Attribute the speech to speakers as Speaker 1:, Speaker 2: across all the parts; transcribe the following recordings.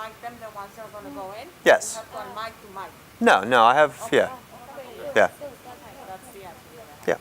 Speaker 1: unmic them, the ones that are going to go in?
Speaker 2: Yes.
Speaker 1: You have to unmic to mic.
Speaker 2: No, I have, yeah. Yeah.
Speaker 1: That's the answer.
Speaker 2: Yeah.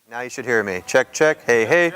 Speaker 2: Now you should hear me. Check, check. Hey, hey.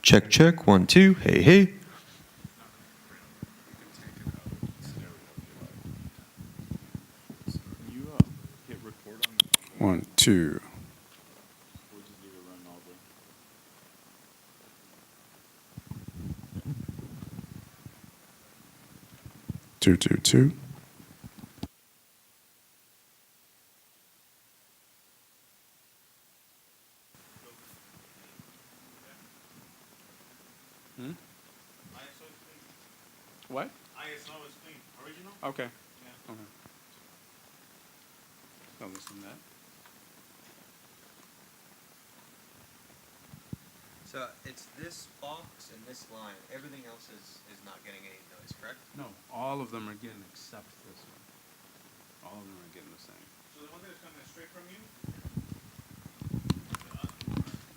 Speaker 2: Check, check. 1, 2. Hey, hey.
Speaker 3: Hit record on 1, 2. We'll just leave it running all day. 2, 2, 2.
Speaker 4: What?
Speaker 5: ISO is clean. Original?
Speaker 4: Okay.
Speaker 5: Yeah.
Speaker 4: Okay. I'll listen to that.
Speaker 2: So it's this box and this line. Everything else is not getting any noise, correct?
Speaker 4: No, all of them are getting except this one. All of them are getting the same.
Speaker 5: So the one that is coming straight from you?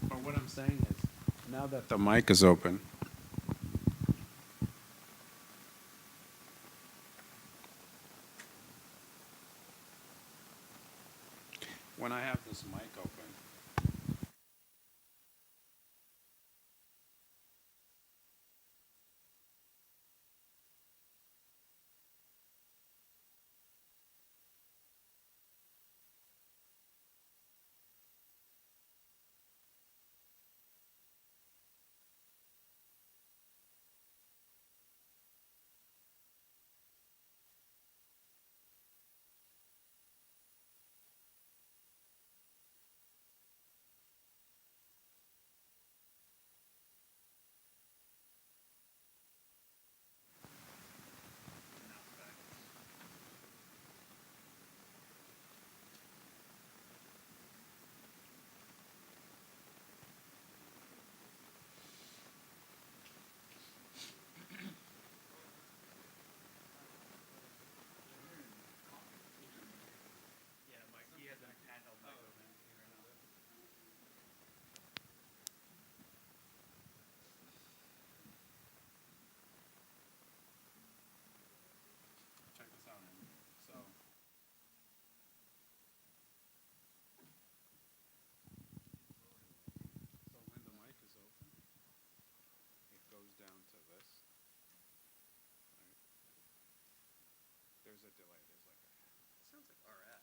Speaker 4: But what I'm saying is, now that the mic is open, when I have this mic open, check this out, man. So when the mic is open, it goes down to this. Right? There's a delay. There's like a.
Speaker 2: Sounds like RF.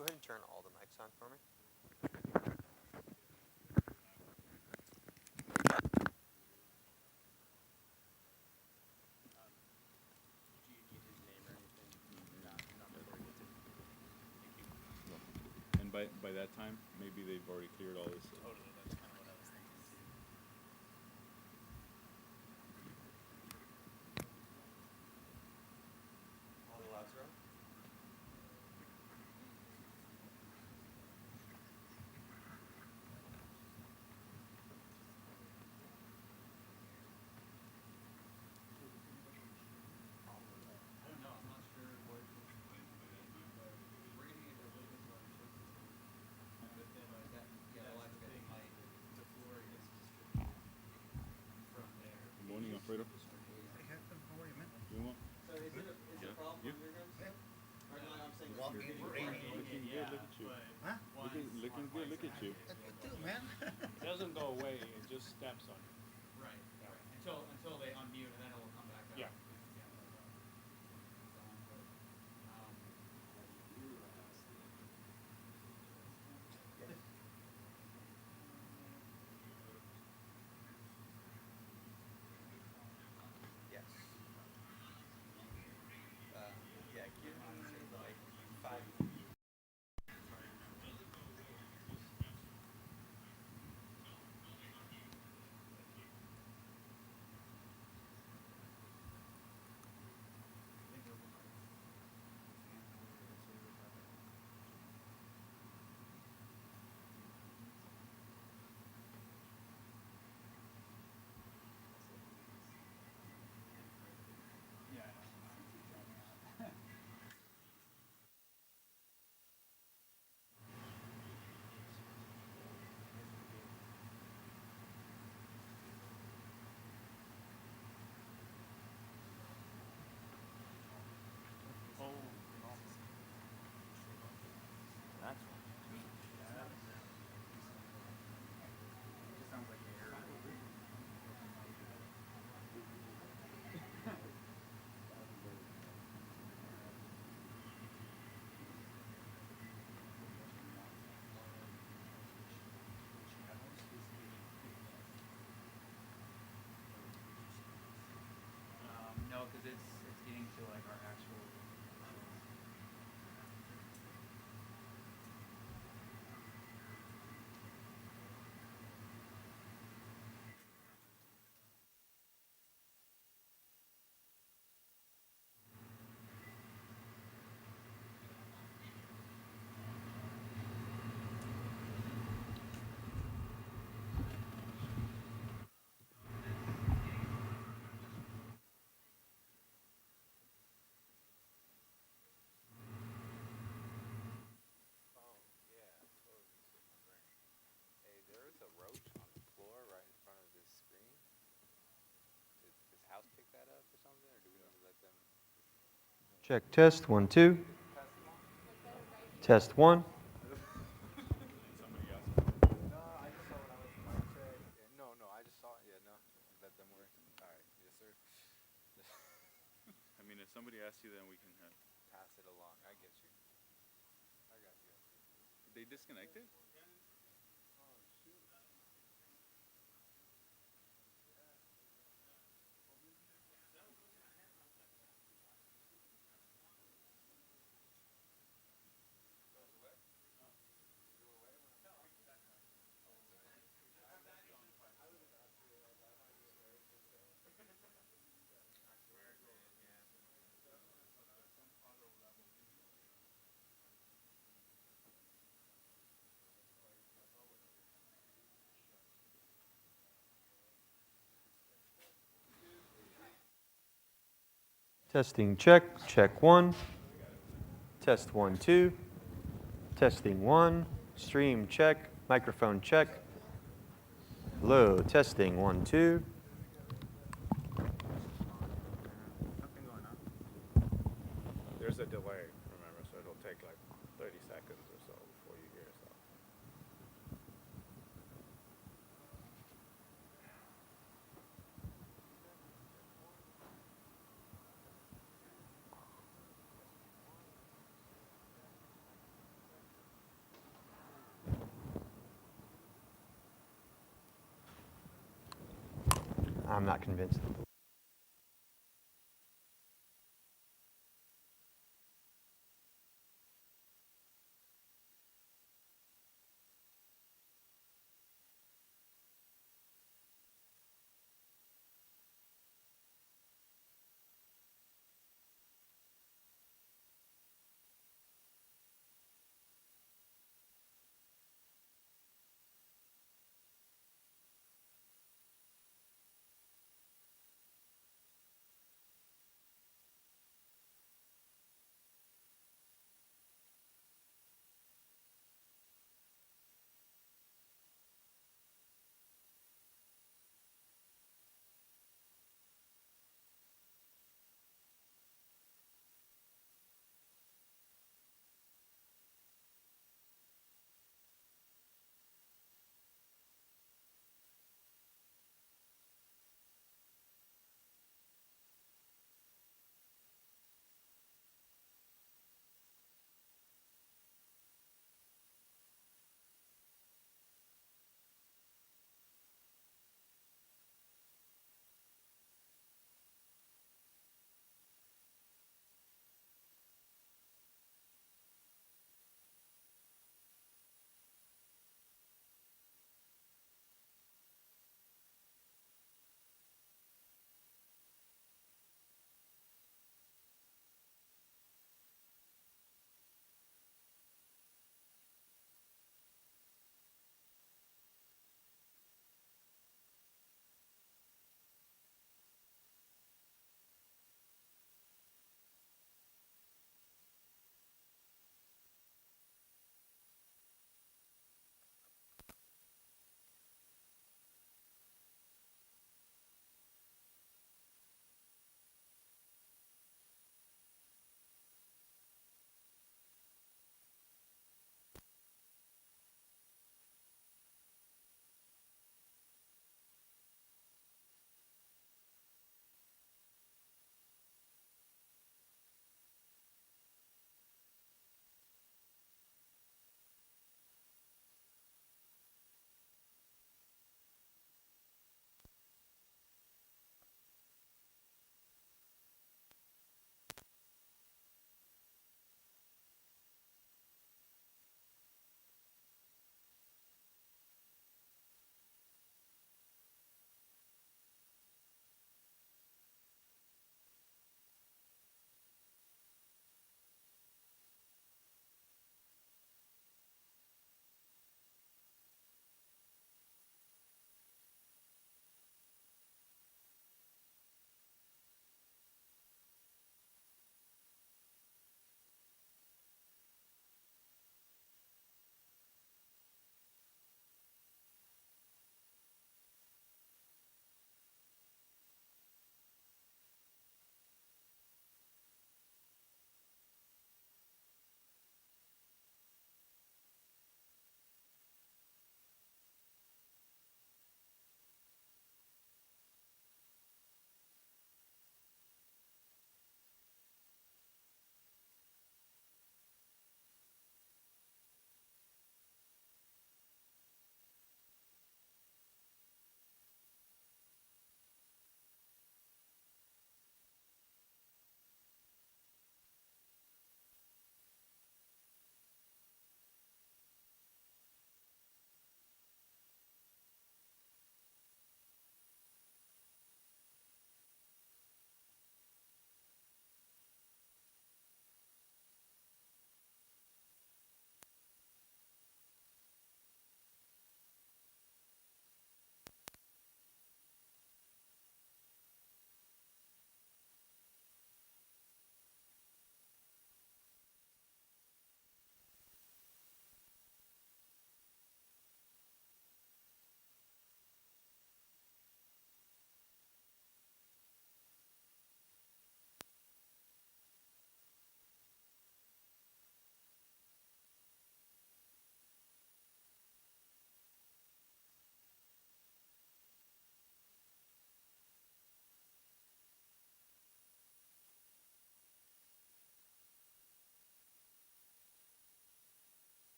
Speaker 2: Go ahead and turn all the mics on for me.
Speaker 3: And by that time, maybe they've already cleared all this.
Speaker 5: Totally, that's kind of what I was thinking too.
Speaker 3: Fredo? You want?
Speaker 2: So is it
Speaker 3: Yeah.
Speaker 2: a problem
Speaker 3: You?
Speaker 2: on your guys' side? Or no, I'm saying
Speaker 3: Looking good. Look at you.
Speaker 6: Huh?
Speaker 3: Looking good. Look at you.
Speaker 6: That's good too, man.
Speaker 4: It doesn't go away, it just steps on you.
Speaker 7: Right, right. Until they unmute and then it will come back up.
Speaker 4: Yeah.
Speaker 2: Yes. Yeah, give me like 5.
Speaker 7: No, because it's getting to like our actual.
Speaker 4: Oh, yeah, totally slipped my brain. Hey, there is a roach on the floor right in front of this screen. Does House pick that up or something, or do we need to let them?
Speaker 2: Check test 1 2. Test 1.
Speaker 3: Somebody else.
Speaker 4: No, I just saw when I was mic check. Yeah, no, I just saw it. Yeah, no, let them work. All right, yes, sir.
Speaker 3: I mean, if somebody asks you, then we can have.
Speaker 4: Pass it along. I get you. I got you.
Speaker 3: They disconnected?
Speaker 2: Testing check. Check 1. Test 1 2. Testing 1. Stream check. Microphone check. Hello. Testing 1 2.
Speaker 6: Nothing going on.
Speaker 4: There's a delay, remember, so it'll take like 30 seconds or so before you hear stuff.
Speaker 2: I'm not convinced.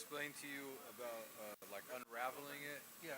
Speaker 4: explain to you about like unraveling it? Yeah.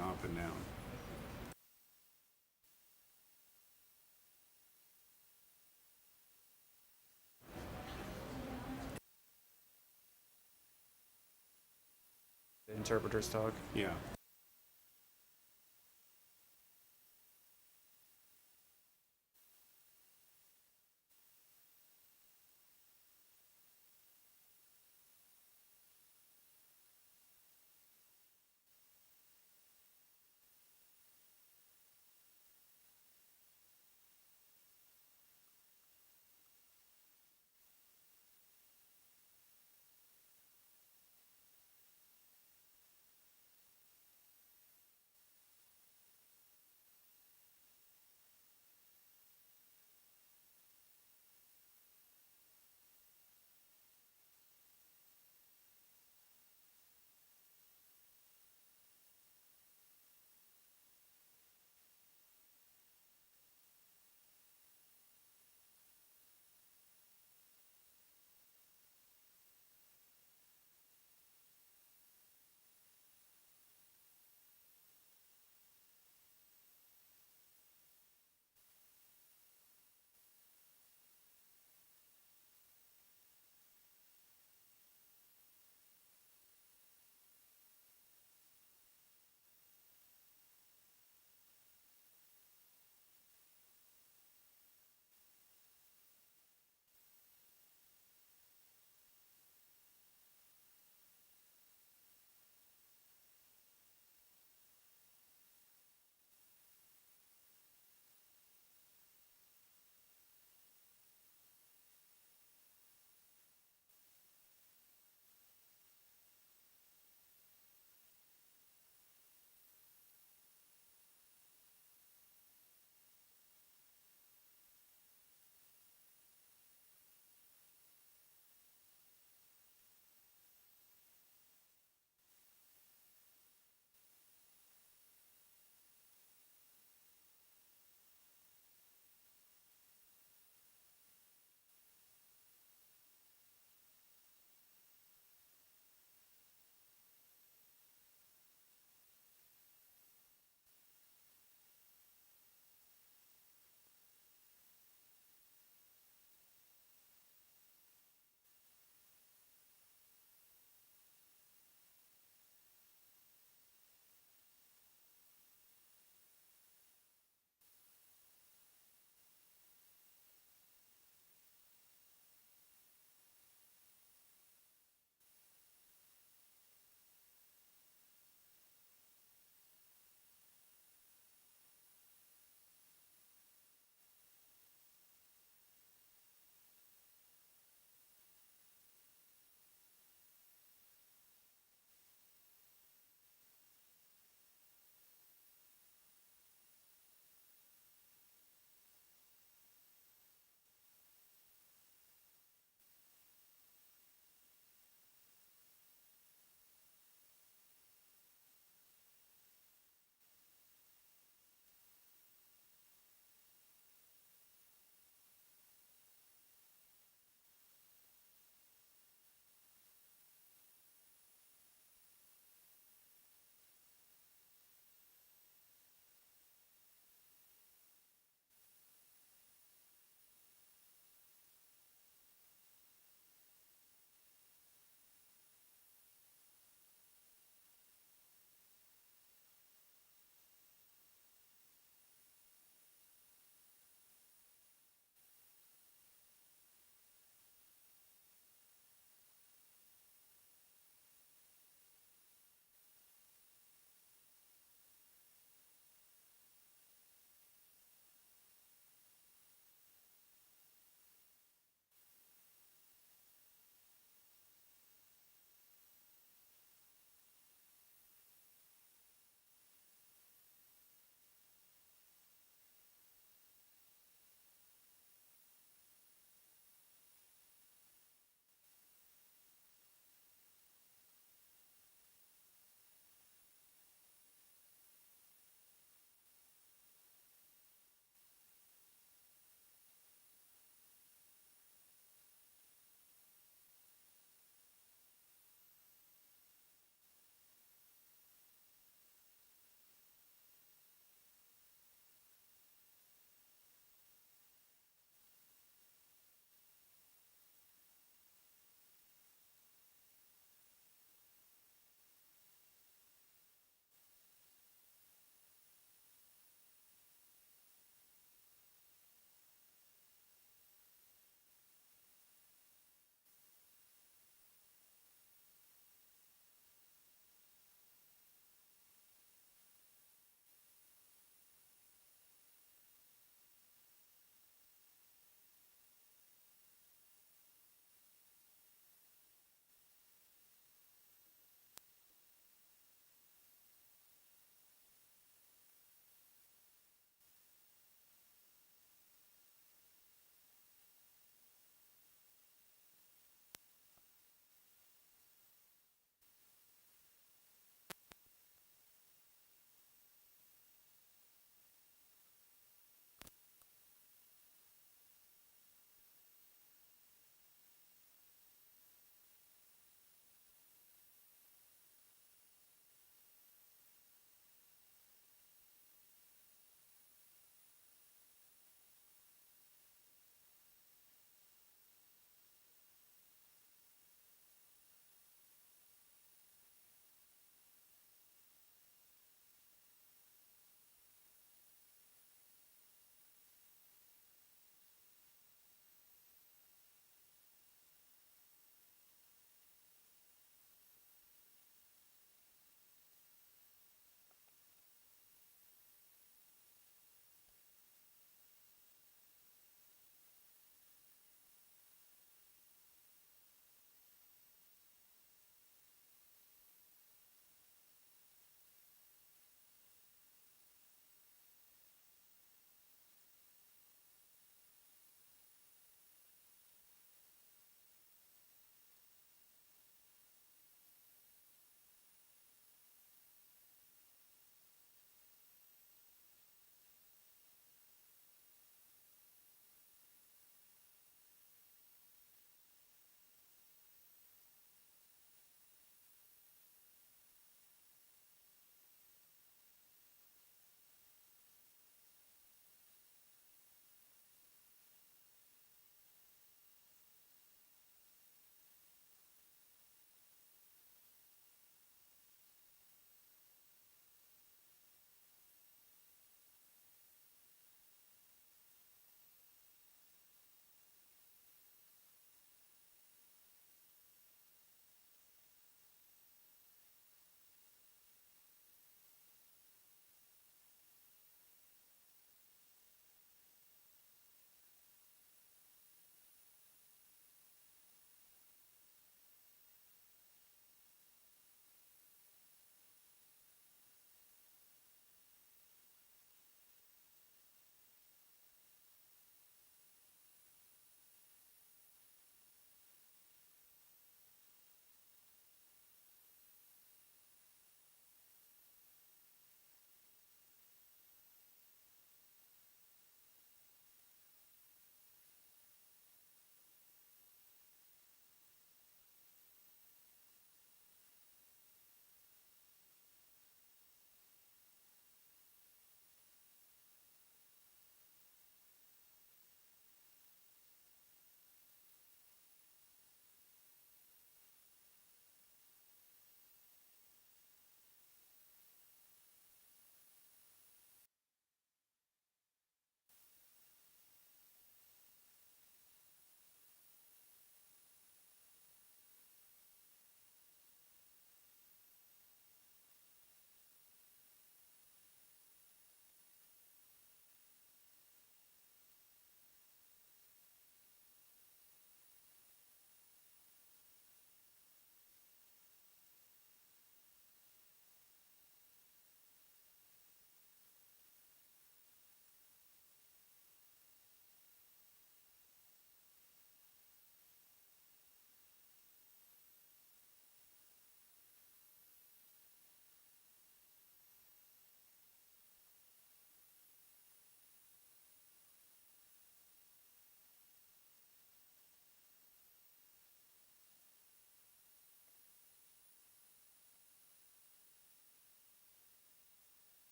Speaker 3: up and down.
Speaker 8: The interpreters talk.
Speaker 3: Yeah.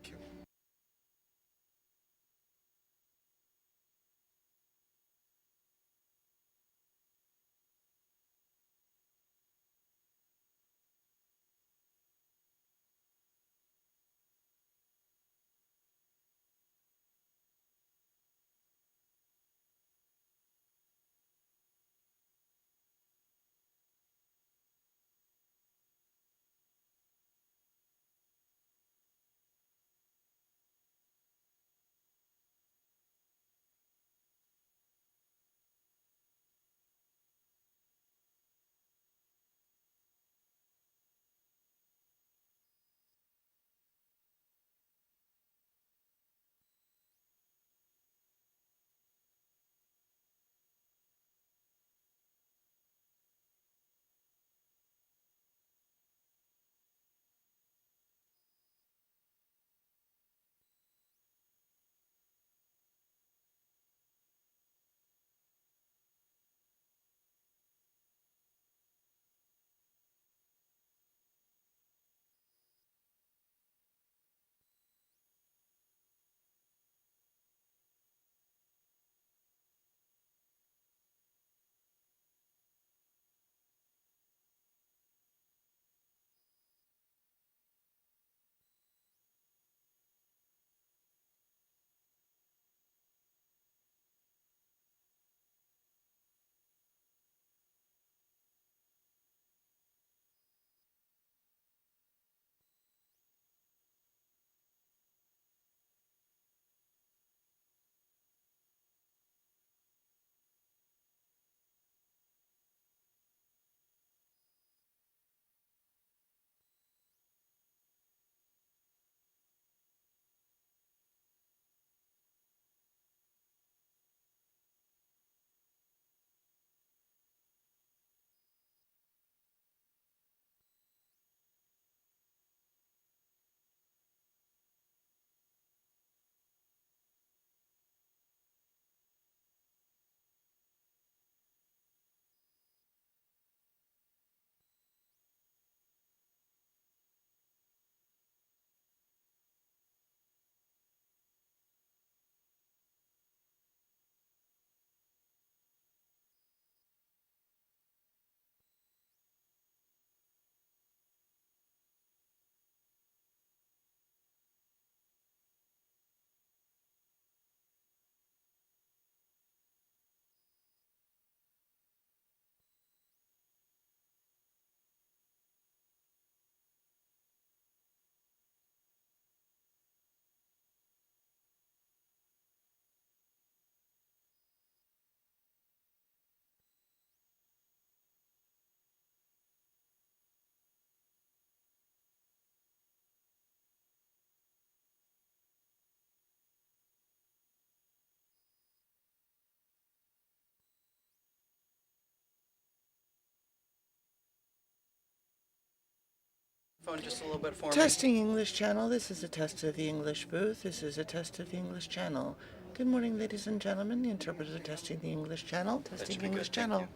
Speaker 8: Thank you.
Speaker 9: Phone just a little bit for me.
Speaker 10: Testing English channel. This is a test of the English booth. This is a test of the English channel. Good morning, ladies and gentlemen. The interpreter testing the English channel. Testing English channel.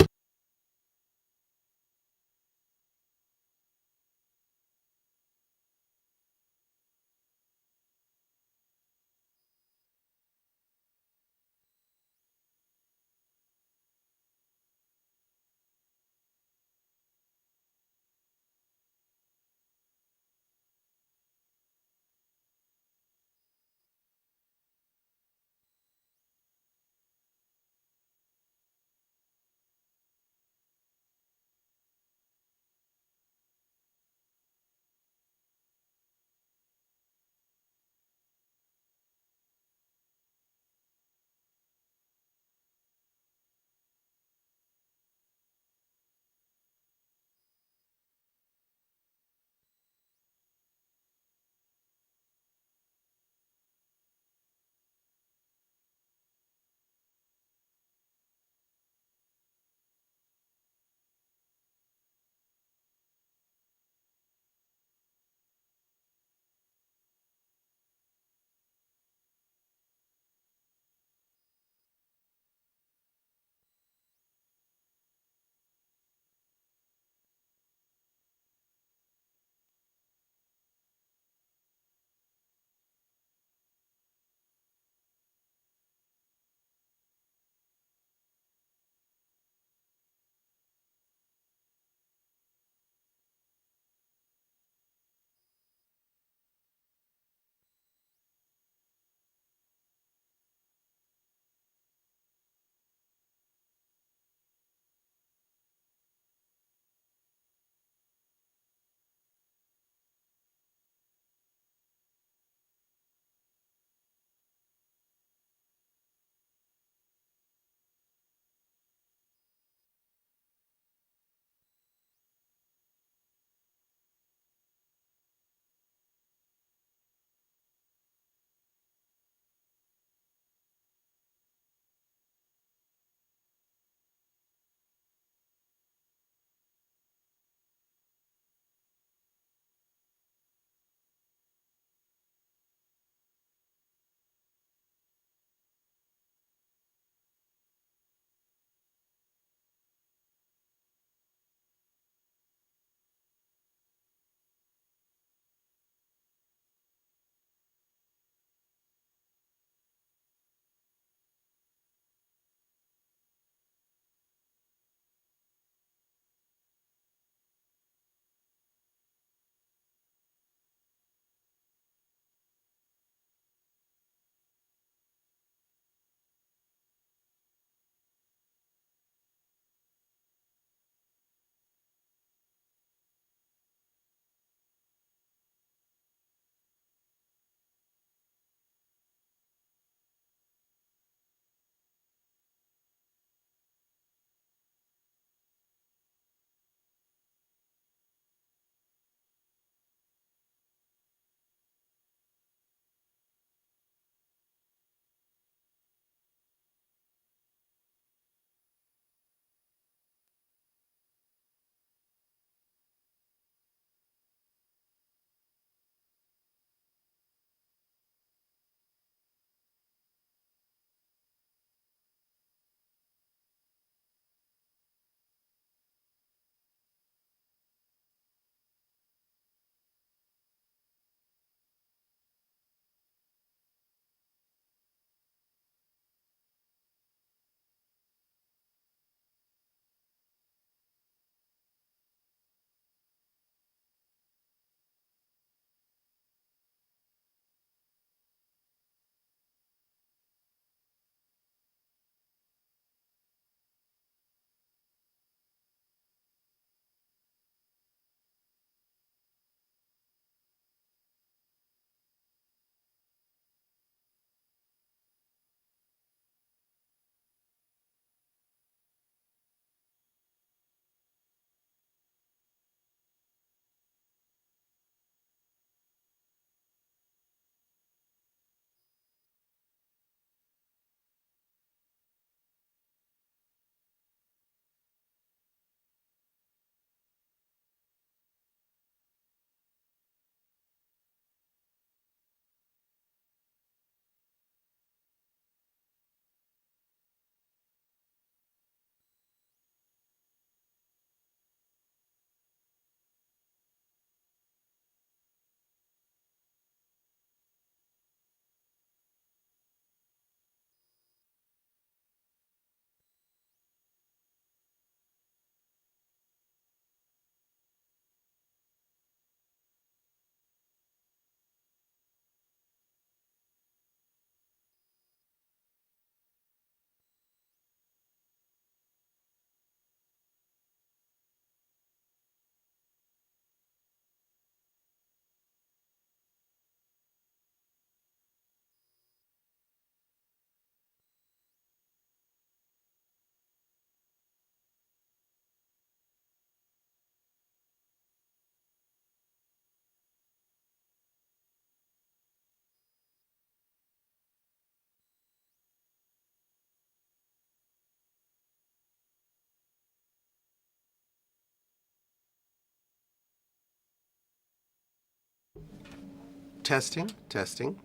Speaker 8: Testing, testing.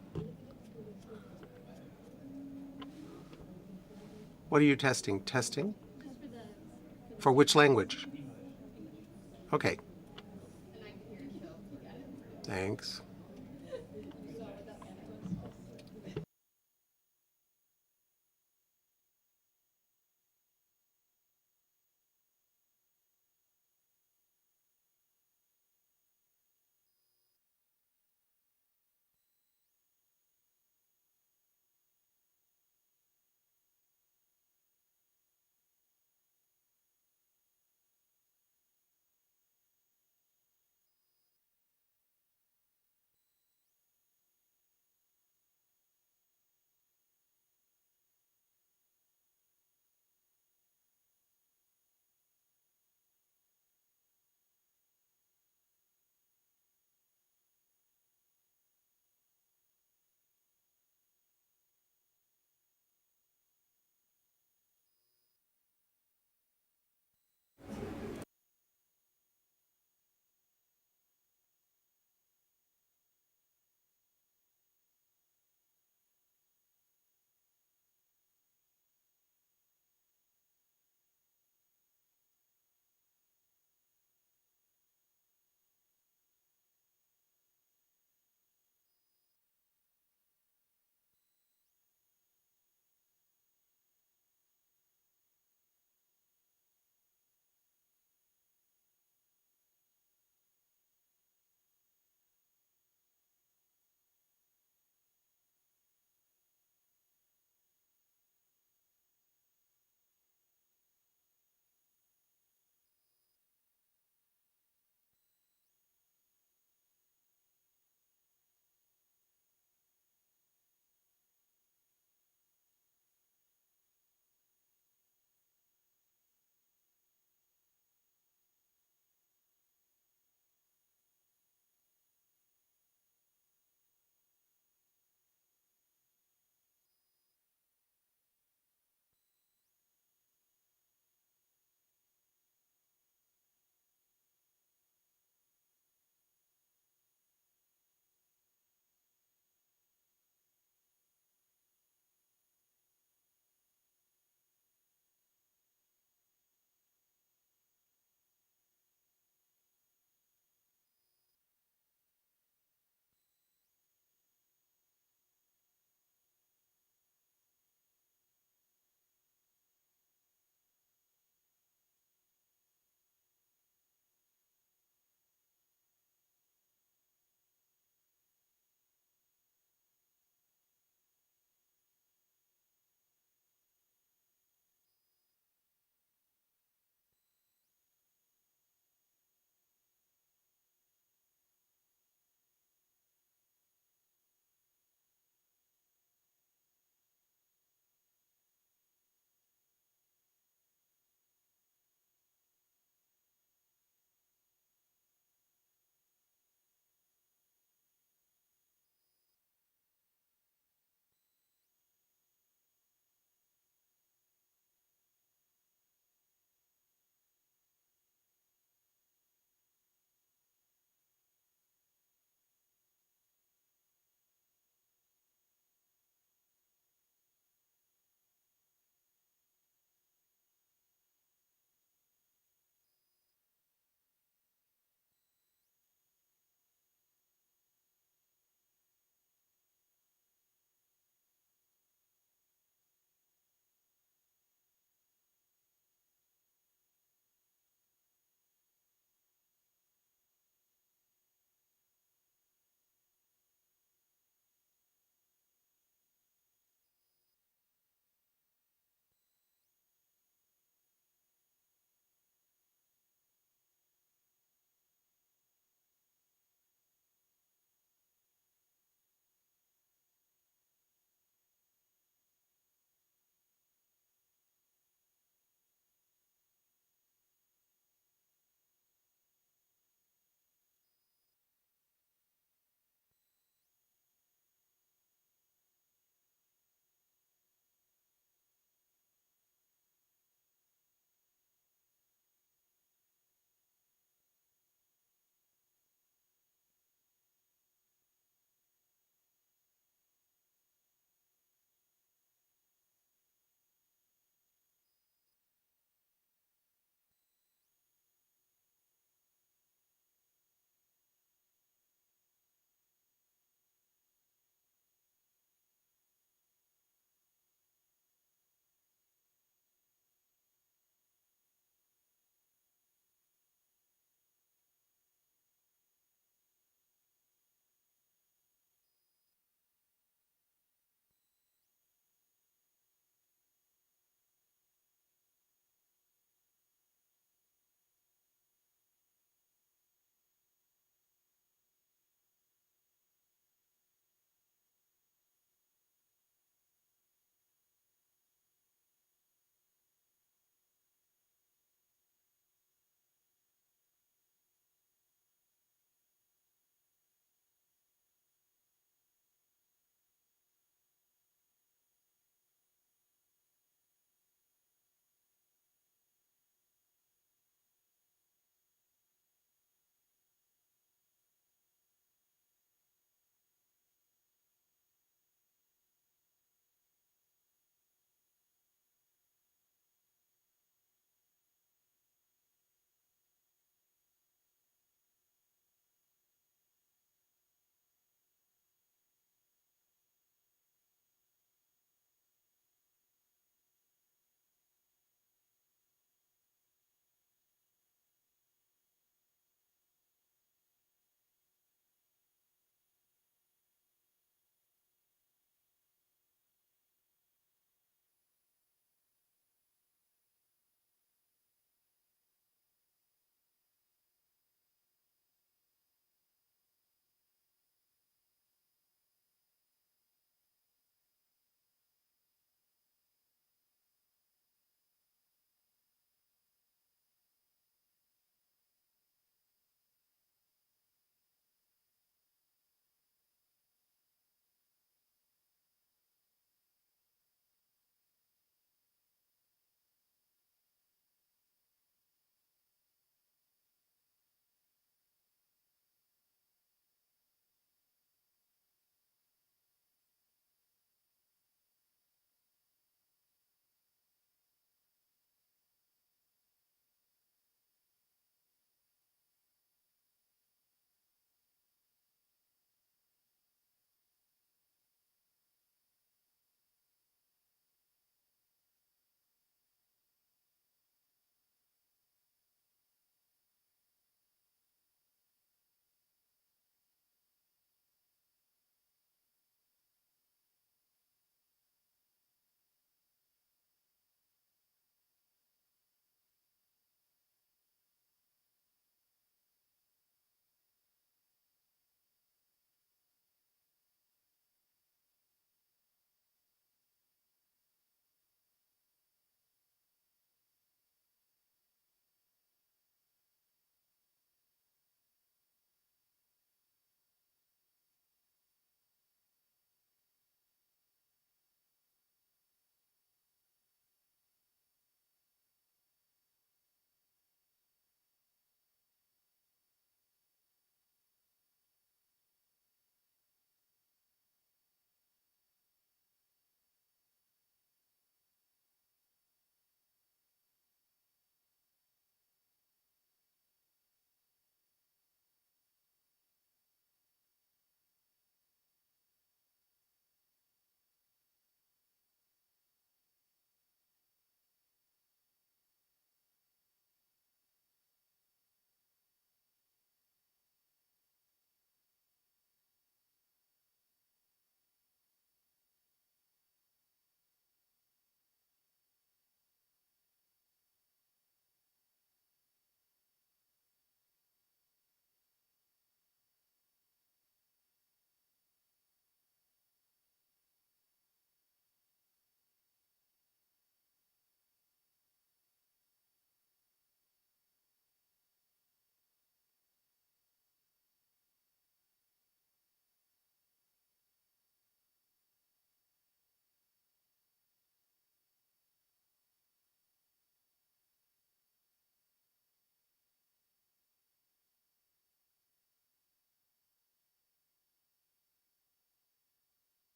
Speaker 8: What are you testing? Testing? For which language? Okay. Thanks.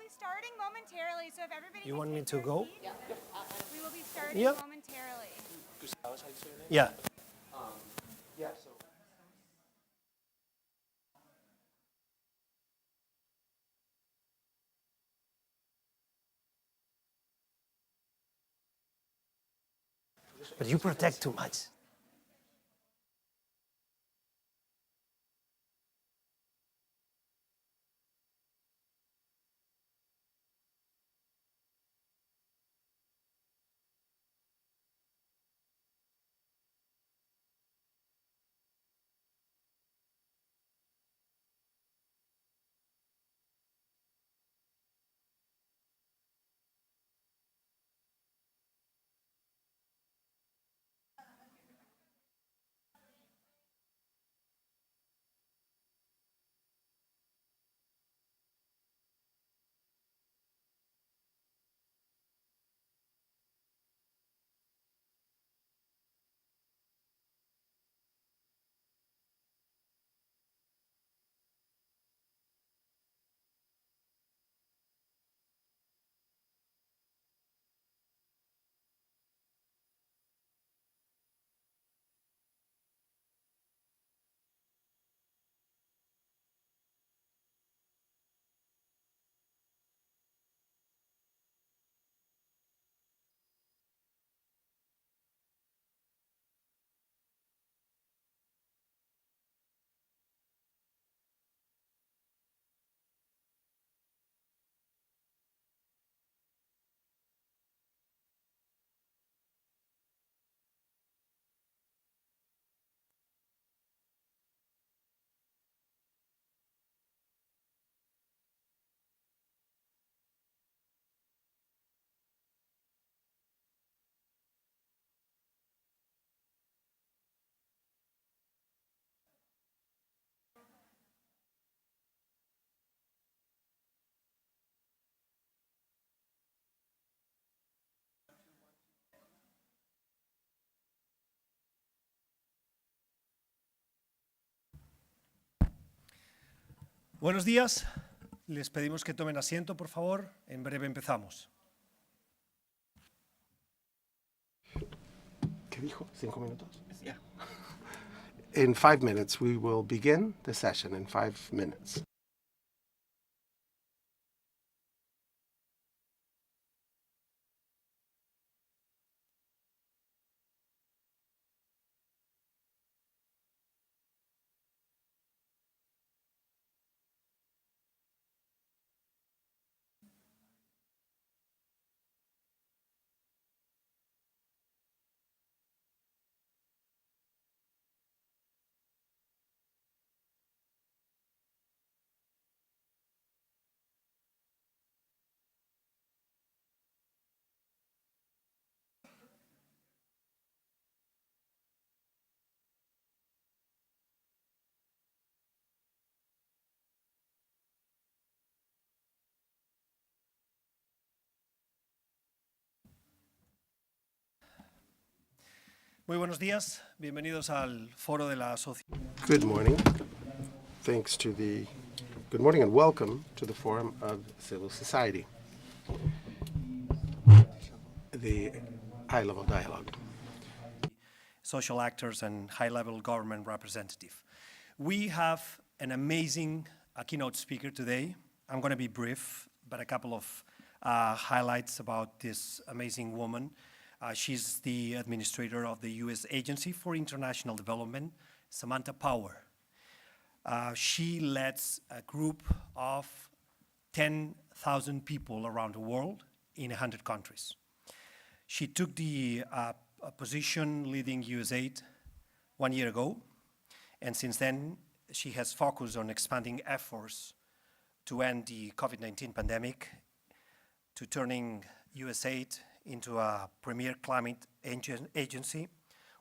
Speaker 11: starting momentarily, so if everybody
Speaker 12: You
Speaker 11: can
Speaker 12: want me
Speaker 11: take
Speaker 12: to
Speaker 11: their
Speaker 12: go?
Speaker 11: seats, we will be starting
Speaker 12: Yeah.
Speaker 11: momentarily.
Speaker 12: Yeah.
Speaker 8: Yeah, so.
Speaker 12: But you protect too much. Buenos días. Les pedimos que tomen asiento, por favor. En breve empezamos.
Speaker 8: ¿Qué dijo? 5 minutos? Yeah. In 5 minutes, we will begin the session in 5 minutes.
Speaker 12: Muy buenos días. Bienvenidos al foro de la asociación.
Speaker 8: Good morning. Good morning and welcome to the Forum of Civil Society, the high-level dialogue.
Speaker 12: Social actors and high-level government representative. We have an amazing keynote speaker today. I'm going to be brief, but a couple of highlights about this amazing woman. She's the administrator of the U.S. Agency for International Development, Samantha Power. She leads a group of 10,000 people around the world in 100 countries. She took the position leading USAID 1 year ago, and since then she has focused on expanding efforts to end the COVID-19 pandemic, to turning USAID into a premier climate agency,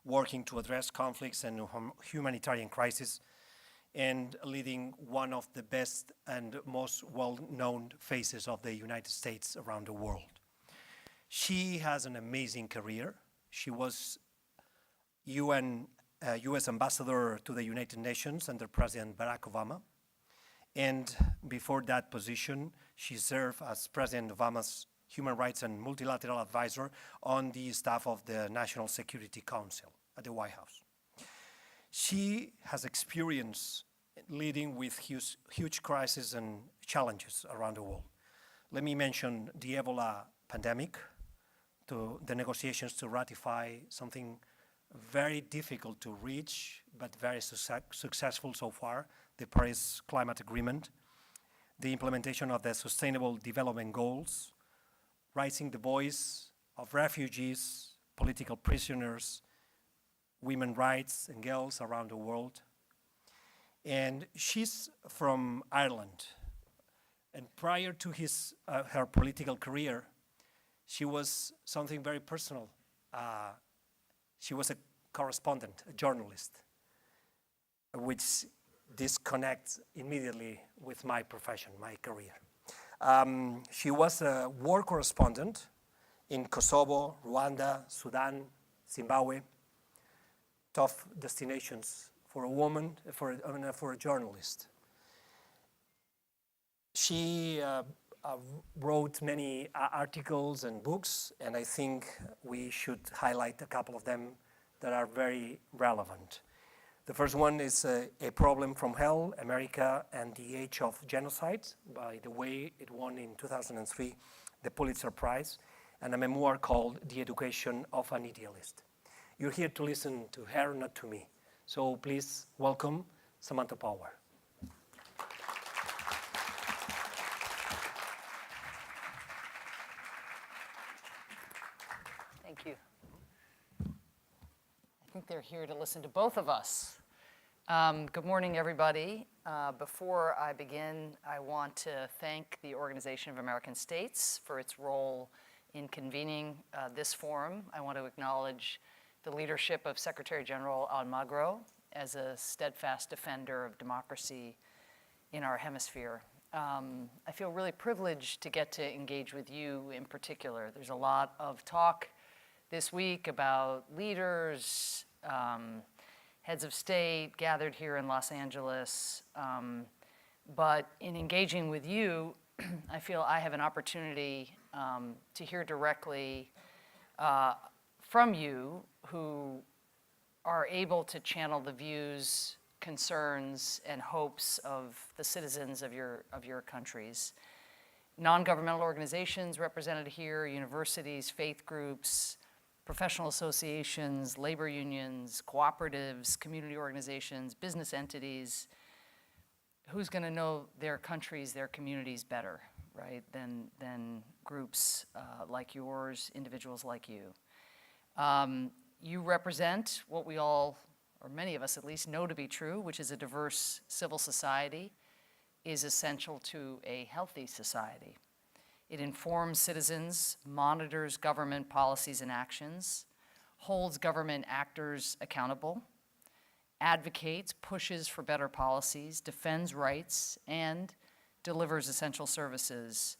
Speaker 12: working to address conflicts and humanitarian crises, and leading one of the best and most well-known faces of the United States around the world. She has an amazing career. She was U.S. Ambassador to the United Nations under President Barack Obama, And before that position, she served as President Obama's Human Rights and Multilateral Advisor on the staff of the National Security Council at the White House. She has experience leading with huge crises and challenges around the world. Let me mention the Ebola pandemic, to the negotiations to ratify something very difficult to reach, but very successful so far, the Paris Climate Agreement, the implementation of the Sustainable Development Goals, raising the voice of refugees, political prisoners, women's rights and girls around the world. And she's from Ireland. And prior to her political career, she was something very personal. She was a correspondent, a journalist, which disconnects immediately with my profession, my career. She was a war correspondent in Kosovo, Rwanda, Sudan, Zimbabwe, tough destinations for a woman, for a journalist. She wrote many articles and books, and I think we should highlight a couple of them that are very relevant. The first one is A Problem from Hell, America and the Age of Genocide. By the way, it won in 2003 the Pulitzer Prize, and a memoir called The Education of an Idealist. You're here to listen to her, not to me. So please welcome Samantha Power.
Speaker 1: Thank you. I think they're here to listen to both of us. Good morning, everybody. Before I begin, I want to thank the Organization of American States for its role in convening this forum. I want to acknowledge the leadership of Secretary General Almagro as a steadfast defender of democracy in our hemisphere. I feel really privileged to get to engage with you in particular. There's a lot of talk this week about leaders, heads of state gathered here in Los Angeles. But in engaging with you, I feel I have an opportunity to hear directly from you who are able to channel the views, concerns, and hopes of the citizens of your countries. Non-governmental organizations represented here, universities, faith groups, professional associations, labor unions, cooperatives, community organizations, business entities. Who's going to know their countries, their communities better, right, than groups like yours, individuals like you? You represent what we all, or many of us at least, know to be true, which is a diverse civil society is essential to a healthy society. It informs citizens, monitors government policies and actions, holds government actors accountable, advocates, pushes for better policies, defends rights, and delivers essential services,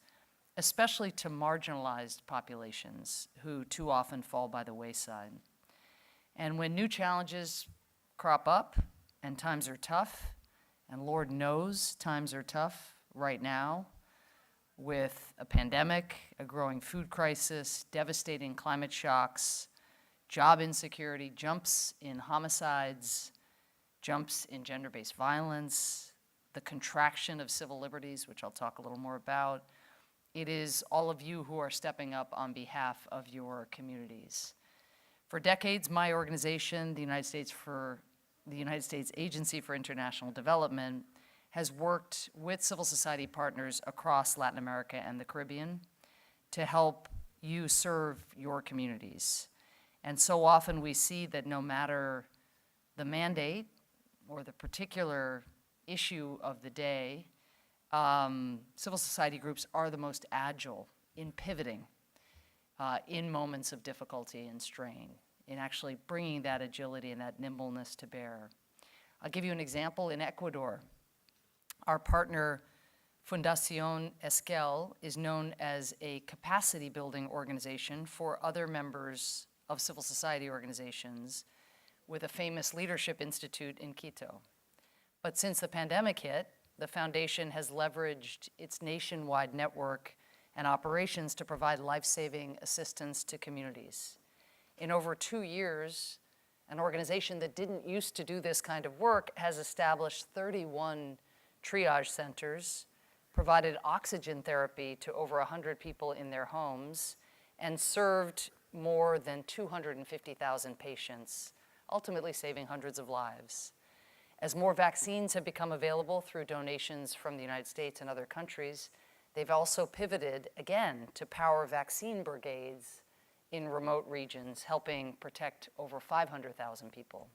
Speaker 1: especially to marginalized populations who too often fall by the wayside. And when new challenges crop up and times are tough, and Lord knows times are tough right now, with a pandemic, a growing food crisis, devastating climate shocks, job insecurity, jumps in homicides, jumps in gender-based violence, the contraction of civil liberties, which I'll talk a little more about. It is all of you who are stepping up on behalf of your communities. For decades, my organization, the United States Agency for International Development, has worked with civil society partners across Latin America and the Caribbean to help you serve your communities. And so often we see that no matter the mandate or the particular issue of the day, civil society groups are the most agile in pivoting in moments of difficulty and strain, in actually bringing that agility and that nimbleness to bear. I'll give you an example. In Ecuador, our partner, Fundación Esquel, is known as a capacity building organization for other members of civil society organizations with a famous leadership institute in Quito. But since the pandemic hit, the foundation has leveraged its nationwide network and operations to provide life-saving assistance to communities. In over 2 years, an organization that didn't used to do this kind of work has established 31 triage centers, provided oxygen therapy to over 100 people in their homes, and served more than 250,000 patients, ultimately saving hundreds of lives. As more vaccines have become available through donations from the United States and other countries, they've also pivoted again to power vaccine brigades in remote regions, helping protect over 500,000 people.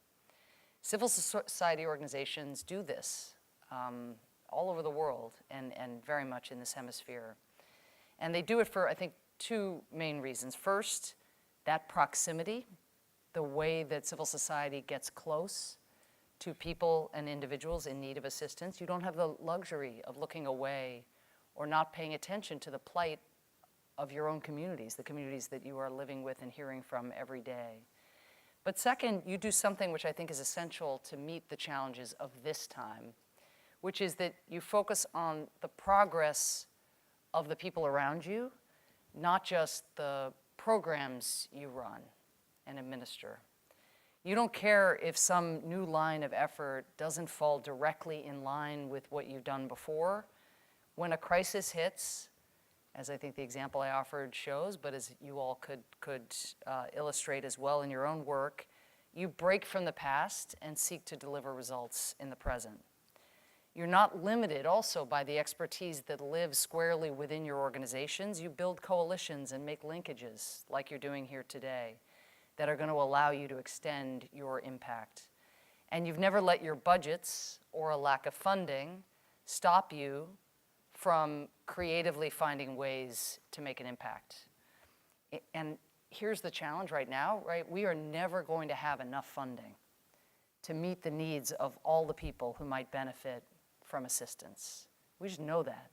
Speaker 1: Civil society organizations do this all over the world and very much in this hemisphere. And they do it for, I think, 2 main reasons. First, that proximity, the way that civil society gets close to people and individuals in need of assistance. You don't have the luxury of looking away or not paying attention to the plight of your own communities, the communities that you are living with and hearing from every day. But second, you do something which I think is essential to meet the challenges of this time, which is that you focus on the progress of the people around you, not just the programs you run and administer. You don't care if some new line of effort doesn't fall directly in line with what you've done before. When a crisis hits, as I think the example I offered shows, but as you all could illustrate as well in your own work, you break from the past and seek to deliver results in the present. You're not limited also by the expertise that lives squarely within your organizations. You build coalitions and make linkages, like you're doing here today, that are going to allow you to extend your impact. And you've never let your budgets or a lack of funding stop you from creatively finding ways to make an impact. And here's the challenge right now, right? We are never going to have enough funding to meet the needs of all the people who might benefit from assistance. We just know that.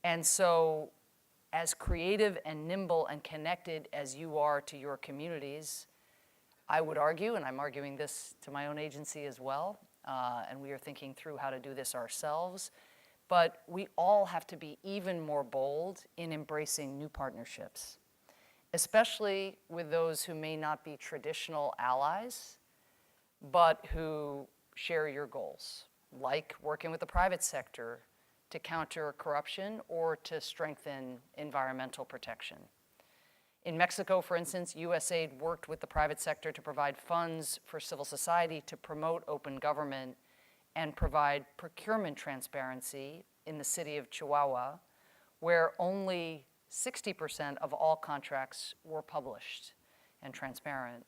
Speaker 1: And so as creative and nimble and connected as you are to your communities, I would argue, and I'm arguing this to my own agency as well, and we are thinking through how to do this ourselves, but we all have to be even more bold in embracing new partnerships, especially with those who may not be traditional allies, but who share your goals, like working with the private sector to counter corruption or to strengthen environmental protection. In Mexico, for instance, USAID worked with the private sector to provide funds for civil society to promote open government and provide procurement transparency in the city of Chihuahua, where only 60% of all contracts were published and transparent.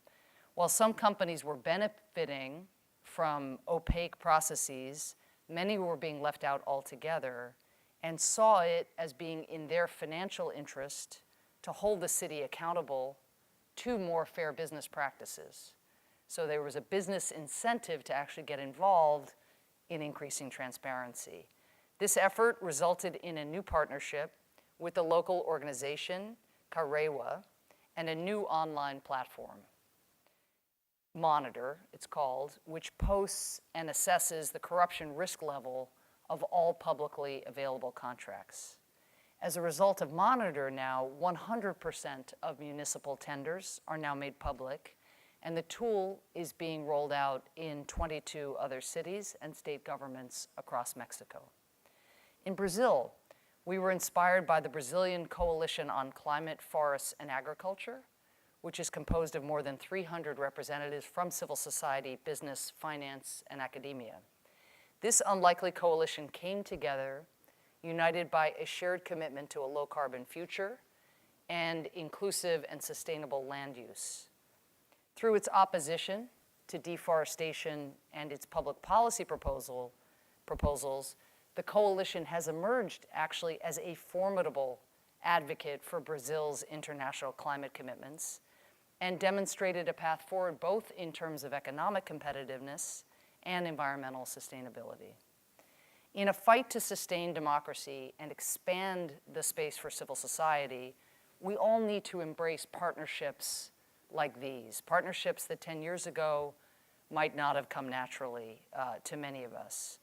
Speaker 1: While some companies were benefiting from opaque processes, many were being left out altogether and saw it as being in their financial interest to hold the city accountable to more fair business practices. So there was a business incentive to actually get involved in increasing transparency. This effort resulted in a new partnership with the local organization, Karewa, and a new online platform, Monitor, it's called, which posts and assesses the corruption risk level of all publicly available contracts. As a result of Monitor now, 100% of municipal tenders are now made public, and the tool is being rolled out in 22 other cities and state governments across Mexico. In Brazil, we were inspired by the Brazilian Coalition on Climate, Forests, and Agriculture, which is composed of more than 300 representatives from civil society, business, finance, and academia. This unlikely coalition came together, united by a shared commitment to a low-carbon future and inclusive and sustainable land use. Through its opposition to deforestation and its public policy proposals, the coalition has emerged actually as a formidable advocate for Brazil's international climate commitments and demonstrated a path forward both in terms of economic competitiveness and environmental sustainability. In a fight to sustain democracy and expand the space for civil society, we all need to embrace partnerships like these, partnerships that 10 years ago might not have come naturally to many of us.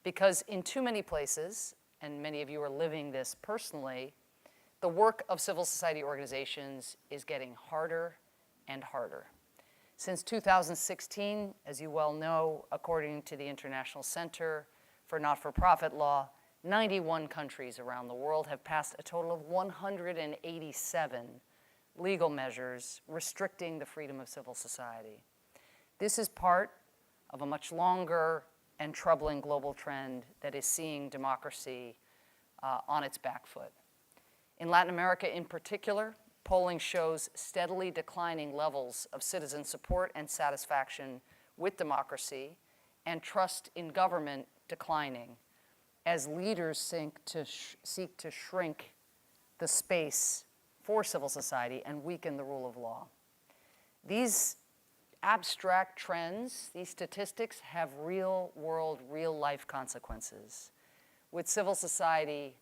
Speaker 1: Because in too many places, and many of you are living this personally, the work of civil society organizations is getting harder and harder. Since 2016, as you well know, according to the International Center for Not-for-Profit Law, 91 countries around the world have passed a total of 187 legal measures restricting the freedom of civil society. This is part of a much longer and troubling global trend that is seeing democracy on its back foot. In Latin America in particular, polling shows steadily declining levels of citizen support and satisfaction with democracy, and trust in government declining as leaders seek to shrink the space for civil society and weaken the rule of law. These abstract trends, these statistics, have real-world, real-life consequences, with civil society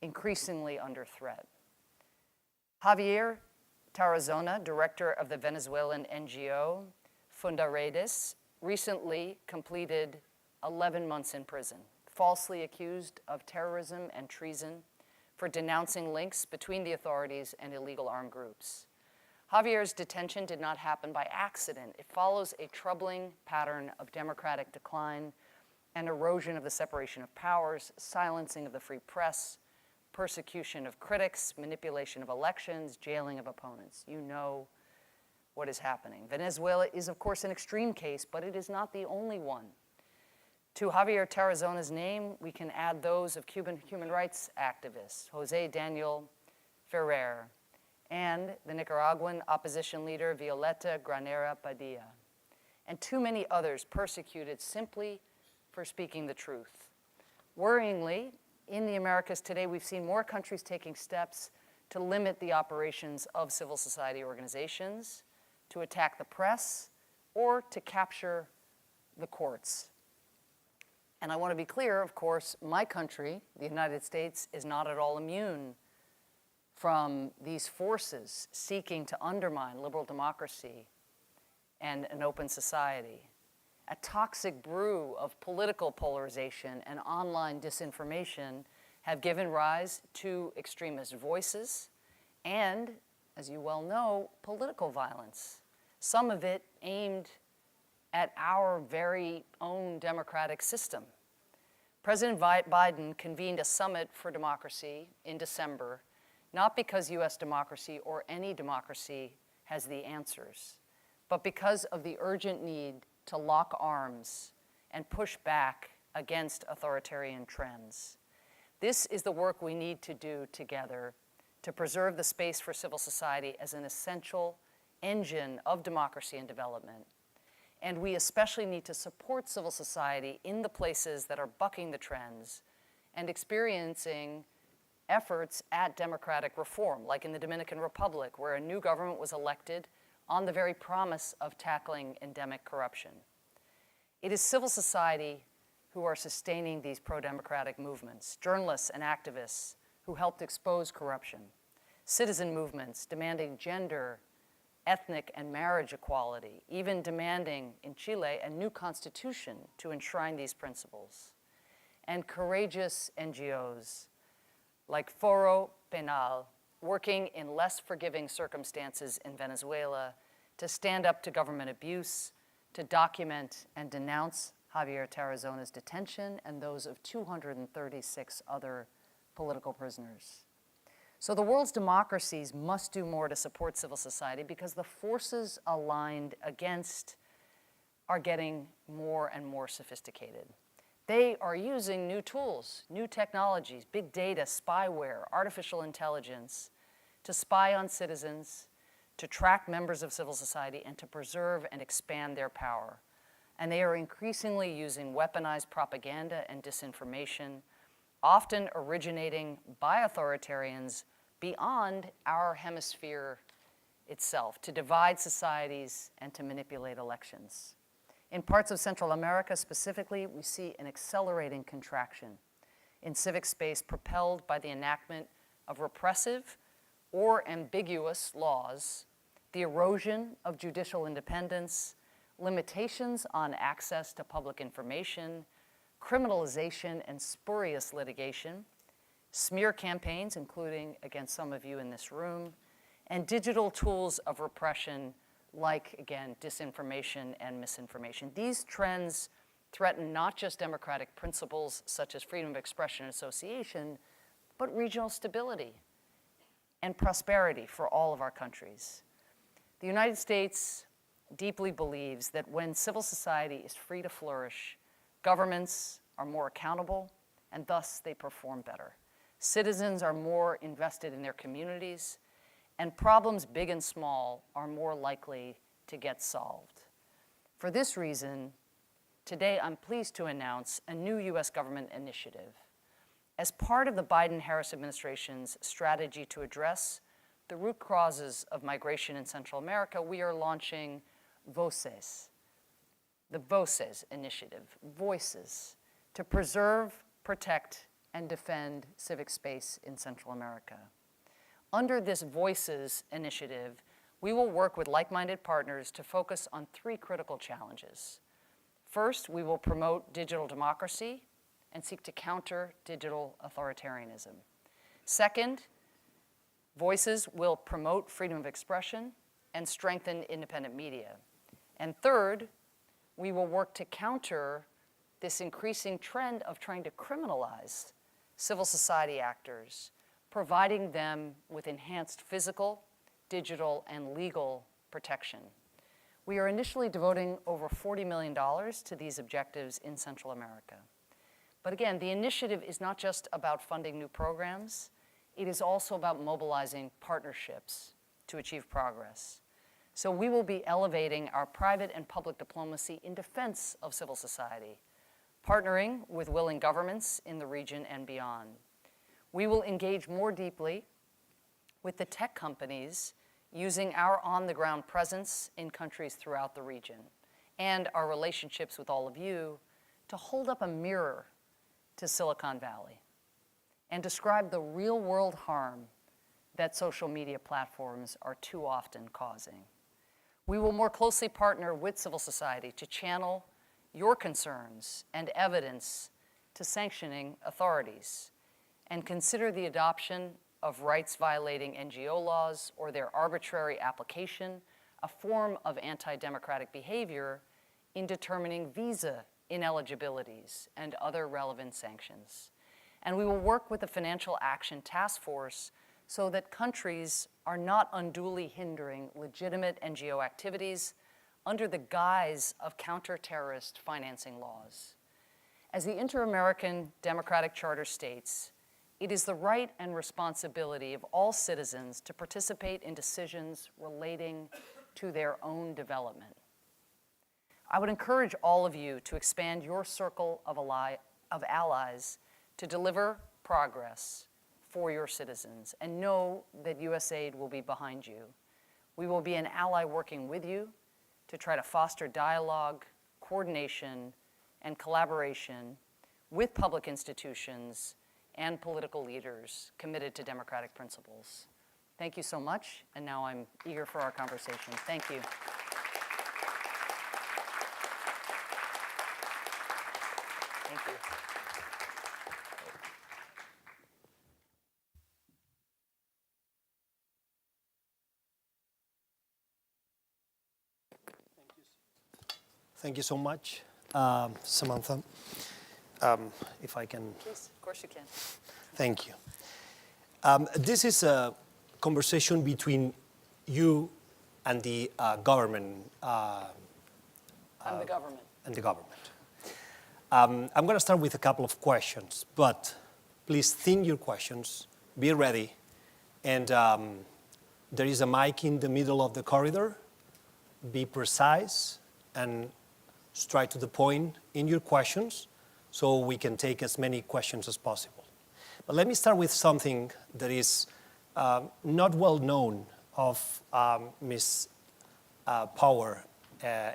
Speaker 1: increasingly under threat. Javier Tarazona, director of the Venezuelan NGO Fundaredes, recently completed 11 months in prison, falsely accused of terrorism and treason for denouncing links between the authorities and illegal armed groups. Javier's detention did not happen by accident. It follows a troubling pattern of democratic decline and erosion of the separation of powers, silencing of the free press, persecution of critics, manipulation of elections, jailing of opponents. You know what is happening. Venezuela is, of course, an extreme case, but it is not the only one. To Javier Tarazona's name, we can add those of Cuban human rights activists, Jose Daniel Ferrer, and the Nicaraguan opposition leader, Violeta Granera Padilla, and too many others persecuted simply for speaking the truth. Worryingly, in the Americas today, we've seen more countries taking steps to limit the operations of civil society organizations, to attack the press, or to capture the courts. And I want to be clear, of course, my country, the United States, is not at all immune from these forces seeking to undermine liberal democracy and an open society. A toxic brew of political polarization and online disinformation have given rise to extremist voices and, as you well know, political violence, some of it aimed at our very own democratic system. President Biden convened a summit for democracy in December, not because US democracy or any democracy has the answers, but because of the urgent need to lock arms and push back against authoritarian trends. This is the work we need to do together to preserve the space for civil society as an essential engine of democracy and development. And we especially need to support civil society in the places that are bucking the trends and experiencing efforts at democratic reform, like in the Dominican Republic, where a new government was elected on the very promise of tackling endemic corruption. It is civil society who are sustaining these pro-democratic movements, journalists and activists who helped expose corruption, citizen movements demanding gender, ethnic, and marriage equality, even demanding in Chile a new constitution to enshrine these principles, and courageous NGOs like Foro Penal, working in less forgiving circumstances in Venezuela to stand up to government abuse, to document and denounce Javier Tarazona's detention and those of 236 other political prisoners. So the world's democracies must do more to support civil society because the forces aligned against are getting more and more sophisticated. They are using new tools, new technologies, big data, spyware, artificial intelligence, to spy on citizens, to track members of civil society, and to preserve and expand their power. And they are increasingly using weaponized propaganda and disinformation, often originating by authoritarians beyond our hemisphere itself, to divide societies and to manipulate elections. In parts of Central America specifically, we see an accelerating contraction in civic space propelled by the enactment of repressive or ambiguous laws, the erosion of judicial independence, limitations on access to public information, criminalization and spurious litigation, smear campaigns, including against some of you in this room, and digital tools of repression like, again, disinformation and misinformation. These trends threaten not just democratic principles such as freedom of expression and association, but regional stability and prosperity for all of our countries. The United States deeply believes that when civil society is free to flourish, governments are more accountable, and thus they perform better. Citizens are more invested in their communities, and problems big and small are more likely to get solved. For this reason, today I'm pleased to announce a new US government initiative. As part of the Biden-Harris administration's strategy to address the root causes of migration in Central America, we are launching VOCES, the VOCES initiative, Voices, to preserve, protect, and defend civic space in Central America. Under this Voices initiative, we will work with like-minded partners to focus on three critical challenges. First, we will promote digital democracy and seek to counter digital authoritarianism. Second, Voices will promote freedom of expression and strengthen independent media. And third, we will work to counter this increasing trend of trying to criminalize civil society actors, providing them with enhanced physical, digital, and legal protection. We are initially devoting over $40 million to these objectives in Central America. But again, the initiative is not just about funding new programs, it is also about mobilizing partnerships to achieve progress. So we will be elevating our private and public diplomacy in defense of civil society, partnering with willing governments in the region and beyond. We will engage more deeply with the tech companies using our on-the-ground presence in countries throughout the region and our relationships with all of you to hold up a mirror to Silicon Valley and describe the real-world harm that social media platforms are too often causing. We will more closely partner with civil society to channel your concerns and evidence to sanctioning authorities and consider the adoption of rights-violating NGO laws or their arbitrary application, a form of anti-democratic behavior in determining visa ineligibilities and other relevant sanctions. And we will work with the Financial Action Task Force so that countries are not unduly hindering legitimate NGO activities under the guise of counter-terrorist financing laws. As the Inter-American Democratic Charter states, it is the right and responsibility of all citizens to participate in decisions relating to their own development. I would encourage all of you to expand your circle of allies to deliver progress for your citizens, and know that USAID will be behind you. We will be an ally working with you to try to foster dialogue, coordination, and collaboration with public institutions and political leaders committed to democratic principles. Thank you so much, and now I'm eager for our conversation. Thank you. Thank you.
Speaker 12: Thank you so much, Samantha. If I can.
Speaker 1: Please, of course you can.
Speaker 12: Thank you. This is a conversation between you and the government.
Speaker 1: I'm the government.
Speaker 12: And the government. I'm going to start with a couple of questions, but please think your questions, be ready, and there is a mic in the middle of the corridor. Be precise and straight to the point in your questions so we can take as many questions as possible. But let me start with something that is not well known of Ms. Power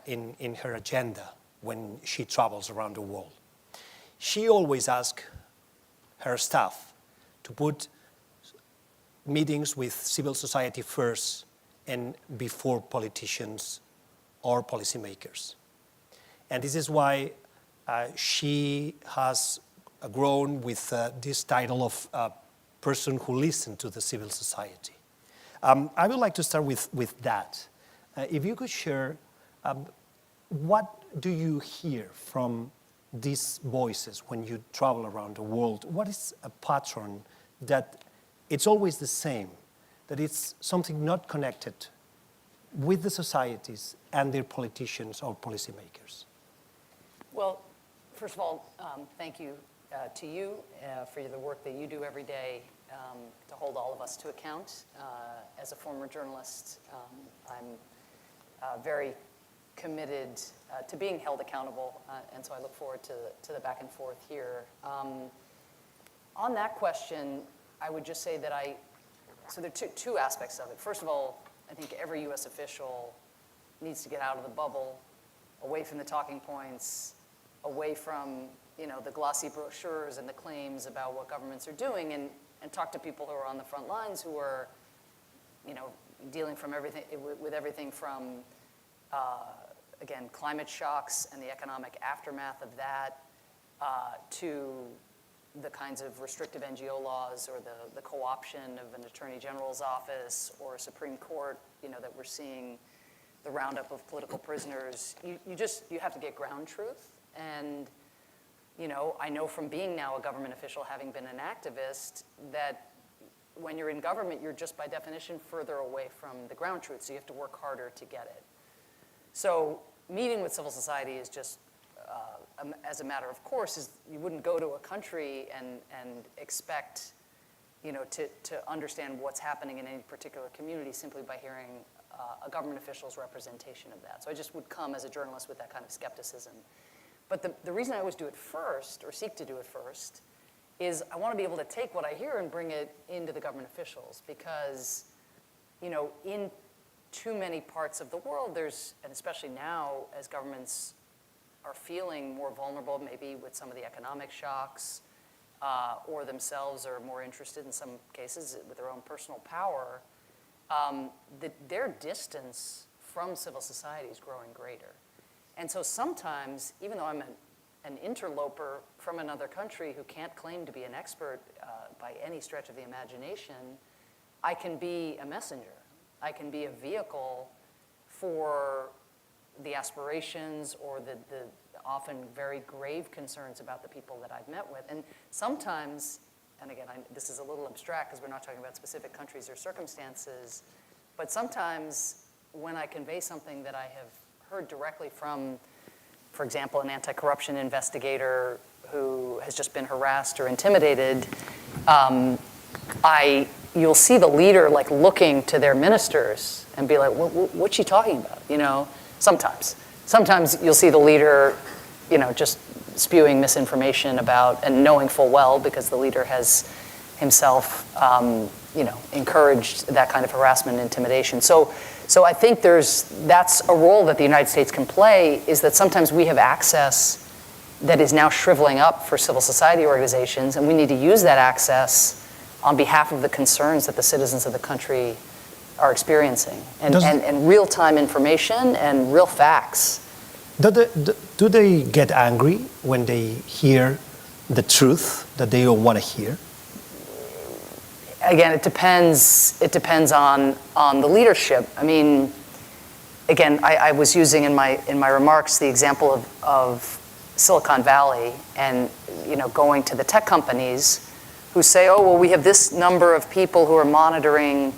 Speaker 12: in her agenda when she travels around the world. She always asks her staff to put meetings with civil society first and before politicians or policymakers. And this is why she has grown with this title of person who listened to the civil society. I would like to start with that. If you could share, what do you hear from these voices when you travel around the world? What is a pattern that it's always the same, that it's something not connected with the societies and their politicians or policymakers?
Speaker 1: Well, first of all, thank you to you for the work that you do every day to hold all of us to account. As a former journalist, I'm very committed to being held accountable, and so I look forward to the back and forth here. On that question, I would just say that so there are two aspects of it. First of all, I think every U.S. official needs to get out of the bubble, away from the talking points, away from the glossy brochures and the claims about what governments are doing, and talk to people who are on the front lines who are dealing with everything from again, climate shocks and the economic aftermath of that, to the kinds of restrictive NGO laws or the co-option of an attorney general's office or a Supreme Court, that we're seeing the roundup of political prisoners. You have to get ground truth. And, I know from being now a government official, having been an activist, that when you're in government, you're just by definition further away from the ground truth, so you have to work harder to get it. So meeting with civil society is just, as a matter of course, you wouldn't go to a country and expect, to understand what's happening in any particular community simply by hearing a government official's representation of that. So I just would come as a journalist with that kind of skepticism. But the reason I always do it first, or seek to do it first, is I want to be able to take what I hear and bring it into the government officials, because, in too many parts of the world, and especially now as governments are feeling more vulnerable, maybe with some of the economic shocks, or themselves are more interested in some cases with their own personal power, their distance from civil society is growing greater. And so sometimes, even though I'm an interloper from another country who can't claim to be an expert by any stretch of the imagination, I can be a messenger. I can be a vehicle for the aspirations or the often very grave concerns about the people that I've met with. And sometimes, and again, this is a little abstract because we're not talking about specific countries or circumstances, but sometimes when I convey something that I have heard directly from, for example, an anti-corruption investigator who has just been harassed or intimidated, you'll see the leader looking to their ministers and be like, what's she talking about? Sometimes you'll see the leader, just spewing misinformation about, and knowing full well, because the leader has himself, encouraged that kind of harassment and intimidation. So I think that's a role that the United States can play, is that sometimes we have access that is now shriveling up for civil society organizations, and we need to use that access on behalf of the concerns that the citizens of the country are experiencing, and real-time information and real facts.
Speaker 12: Do they get angry when they hear the truth that they don't want to hear?
Speaker 1: Again, it depends on the leadership. I mean, again, I was using in my remarks the example of Silicon Valley and going to the tech companies who say, oh, well, we have this number of people who are monitoring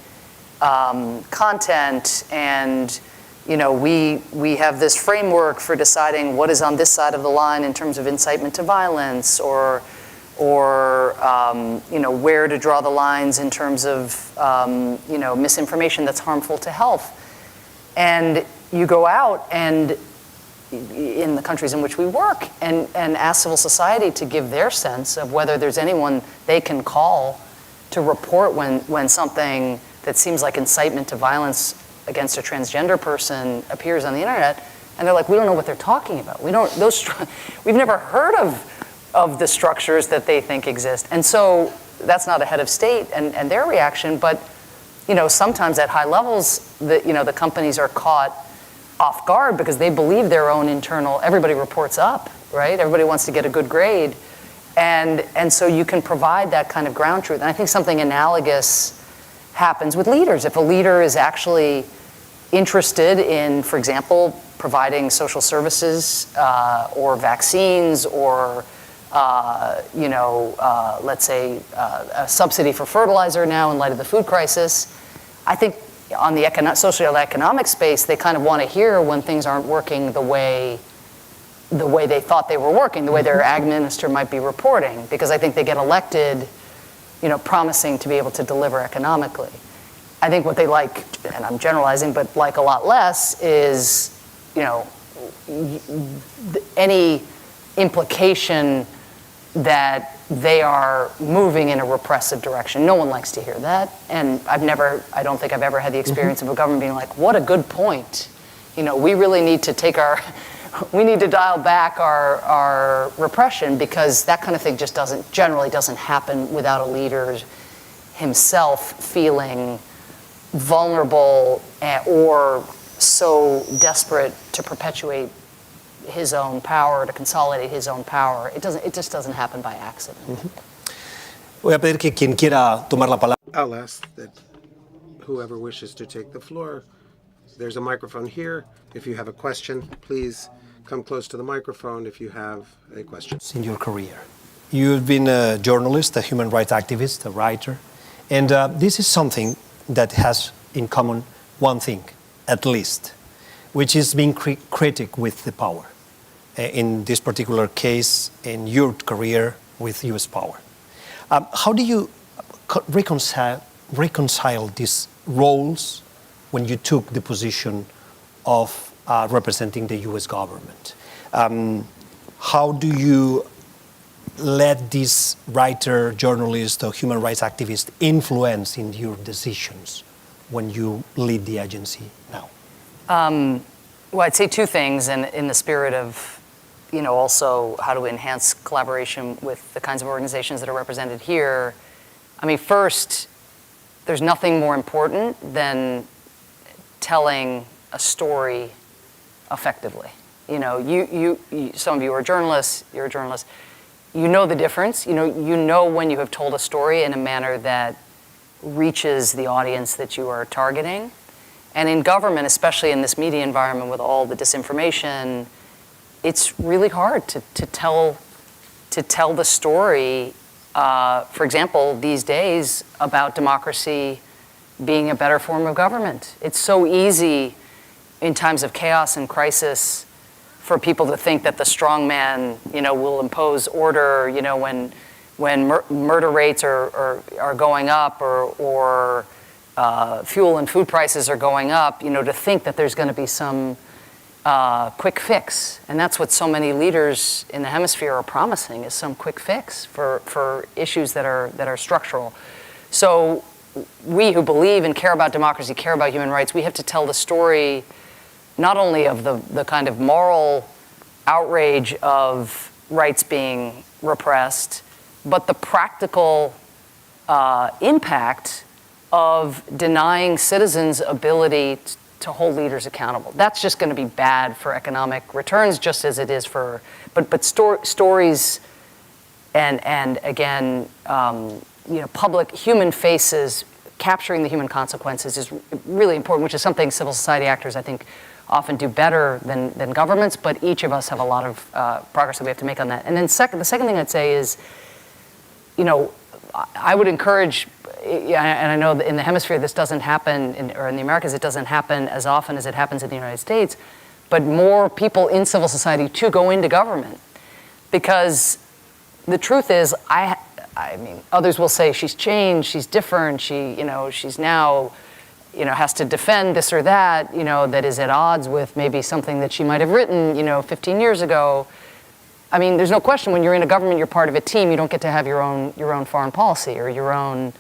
Speaker 1: content, and we have this framework for deciding what is on this side of the line in terms of incitement to violence, or where to draw the lines in terms of misinformation that's harmful to health. And you go out and in the countries in which we work and ask civil society to give their sense of whether there's anyone they can call to report when something that seems like incitement to violence against a transgender person appears on the internet, and they're like, we don't know what they're talking about. We've never heard of the structures that they think exist. And so that's not a head of state and their reaction, but sometimes at high levels, the companies are caught off guard because they believe their own internal, everybody reports up, right? Everybody wants to get a good grade. And so you can provide that kind of ground truth. And I think something analogous happens with leaders. If a leader is actually interested in, for example, providing social services or vaccines or, let's say, a subsidy for fertilizer now in light of the food crisis, I think on the social economic space, they kind of want to hear when things aren't working the way they thought they were working, the way their ag minister might be reporting, because I think they get elected, promising to be able to deliver economically. I think what they like, and I'm generalizing, but like a lot less is, any implication that they are moving in a repressive direction. No one likes to hear that. And I don't think I've ever had the experience of a government being like, what a good point. We really need to we need to dial back our repression, because that kind of thing just generally doesn't happen without a leader himself feeling vulnerable or so desperate to perpetuate his own power, to consolidate his own power. It just doesn't happen by accident.
Speaker 12: Voy a pedir que quien quiera tomar la palabra.
Speaker 8: I'll ask that whoever wishes to take the floor, there's a microphone here. If you have a question, please come close to the microphone if you have a question.
Speaker 12: In your career, you've been a journalist, a human rights activist, a writer, and this is something that has in common one thing, at least, which is being critic with the power. In this particular case, in your career with U.S. power. How do you reconcile these roles when you took the position of representing the U.S. government? How do you let this writer, journalist, or human rights activist influence in your decisions when you lead the agency now?
Speaker 1: Well, I'd say two things, and in the spirit of, also how to enhance collaboration with the kinds of organizations that are represented here. I mean, first, there's nothing more important than telling a story effectively. Some of you are journalists, you're a journalist. You know the difference. You know when you have told a story in a manner that reaches the audience that you are targeting. And in government, especially in this media environment with all the disinformation, it's really hard to tell the story, for example, these days about democracy being a better form of government. It's so easy in times of chaos and crisis for people to think that the strong man, will impose order, when murder rates are going up or fuel and food prices are going up, to think that there's going to be some quick fix. And that's what so many leaders in the hemisphere are promising, is some quick fix for issues that are structural. So we who believe and care about democracy, care about human rights, we have to tell the story not only of the kind of moral outrage of rights being repressed, but the practical impact of denying citizens' ability to hold leaders accountable. That's just going to be bad for economic returns, just as it is for, but stories and again, public human faces, capturing the human consequences is really important, which is something civil society actors, I think, often do better than governments, but each of us have a lot of progress that we have to make on that. And then the second thing I'd say is, I would encourage, and I know that in the hemisphere this doesn't happen, or in the Americas it doesn't happen as often as it happens in the United States, but more people in civil society to go into government. Because the truth is, I mean, others will say she's changed, she's different, she's now, has to defend this or that, that is at odds with maybe something that she might have written, 15 years ago. I mean, there's no question when you're in a government, you're part of a team, you don't get to have your own foreign policy or your own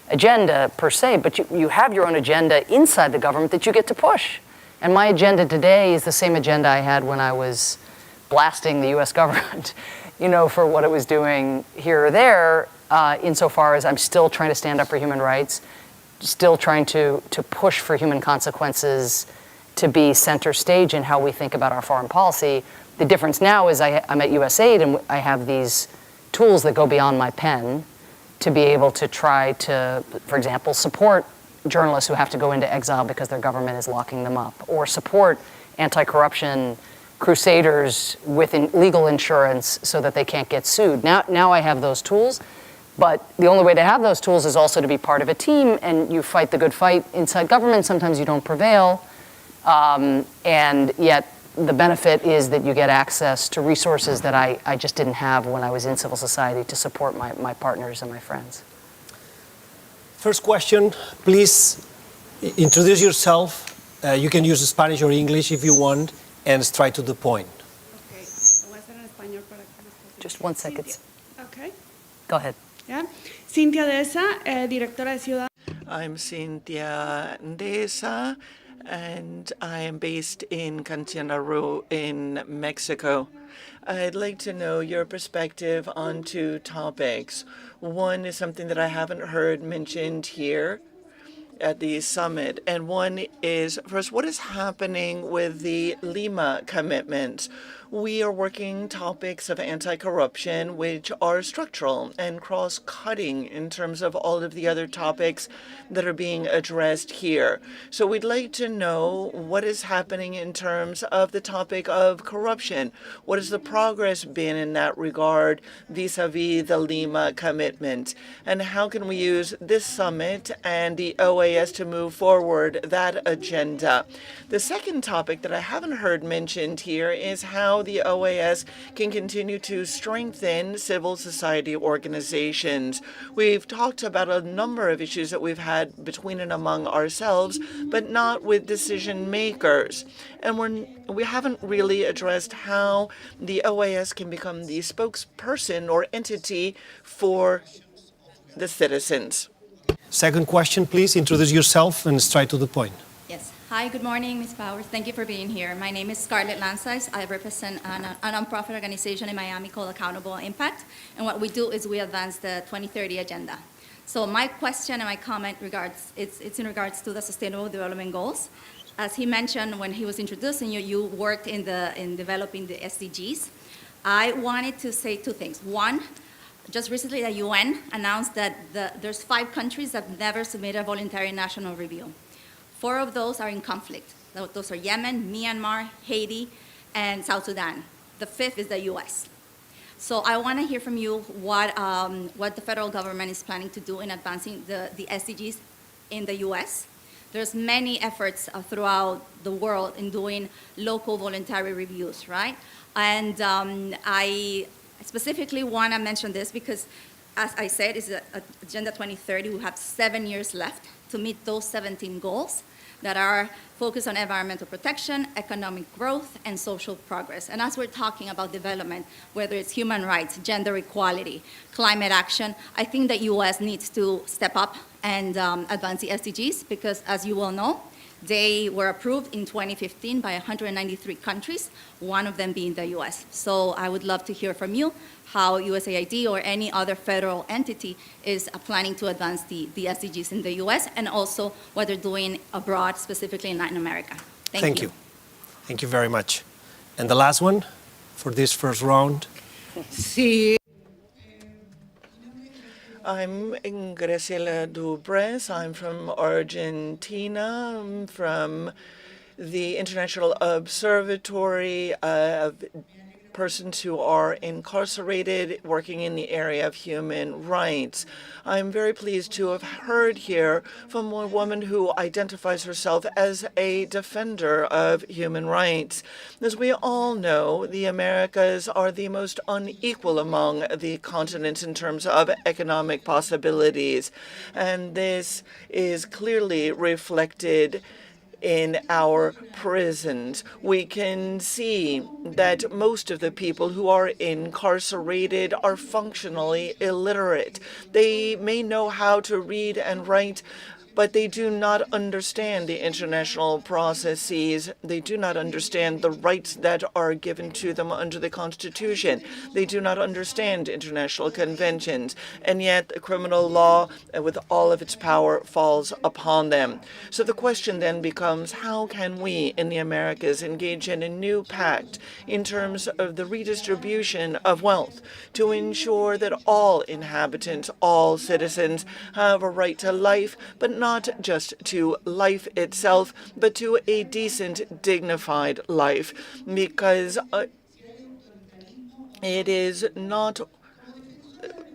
Speaker 1: agenda per se, but you have your own agenda inside the government that you get to push. And my agenda today is the same agenda I had when I was blasting the US government, for what it was doing here or there, insofar as I'm still trying to stand up for human rights, still trying to push for human consequences, to be center stage in how we think about our foreign policy. The difference now is I'm at USAID and I have these tools that go beyond my pen to be able to try to, for example, support journalists who have to go into exile because their government is locking them up, or support anti-corruption crusaders with legal insurance so that they can't get sued. Now I have those tools, but the only way to have those tools is also to be part of a team, and you fight the good fight inside government. Sometimes you don't prevail, and yet the benefit is that you get access to resources that I just didn't have when I was in civil society to support my partners and my friends.
Speaker 12: First question, please introduce yourself. You can use Spanish or English if you want, and straight to the point.
Speaker 11: Okay. Lo voy a hacer en español para que nos facilite.
Speaker 1: Just 1 second.
Speaker 11: Okay.
Speaker 1: Go ahead.
Speaker 11: Yeah. Cintia Deza, directora de Ciudad.
Speaker 10: I'm Cynthia Ndesa, and I am based in Quintana Roo in Mexico. I'd like to know your perspective on 2 topics. One is something that I haven't heard mentioned here at the summit, and one is, first, what is happening with the Lima commitments? We are working topics of anti-corruption, which are structural and cross-cutting in terms of all of the other topics that are being addressed here. So we'd like to know what is happening in terms of the topic of corruption. What has the progress been in that regard vis-a-vis the Lima commitment? And how can we use this summit and the OAS to move forward that agenda? The second topic that I haven't heard mentioned here is how the OAS can continue to strengthen civil society organizations. We've talked about a number of issues that we've had between and among ourselves, but not with decision makers. And we haven't really addressed how the OAS can become the spokesperson or entity for the citizens.
Speaker 12: Second question, please introduce yourself and straight to the point.
Speaker 13: Yes. Hi, good morning, Ms. Powers. Thank you for being here. My name is Scarlett Lansais. I represent a nonprofit organization in Miami called Accountable Impact. And what we do is we advance the 2030 agenda. So my question and my comment it's in regards to the Sustainable Development Goals. As he mentioned when he was introducing you, you worked in developing the SDGs. I wanted to say 2 things. One, just recently the UN announced that there's 5 countries that never submitted a voluntary national review. 4 of those are in conflict. Those are Yemen, Myanmar, Haiti, and South Sudan. The 5th is the US. So I want to hear from you what the federal government is planning to do in advancing the SDGs in the US. There's many efforts throughout the world in doing local voluntary reviews, right? And I specifically want to mention this because, as I said, it's Agenda 2030. We have 7 years left to meet those 17 goals that are focused on environmental protection, economic growth, and social progress. And as we're talking about development, whether it's human rights, gender equality, climate action, I think that U.S. needs to step up and advance the SDGs because, as you well know, they were approved in 2015 by 193 countries, one of them being the U.S. So I would love to hear from you how USAID or any other federal entity is planning to advance the SDGs in the U.S. and also what they're doing abroad, specifically in Latin America. Thank you.
Speaker 12: Thank you very much. And the last one for this first round.
Speaker 10: Sí. I'm Graciela Dubres. I'm from Argentina. I'm from the International Observatory of persons who are incarcerated working in the area of human rights. I'm very pleased to have heard here from a woman who identifies herself as a defender of human rights. As we all know, the Americas are the most unequal among the continents in terms of economic possibilities, and this is clearly reflected in our prisons. We can see that most of the people who are incarcerated are functionally illiterate. They may know how to read and write but they do not understand the international processes. They do not understand the rights that are given to them under the Constitution. They do not understand international conventions, and yet the criminal law, with all of its power, falls upon them. So the question then becomes, how can we in the Americas engage in a new pact in terms of the redistribution of wealth to ensure that all inhabitants, all citizens have a right to life, but not just to life itself, but to a decent, dignified life, because it is not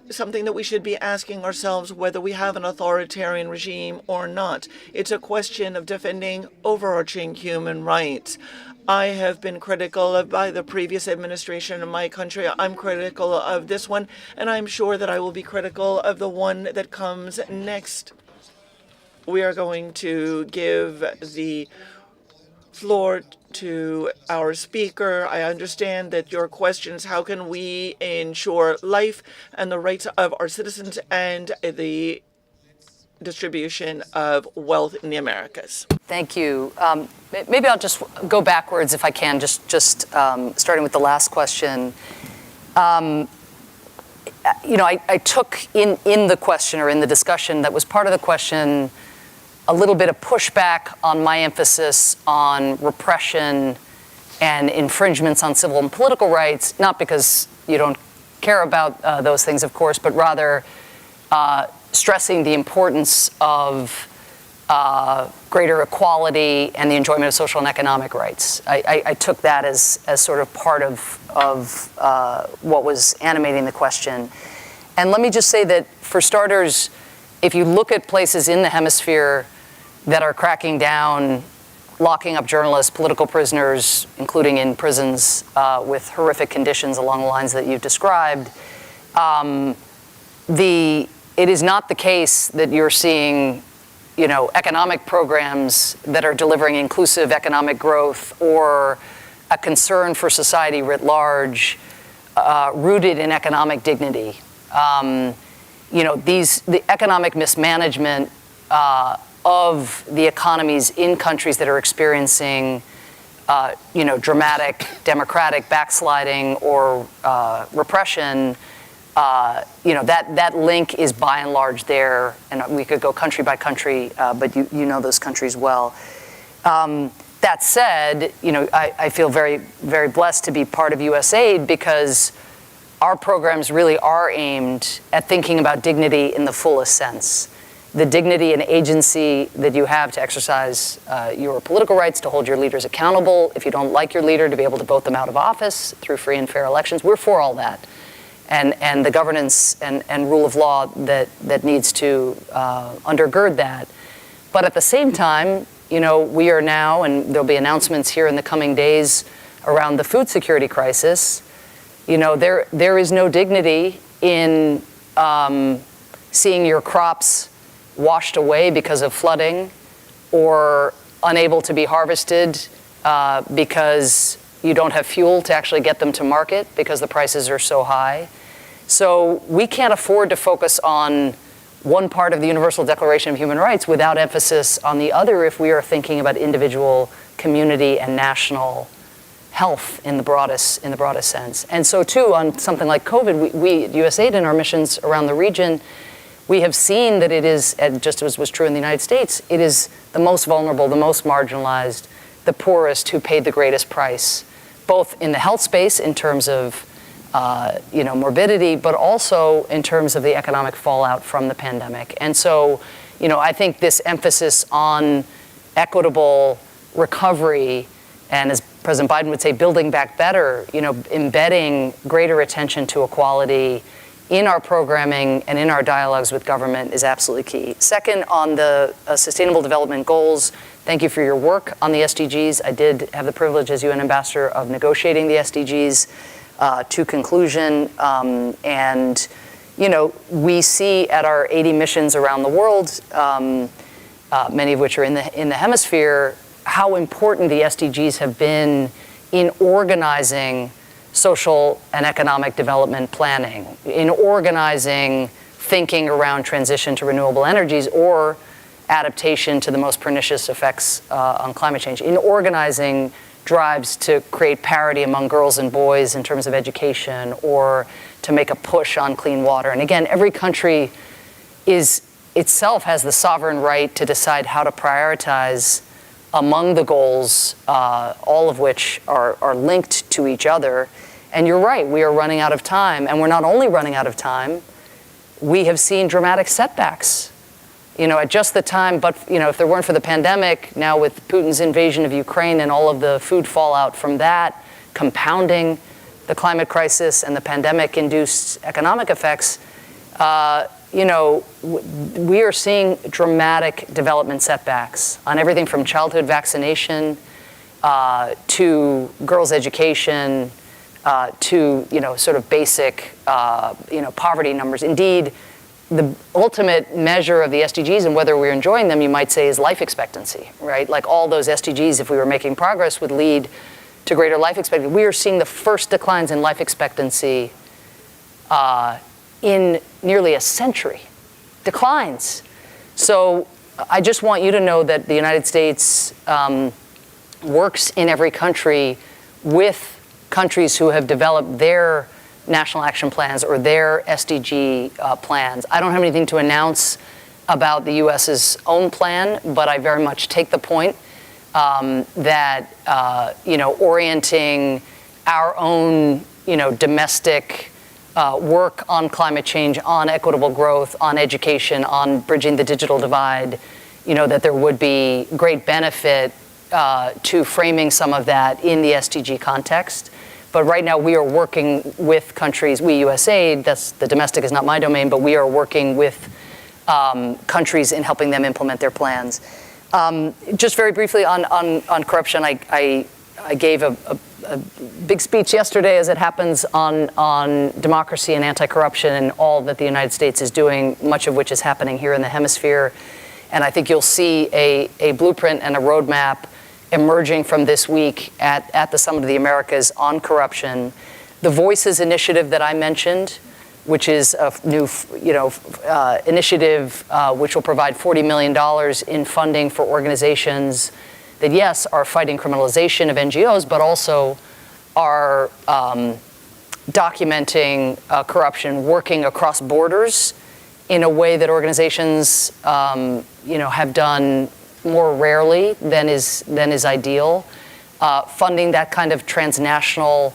Speaker 10: something that we should be asking ourselves whether we have an authoritarian regime or not. It's a question of defending overarching human rights. I have been critical by the previous administration in my country. I'm critical of this one, and I'm sure that I will be critical of the one that comes next. We are going to give the floor to our speaker. I understand that your questions, how can we ensure life and the rights of our citizens and the distribution of wealth in the Americas?
Speaker 1: Thank you. Maybe I'll just go backwards if I can, just starting with the last question. I took in the question or in the discussion that was part of the question a little bit of pushback on my emphasis on repression and infringements on civil and political rights, not because you don't care about those things, of course, but rather stressing the importance of greater equality and the enjoyment of social and economic rights. I took that as sort of part of what was animating the question. And let me just say that, for starters, if you look at places in the hemisphere that are cracking down, locking up journalists, political prisoners, including in prisons with horrific conditions along the lines that you've described, it is not the case that you're seeing economic programs that are delivering inclusive economic growth or a concern for society writ large rooted in economic dignity. The economic mismanagement of the economies in countries that are experiencing, dramatic democratic backsliding or repression, that link is by and large there, and we could go country by country, but you know those countries well. That said, I feel very, very blessed to be part of USAID because our programs really are aimed at thinking about dignity in the fullest sense. The dignity and agency that you have to exercise your political rights, to hold your leaders accountable. If you don't like your leader, to be able to vote them out of office through free and fair elections. We're for all that. And the governance and rule of law that needs to undergird that. But at the same time, we are now, and there'll be announcements here in the coming days around the food security crisis. There is no dignity in seeing your crops washed away because of flooding or unable to be harvested because you don't have fuel to actually get them to market because the prices are so high. So we can't afford to focus on one part of the Universal Declaration of Human Rights without emphasis on the other if we are thinking about individual, community, and national health in the broadest sense. And so too, on something like COVID, we at USAID in our missions around the region, we have seen that it is, just as was true in the United States, it is the most vulnerable, the most marginalized, the poorest who paid the greatest price, both in the health space in terms of morbidity, but also in terms of the economic fallout from the pandemic. And so, I think this emphasis on equitable recovery, and as President Biden would say, building back better, embedding greater attention to equality in our programming and in our dialogues with government is absolutely key. Second, on the Sustainable Development Goals, thank you for your work on the SDGs. I did have the privilege as UN Ambassador of negotiating the SDGs to conclusion. We see at our 80 missions around the world, many of which are in the hemisphere, how important the SDGs have been in organizing social and economic development planning, in organizing thinking around transition to renewable energies, or adaptation to the most pernicious effects on climate change, in organizing drives to create parity among girls and boys in terms of education, or to make a push on clean water. And again, every country itself has the sovereign right to decide how to prioritize among the goals, all of which are linked to each other. And you're right, we are running out of time. And we're not only running out of time, we have seen dramatic setbacks. At just the time, but if there weren't for the pandemic, now with Putin's invasion of Ukraine and all of the food fallout from that, compounding the climate crisis and the pandemic-induced economic effects, we are seeing dramatic development setbacks on everything from childhood vaccination to girls' education to sort of basic poverty numbers. Indeed, the ultimate measure of the SDGs and whether we're enjoying them, you might say, is life expectancy, right? Like all those SDGs, if we were making progress, would lead to greater life expectancy. We are seeing the first declines in life expectancy in nearly a century. Declines. So I just want you to know that the United States works in every country with countries who have developed their national action plans or their SDG plans. I don't have anything to announce about the U.S.'s own plan, but I very much take the point that orienting our own domestic work on climate change, on equitable growth, on education, on bridging the digital divide, that there would be great benefit to framing some of that in the SDG context. But right now we are working with countries, we USAID, the domestic is not my domain, but we are working with countries in helping them implement their plans. Just very briefly on corruption, I gave a big speech yesterday, as it happens, on democracy and anti-corruption and all that the United States is doing, much of which is happening here in the hemisphere. And I think you'll see a blueprint and a roadmap emerging from this week at the Summit of the Americas on corruption. The Voices initiative that I mentioned, which is a new initiative which will provide $40 million in funding for organizations that, yes, are fighting criminalization of NGOs, but also are documenting corruption, working across borders in a way that organizations have done more rarely than is ideal. Funding that kind of transnational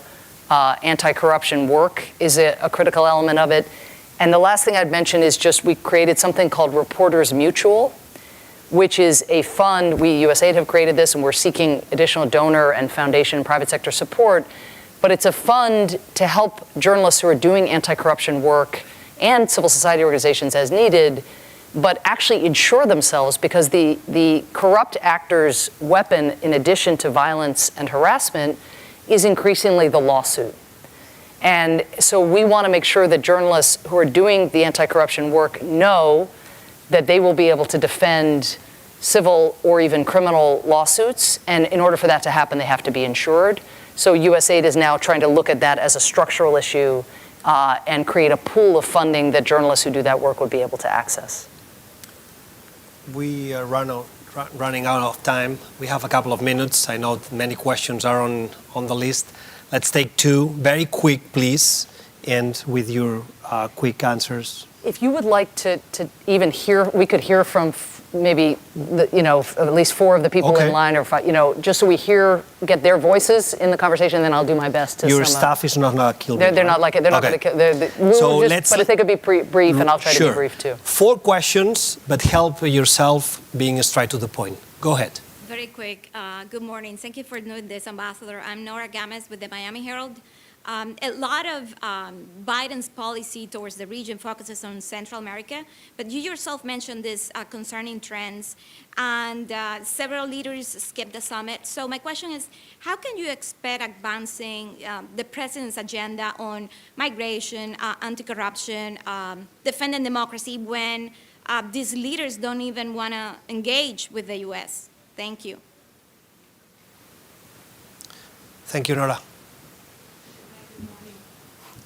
Speaker 1: anti-corruption work is a critical element of it. And the last thing I'd mention is just we created something called Reporters Mutual, which is a fund. We, USAID, have created this, and we're seeking additional donor and foundation and private sector support. But it's a fund to help journalists who are doing anti-corruption work and civil society organizations as needed, but actually insure themselves, because the corrupt actor's weapon, in addition to violence and harassment, is increasingly the lawsuit. And so we want to make sure that journalists who are doing the anti-corruption work know that they will be able to defend civil or even criminal lawsuits. And in order for that to happen, they have to be insured. So USAID is now trying to look at that as a structural issue and create a pool of funding that journalists who do that work would be able to access.
Speaker 12: We are running out of time. We have a couple of minutes. I know many questions are on the list. Let's take two, very quick, please, and with your quick answers.
Speaker 1: If you would like to even hear, we could hear from maybe at least four of the people in line, or five, just so we get their voices in the conversation. Then I'll do my best to.
Speaker 12: Your staff is not gonna kill me.
Speaker 1: They're not like it. They're not going to. So but if they could be brief, and I'll try to be brief too.
Speaker 12: 4 questions, but help yourself being straight to the point. Go ahead.
Speaker 13: Very quick. Good morning. Thank you for doing this, Ambassador. I'm Nora Games with the Miami Herald. A lot of Biden's policy towards the region focuses on Central America, but you yourself mentioned this concerning trends, and several leaders skipped the summit. So my question is, how can you expect advancing the president's agenda on migration, anti-corruption, defending democracy when these leaders don't even want to engage with the U.S.? Thank you.
Speaker 12: Thank you, Nora.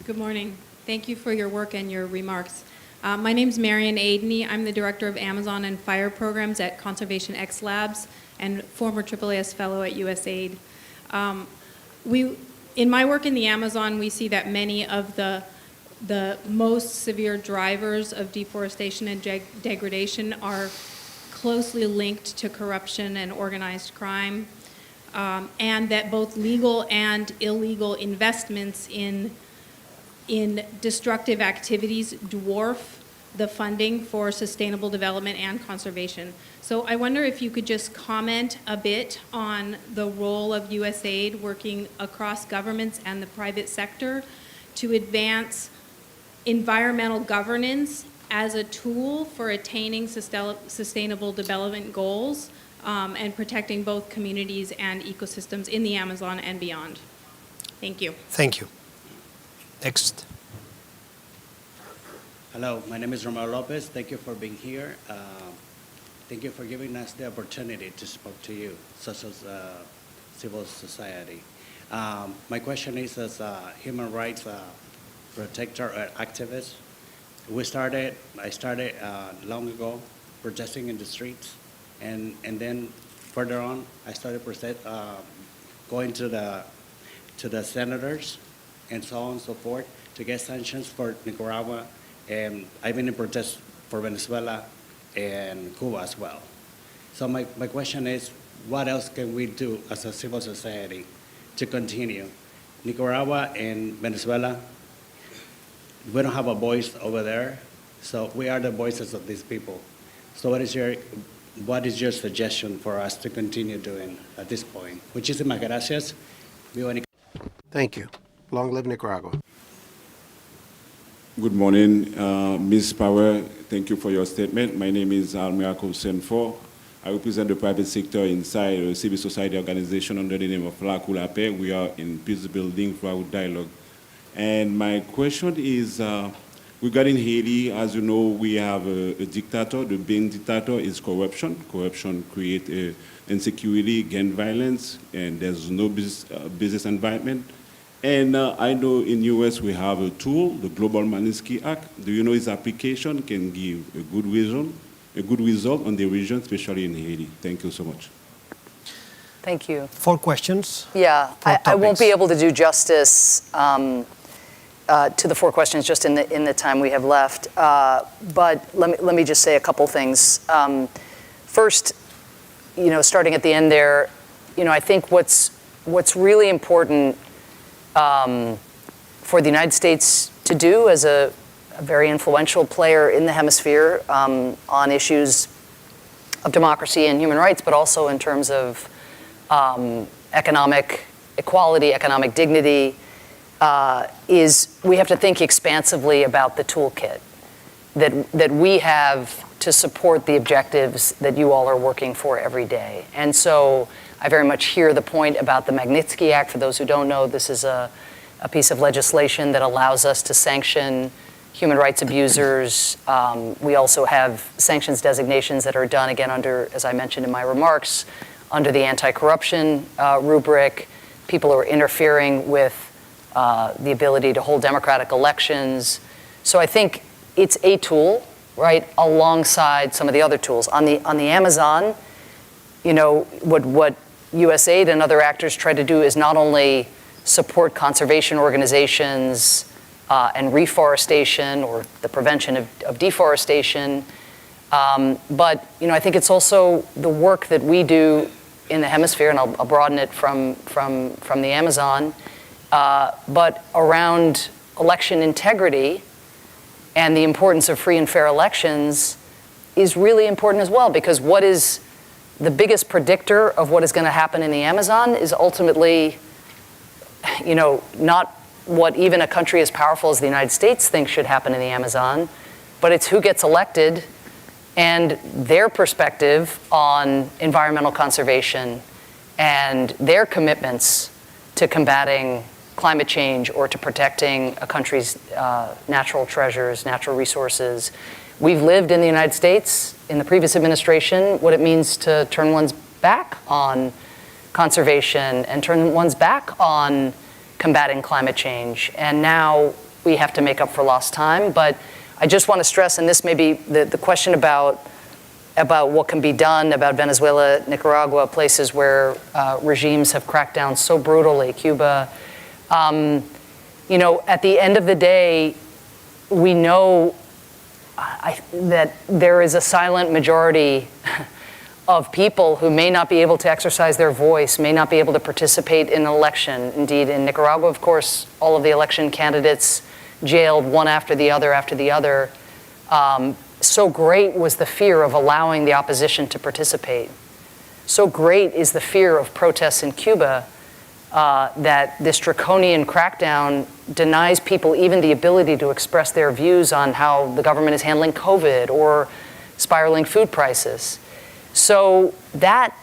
Speaker 14: Good morning. Thank you for your work and your remarks.
Speaker 11: My name's Marian Aidney. I'm the Director of Amazon and Fire Programs at Conservation X Labs and former AAAS Fellow at USAID. In my work in the Amazon, we see that many of the most severe drivers of deforestation and degradation are closely linked to corruption and organized crime, and that both legal and illegal investments in destructive activities dwarf the funding for sustainable development and conservation. So I wonder if you could just comment a bit on the role of USAID working across governments and the private sector to advance environmental governance as a tool for attaining sustainable development goals and protecting both communities and ecosystems in the Amazon and beyond. Thank you.
Speaker 14: Thank you. Next.
Speaker 15: Hello, my name is Romero Lopez. Thank you for being here. Thank you for giving us the opportunity to speak to you, such as civil society. My question is, as a human rights protector or activist, I started long ago protesting in the streets, and then further on, I started going to the senators and so on and so forth to get sanctions for Nicaragua, and I've been in protest for Venezuela and Cuba as well. So my question is, what else can we do as a civil society to continue? Nicaragua and Venezuela, we don't have a voice over there, so we are the voices of these people. So what is your suggestion for us to continue doing at this point? Muchísimas gracias.
Speaker 8: Thank you. Long live Nicaragua.
Speaker 3: Good morning, Ms. Power. Thank you for your statement. My name is Almirako Senfo. I represent the private sector inside a civil society organization under the name of La Coulape. We are in peace building for our dialogue. And my question is regarding Haiti. As you know, we have a dictator. The main dictator is corruption. Corruption creates insecurity, gang violence, and there's no business environment. And I know in US we have a tool, the Global Magnitsky Act. Do you know its application can give a good result on the region, especially in Haiti? Thank you so much.
Speaker 1: Thank you.
Speaker 14: 4 questions.
Speaker 1: Yeah, I won't be able to do justice to the 4 questions just in the time we have left. But let me just say a couple things. First, starting at the end there, I think what's really important for the United States to do as a very influential player in the hemisphere on issues of democracy and human rights, but also in terms of economic equality, economic dignity, is we have to think expansively about the toolkit that we have to support the objectives that you all are working for every day. And so I very much hear the point about the Magnitsky Act. For those who don't know, this is a piece of legislation that allows us to sanction human rights abusers. We also have sanctions designations that are done, again, under, as I mentioned in my remarks, under the anti-corruption rubric. People who are interfering with the ability to hold democratic elections. So I think it's a tool, right, alongside some of the other tools. On the Amazon, what USAID and other actors try to do is not only support conservation organizations and reforestation or the prevention of deforestation, but I think it's also the work that we do in the hemisphere, and I'll broaden it from the Amazon, but around election integrity and the importance of free and fair elections is really important as well, because what is the biggest predictor of what is going to happen in the Amazon is ultimately, not what even a country as powerful as the United States thinks should happen in the Amazon, but it's who gets elected and their perspective on environmental conservation and their commitments to combating climate change or to protecting a country's natural treasures, natural resources. We've lived in the United States, in the previous administration, what it means to turn one's back on conservation and turn one's back on combating climate change. And now we have to make up for lost time. But I just want to stress, and this may be the question about what can be done about Venezuela, Nicaragua, places where regimes have cracked down so brutally, Cuba. You know, at the end of the day, we know that there is a silent majority of people who may not be able to exercise their voice, may not be able to participate in an election. Indeed, in Nicaragua, of course, all of the election candidates jailed one after the other. So great was the fear of allowing the opposition to participate. So great is the fear of protests in Cuba that this draconian crackdown denies people even the ability to express their views on how the government is handling COVID or spiraling food prices. So that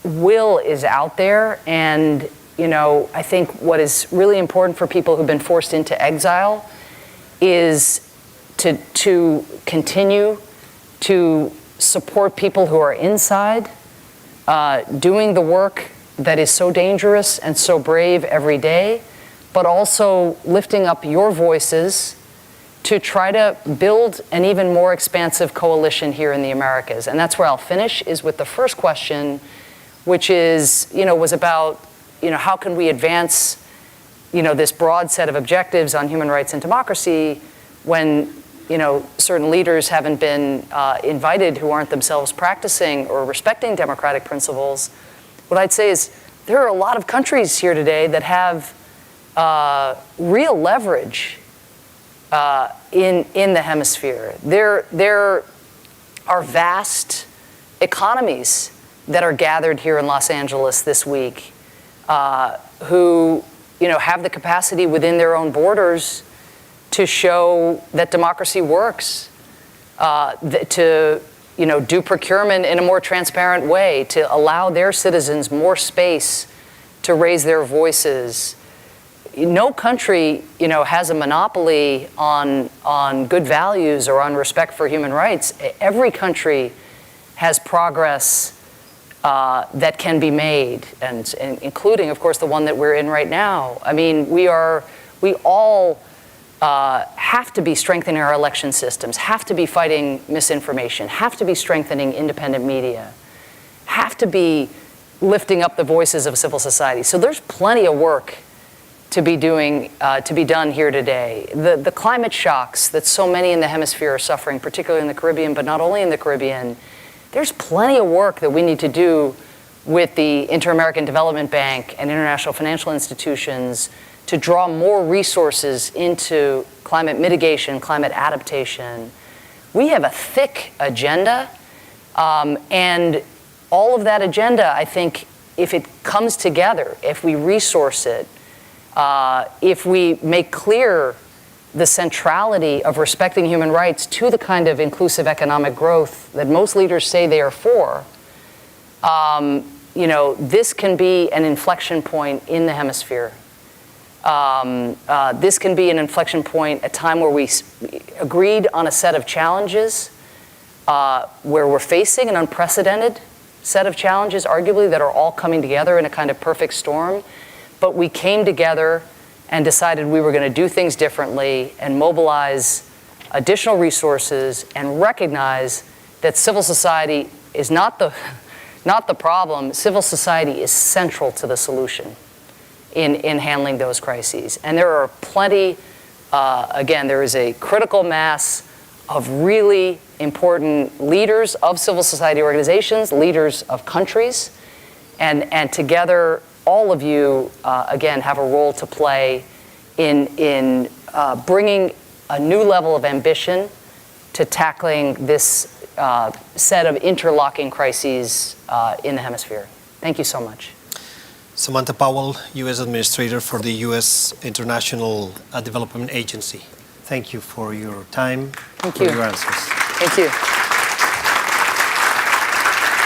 Speaker 1: will is out there, and you know, I think what is really important for people who've been forced into exile is to continue to support people who are inside, doing the work that is so dangerous and so brave every day, but also lifting up your voices to try to build an even more expansive coalition here in the Americas. And that's where I'll finish, is with the first question, which is, you know, was about, you know, how can we advance, you know, this broad set of objectives on human rights and democracy when, you know, certain leaders haven't been invited who aren't themselves practicing or respecting democratic principles. What I'd say is there are a lot of countries here today that have real leverage in the hemisphere. There are vast economies that are gathered here in Los Angeles this week who, you know, have the capacity within their own borders to show that democracy works, to, you know, do procurement in a more transparent way, to allow their citizens more space to raise their voices. No country, you know, has a monopoly on good values or on respect for human rights. Every country has progress that can be made, and including, of course, the one that we're in right now. I mean, we all have to be strengthening our election systems, have to be fighting misinformation, have to be strengthening independent media, have to be lifting up the voices of civil society. So there's plenty of work to be done here today. The climate shocks that so many in the hemisphere are suffering, particularly in the Caribbean, but not only in the Caribbean, there's plenty of work that we need to do with the Inter-American Development Bank and international financial institutions to draw more resources into climate mitigation, climate adaptation. We have a thick agenda, and all of that agenda, I think, if it comes together, if we resource it, if we make clear the centrality of respecting human rights to the kind of inclusive economic growth that most leaders say they are for, you know, this can be an inflection point in the hemisphere. This can be an inflection point, a time where we agreed on a set of challenges, where we're facing an unprecedented set of challenges, arguably, that are all coming together in a kind of perfect storm. But we came together and decided we were going to do things differently and mobilize additional resources and recognize that civil society is not the problem. Civil society is central to the solution in handling those crises. And there are plenty, again, there is a critical mass of really important leaders of civil society organizations, leaders of countries, and together, all of you, again, have a role to play in bringing a new level of ambition to tackling this set of interlocking crises in the hemisphere. Thank you so much.
Speaker 14: Samantha Powell, U.S. Administrator for the U.S. International Development Agency. Thank you for your time,
Speaker 1: Thank
Speaker 14: for
Speaker 1: you.
Speaker 14: your answers.
Speaker 1: Thank you.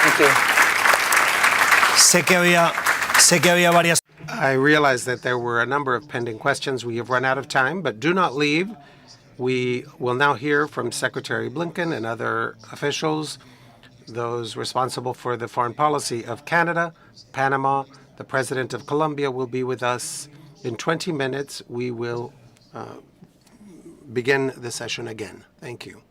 Speaker 1: Thank you.
Speaker 8: I realize that there were a number of pending questions. We have run out of time, but do not leave. We will now hear from Secretary Blinken and other officials, those responsible for the foreign policy of Canada, Panama. The President of Colombia will be with us in 20 minutes. We will begin the session again. Thank you.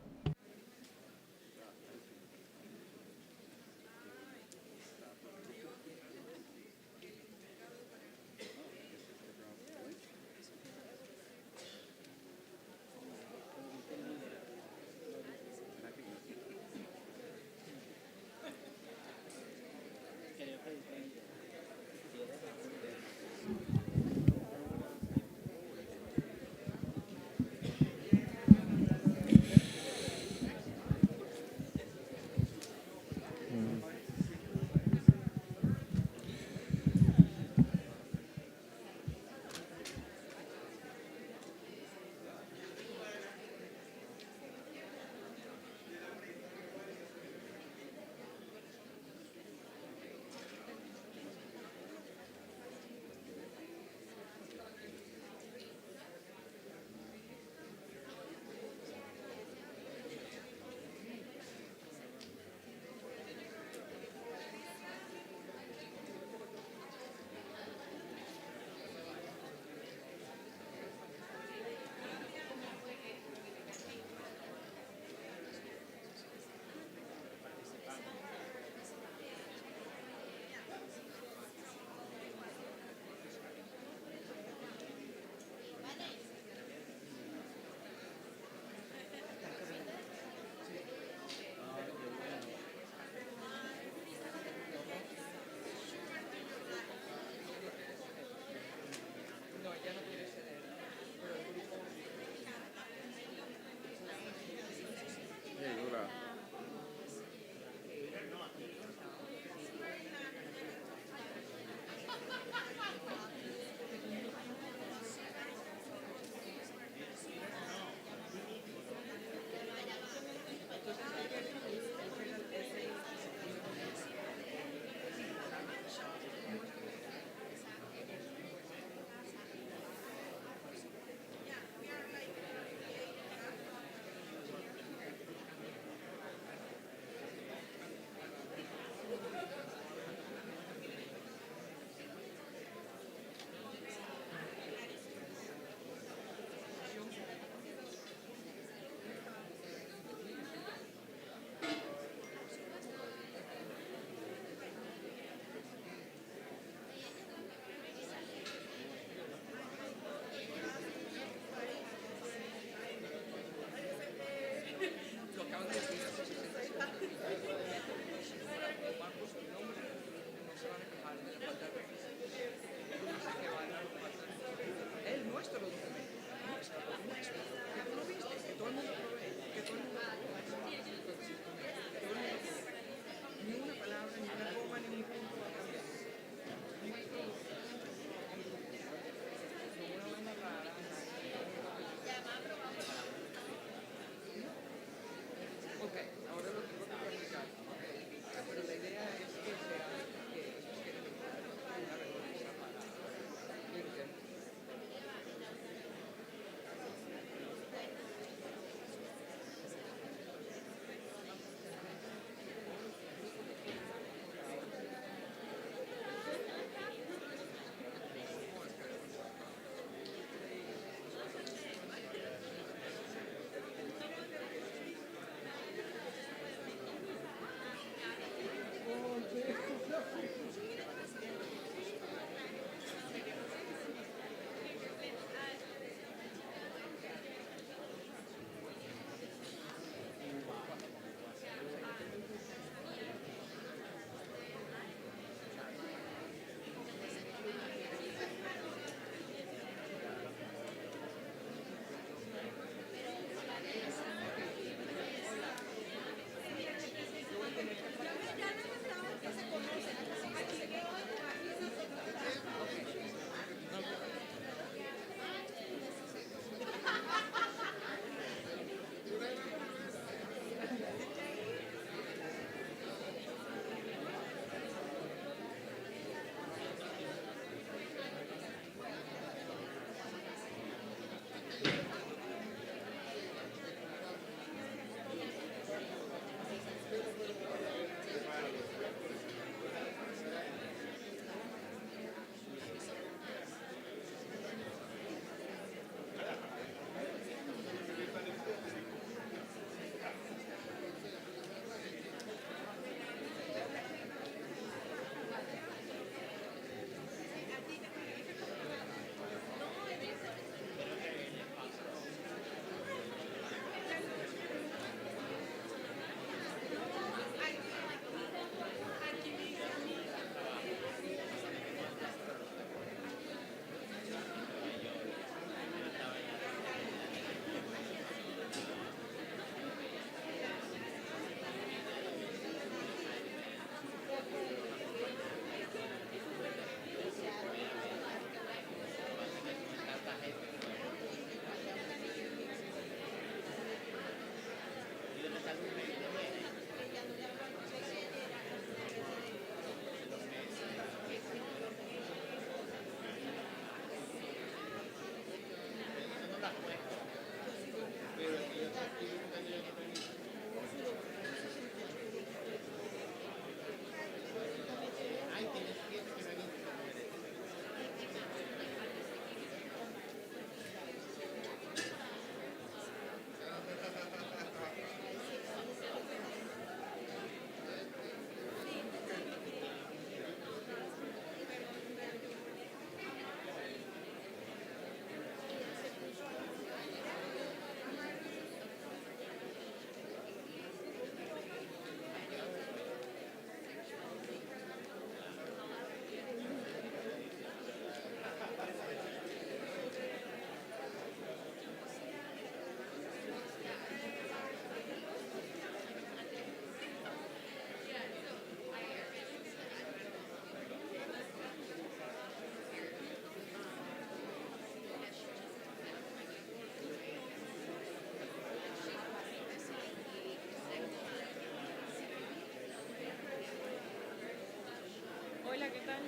Speaker 11: Hola, ¿qué tal?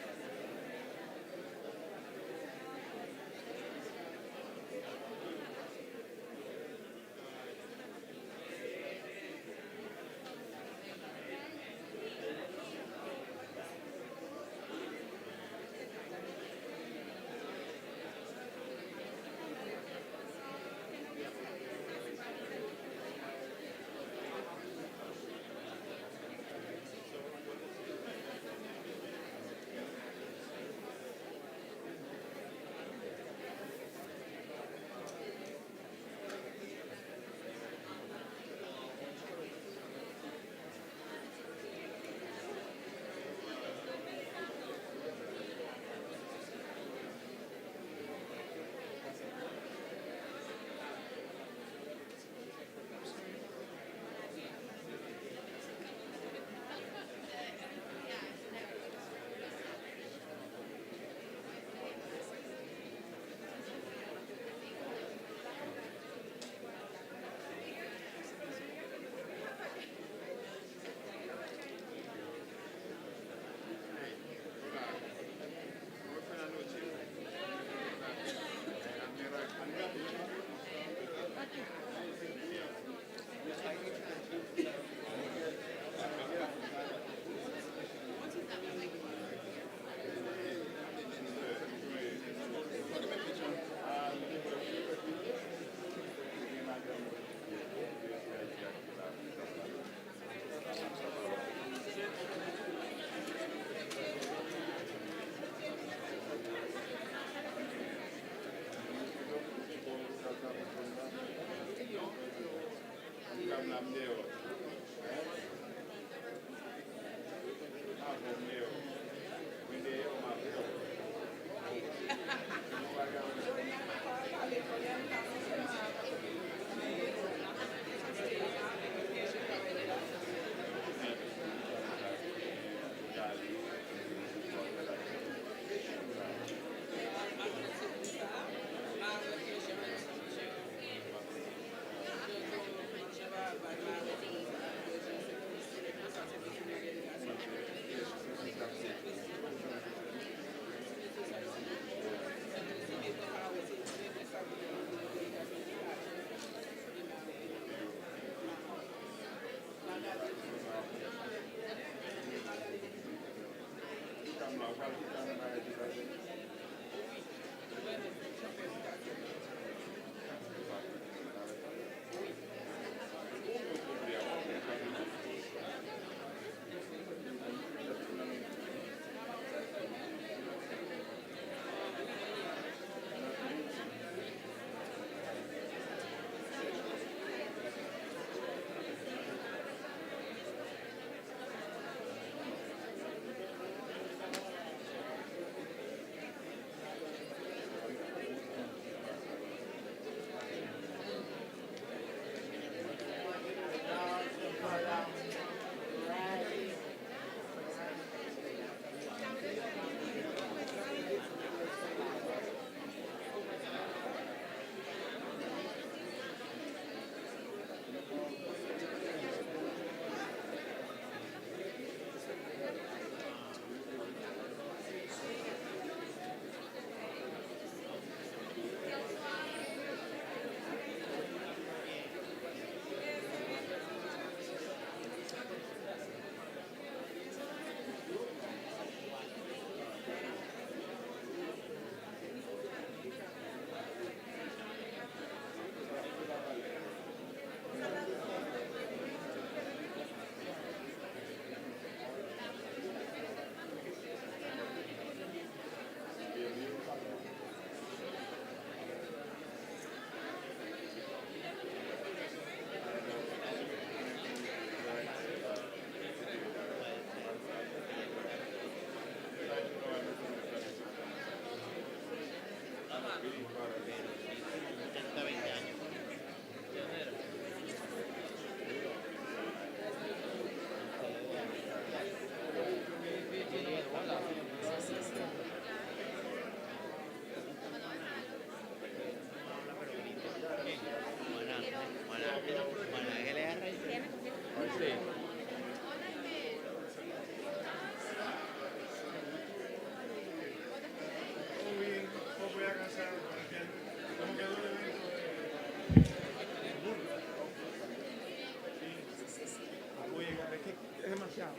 Speaker 5: Es demasiado.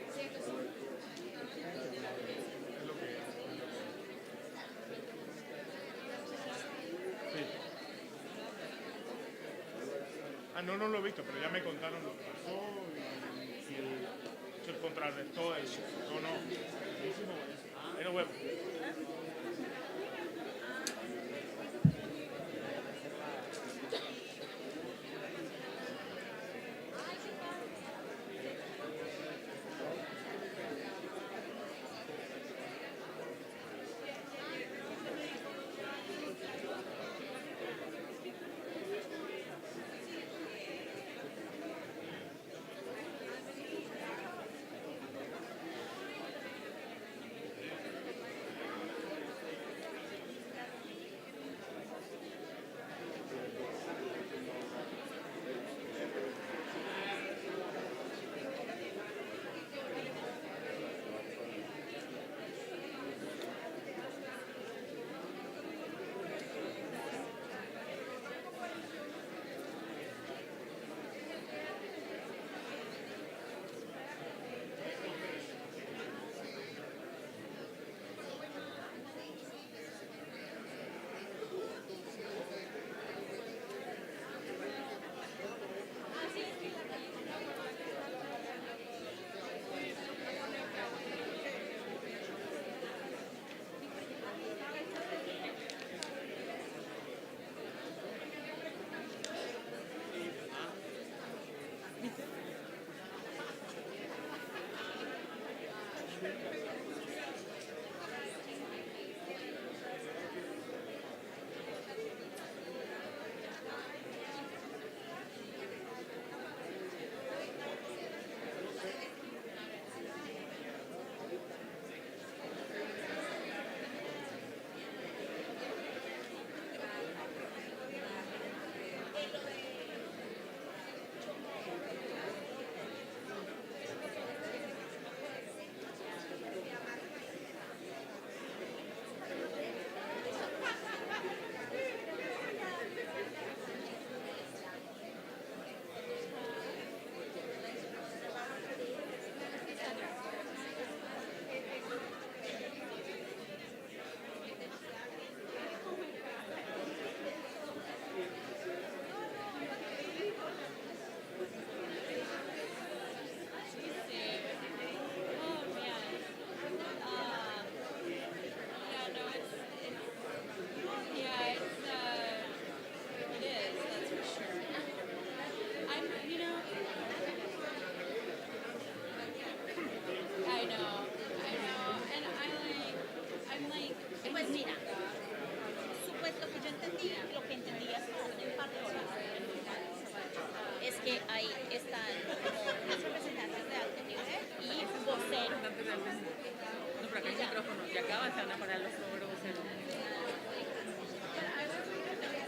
Speaker 5: Ah, no, no lo he visto, pero ya me contaron lo que pasó y se contrarrestó eso. No, no. Buenísimo, buenísimo. Ahí nos vemos.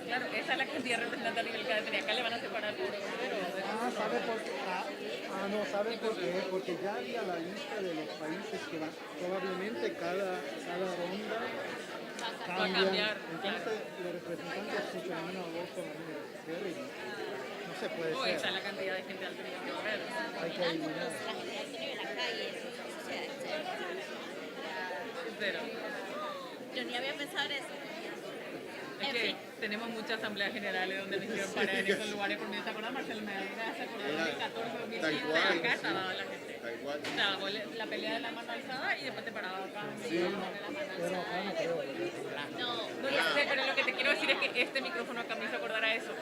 Speaker 16: Claro, esa es la cantidad de representantes a nivel cadena. Acá le van a separar por vocero.
Speaker 6: ¿Sabe por qué? No, ¿sabe por qué? Porque ya había la lista de los países que van, probablemente cada ronda
Speaker 16: Va a cambiar.
Speaker 6: Entonces, los representantes escuchan una voz solamente. No se puede ser.
Speaker 16: Esa es la cantidad de gente al que hay que poner.
Speaker 6: Hay que eliminar.
Speaker 16: Cero.
Speaker 13: Yo ni había pensado en eso.
Speaker 16: Es que tenemos muchas asambleas generales donde me hicieron parar en esos lugares. Porque ¿te acuerdas, Marcelo? Me hace acordar de 2014, 2015. Acá estaba la gente. Estaba la pelea de la mano alzada y después te paraba acá.
Speaker 6: Sí, pero acá no creo.
Speaker 16: No, no sé, pero lo que te quiero decir es que este micrófono acá me hizo acordar a eso.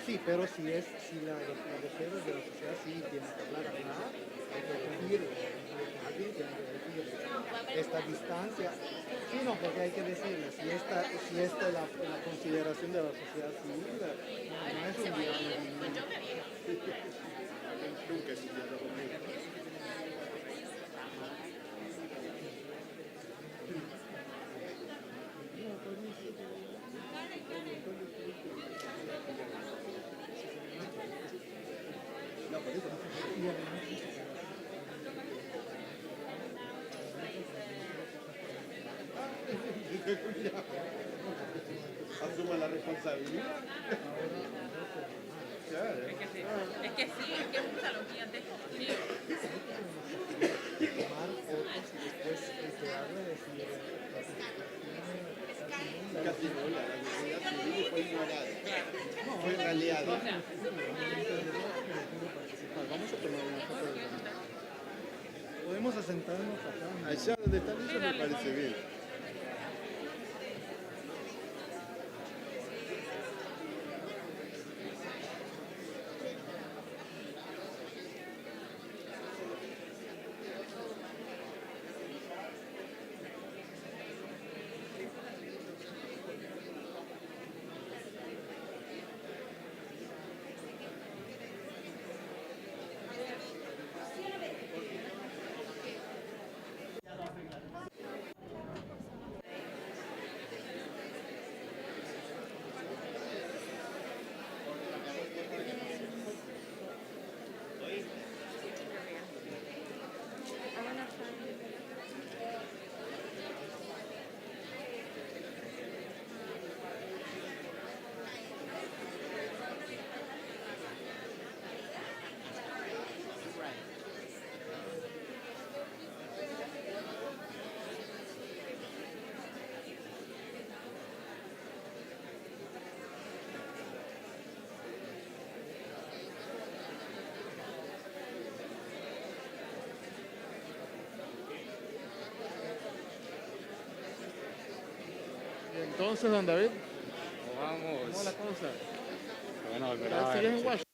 Speaker 6: Sí, pero si las defensas de la sociedad sí tienen que hablar, hay que decir, alguien tiene que decir esta distancia. Sí, no, porque hay que decirle, si esta es la consideración de la sociedad civil, no es un diálogo. Nunca es un diálogo. No, por eso. Asuma la responsabilidad.
Speaker 16: Es que sí, es que es un salón gigantesco. Sí.
Speaker 6: Tomar fotos y después esperarle decir casi nula, la sociedad civil fue ignorada. Fue raleada. Vamos a tomar una foto de podemos asentarnos acá. Allá donde está Luisa me parece bien. Entonces, don David,
Speaker 4: Vamos.
Speaker 6: ¿cómo la cosa?
Speaker 4: Bueno,
Speaker 6: ¿Ya sigues en Washington?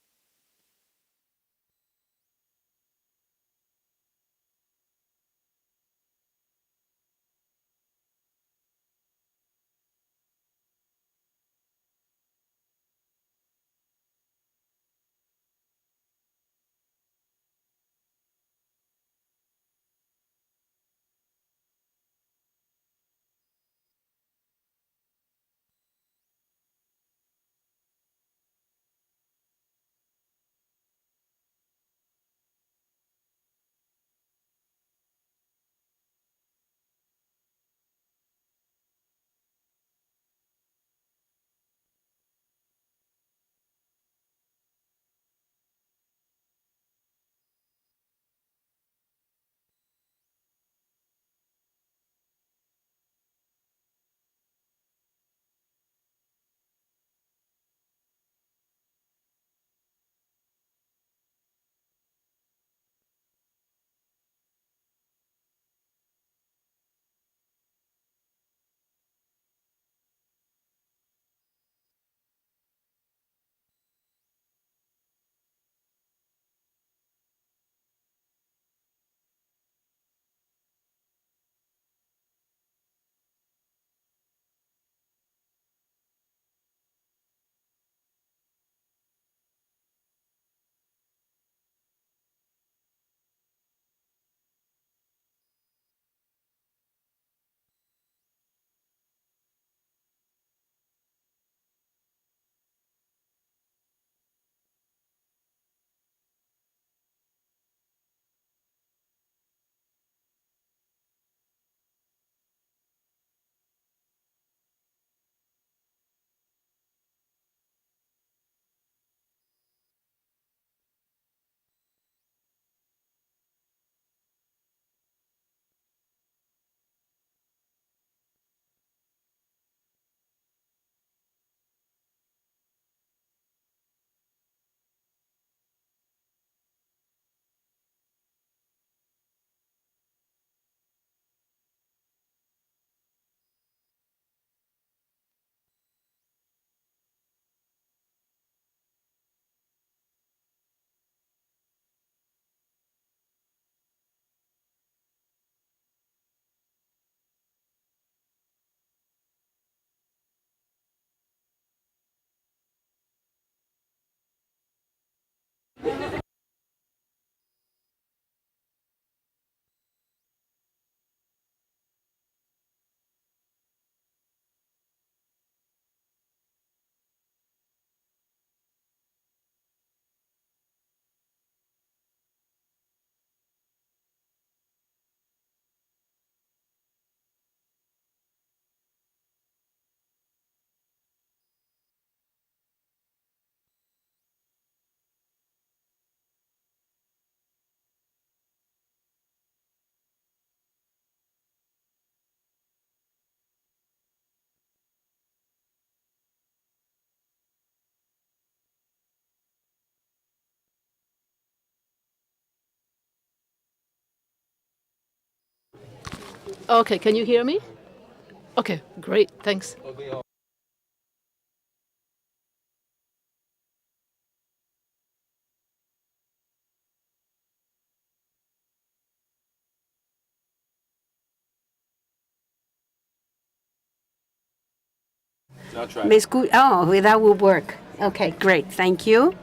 Speaker 17: Okay, can you hear me? Okay, great, thanks.
Speaker 18: Oh, that will work. Okay, great. Thank you.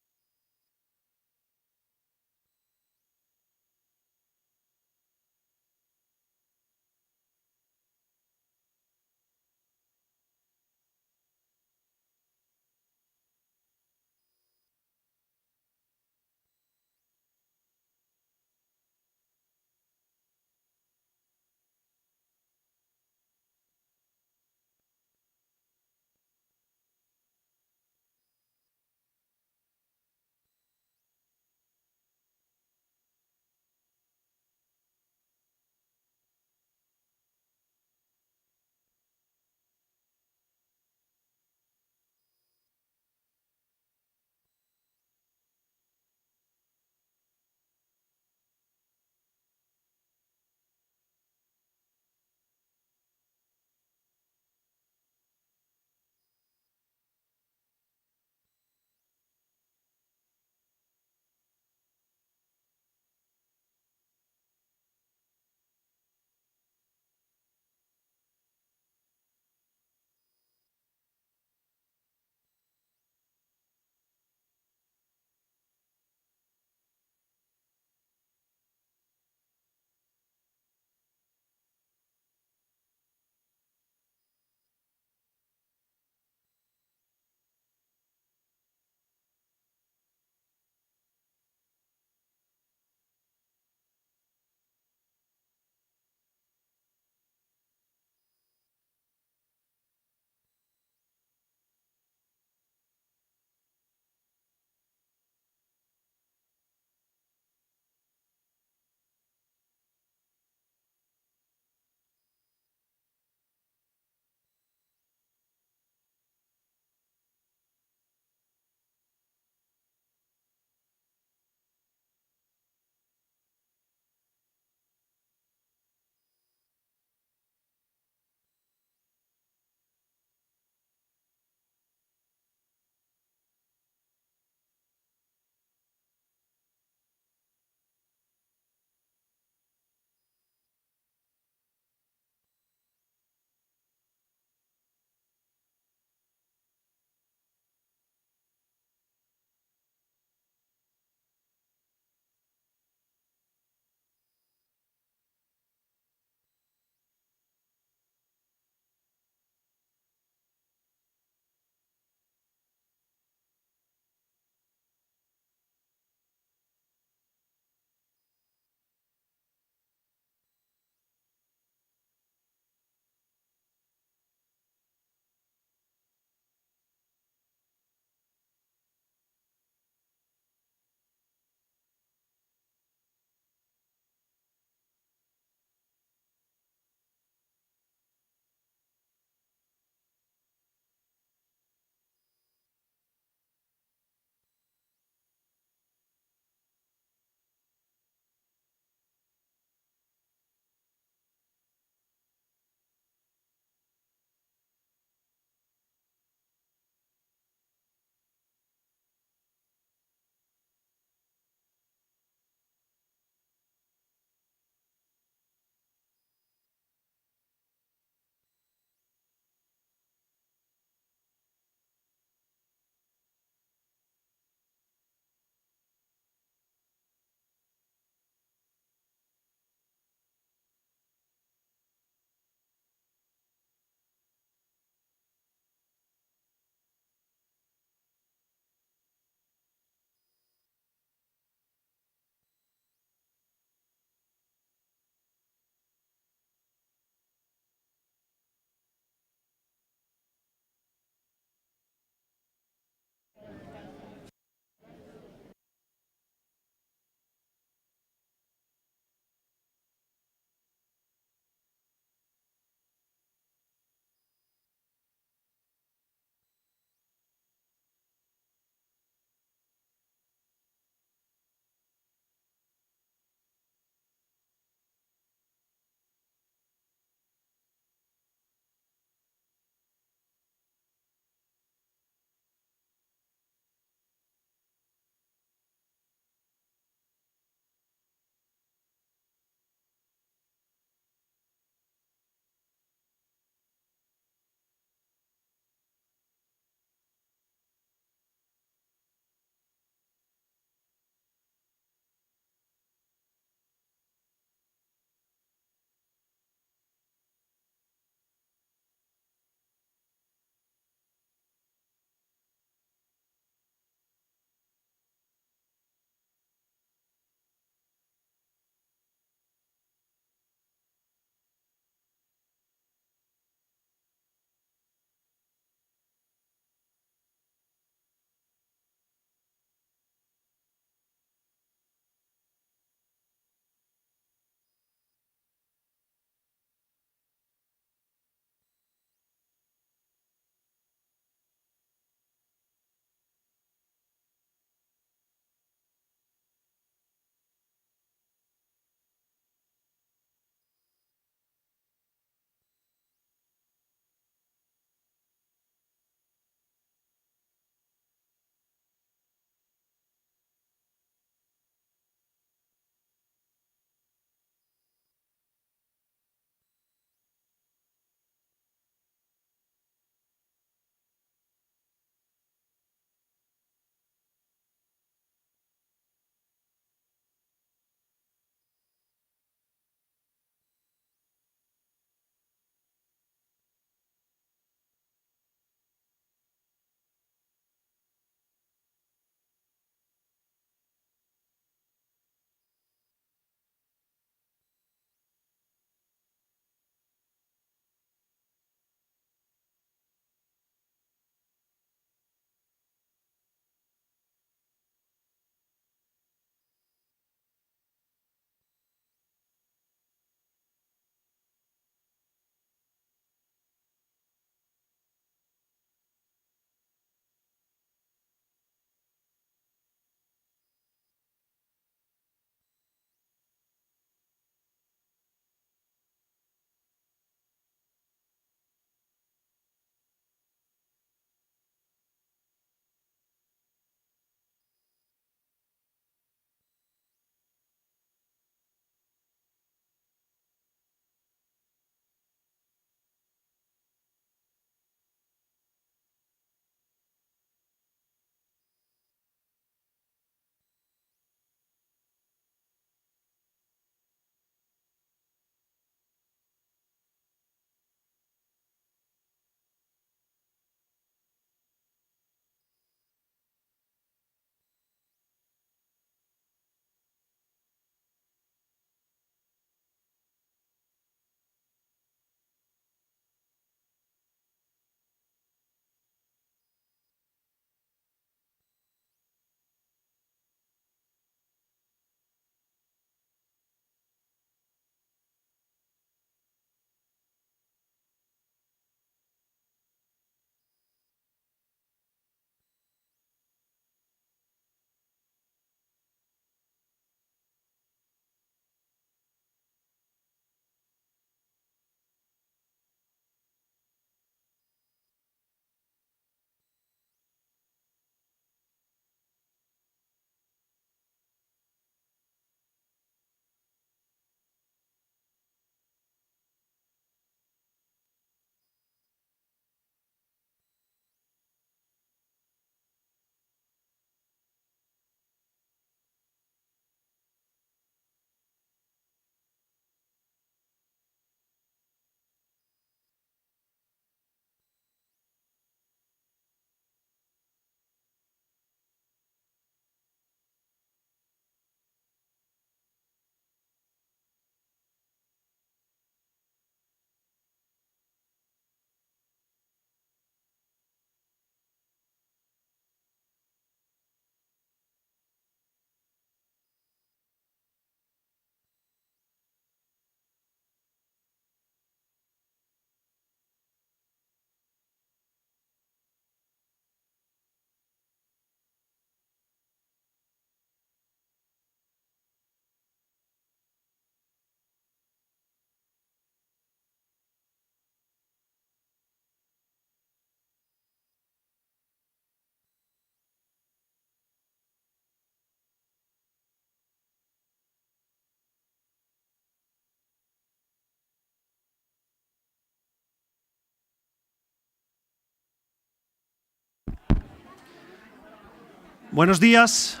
Speaker 12: Buenos días.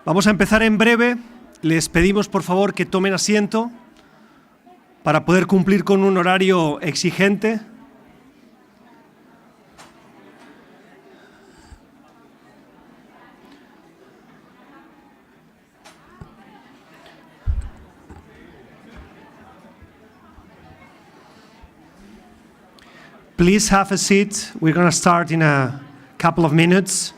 Speaker 12: Vamos a empezar en breve. Les pedimos, por favor, que tomen asiento para poder cumplir con un horario exigente. Please have a seat. We're going to start in a couple of minutes.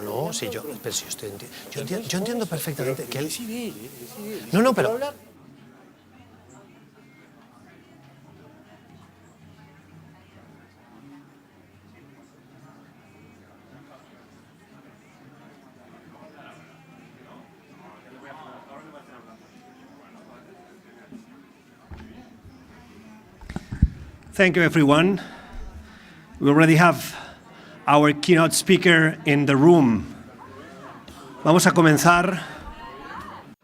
Speaker 14: No, sí, pero si yo entiendo perfectamente que él... No, pero...
Speaker 12: Thank you, everyone. We already have our keynote speaker in the room. Vamos a comenzar.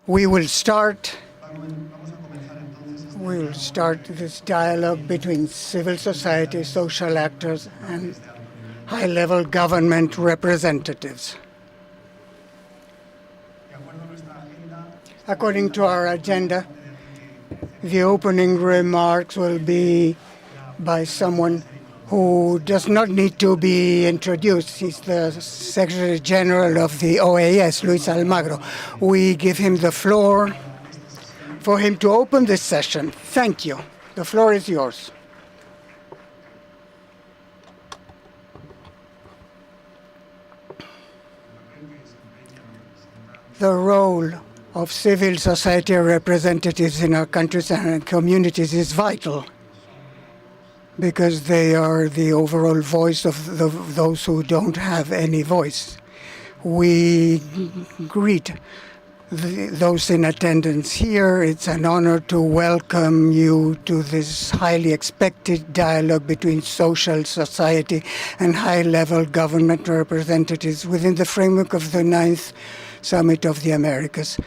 Speaker 6: We will start this dialogue between civil society, social actors, and high-level government representatives. According to our agenda, the opening remarks will be by someone
Speaker 19: who does not need to be introduced. He's the Secretary General of the OAS, Luis Almagro. We give him the floor for him to open this session. Thank you. The floor is yours. The role of civil society representatives in our countries and communities is vital because they are the overall voice of those who don't have any voice. We greet those in attendance here. It's an honor to welcome you to this highly expected dialogue between social society and high-level government representatives within the framework of the 9th Summit of the Americas,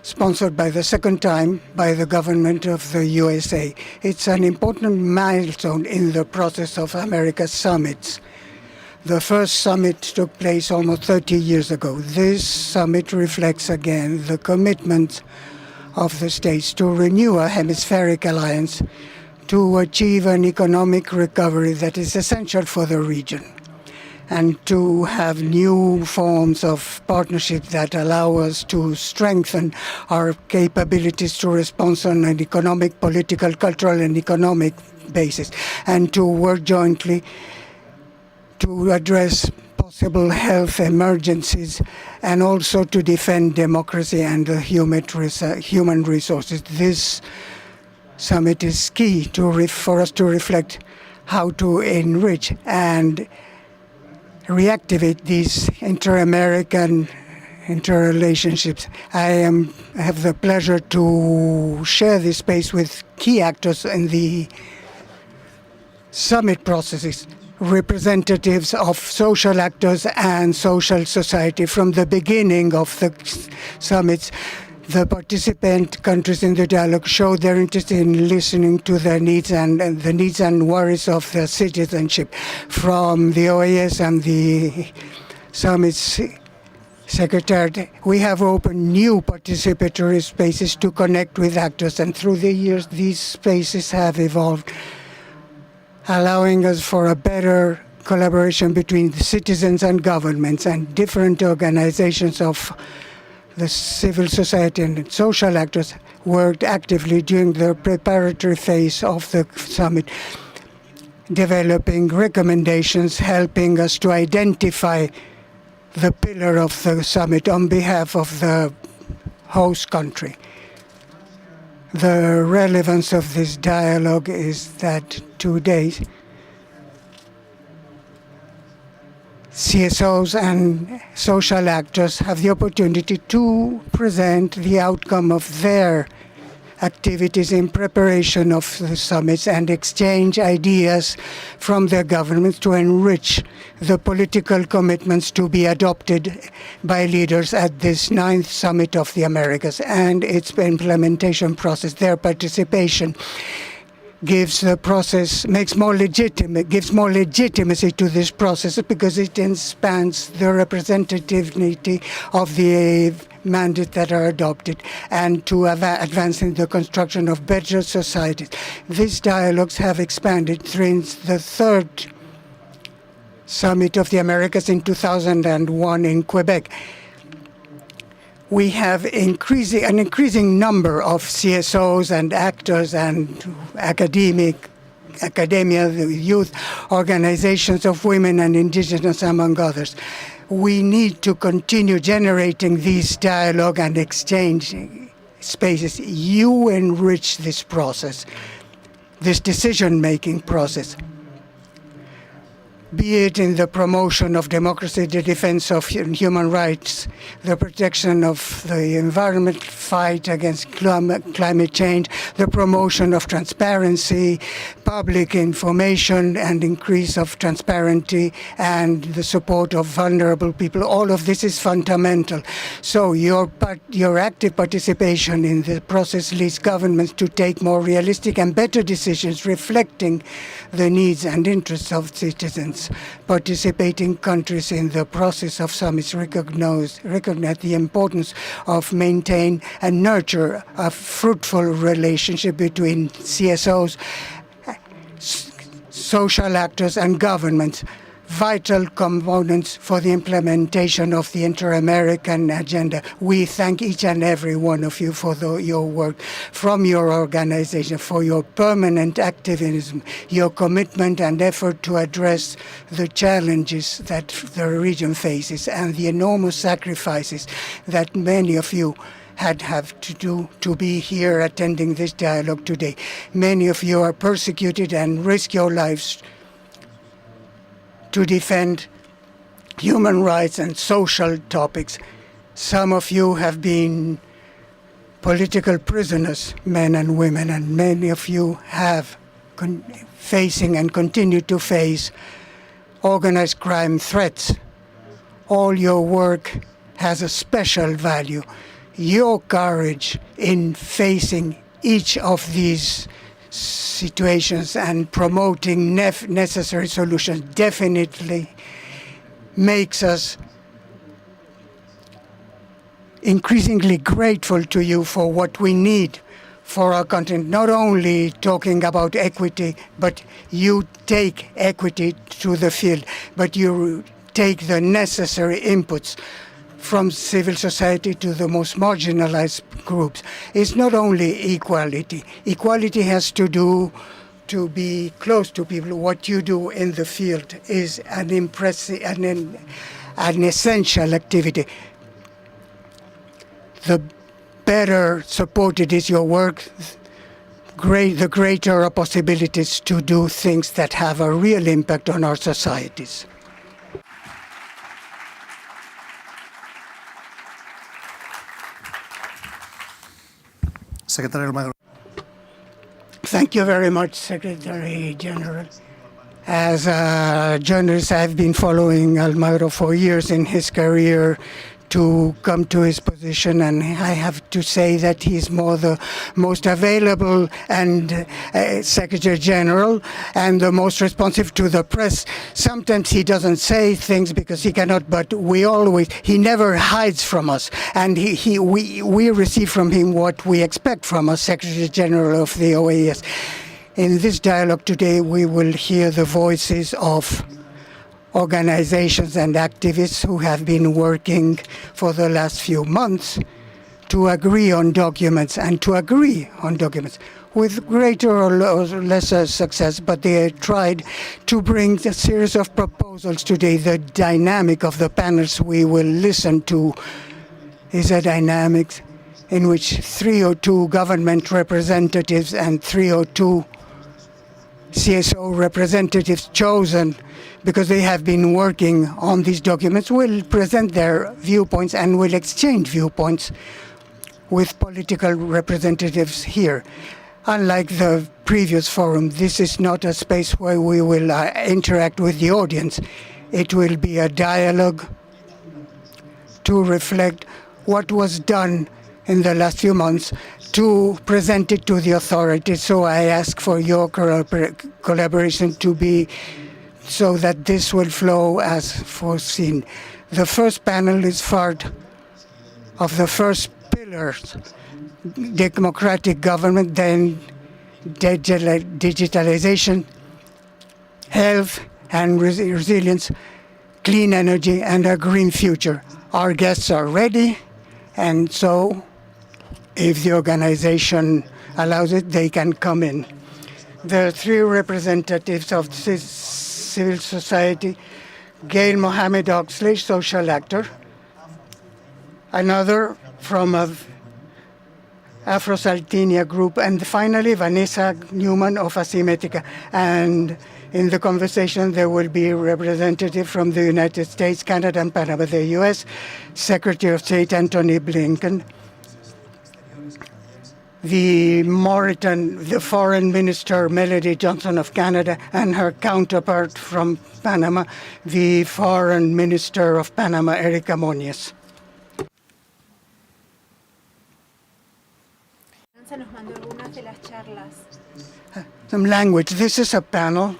Speaker 19: sponsored by the second time by the government of the USA. It's an important milestone in the process of America's summits. The first summit took place almost 30 years ago. This summit reflects again the commitment of the states to renew a hemispheric alliance to achieve an economic recovery that is essential for the region, and to have new forms of partnership that allow us to strengthen our capabilities to respond on an economic, political, cultural, and economic basis, and to work jointly to address possible health emergencies and also to defend democracy and human resources. This summit is key for us to reflect how to enrich and reactivate these inter-American interrelationships. I have the pleasure to share this space with key actors in the summit processes, representatives of social actors and social society. From the beginning of the summits, the participant countries in the dialogue showed their interest in listening to the needs and worries of the citizenship. From the OAS and the summit's secretariat, we have opened new participatory spaces to connect with actors, and through the years, these spaces have evolved, allowing us for a better collaboration between the citizens and governments and different organizations of the civil society and social actors worked actively during the preparatory phase of the summit, developing recommendations, helping us to identify the pillar of the summit on behalf of the host country. The relevance of this dialogue is that today CSOs and social actors have the opportunity to present the outcome of their activities in preparation of the summits and exchange ideas from their governments to enrich the political commitments to be adopted by leaders at this 9th Summit of the Americas and its implementation process. Their participation gives more legitimacy to this process because it expands the representativity of the mandates that are adopted and to advance in the construction of better societies. These dialogues have expanded since the 3rd Summit of the Americas in 2001 in Quebec. We have an increasing number of CSOs and actors and academia, the youth organizations of women and indigenous, among others. We need to continue generating these dialogue and exchange spaces. You enrich this process, this decision-making process, be it in the promotion of democracy, the defense of human rights, the protection of the environment, fight against climate change, the promotion of transparency, public information, and increase of transparency, and the support of vulnerable people. All of this is fundamental. So your active participation in the process leads governments to take more realistic and better decisions reflecting the needs and interests of citizens. Participating countries in the process of summits recognize the importance of maintain and nurture a fruitful relationship between CSOs, social actors, and governments, vital components for the implementation of the Inter-American Agenda. We thank each and every one of you for your work, from your organization, for your permanent activism, your commitment and effort to address the challenges that the region faces, and the enormous sacrifices that many of you have to do to be here attending this dialogue today. Many of you are persecuted and risk your lives to defend human rights and social topics. Some of you have been political prisoners, men and women, and many of you have facing and continue to face organized crime threats. All your work has a special value. Your courage in facing each of these situations and promoting necessary solutions definitely makes us increasingly grateful to you for what we need for our continent. Not only talking about equity, but you take equity to the field, but you take the necessary inputs from civil society to the most marginalized groups. It's not only equality. Equality has to do to be close to people. What you do in the field is an essential activity. The better supported is your work, the greater are possibilities to do things that have a real impact on our societies.
Speaker 14: Secretary Almagro.
Speaker 19: Thank you very much, Secretary General. As a journalist, I've been following Almagro for years in his career to come to his position, and I have to say that he's the most available and Secretary General and the most responsive to the press. Sometimes he doesn't say things because he cannot, but he never hides from us, and we receive from him what we expect from a Secretary General of the OAS. In this dialogue today, we will hear the voices of organizations and activists who have been working for the last few months to agree on documents with greater or lesser success, but they tried to bring a series of proposals today. The dynamic of the panels we will listen to is a dynamic in which 302 government representatives and 302 CSO representatives chosen because they have been working on these documents will present their viewpoints and will exchange viewpoints with political representatives here. Unlike the previous forum, this is not a space where we will interact with the audience. It will be a dialogue to reflect what was done in the last few months to present it to the authorities. So I ask for your collaboration to be so that this will flow as foreseen. The first panel is part of the first pillars: democratic government, then digitalization, health and resilience, clean energy, and a green future. Our guests are ready, and so if the organization allows it, they can come in. There are three representatives of civil society: Gail Mohammed Oxley, social actor; another from Afro-Saltinia group, and finally Vanessa Newman of Asymmetrica. And in the conversation, there will be a representative from the United States, Canada, and Panama. The U.S. Secretary of State Antony Blinken, the Foreign Minister Melody Johnson of Canada, and her counterpart from Panama, the Foreign Minister of Panama, Erika Moniz. Some language. This is a panel,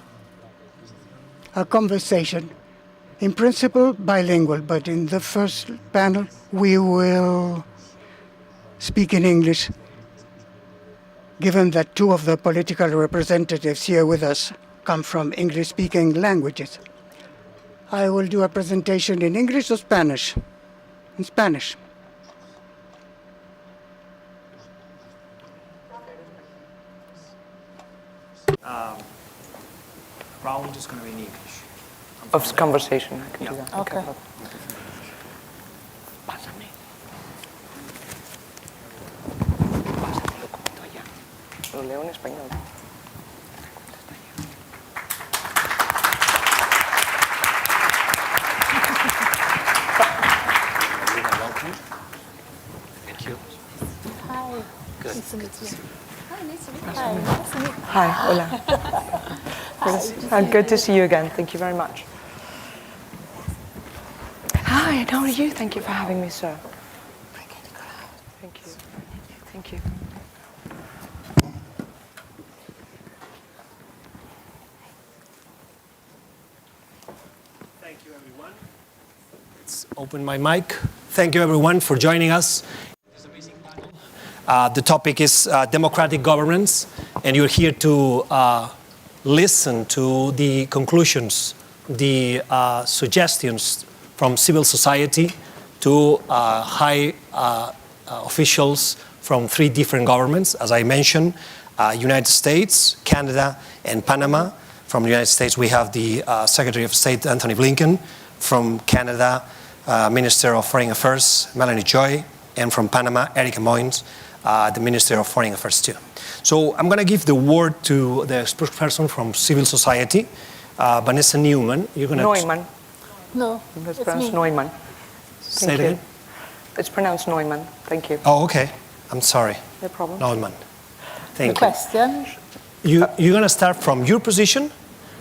Speaker 19: a conversation, in principle bilingual, but in the first panel we will speak in English, given that two of the political representatives here with us come from English-speaking languages. I will do a presentation in English or Spanish? In Spanish.
Speaker 14: Round is going to be in English.
Speaker 20: Of conversation, I can do that.
Speaker 1: Okay.
Speaker 20: Pásame. Pásamelo como tú allá. Lo leo en español.
Speaker 14: Thank you.
Speaker 17: Hi.
Speaker 14: Good.
Speaker 17: Nice to meet you.
Speaker 13: Hi, nice to meet you.
Speaker 17: Hi. Nice to meet you.
Speaker 20: Hi, hola. Good to see you again. Thank you very much. Hi, how are you? Thank you for having me, sir. Thank you. Thank you.
Speaker 14: Thank you, everyone. Let's open my mic. Thank you, everyone, for joining us. The topic is democratic governance, and you're here to listen to the conclusions, the suggestions from civil society to high officials from 3 different governments, as I mentioned, United States, Canada, and Panama. From the United States, we have the Secretary of State, Anthony Blinken. From Canada, Minister of Foreign Affairs, Melanie Joy. And from Panama, Erika Moines, the Minister of Foreign Affairs too. So I'm going to give the word to the spokesperson from civil society, Vanessa Newman. You're going to
Speaker 20: Neumann.
Speaker 17: No,
Speaker 20: It's
Speaker 17: it's
Speaker 20: pronounced
Speaker 17: me.
Speaker 20: Neumann.
Speaker 14: say
Speaker 20: Thank
Speaker 14: it
Speaker 20: you.
Speaker 14: again.
Speaker 20: It's pronounced Neumann. Thank you.
Speaker 14: Oh, okay. I'm sorry.
Speaker 20: No problem.
Speaker 14: Neumann.
Speaker 17: The
Speaker 14: Thank you.
Speaker 17: question.
Speaker 14: You're going to start from your position,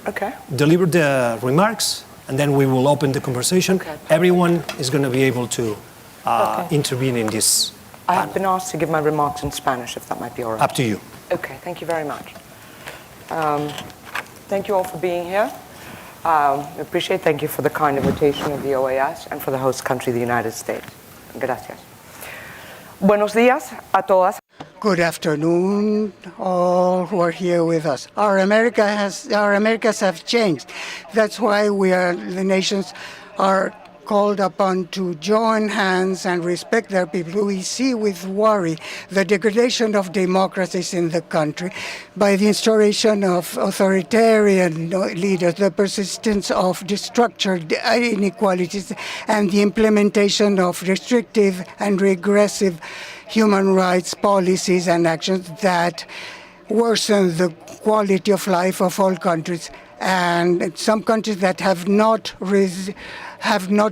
Speaker 20: Okay.
Speaker 14: deliver the remarks, and then we will open the conversation.
Speaker 20: Okay.
Speaker 14: Everyone is going to be able to
Speaker 20: Okay.
Speaker 14: intervene in this.
Speaker 20: I have been asked to give my remarks in Spanish, if that might be all right.
Speaker 14: Up to you.
Speaker 20: Okay, thank you very much. Thank you all for being here. Thank you for the kind invitation of the OAS and for the host country, the United States. Gracias. Buenos días a todas.
Speaker 19: Good afternoon, all who are here with us. Our Americas have changed. That's why the nations are called upon to join hands and respect their people. We see with worry the degradation of democracies in the country by the instauration of authoritarian leaders, the persistence of structured inequalities, and the implementation of restrictive and regressive human rights policies and actions that worsen the quality of life of all countries. And some countries that have not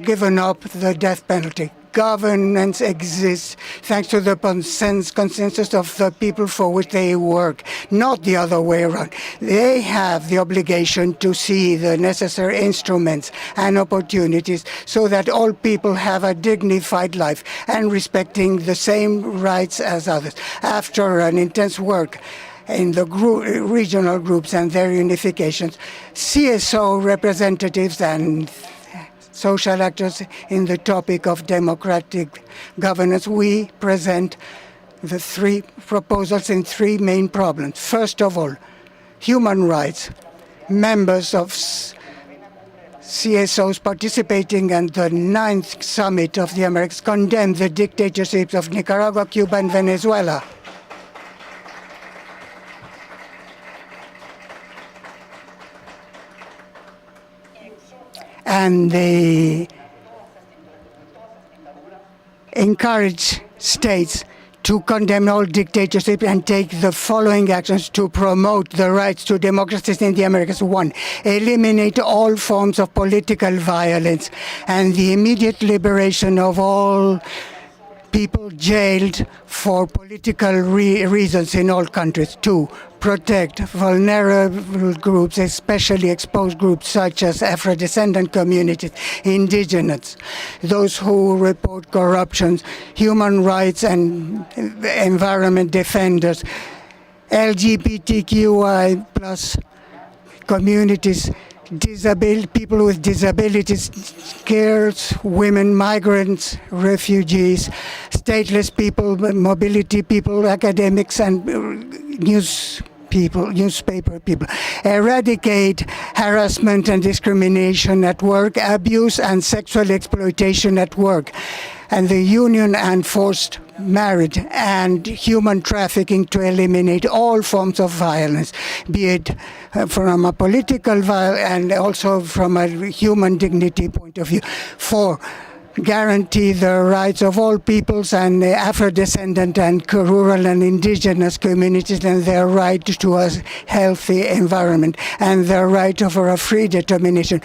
Speaker 19: given up the death penalty. Governance exists thanks to the consensus of the people for which they work, not the other way around. They have the obligation to see the necessary instruments and opportunities so that all people have a dignified life and respecting the same rights as others. After an intense work in the regional groups and their unifications, CSO representatives and social actors in the topic of democratic governance, we present the 3 proposals in 3 main problems. First of all, human rights. Members of CSOs participating in the 9th Summit of the Americas condemned the dictatorships of Nicaragua, Cuba, and Venezuela. And they encourage states to condemn all dictatorship and take the following actions to promote the rights to democracies in the Americas. 1, eliminate all forms of political violence and the immediate liberation of all people jailed for political reasons in all countries. 2, protect vulnerable groups, especially exposed groups such as Afro-descendant communities, indigenous, those who report corruption, human rights and environment defenders, LGBTQI plus communities, people with disabilities, girls, women, migrants, refugees, stateless people, mobility people, academics, and news newspaper people, eradicate harassment and discrimination at work, abuse and sexual exploitation at work, and the union and forced marriage and human trafficking to eliminate all forms of violence, be it from a political violence and also from a human dignity point of view. 4, guarantee the rights of all peoples and Afro-descendant and rural and indigenous communities and their right to a healthy environment and their right for a free determination.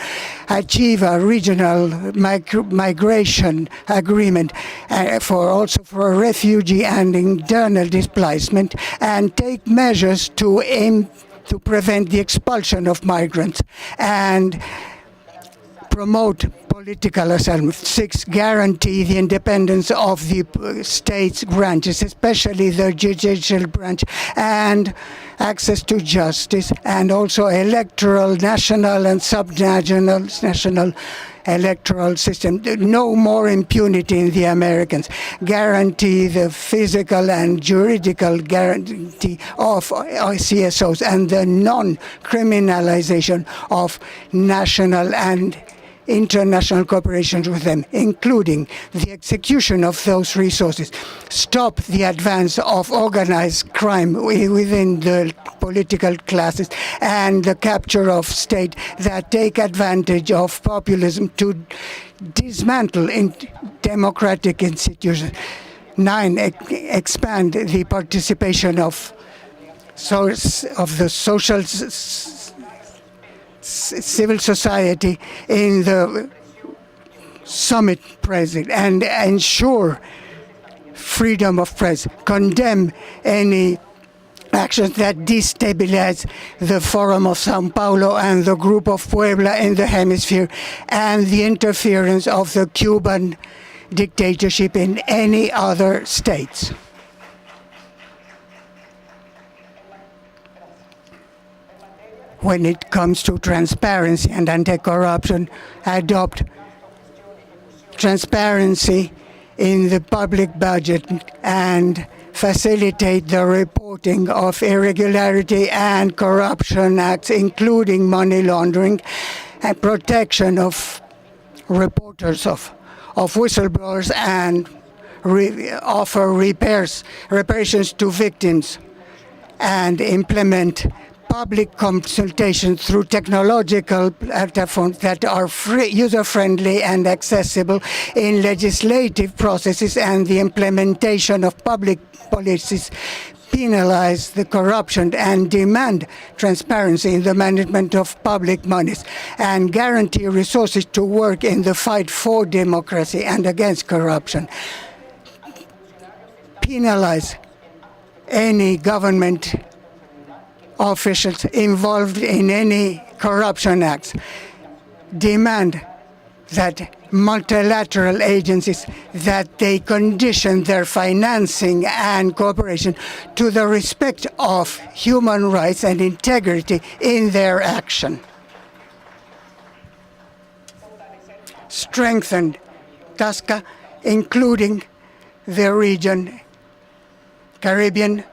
Speaker 19: Achieve a regional migration agreement for refugee and internal displacement, and take measures to prevent the expulsion of migrants and promote political asylum. 6, guarantee the independence of the state's branches, especially the judicial branch, and access to justice, and also electoral, national and national electoral system. No more impunity in the Americans. Guarantee the physical and juridical guarantee of CSOs and the non-criminalization of national and international cooperation with them, including the execution of those resources. Stop the advance of organized crime within the political classes and the capture of states that take advantage of populism to dismantle democratic institutions. 9, expand the participation of the social civil society in the summit president and ensure freedom of press. Condemn any actions that destabilize the Forum of Sao Paulo and the Group of Puebla in the hemisphere and the interference of the Cuban dictatorship in any other states. When it comes to transparency and anti-corruption, adopt transparency in the public budget and facilitate the reporting of irregularity and corruption acts, including money laundering, and protection of reporters, of whistleblowers, and offer reparations to victims, and implement public consultation through technological platforms that are free, user-friendly and accessible in legislative processes and the implementation of public policies, penalize the corruption and demand transparency in the management of public monies, and guarantee resources to work in the fight for democracy and against corruption. Penalize any government officials involved in any corruption acts. Demand that multilateral agencies that they condition their financing and cooperation to the respect of human rights and integrity in their action. Strengthen TASCA, including the region, Caribbean,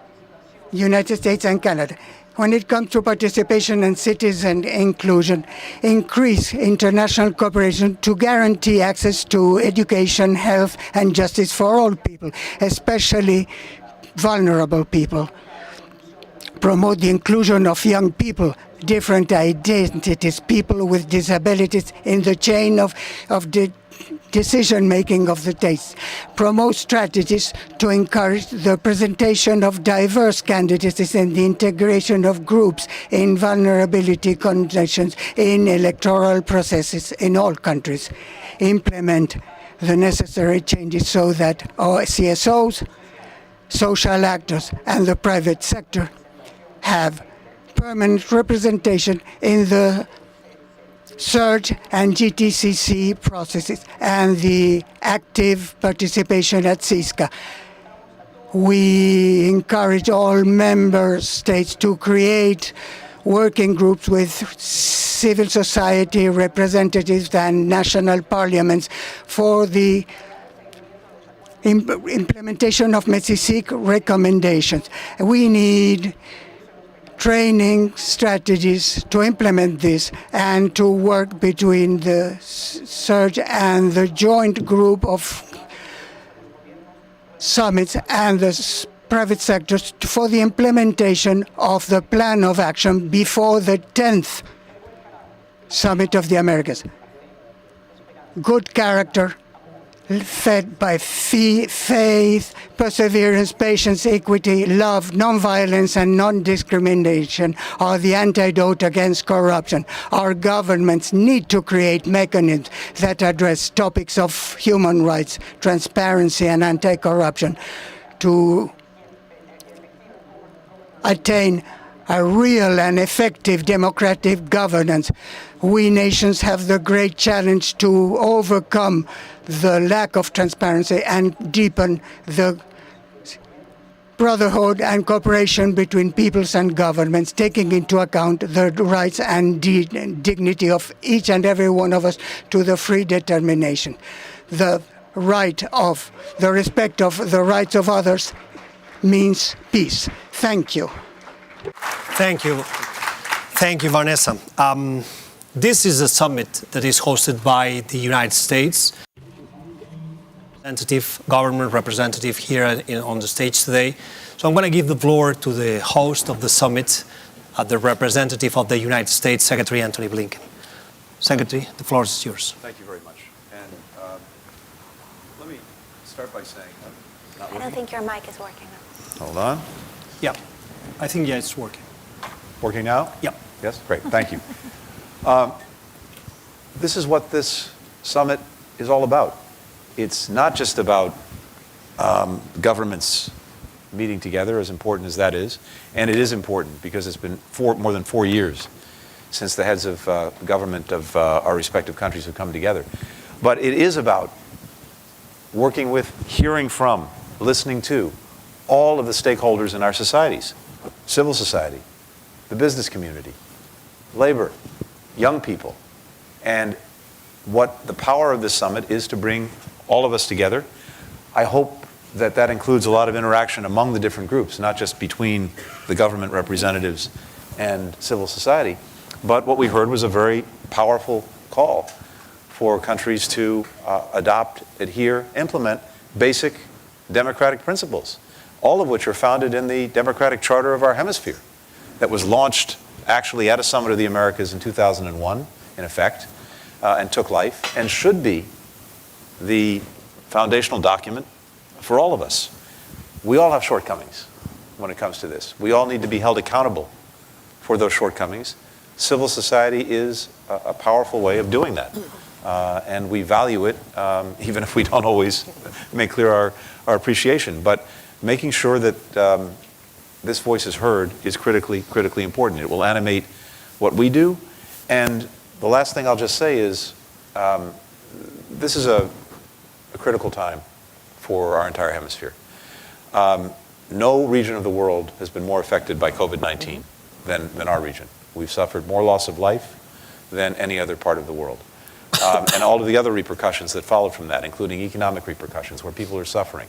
Speaker 19: United States and Canada. When it comes to participation and citizen inclusion, increase international cooperation to guarantee access to education, health, and justice for all people, especially vulnerable people. Promote the inclusion of young people, different identities, people with disabilities in the chain of the decision-making of the states. Promote strategies to encourage the presentation of diverse candidates and the integration of groups in vulnerability conditions in electoral processes in all countries. Implement the necessary changes so that CSOs, social actors, and the private sector have permanent representation in the Surge and GTCC processes and the active participation at CISCA. We encourage all member states to create working groups with civil society representatives and national parliaments for the implementation of METSISIC recommendations. We need training strategies to implement this and to work between the surge and the joint group of summits and the private sectors for the implementation of the plan of action before the 10th Summit of the Americas. Good character, fed by faith, perseverance, patience, equity, love, nonviolence, and non-discrimination are the antidote against corruption. Our governments need to create mechanisms that address topics of human rights, transparency, and anti-corruption to attain a real and effective democratic governance. We nations have the great challenge to overcome the lack of transparency and deepen the brotherhood and cooperation between peoples and governments, taking into account the rights and dignity of each and every one of us to the free determination. The respect of the rights of others means peace. Thank you.
Speaker 14: Thank you. Thank you, Vanessa. This is a summit that is hosted by the United States. Government representative here on the stage today. So I'm going to give the floor to the host of the summit, the representative of the United States, Secretary Antony Blinken. Secretary, the floor is yours.
Speaker 21: Thank you very much. And let me start by saying,
Speaker 22: I don't think your mic is working.
Speaker 21: Hold on.
Speaker 14: Yeah, I think, yeah, it's working.
Speaker 21: Working now?
Speaker 14: Yep.
Speaker 21: Yes, great, thank you. This is what this summit is all about. It's not just about governments meeting together, as important as that is, and it is important because it's been more than 4 years since the heads of government of our respective countries have come together. But it is about working with, hearing from, listening to all of the stakeholders in our societies, civil society, the business community, labor, young people. And what the power of this summit is to bring all of us together. I hope that that includes a lot of interaction among the different groups, not just between the government representatives and civil society. But what we heard was a very powerful call for countries to adopt, adhere, implement basic democratic principles, all of which are founded in the democratic charter of our hemisphere that was launched actually at a summit of the Americas in 2001, in effect, and took life, and should be the foundational document for all of us. We all have shortcomings when it comes to this. We all need to be held accountable for those shortcomings. Civil society is a powerful way of doing that, and we value it, even if we don't always make clear our appreciation. But making sure that this voice is heard is critically important. It will animate what we do. And the last thing I'll just say is this is a critical time for our entire hemisphere. No region of the world has been more affected by COVID-19 than our region. We've suffered more loss of life than any other part of the world. And all of the other repercussions that followed from that, including economic repercussions where people are suffering.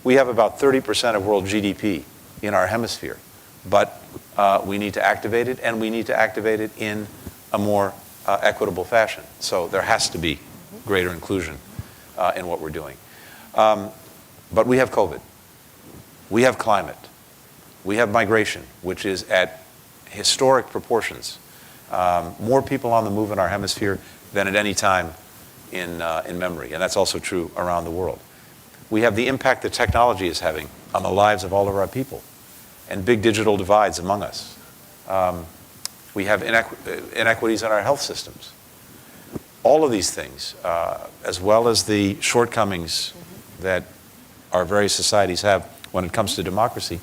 Speaker 21: We have about 30% of world GDP in our hemisphere, but we need to activate it, and we need to activate it in a more equitable fashion. So there has to be greater inclusion in what we're doing. But we have COVID. We have climate. We have migration, which is at historic proportions. More people on the move in our hemisphere than at any time in memory, and that's also true around the world. We have the impact that technology is having on the lives of all of our people, and big digital divides among us. We have inequities in our health systems. All of these things, as well as the shortcomings that our various societies have when it comes to democracy,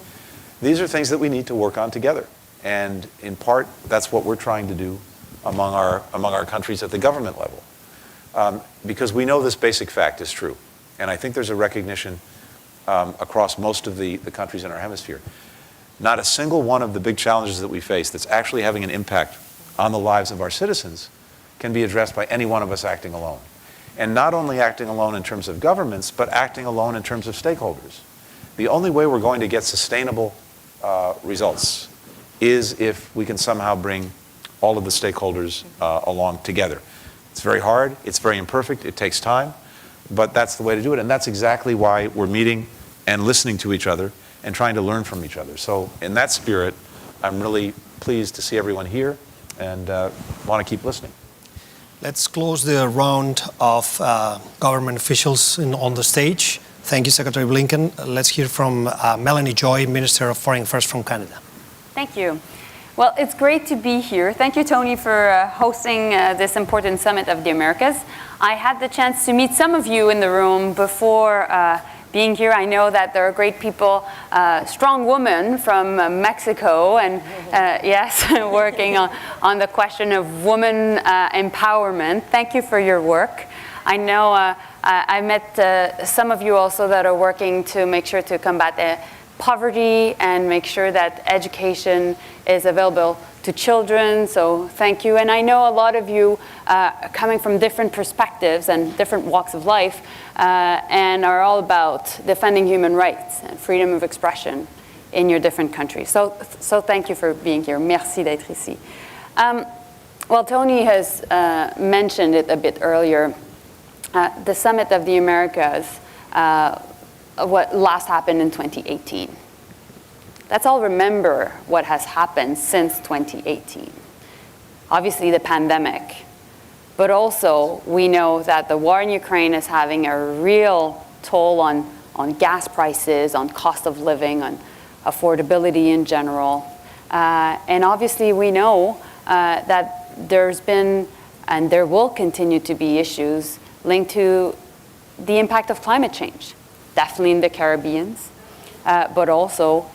Speaker 21: these are things that we need to work on together. And in part, that's what we're trying to do among our countries at the government level. Because we know this basic fact is true. And I think there's a recognition across most of the countries in our hemisphere. Not a single one of the big challenges that we face that's actually having an impact on the lives of our citizens can be addressed by any one of us acting alone. And not only acting alone in terms of governments, but acting alone in terms of stakeholders. The only way we're going to get sustainable results is if we can somehow bring all of the stakeholders along together. It's very hard, it's very imperfect, it takes time, but that's the way to do it, and that's exactly why we're meeting and listening to each other and trying to learn from each other. So in that spirit, I'm really pleased to see everyone here and want to keep listening.
Speaker 14: Let's close the round of government officials on the stage. Thank you, Secretary Blinken. Let's hear from Melanie Joy, Minister of Foreign Affairs from Canada.
Speaker 2: Thank you. Well, it's great to be here. Thank you, Tony, for hosting this important Summit of the Americas. I had the chance to meet some of you in the room before being here. I know that there are great people, strong women from Mexico, and yes, working on the question of women empowerment. Thank you for your work. I know I met some of you also that are working to make sure to combat poverty and make sure that education is available to children, so thank you. And I know a lot of you coming from different perspectives and different walks of life and are all about defending human rights and freedom of expression in your different countries. So thank you for being here. Merci d'être ici. Well, Tony has mentioned it a bit earlier. The Summit of the Americas, what last happened in 2018. Let's all remember what has happened since 2018. Obviously the pandemic, but also we know that the war in Ukraine is having a real toll on gas prices, on cost of living, on affordability in general. And obviously we know that there's been and there will continue to be issues linked to the impact of climate change, definitely in the Caribbean, but also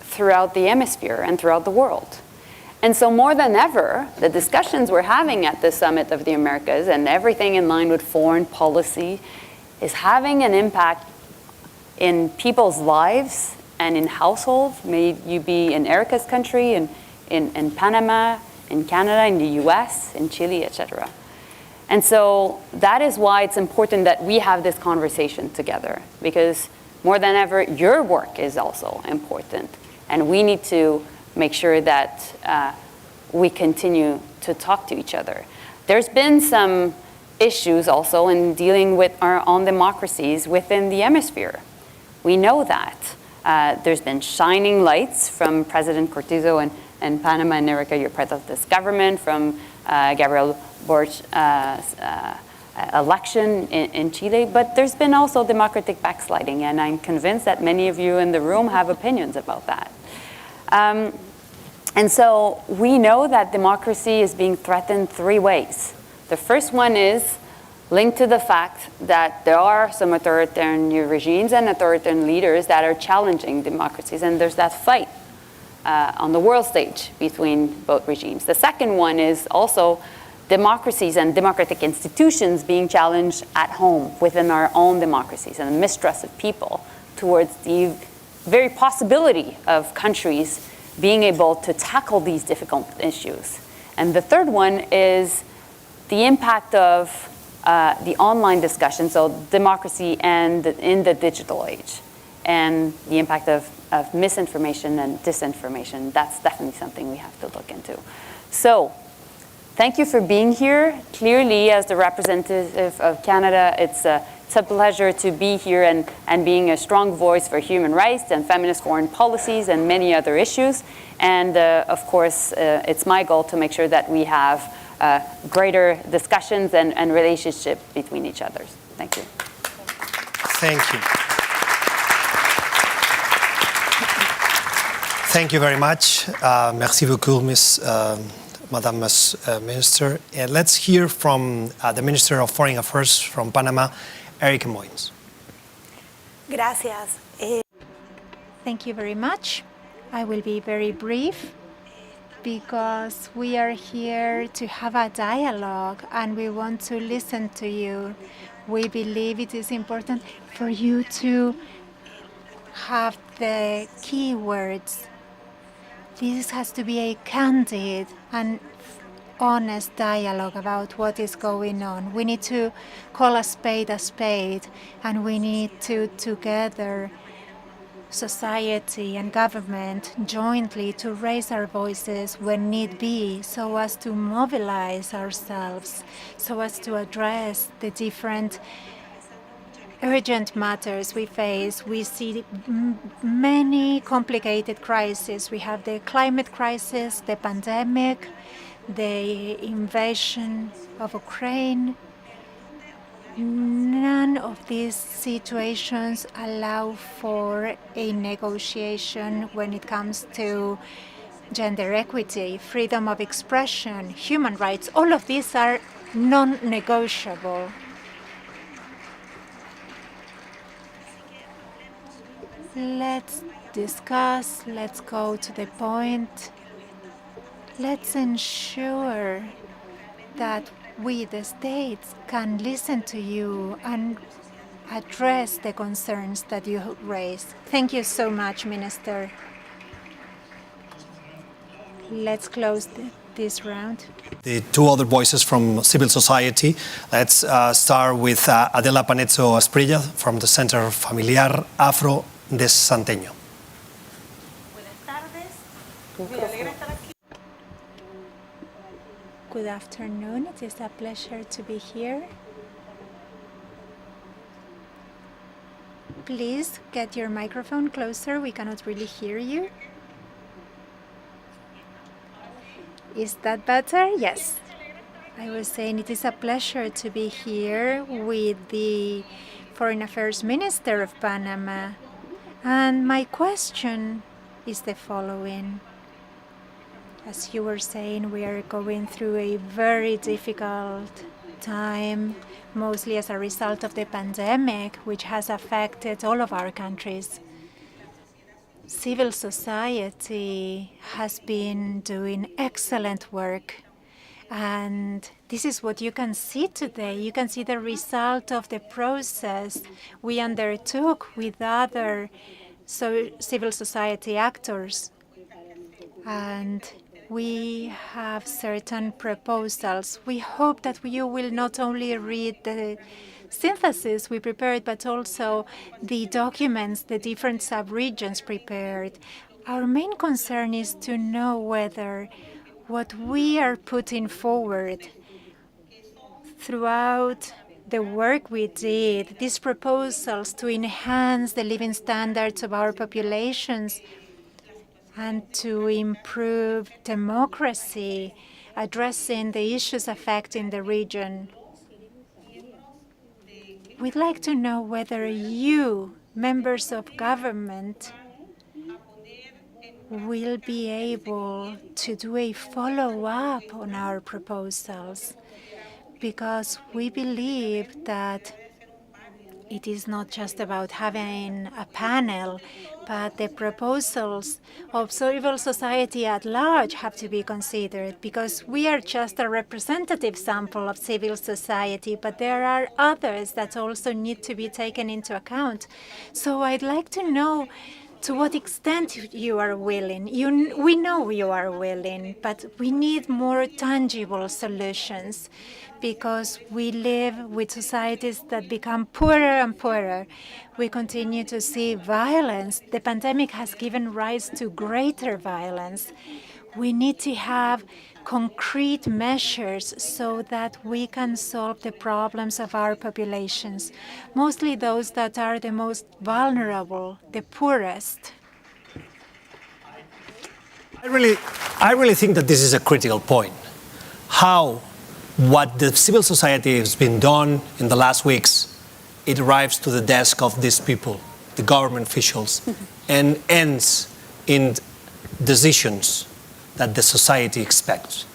Speaker 2: throughout the hemisphere and throughout the world. And so more than ever, the discussions we're having at the Summit of the Americas and everything in line with foreign policy is having an impact in people's lives and in households. May you be in Erica's country, in Panama, in Canada, in the US, in Chile, etc. And so that is why it's important that we have this conversation together, because more than ever, your work is also important. And we need to make sure that we continue to talk to each other. There's been some issues also in dealing with our own democracies within the hemisphere. We know that. There's been shining lights from President Cortizo in Panama and Erica, you're part of this government, from Gabriel Borich's election in Chile, but there's been also democratic backsliding, and I'm convinced that many of you in the room have opinions about that. And so we know that democracy is being threatened three ways. The first one is linked to the fact that there are some authoritarian regimes and authoritarian leaders that are challenging democracies, and there's that fight on the world stage between both regimes. The second one is also democracies and democratic institutions being challenged at home within our own democracies, and a mistrust of people towards the very possibility of countries being able to tackle these difficult issues. And the third one is the impact of the online discussion, so democracy and in the digital age, and the impact of misinformation and disinformation. That's definitely something we have to look into. So thank you for being here. Clearly, as the representative of Canada, it's a pleasure to be here and being a strong voice for human rights and feminist foreign policies and many other issues. And of course, it's my goal to make sure that we have greater discussions and relationship between each other. Thank you.
Speaker 14: Thank you. Thank you very much. Merci beaucoup, Madame Minister. And let's hear from the Minister of Foreign Affairs from Panama, Erika Moines.
Speaker 22: Gracias.
Speaker 7: Thank you very much. I will be very brief because we are here to have a dialogue and we want to listen to you. We believe it is important for you to have the key words. This has to be a candid and honest dialogue about what is going on. We need to call a spade, and we need to together society and government jointly to raise our voices when need be, so as to mobilize ourselves, so as to address the different urgent matters we face. We see many complicated crises. We have the climate crisis, the pandemic, the invasion of Ukraine. None of these situations allow for a negotiation when it comes to gender equity, freedom of expression, human rights. All of these are non-negotiable. Let's discuss, let's go to the point. Let's ensure that we, the states, can listen to you and address the concerns that you raise. Thank you so much, Minister. Let's close this round.
Speaker 14: The two other voices from civil society. Let's start with Adela Panezzo Asprilla from the Center Familiar Afro de Santeño.
Speaker 7: Good afternoon. It is a pleasure to be here. Please get your microphone closer. We cannot really hear you. Is that better? Yes. I was saying it is a pleasure to be here with the Foreign Affairs Minister of Panama. And my question is the following. As you were saying, we are going through a very difficult time, mostly as a result of the pandemic, which has affected all of our countries. Civil society has been doing excellent work. And this is what you can see today. You can see the result of the process we undertook with other civil society actors. And we have certain proposals. We hope that you will not only read the synthesis we prepared, but also the documents the different sub-regions prepared. Our main concern is to know whether what we are putting forward throughout the work we did, these proposals to enhance the living standards of our populations and to improve democracy, addressing the issues affecting the region. We'd like to know whether you, members of government, will be able to do a follow-up on our proposals, because we believe that it is not just about having a panel, but the proposals of civil society at large have to be considered, because we are just a representative sample of civil society, but there are others that also need to be taken into account. So I'd like to know to what extent you are willing. We know you are willing, but we need more tangible solutions, because we live with societies that become poorer and poorer. We continue to see violence. The pandemic has given rise to greater violence. We need to have concrete measures so that we can solve the problems of our populations, mostly those that are the most vulnerable, the poorest.
Speaker 14: I really think that this is a critical point. How what the civil society has been done in the last weeks, it arrives to the desk of these people, the government officials, and ends in decisions that the society expects.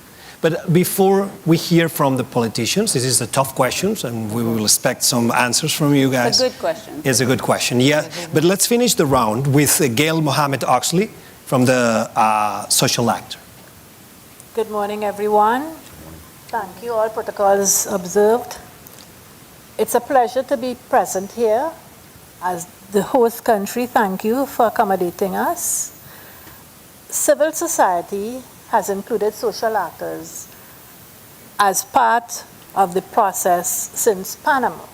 Speaker 14: But before we hear from the politicians, this is a tough question, and we will expect some answers from you guys.
Speaker 2: It's a good question.
Speaker 14: It's a good question, yeah. But let's finish the round with Gail Mohammed Oxley from the Social Actor.
Speaker 9: Good morning, everyone. Thank you. All protocols observed. It's a pleasure to be present here as the host country. Thank you for accommodating us. Civil society has included social actors as part of the process since Panama.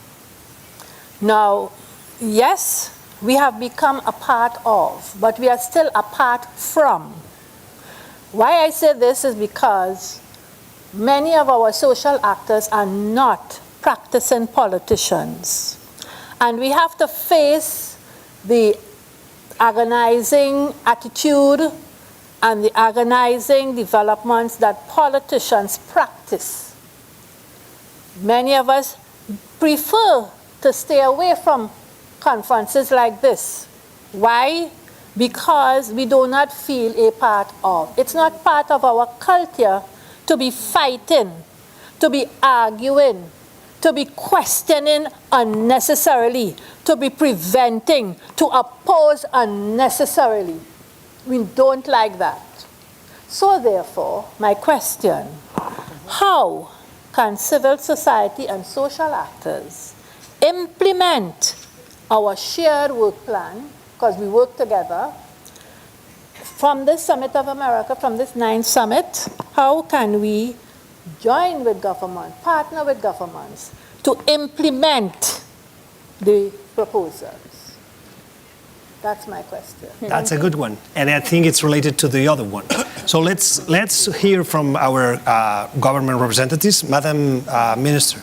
Speaker 9: Now, yes, we have become a part of, but we are still apart from. Why I say this is because many of our social actors are not practicing politicians. And we have to face the agonizing attitude and the agonizing developments that politicians practice. Many of us prefer to stay away from conferences like this. Why? Because we do not feel a part of. It's not part of our culture to be fighting, to be arguing, to be questioning unnecessarily, to be preventing, to oppose unnecessarily. We don't like that. So therefore, my question, how can civil society and social actors implement our shared work plan, because we work together, from this Summit of America, from this 9th summit, how can we join with government, partner with governments to implement the proposals? That's my question.
Speaker 14: That's a good one, and I think it's related to the other one. So let's hear from our government representatives. Madam Minister.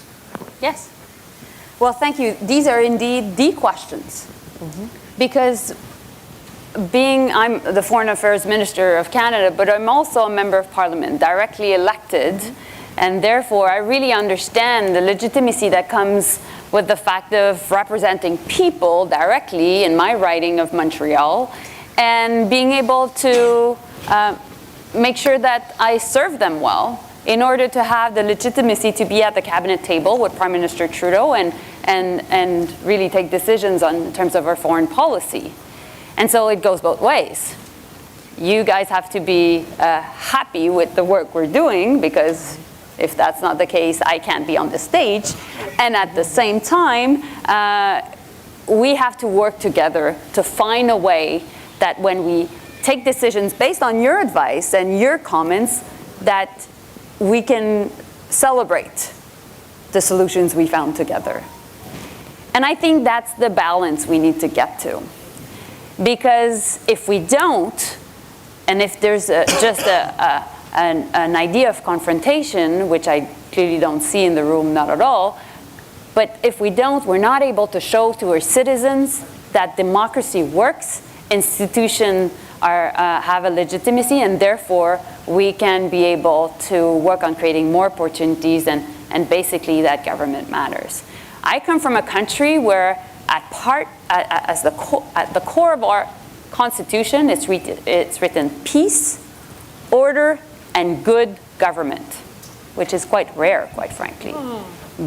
Speaker 2: Yes. Well, thank you. These are indeed the questions. Because I'm the Foreign Affairs Minister of Canada, but I'm also a member of Parliament, directly elected, and therefore I really understand the legitimacy that comes with the fact of representing people directly in my riding of Montreal, and being able to make sure that I serve them well in order to have the legitimacy to be at the cabinet table with Prime Minister Trudeau and really take decisions in terms of our foreign policy. And so it goes both ways. You guys have to be happy with the work we're doing, because if that's not the case, I can't be on the stage. And at the same time, we have to work together to find a way that when we take decisions based on your advice and your comments, that we can celebrate the solutions we found together. And I think that's the balance we need to get to. Because if we don't, and if there's just an idea of confrontation, which I clearly don't see in the room, not at all, but if we don't, we're not able to show to our citizens that democracy works, institutions have a legitimacy, and therefore we can be able to work on creating more opportunities and basically that government matters. I come from a country where at the core of our Constitution, it's written peace, order, and good government, which is quite rare, quite frankly.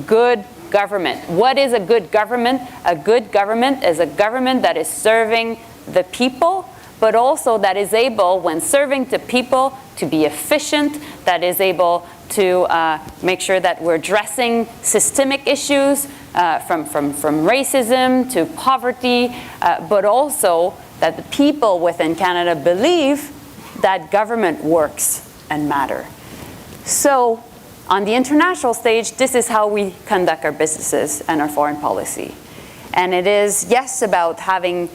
Speaker 2: Good government. What is a good government? A good government is a government that is serving the people, but also that is able, when serving the people, to be efficient, that is able to make sure that we're addressing systemic issues from racism to poverty, but also that the people within Canada believe that government works and matter. So on the international stage, this is how we conduct our businesses and our foreign policy. And it is, yes, about having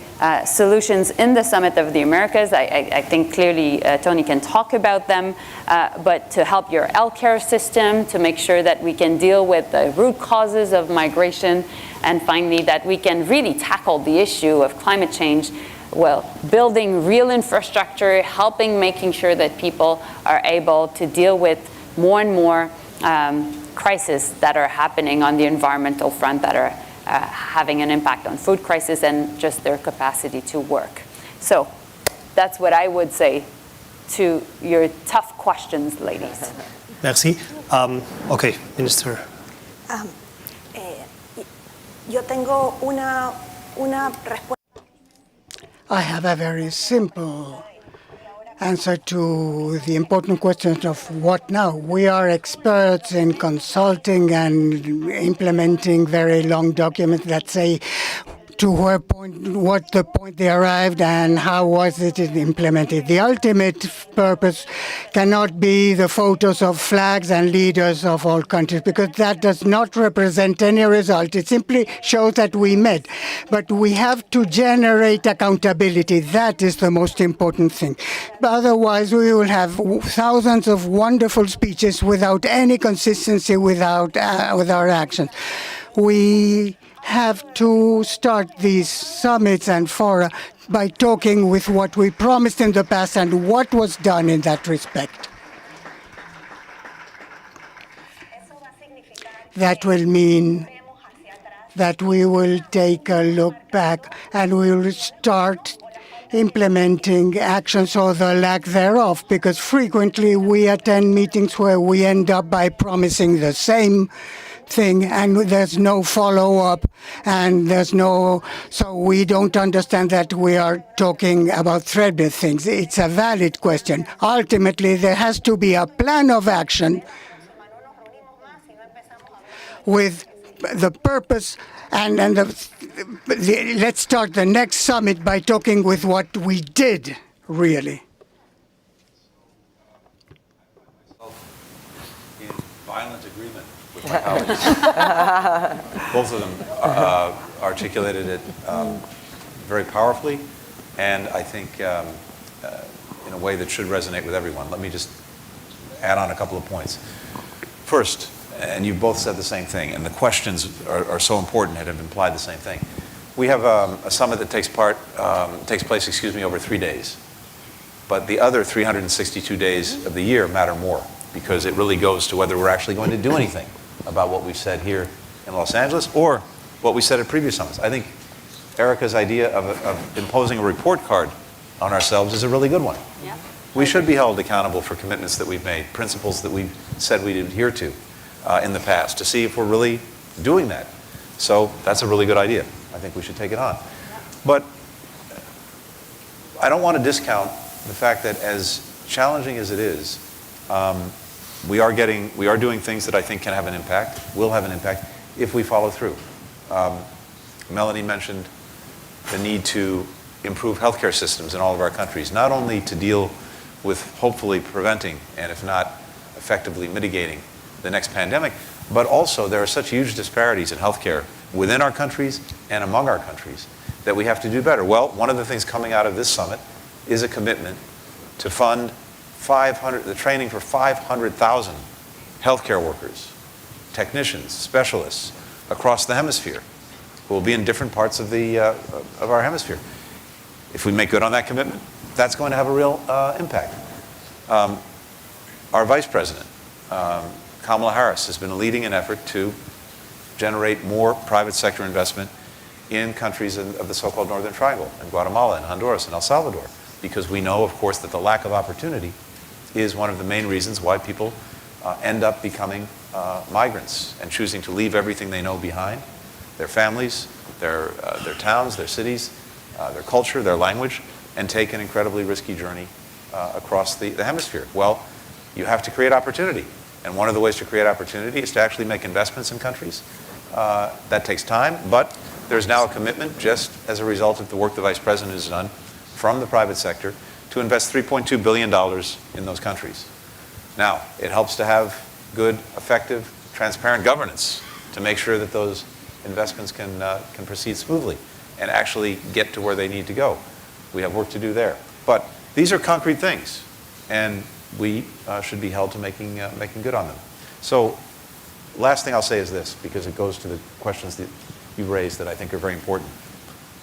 Speaker 2: solutions in the Summit of the Americas. I think clearly Tony can talk about them, but to help your healthcare system, to make sure that we can deal with the root causes of migration, and finally that we can really tackle the issue of climate change, well, building real infrastructure, making sure that people are able to deal with more and more crises that are happening on the environmental front that are having an impact on food crisis and just their capacity to work. So that's what I would say to your tough questions, ladies.
Speaker 14: Merci. Okay, Minister.
Speaker 22: Yo tengo una respuesta.
Speaker 19: I have a very simple answer to the important question of what now. We are experts in consulting and implementing very long documents that say to what the point they arrived and how was it implemented. The ultimate purpose cannot be the photos of flags and leaders of all countries, because that does not represent any result. It simply shows that we met. But we have to generate accountability. That is the most important thing. But otherwise, we will have thousands of wonderful speeches without any consistency with our actions. We have to start these summits and fora by talking with what we promised in the past and what was done in that respect. That will mean that we will take a look back and we will start implementing actions or the lack thereof, because frequently we attend meetings where we end up by promising the same thing and there's no follow-up and so we don't understand that we are talking about threadbare things. It's a valid question. Ultimately, there has to be a plan of action with the purpose let's start the next summit by talking with what we did, really.
Speaker 21: In violent agreement with my colleagues. Both of them articulated it very powerfully, and I think in a way that should resonate with everyone. Let me just add on a couple of points. First, and you both said the same thing, and the questions are so important and have implied the same thing. We have a summit that takes place over 3 days. But the other 362 days of the year matter more, because it really goes to whether we're actually going to do anything about what we've said here in Los Angeles or what we said at previous summits. I think Erica's idea of imposing a report card on ourselves is a really good one.
Speaker 2: Yeah.
Speaker 21: We should be held accountable for commitments that we've made, principles that we've said we'd adhere to in the past, to see if we're really doing that. So that's a really good idea. I think we should take it on. But I don't want to discount the fact that as challenging as it is, we are doing things that I think can have an impact, will have an impact, if we follow through. Melanie mentioned the need to improve healthcare systems in all of our countries, not only to deal with hopefully preventing and if not effectively mitigating the next pandemic, but also there are such huge disparities in healthcare within our countries and among our countries that we have to do better. Well, one of the things coming out of this summit is a commitment to fund the training for 500,000 healthcare workers, technicians, specialists across the hemisphere who will be in different parts of our hemisphere. If we make good on that commitment, that's going to have a real impact. Our Vice President, Kamala Harris, has been leading an effort to generate more private sector investment in countries of the so-called Northern Triangle, in Guatemala, and Honduras, and El Salvador, because we know, of course, that the lack of opportunity is one of the main reasons why people end up becoming migrants and choosing to leave everything they know behind, their families, their towns, their cities, their culture, their language, and take an incredibly risky journey across the hemisphere. Well, you have to create opportunity. And one of the ways to create opportunity is to actually make investments in countries. That takes time, but there's now a commitment, just as a result of the work the Vice President has done from the private sector, to invest $3.2 billion in those countries. Now, it helps to have good, effective, transparent governance to make sure that those investments can proceed smoothly and actually get to where they need to go. We have work to do there. But these are concrete things, and we should be held to making good on them. So, last thing I'll say is this, because it goes to the questions that you raised that I think are very important.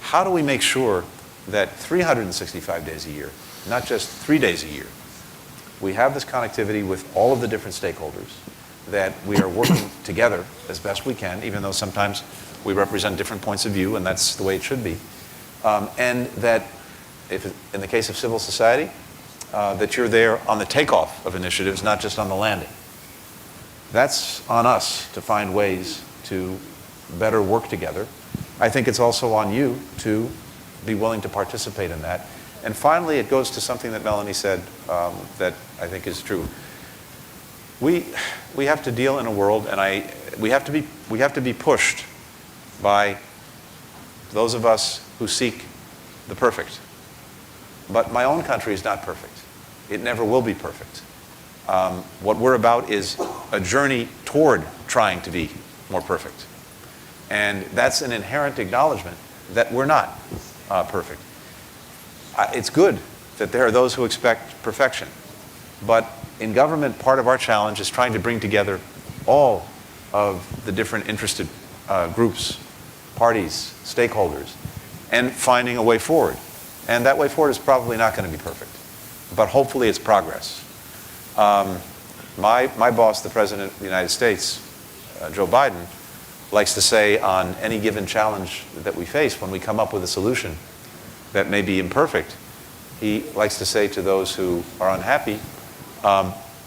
Speaker 21: How do we make sure that 365 days a year, not just 3 days a year, we have this connectivity with all of the different stakeholders, that we are working together as best we can, even though sometimes we represent different points of view, and that's the way it should be, and that in the case of civil society, that you're there on the takeoff of initiatives, not just on the landing. That's on us to find ways to better work together. I think it's also on you to be willing to participate in that. And finally, it goes to something that Melanie said that I think is true. We have to deal in a world, and we have to be pushed by those of us who seek the perfect. But my own country is not perfect. It never will be perfect. What we're about is a journey toward trying to be more perfect. And that's an inherent acknowledgement that we're not perfect. It's good that there are those who expect perfection. But in government, part of our challenge is trying to bring together all of the different interested groups, parties, stakeholders, and finding a way forward. And that way forward is probably not going to be perfect. But hopefully it's progress. My boss, the President of the United States, Joe Biden, likes to say on any given challenge that we face, when we come up with a solution that may be imperfect, he likes to say to those who are unhappy,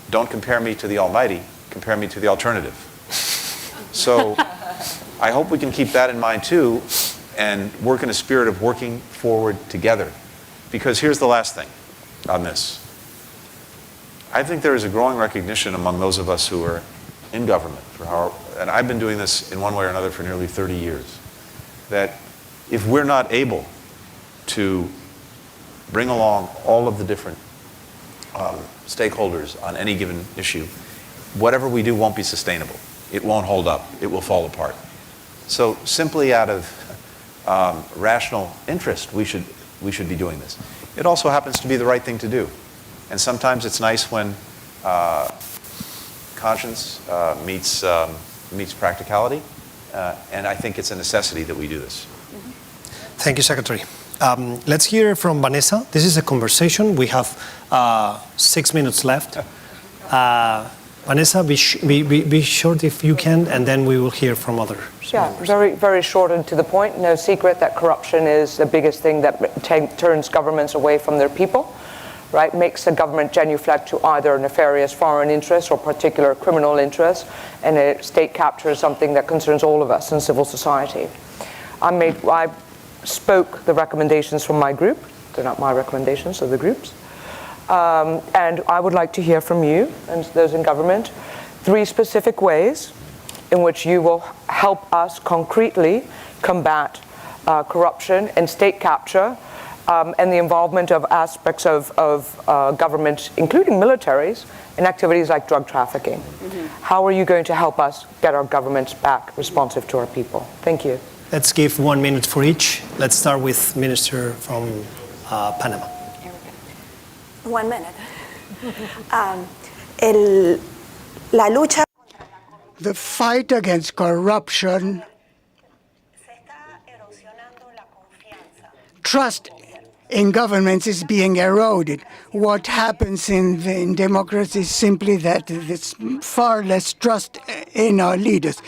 Speaker 21: don't compare me to the Almighty, compare me to the alternative. So I hope we can keep that in mind too, and work in a spirit of working forward together. Because here's the last thing on this. I think there is a growing recognition among those of us who are in government, and I've been doing this in one way or another for nearly 30 years, that if we're not able to bring along all of the different stakeholders on any given issue, whatever we do won't be sustainable. It won't hold up. It will fall apart. So simply out of rational interest, we should be doing this. It also happens to be the right thing to do. And sometimes it's nice when conscience meets practicality. And I think it's a necessity that we do this.
Speaker 14: Thank you, Secretary. Let's hear from Vanessa. This is a conversation. We have 6 minutes left. Vanessa, be short if you can, and then we will hear from others.
Speaker 20: Yeah, very, very short and to the point. No secret that corruption is the biggest thing that turns governments away from their people, right? Makes a government genuflect to either nefarious foreign interests or particular criminal interests, and a state capture is something that concerns all of us in civil society. I spoke the recommendations from my group. They're not my recommendations, they're the group's. And I would like to hear from you and those in government 3 specific ways in which you will help us concretely combat corruption and state capture and the involvement of aspects of government, including militaries, in activities like drug trafficking. How are you going to help us get our governments back responsive to our people? Thank you.
Speaker 14: Let's give 1 minute for each. Let's start with Minister from Panama.
Speaker 22: 1 minute. La lucha.
Speaker 19: The fight against corruption, trust in governments is being eroded. What happens in democracy is simply that there's far less trust in our leaders.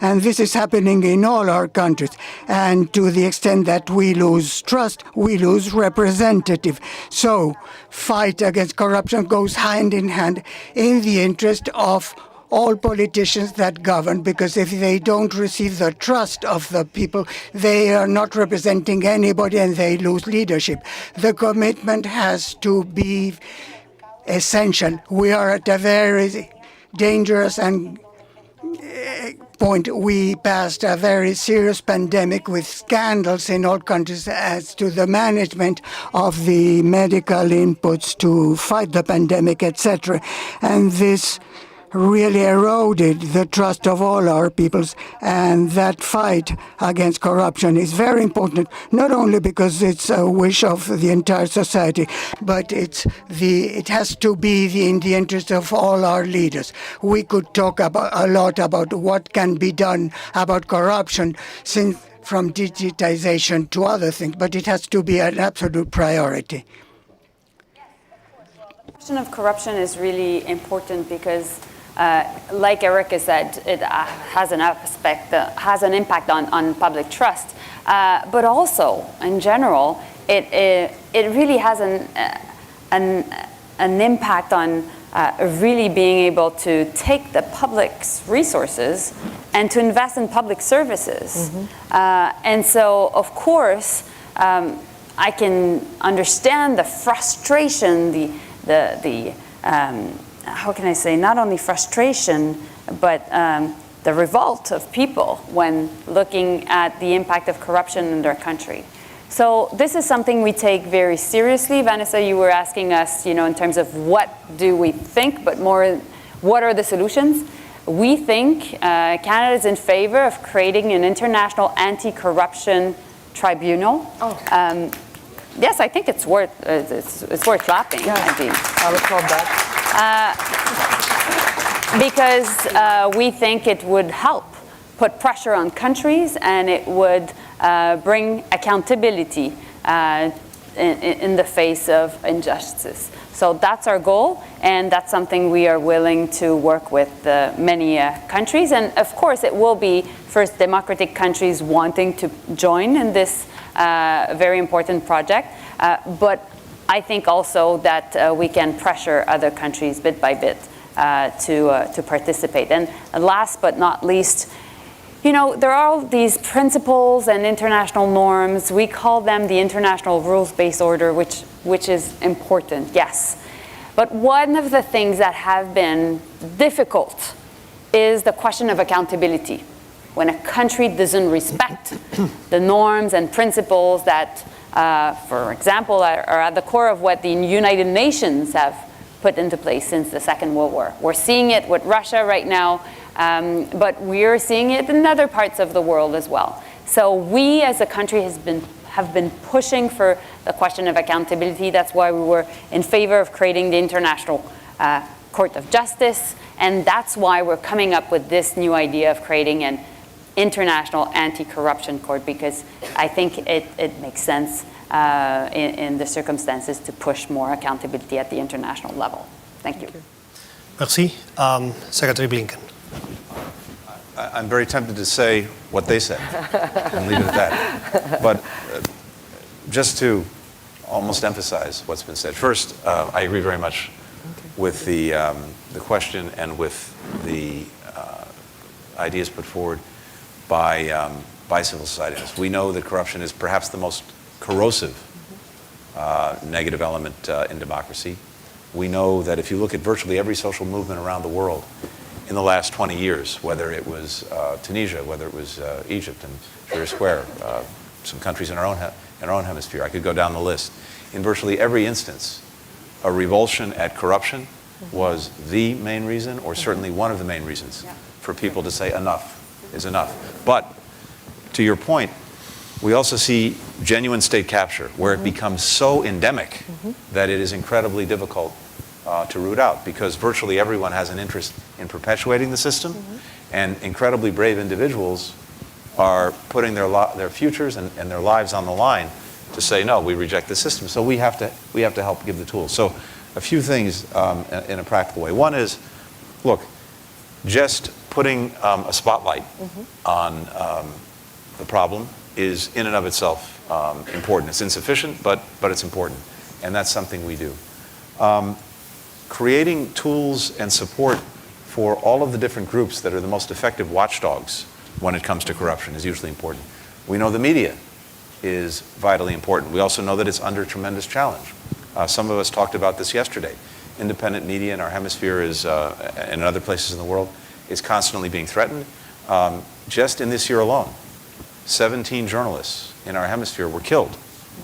Speaker 19: And this is happening in all our countries. And to the extent that we lose trust, we lose representative. So fight against corruption goes hand in hand in the interest of all politicians that govern, because if they don't receive the trust of the people, they are not representing anybody and they lose leadership. The commitment has to be essential. We are at a very dangerous and point. We passed a very serious pandemic with scandals in all countries as to the management of the medical inputs to fight the pandemic, etc. And this really eroded the trust of all our peoples, and that fight against corruption is very important, not only because it's a wish of the entire society, but it has to be in the interest of all our leaders. We could talk a lot about what can be done about corruption, from digitization to other things, but it has to be an absolute priority.
Speaker 2: The question of corruption is really important because like Erica said, it has an impact on public trust, but also in general, it really has an impact on really being able to take the public's resources and to invest in public services. And so, of course, I can understand the frustration, how can I say, not only frustration, but the revolt of people when looking at the impact of corruption in their country. So this is something we take very seriously. Vanessa, you were asking us, in terms of what do we think, but more, what are the solutions? We think Canada is in favor of creating an international anti-corruption tribunal. Yes, I think it's worth clapping.
Speaker 20: Yeah, I will come back.
Speaker 2: Because we think it would help put pressure on countries, and it would bring accountability in the face of injustice. So that's our goal, and that's something we are willing to work with many countries. And of course, it will be first democratic countries wanting to join in this very important project. But I think also that we can pressure other countries bit by bit to participate. And last but not least, there are all these principles and international norms. We call them the international rules-based order, which is important, yes. But one of the things that have been difficult is the question of accountability. When a country doesn't respect the norms and principles that, for example, are at the core of what the United Nations have put into place since the Second World War. We're seeing it with Russia right now, but we're seeing it in other parts of the world as well. So we as a country have been pushing for the question of accountability. That's why we were in favor of creating the International Court of Justice, and that's why we're coming up with this new idea of creating an International Anti-Corruption Court, because I think it makes sense in the circumstances to push more accountability at the international level. Thank you.
Speaker 14: Merci. Secretary Blinken.
Speaker 21: I'm very tempted to say what they said and leave it at that. But just to almost emphasize what's been said. First, I agree very much with the question and with the ideas put forward by civil society. We know that corruption is perhaps the most corrosive negative element in democracy. We know that if you look at virtually every social movement around the world in the last 20 years, whether it was Tunisia, whether it was Egypt and Tahrir Square, some countries in our own hemisphere, I could go down the list. In virtually every instance, a revulsion at corruption was the main reason, or certainly one of the main reasons, for people to say enough is enough. But to your point, we also see genuine state capture, where it becomes so endemic that it is incredibly difficult to root out, because virtually everyone has an interest in perpetuating the system, and incredibly brave individuals are putting their futures and their lives on the line to say, no, we reject the system. So we have to help give the tools. So a few things in a practical way. One is, look, just putting a spotlight on the problem is in and of itself important. It's insufficient, but it's important, and that's something we do. Creating tools and support for all of the different groups that are the most effective watchdogs when it comes to corruption is usually important. We know the media is vitally important. We also know that it's under tremendous challenge. Some of us talked about this yesterday. Independent media in our hemisphere is, and in other places in the world, is constantly being threatened. Just in this year alone, 17 journalists in our hemisphere were killed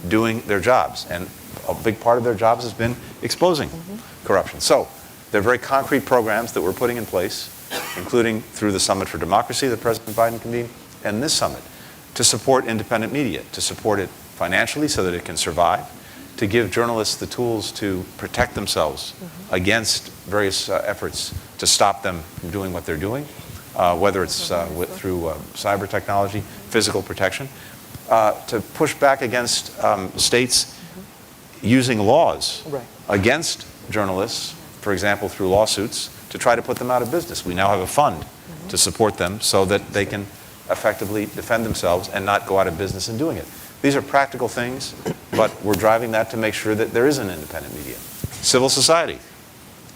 Speaker 21: doing their jobs, and a big part of their jobs has been exposing corruption. So there are very concrete programs that we're putting in place, including through the Summit for Democracy that President Biden convened, and this summit, to support independent media, to support it financially so that it can survive, to give journalists the tools to protect themselves against various efforts to stop them from doing what they're doing, whether it's through cyber technology, physical protection, to push back against states using laws against journalists, for example, through lawsuits, to try to put them out of business. We now have a fund to support them so that they can effectively defend themselves and not go out of business in doing it. These are practical things, but we're driving that to make sure that there is an independent media. Civil society,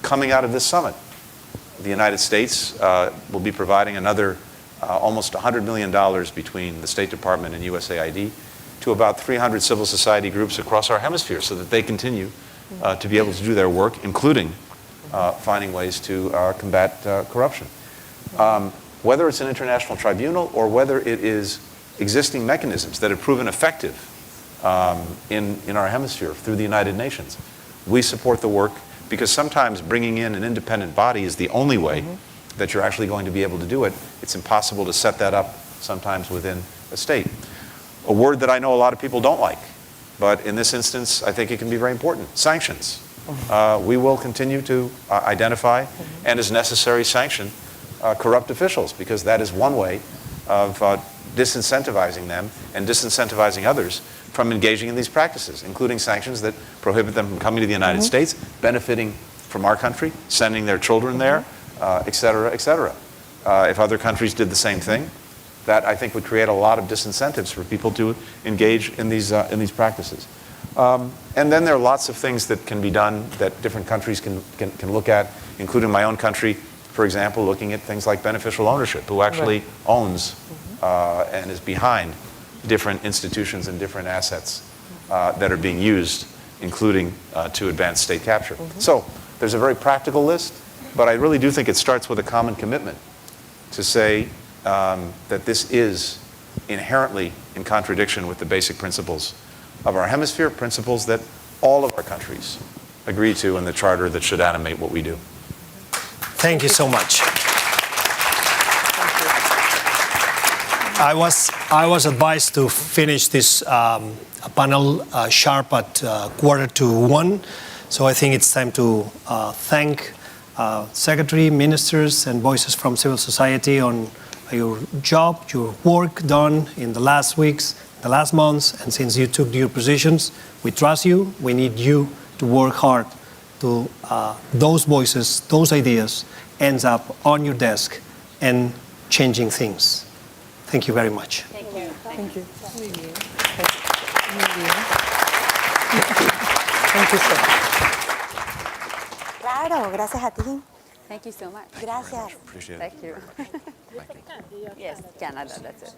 Speaker 21: coming out of this summit, the United States will be providing another almost $100 million between the State Department and USAID to about 300 civil society groups across our hemisphere so that they continue to be able to do their work, including finding ways to combat corruption. whether it's an international tribunal or whether it is existing mechanisms that have proven effective in our hemisphere through the United Nations. We support the work because sometimes bringing in an independent body is the only way that you're actually going to be able to do it. It's impossible to set that up sometimes within a state. A word that I know a lot of people don't like, but in this instance, I think it can be very important: sanctions. We will continue to identify and, as necessary, sanction corrupt officials, because that is one way of disincentivizing them and disincentivizing others from engaging in these practices, including sanctions that prohibit them from coming to the United States, benefiting from our country, sending their children there, et cetera, et cetera. If other countries did the same thing, that I think would create a lot of disincentives for people to engage in these practices. And then there are lots of things that can be done that different countries can look at, including my own country, for example, looking at things like beneficial ownership, who actually owns and is behind different institutions and different assets that are being used, including to advance state capture. So there's a very practical list, but I really do think it starts with a common commitment to say that this is inherently in contradiction with the basic principles of our hemisphere, principles that all of our countries agree to in the charter that should animate what we do.
Speaker 12: Thank you so much. I was advised to finish this panel sharp at 1:45, so I think it's time to thank Secretary, ministers, and voices from civil society on your job, your work done in the last weeks, the last months, and since you took your positions. We trust you. We need you to work hard to those voices, those ideas, ends up on your desk and changing things. Thank you very much.
Speaker 2: Thank you.
Speaker 6: Thank you. Thank you, sir.
Speaker 22: Claro, gracias a ti.
Speaker 2: Thank you so much.
Speaker 22: Gracias.
Speaker 21: Appreciate it.
Speaker 2: Thank you. Yes, Canada, that's it.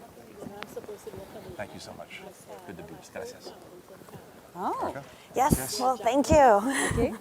Speaker 21: Thank you so much. Good to be with you. Gracias.
Speaker 2: Oh.
Speaker 22: Yes, well, thank you.
Speaker 2: Okay.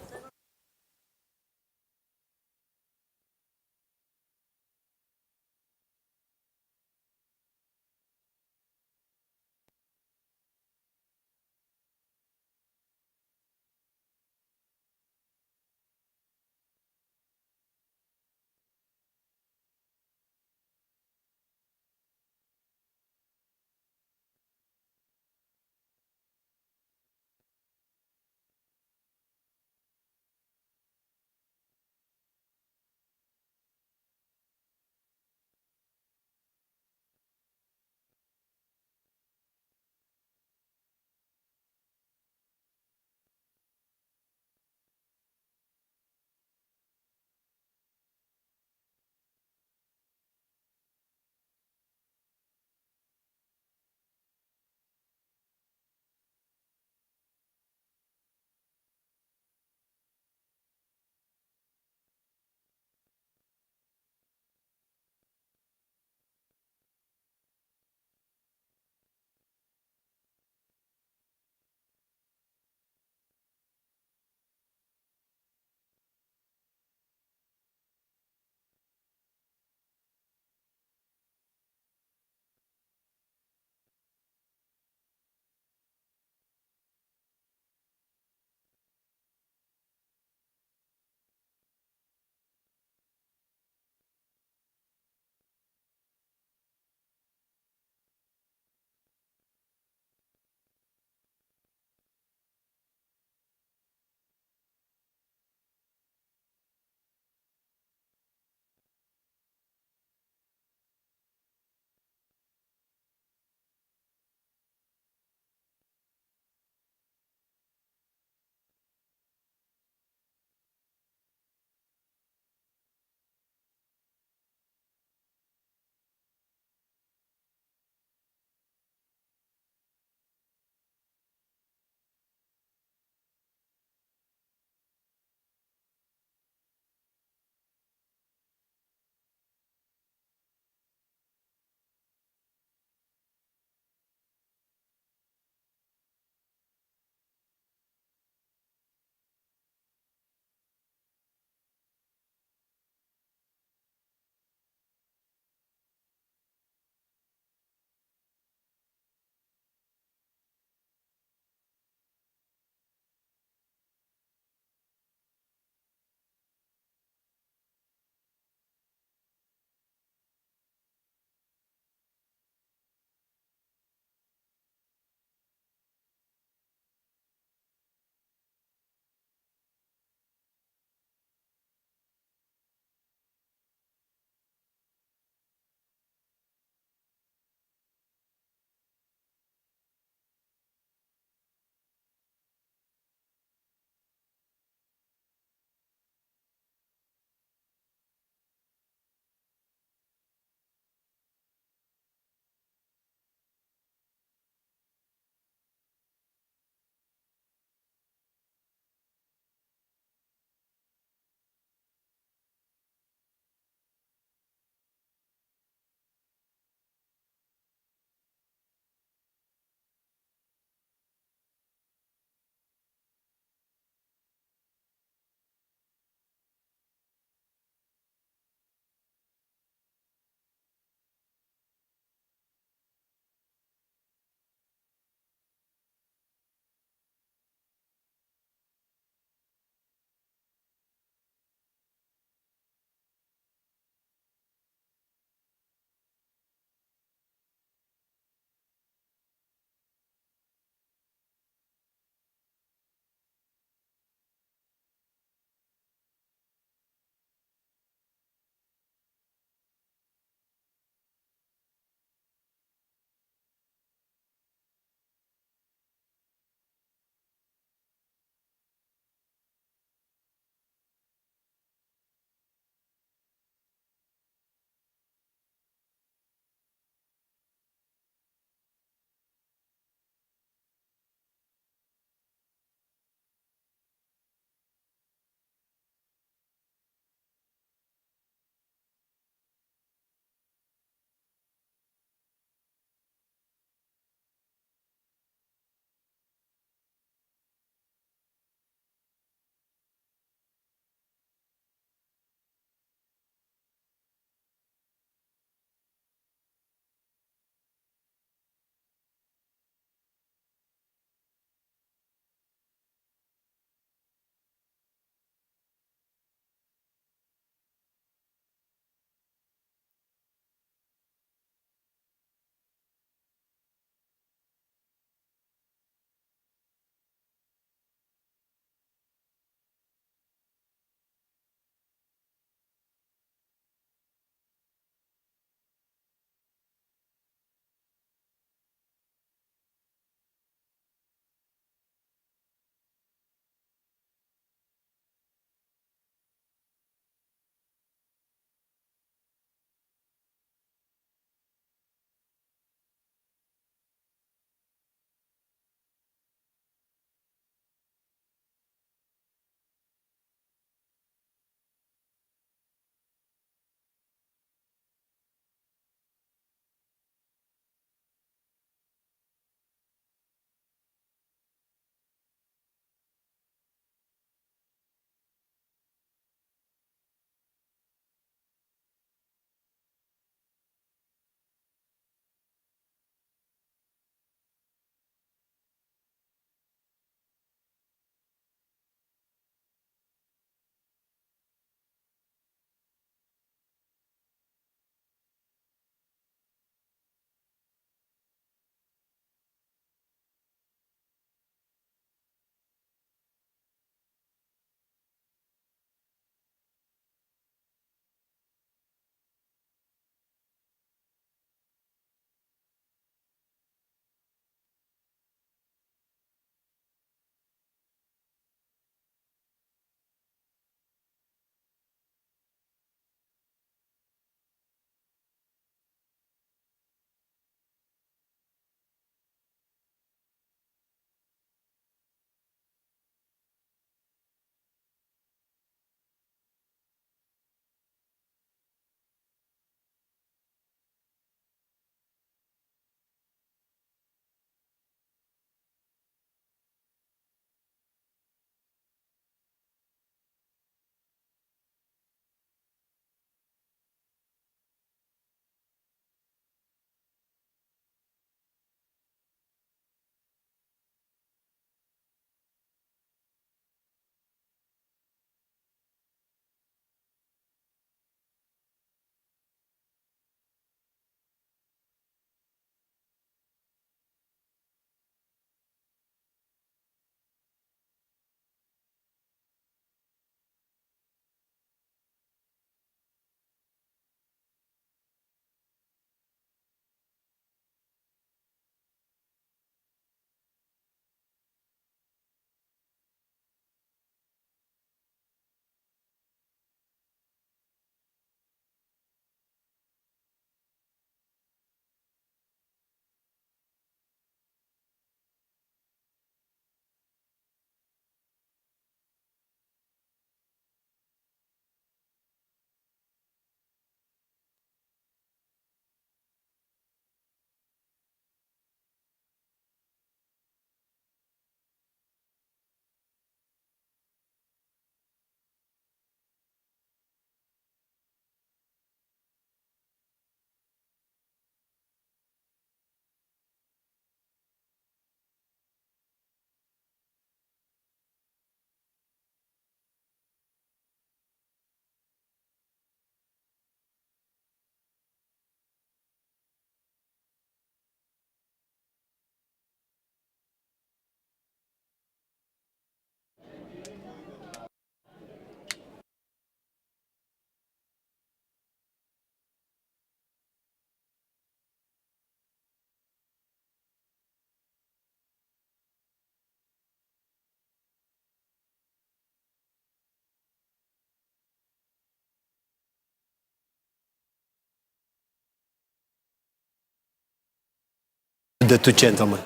Speaker 14: the two gentlemen.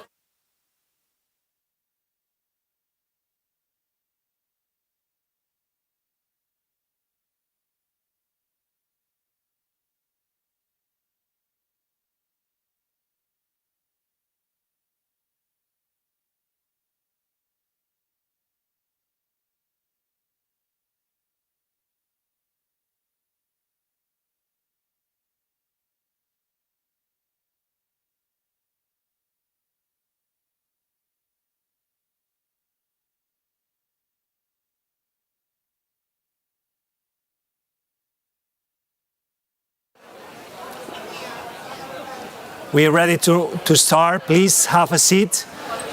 Speaker 14: We are ready to start. Please have a seat.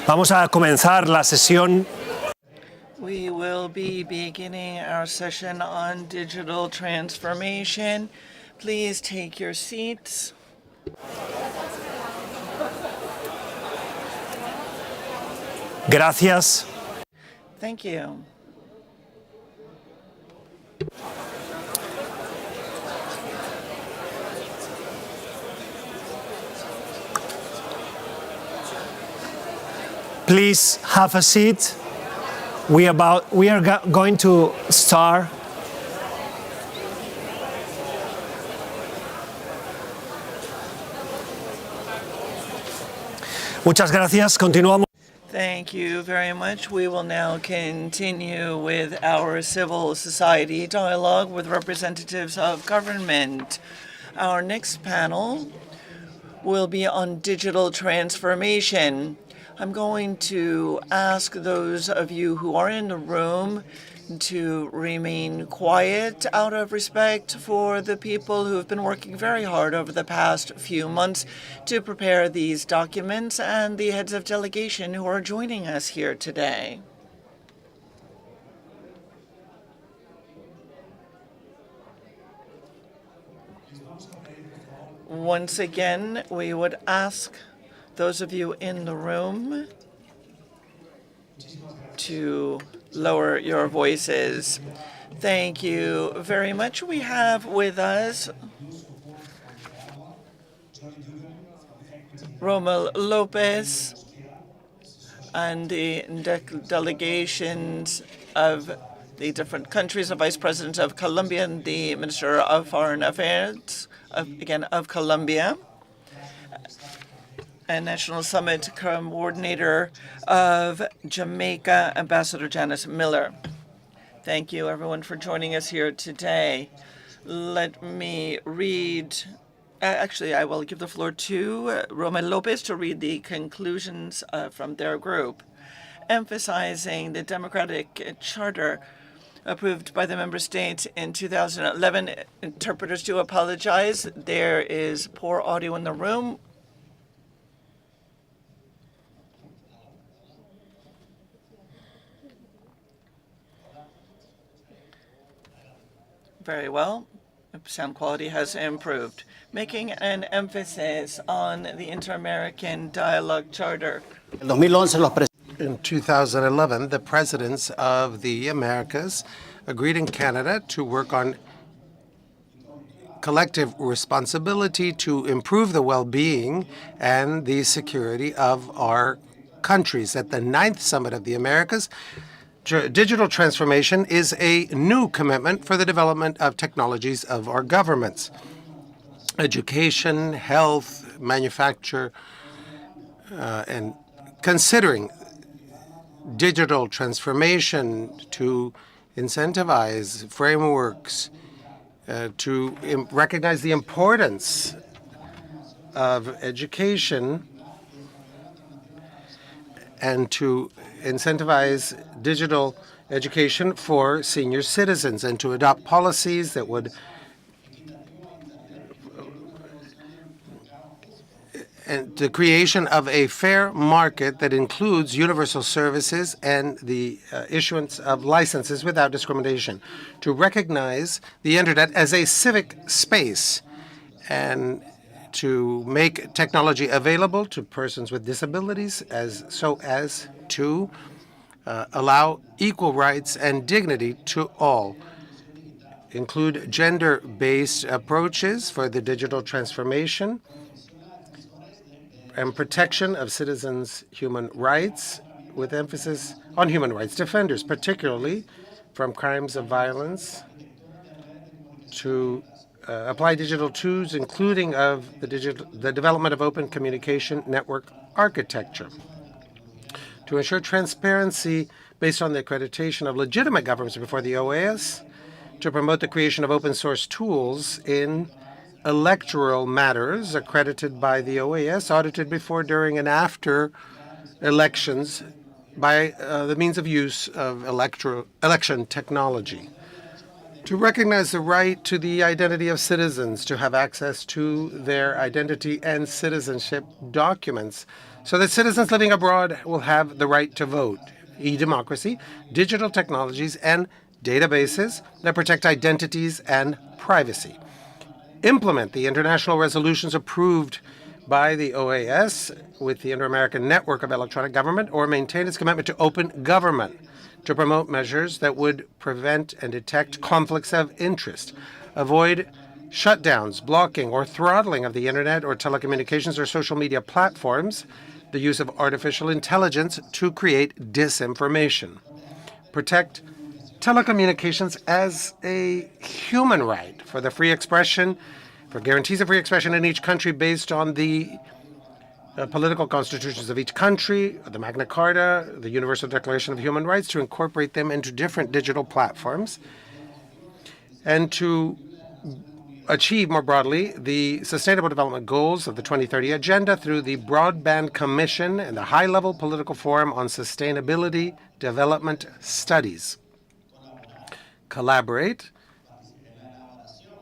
Speaker 14: Vamos a comenzar la sesión.
Speaker 10: We will be beginning our session on digital transformation. Please take your seats.
Speaker 14: Gracias.
Speaker 10: Thank you.
Speaker 14: Please have a seat. We are going to start. Muchas gracias. Continuamos.
Speaker 10: Thank you very much. We will now continue with our civil society dialogue with representatives of government. Our next panel will be on digital transformation. I'm going to ask those of you who are in the room to remain quiet out of respect for the people who have been working very hard over the past few months to prepare these documents and the heads of delegation who are joining us here today. Once again, we would ask those of you in the room to lower your voices. Thank you very much. We have with us Rommel Lopez and the delegations of the different countries, the Vice President of Colombia and the Minister of Foreign Affairs, of Colombia, and National Summit Coordinator of Jamaica, Ambassador Janice Miller. Thank you, everyone, for joining us here today. Let me read. Actually, I will give the floor to Rommel Lopez to read the conclusions from their group, emphasizing the democratic charter approved by the member states in 2011. Interpreters do apologize. There is poor audio in the room. Very well. Sound quality has improved. Making an emphasis on the Inter-American Dialogue Charter.
Speaker 8: In 2011, the presidents of the Americas agreed in Canada to work on collective responsibility to improve the well-being and the security of our countries. At the 9th Summit of the Americas, digital transformation is a new commitment for the development of technologies of our governments. Education, health, manufacture, and considering digital transformation to incentivize frameworks to recognize the importance of education and to incentivize digital education for senior citizens and to adopt policies that would and the creation of a fair market that includes universal services and the issuance of licenses without discrimination, to recognize the internet as a civic space and to make technology available to persons with disabilities so as to allow equal rights and dignity to all, include gender-based approaches for the digital transformation, and protection of citizens' human rights, with emphasis on human rights defenders, particularly from crimes of violence, to apply digital tools, including of the development of open communication network architecture, to ensure transparency based on the accreditation of legitimate governments before the OAS, to promote the creation of open source tools in electoral matters accredited by the OAS, audited before, during, and after elections by the means of use of election technology, to recognize the right to the identity of citizens, to have access to their identity and citizenship documents, so that citizens living abroad will have the right to vote, e-democracy, digital technologies, and databases that protect identities and privacy. Implement the international resolutions approved by the OAS with the Inter-American Network of Electronic Government, or maintain its commitment to open government, to promote measures that would prevent and detect conflicts of interest, avoid shutdowns, blocking, or throttling of the internet or telecommunications or social media platforms, the use of artificial intelligence to create disinformation, protect telecommunications as a human right for the free expression, for guarantees of free expression in each country based on the political constitutions of each country, the Magna Carta, the Universal Declaration of Human Rights, to incorporate them into different digital platforms, and to achieve more broadly the Sustainable Development Goals of the 2030 Agenda through the Broadband Commission and the High-Level Political Forum on Sustainability Development Studies. Collaborate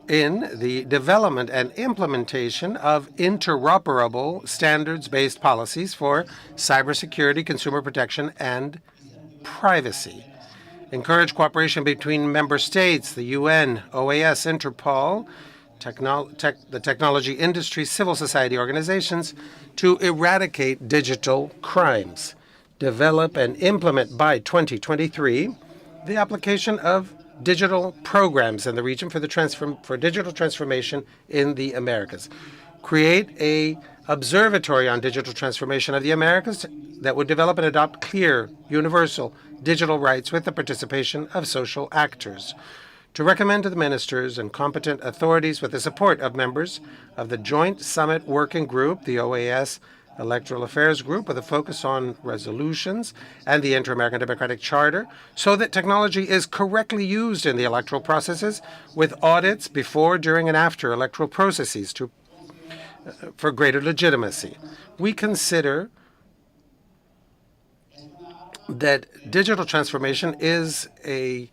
Speaker 8: in the development and implementation of interoperable standards-based policies for cybersecurity, consumer protection, and privacy. Encourage cooperation between member states, the UN, OAS, Interpol, the technology industry, civil society organizations to eradicate digital crimes. Develop and implement by 2023 the application of digital programs in the region for digital transformation in the Americas. Create a observatory on digital transformation of the Americas that would develop and adopt clear, universal digital rights with the participation of social actors. To recommend to the ministers and competent authorities, with the support of members of the Joint Summit Working Group, the OAS Electoral Affairs Group, with a focus on resolutions, and the Inter-American Democratic Charter, so that technology is correctly used in the electoral processes, with audits before, during, and after electoral processes for greater legitimacy. We consider that digital transformation is an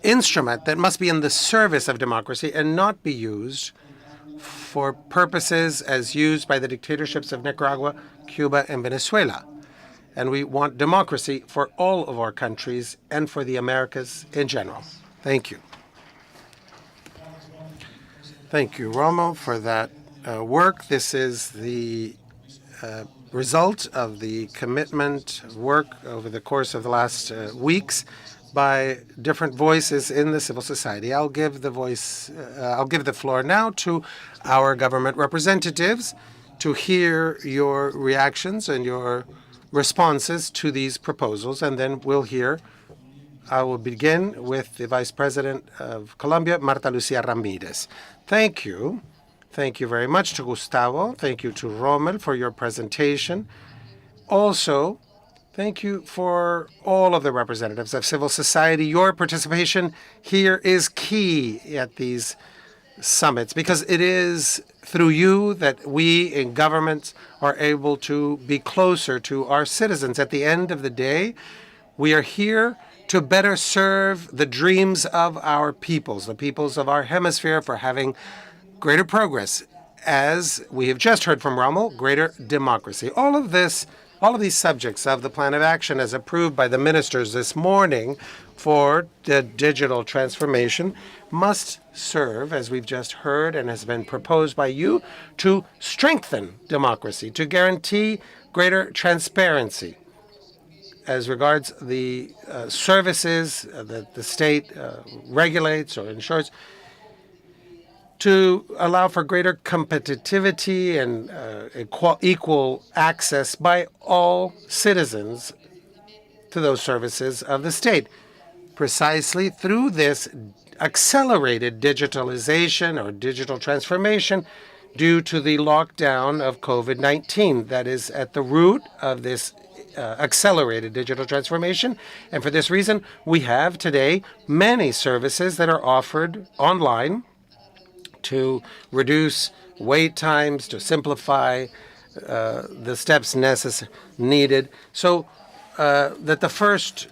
Speaker 8: instrument that must be in the service of democracy and not be used for purposes as used by the dictatorships of Nicaragua, Cuba, and Venezuela. And we want democracy for all of our countries and for the Americas in general. Thank you. Thank you, Romo, for that work. This is the result of the commitment work over the course of the last weeks by different voices in the civil society. I'll give the floor now to our government representatives to hear your reactions and your responses to these proposals, and then I will begin with the Vice President of Colombia, Marta Lucía Ramírez. Thank you. Thank you very much to Gustavo. Thank you to Rommel for your presentation. Also, thank you for all of the representatives of civil society. Your participation here is key at these summits, because it is through you that we in governments are able to be closer to our citizens. At the end of the day, we are here to better serve the dreams of our peoples, the peoples of our hemisphere, for having greater progress, as we have just heard from Rommel, greater democracy. All of these subjects of the plan of action as approved by the ministers this morning for the digital transformation must serve, as we've just heard and has been proposed by you, to strengthen democracy, to guarantee greater transparency as regards the services that the state regulates or ensures, to allow for greater competitivity and equal access by all citizens to those services of the state. Precisely through this accelerated digitalization or digital transformation due to the lockdown of COVID-19 that is at the root of this accelerated digital transformation. And for this reason, we have today many services that are offered online to reduce wait times, to simplify the steps needed, so that the first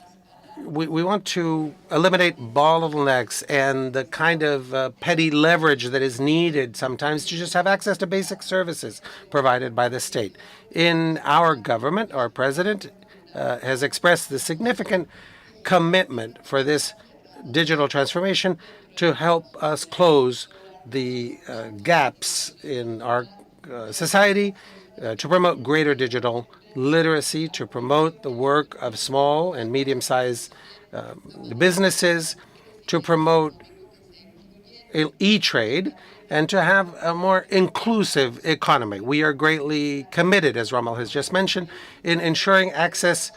Speaker 8: we want to eliminate bottlenecks and the kind of petty leverage that is needed sometimes to just have access to basic services provided by the state. In our government, our president has expressed the significant commitment for this digital transformation to help us close the gaps in our society, to promote greater digital literacy, to promote the work of small and medium-sized businesses, to promote e-trade, and to have a more inclusive economy. We are greatly committed, as Rommel has just mentioned, in ensuring access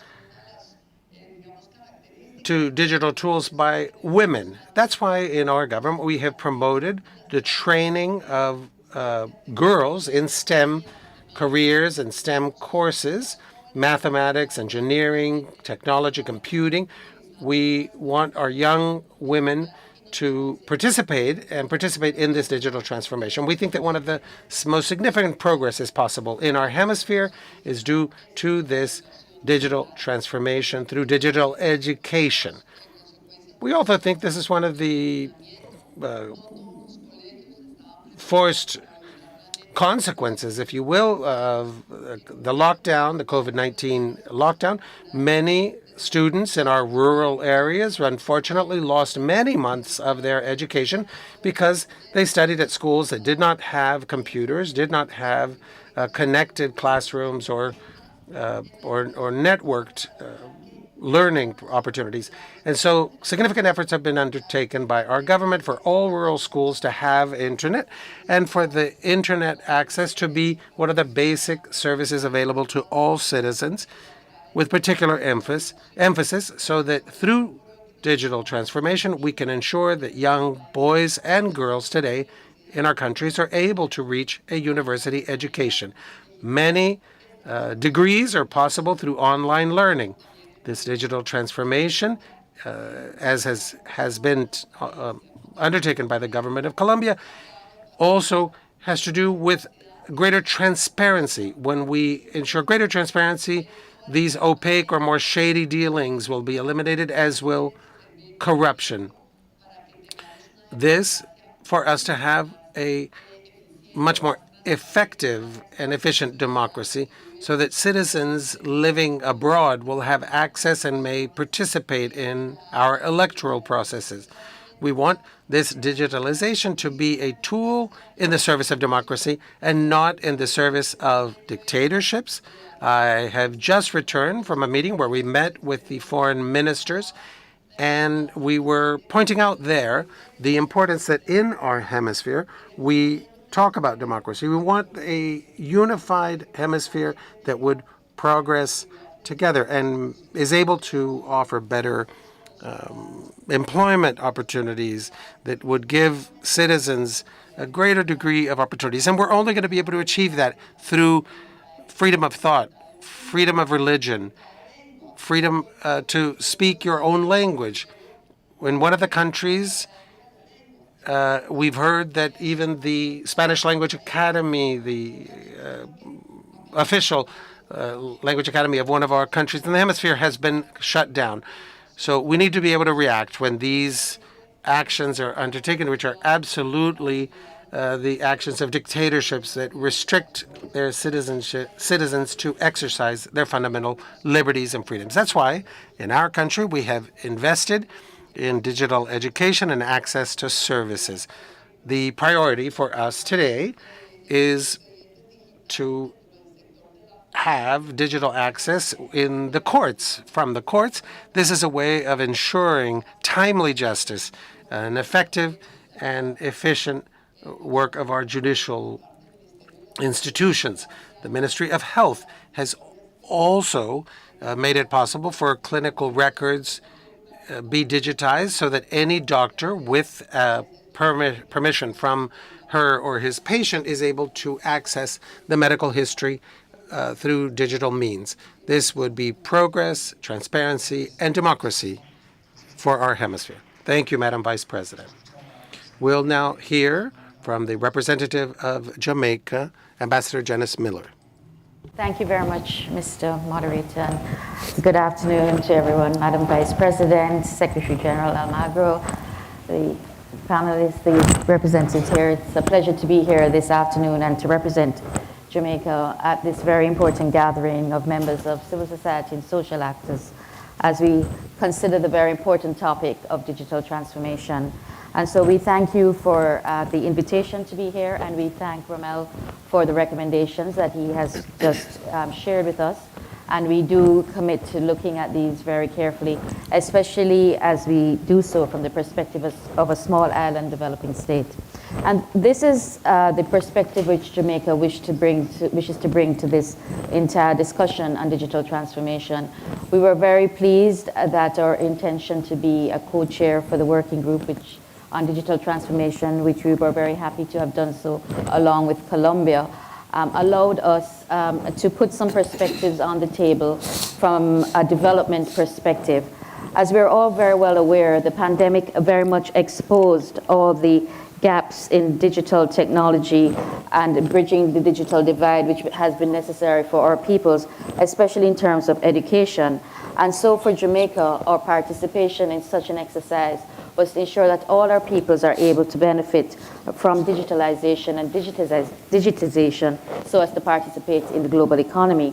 Speaker 8: to digital tools by women. That's why in our government we have promoted the training of girls in STEM careers and STEM courses, mathematics, engineering, technology, computing. We want our young women to participate in this digital transformation. We think that one of the most significant progresses possible in our hemisphere is due to this digital transformation through digital education. We also think this is one of the forced consequences, if you will, of the lockdown, the COVID-19 lockdown. Many students in our rural areas unfortunately lost many months of their education because they studied at schools that did not have computers, did not have connected classrooms or networked learning opportunities. And so significant efforts have been undertaken by our government for all rural schools to have internet and for the internet access to be one of the basic services available to all citizens, with particular emphasis so that through digital transformation we can ensure that young boys and girls today in our countries are able to reach a university education. Many degrees are possible through online learning. This digital transformation, as has been undertaken by the government of Colombia, also has to do with greater transparency. When we ensure greater transparency, these opaque or more shady dealings will be eliminated, as will corruption. This, for us to have a much more effective and efficient democracy, so that citizens living abroad will have access and may participate in our electoral processes. We want this digitalization to be a tool in the service of democracy and not in the service of dictatorships. I have just returned from a meeting where we met with the foreign ministers, and we were pointing out there the importance that in our hemisphere we talk about democracy. We want a unified hemisphere that would progress together and is able to offer better employment opportunities that would give citizens a greater degree of opportunities. And we're only going to be able to achieve that through freedom of thought, freedom of religion, freedom to speak your own language. In one of the countries, we've heard that even the Spanish Language Academy, the official language academy of one of our countries in the hemisphere, has been shut down. So we need to be able to react when these actions are undertaken, which are absolutely the actions of dictatorships that restrict their citizens to exercise their fundamental liberties and freedoms. That's why in our country we have invested in digital education and access to services. The priority for us today is to have digital access in the courts, from the courts. This is a way of ensuring timely justice, an effective and efficient work of our judicial institutions. The Ministry of Health has also made it possible for clinical records be digitized so that any doctor with permission from her or his patient is able to access the medical history through digital means. This would be progress, transparency, and democracy for our hemisphere. Thank you, Madam Vice President. We'll now hear from the representative of Jamaica, Ambassador Janice Miller.
Speaker 3: Thank you very much, Mr. Moderator. And good afternoon to everyone, Madam Vice President, Secretary General Almagro, the panelists, the representatives here. It's a pleasure to be here this afternoon and to represent Jamaica at this very important gathering of members of civil society and social actors as we consider the very important topic of digital transformation. And so we thank you for the invitation to be here, and we thank Rommel for the recommendations that he has just shared with us. And we do commit to looking at these very carefully, especially as we do so from the perspective of a small island developing state. And this is the perspective which Jamaica wishes to bring to this entire discussion on digital transformation. We were very pleased that our intention to be a co-chair for the working group on digital transformation, which we were very happy to have done so along with Colombia, allowed us to put some perspectives on the table from a development perspective. As we're all very well aware, the pandemic very much exposed all the gaps in digital technology and bridging the digital divide, which has been necessary for our peoples, especially in terms of education. And so for Jamaica, our participation in such an exercise was to ensure that all our peoples are able to benefit from digitalization and digitization so as to participate in the global economy.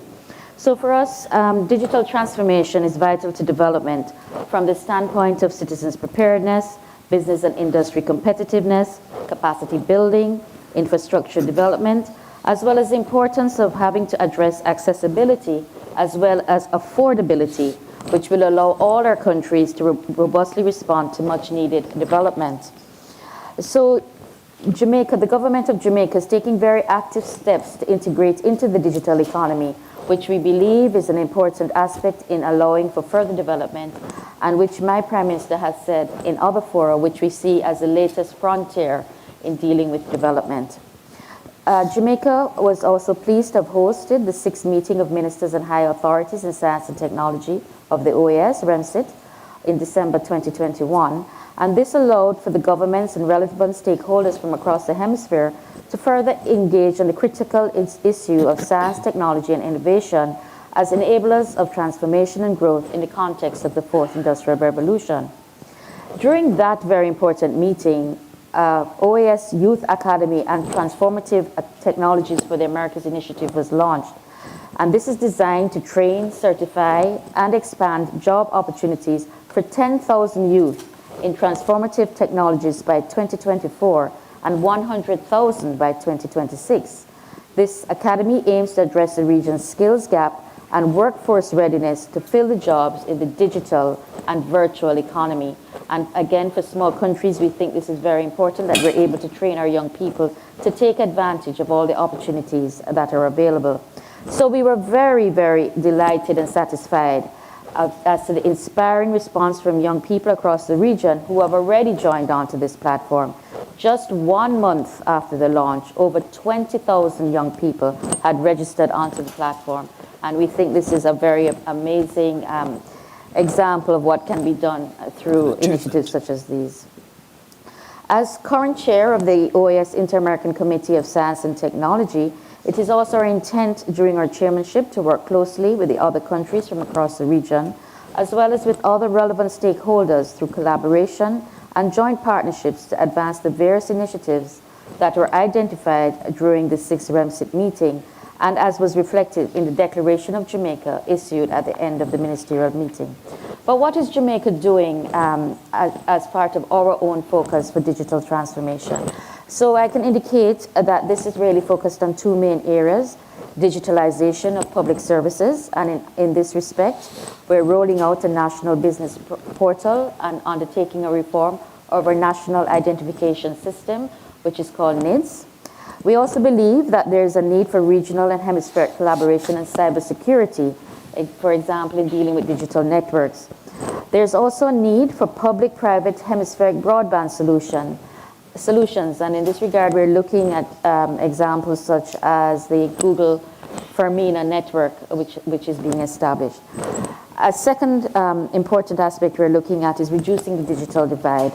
Speaker 3: So for us, digital transformation is vital to development from the standpoint of citizens' preparedness, business and industry competitiveness, capacity building, infrastructure development, as well as the importance of having to address accessibility as well as affordability, which will allow all our countries to robustly respond to much needed development. So Jamaica, the government of Jamaica is taking very active steps to integrate into the digital economy, which we believe is an important aspect in allowing for further development, and which my Prime Minister has said in other fora, which we see as the latest frontier in dealing with development. Jamaica was also pleased to have hosted the 6th meeting of ministers and high authorities in science and technology of the OAS, REMSIT, in December 2021. And this allowed for the governments and relevant stakeholders from across the hemisphere to further engage on the critical issue of science, technology, and innovation as enablers of transformation and growth in the context of the 4th Industrial Revolution. During that very important meeting, OAS Youth Academy and Transformative Technologies for the Americas initiative was launched. And this is designed to train, certify, and expand job opportunities for 10,000 youth in transformative technologies by 2024 and 100,000 by 2026. This academy aims to address the region's skills gap and workforce readiness to fill the jobs in the digital and virtual economy. And again, for small countries, we think this is very important that we're able to train our young people to take advantage of all the opportunities that are available. So we were very, very delighted and satisfied as to the inspiring response from young people across the region who have already joined onto this platform. Just 1 month after the launch, over 20,000 young people had registered onto the platform. And we think this is a very amazing example of what can be done through initiatives such as these. As current chair of the OAS Inter-American Committee of Science and Technology, it is also our intent during our chairmanship to work closely with the other countries from across the region, as well as with other relevant stakeholders through collaboration and joint partnerships to advance the various initiatives that were identified during the 6th REMSIT meeting, and as was reflected in the Declaration of Jamaica issued at the end of the ministerial meeting. But what is Jamaica doing as part of our own focus for digital transformation? So I can indicate that this is really focused on 2 main areas: digitalization of public services, and in this respect, we're rolling out a national business portal and undertaking a reform of our national identification system, which is called NIDS. We also believe that there's a need for regional and hemispheric collaboration in cybersecurity, for example, in dealing with digital networks. There's also a need for public-private hemispheric broadband solutions, and in this regard, we're looking at examples such as the Google Fermina network, which is being established. A second important aspect we're looking at is reducing the digital divide.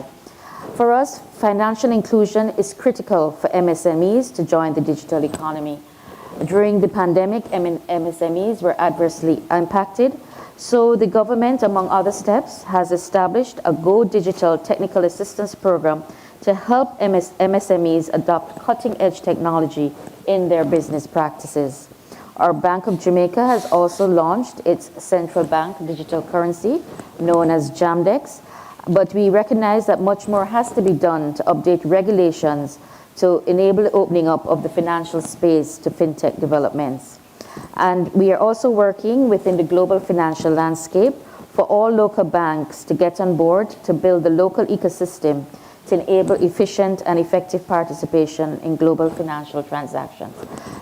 Speaker 3: For us, financial inclusion is critical for MSMEs to join the digital economy. During the pandemic, MSMEs were adversely impacted, so the government, among other steps, has established a Go Digital Technical Assistance Program to help MSMEs adopt cutting-edge technology in their business practices. Our Bank of Jamaica has also launched its central bank digital currency, known as JAMDEX, but we recognize that much more has to be done to update regulations to enable the opening up of the financial space to fintech developments. And we are also working within the global financial landscape for all local banks to get on board to build the local ecosystem to enable efficient and effective participation in global financial transactions.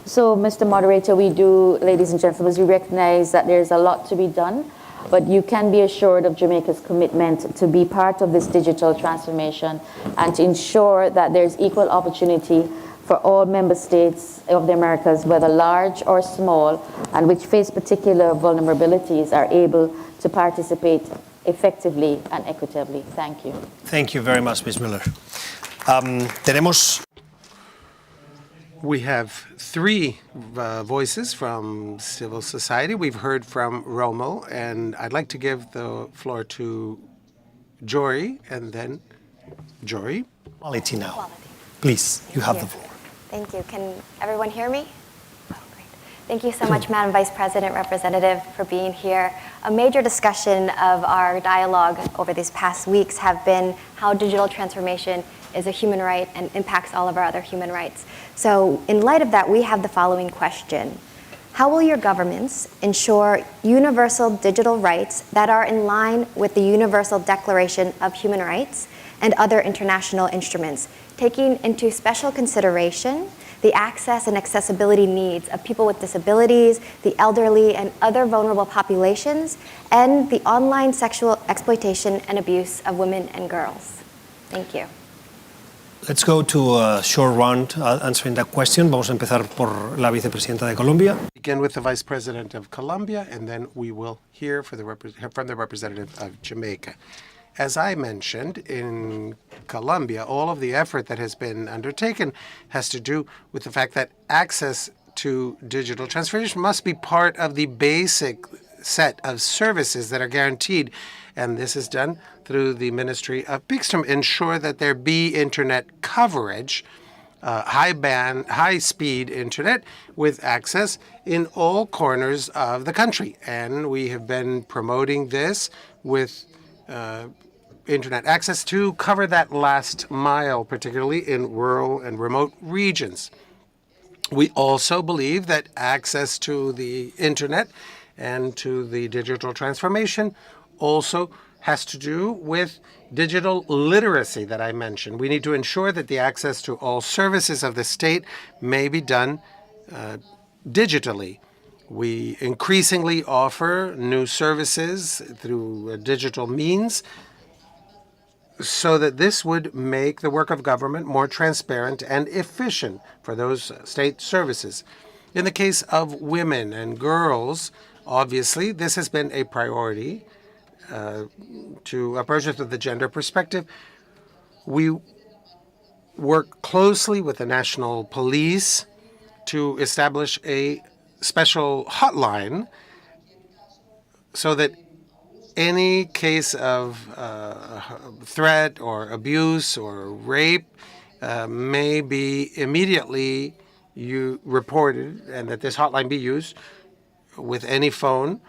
Speaker 3: So, Mr. Moderator, ladies and gentlemen, we recognize that there's a lot to be done, but you can be assured of Jamaica's commitment to be part of this digital transformation and to ensure that there's equal opportunity for all member states of the Americas, whether large or small, and which face particular vulnerabilities, are able to participate effectively and equitably. Thank you.
Speaker 14: Thank you very much, Ms. Miller.
Speaker 8: We have three voices from civil society. We've heard from Romo, and I'd like to give the floor to Jory, and then Jory.
Speaker 14: Quality now. Please, you have the floor.
Speaker 22: Thank you. Can everyone hear me? Oh, great. Thank you so much, Madam Vice President, Representative, for being here. A major discussion of our dialogue over these past weeks have been how digital transformation is a human right and impacts all of our other human rights. So in light of that, we have the following question. How will your governments ensure universal digital rights that are in line with the Universal Declaration of Human Rights and other international instruments, taking into special consideration the access and accessibility needs of people with disabilities, the elderly, and other vulnerable populations, and the online sexual exploitation and abuse of women and girls? Thank you.
Speaker 14: Let's go to a short round answering that question. Vamos a empezar por la vicepresidenta de Colombia.
Speaker 8: Begin with the Vice President of Colombia, and then we will hear from the representative of Jamaica. As I mentioned, in Colombia, all of the effort that has been undertaken has to do with the fact that access to digital transformation must be part of the basic set of services that are guaranteed. And this is done through the Ministry of Peace to ensure that there be internet coverage, high-speed internet with access in all corners of the country. And we have been promoting this with internet access to cover that last mile, particularly in rural and remote regions. We also believe that access to the internet and to the digital transformation also has to do with digital literacy that I mentioned. We need to ensure that the access to all services of the state may be done digitally. We increasingly offer new services through digital means so that this would make the work of government more transparent and efficient for those state services. In the case of women and girls, obviously, this has been a priority to approach it with the gender perspective. We work closely with the national police to establish a special hotline so that any case of threat or abuse or rape may be immediately reported, and that this hotline be used with any phone.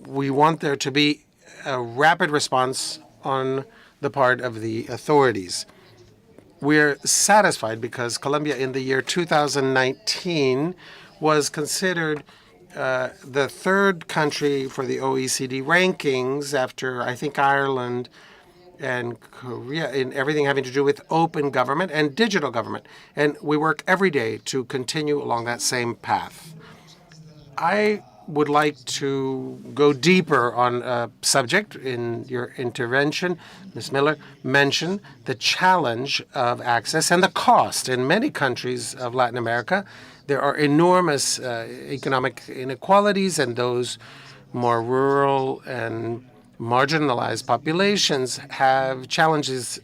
Speaker 8: We want there to be a rapid response on the part of the authorities. We're satisfied because Colombia in the year 2019 was considered the third country for the OECD rankings after, I think, Ireland and Korea in everything having to do with open government and digital government. And we work every day to continue along that same path. I would like to go deeper on a subject in your intervention. Ms. Miller mentioned the challenge of access and the cost. In many countries of Latin America, there are enormous economic inequalities, and those more rural and marginalized populations have challenges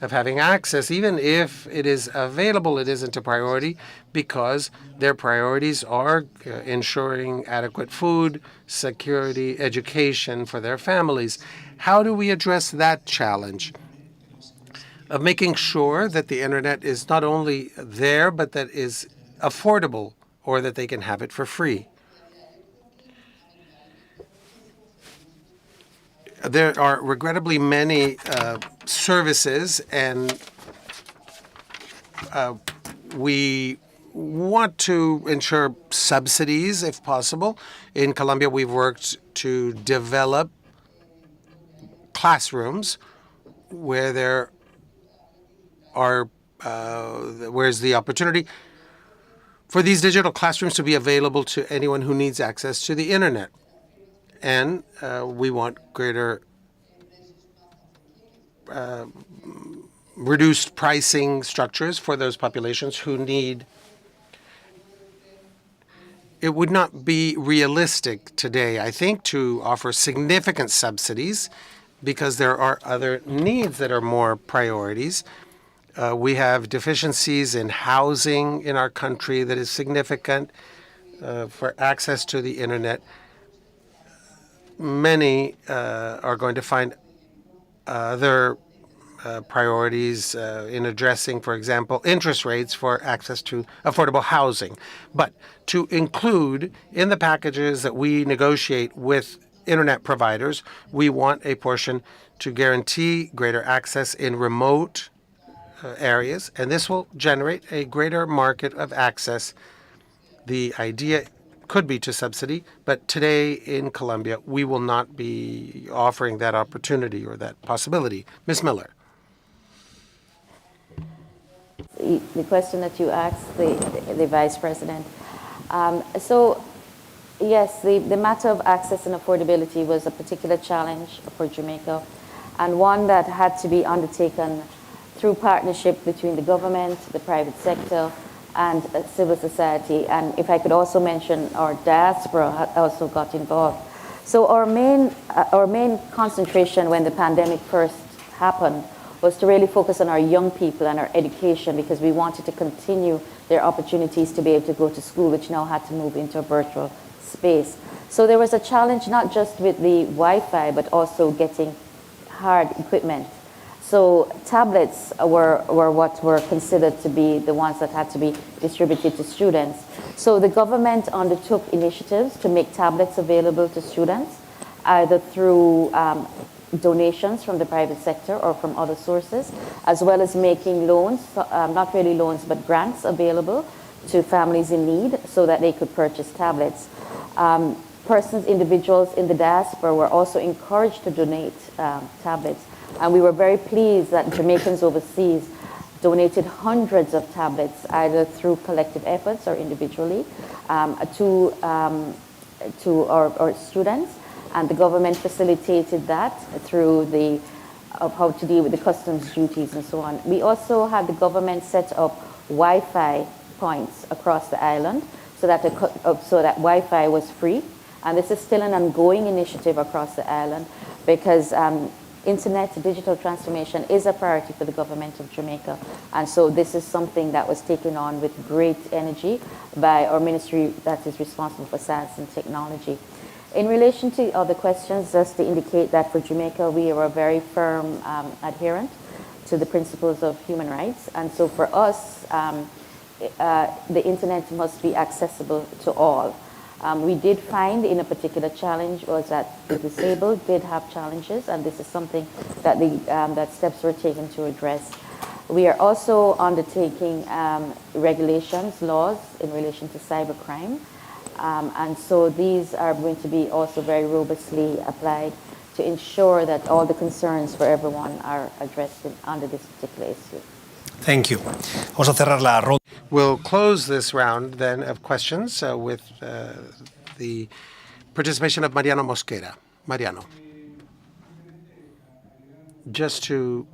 Speaker 8: of having access. Even if it is available, it isn't a priority because their priorities are ensuring adequate food, security, education for their families. How do we address that challenge of making sure that the internet is not only there, but that is affordable or that they can have it for free? There are regrettably many services, and we want to ensure subsidies if possible. In Colombia, we've worked to develop classrooms where there are where's the opportunity for these digital classrooms to be available to anyone who needs access to the internet. And we want greater reduced pricing structures for those populations who need. It would not be realistic today, I think, to offer significant subsidies because there are other needs that are more priorities. We have deficiencies in housing in our country that is significant for access to the internet. Many are going to find other priorities in addressing, for example, interest rates for access to affordable housing. But to include in the packages that we negotiate with internet providers, we want a portion to guarantee greater access in remote areas, and this will generate a greater market of access. The idea could be to subsidy, but today in Colombia, we will not be offering that opportunity or that possibility. Ms. Miller.
Speaker 3: The question that you asked the Vice President. So, yes, the matter of access and affordability was a particular challenge for Jamaica, and one that had to be undertaken through partnership between the government, the private sector, and civil society. And if I could also mention our diaspora also got involved. So our main concentration when the pandemic first happened was to really focus on our young people and our education, because we wanted to continue their opportunities to be able to go to school, which now had to move into a virtual space. So there was a challenge not just with the Wi-Fi, but also getting hard equipment. So tablets were what were considered to be the ones that had to be distributed to students. So the government undertook initiatives to make tablets available to students, either through donations from the private sector or from other sources, as well as making loans, not really loans, but grants available to families in need so that they could purchase tablets. Individuals in the diaspora were also encouraged to donate tablets. And we were very pleased that Jamaicans overseas donated hundreds of tablets, either through collective efforts or individually, to our students. And the government facilitated that through how to deal with the customs duties and so on. We also had the government set up Wi-Fi points across the island so that Wi-Fi was free. And this is still an ongoing initiative across the island because internet digital transformation is a priority for the government of Jamaica. And so this is something that was taken on with great energy by our ministry that is responsible for science and technology. In relation to other questions, just to indicate that for Jamaica, we are a very firm adherent to the principles of human rights. And so for us, the internet must be accessible to all. We did find in a particular challenge was that the disabled did have challenges, and this is something that that steps were taken to address. We are also undertaking regulations, laws in relation to cybercrime. And so these are going to be also very robustly applied to to ensure that all the concerns for everyone are addressed under this particular issue.
Speaker 14: Thank you. Vamos a cerrar la ronda.
Speaker 8: We'll close this round then of questions with the participation of Mariano Mosquera. Mariano. Just to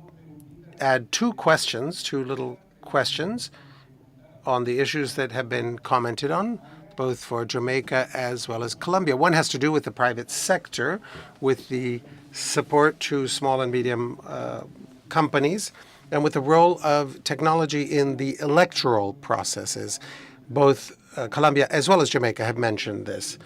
Speaker 8: add two little questions on the issues that have been commented on, both for Jamaica as well as Colombia. One has to do with the private sector, with the support to small and medium companies, and with the role of technology in the electoral processes. Both Colombia as well as Jamaica have mentioned this.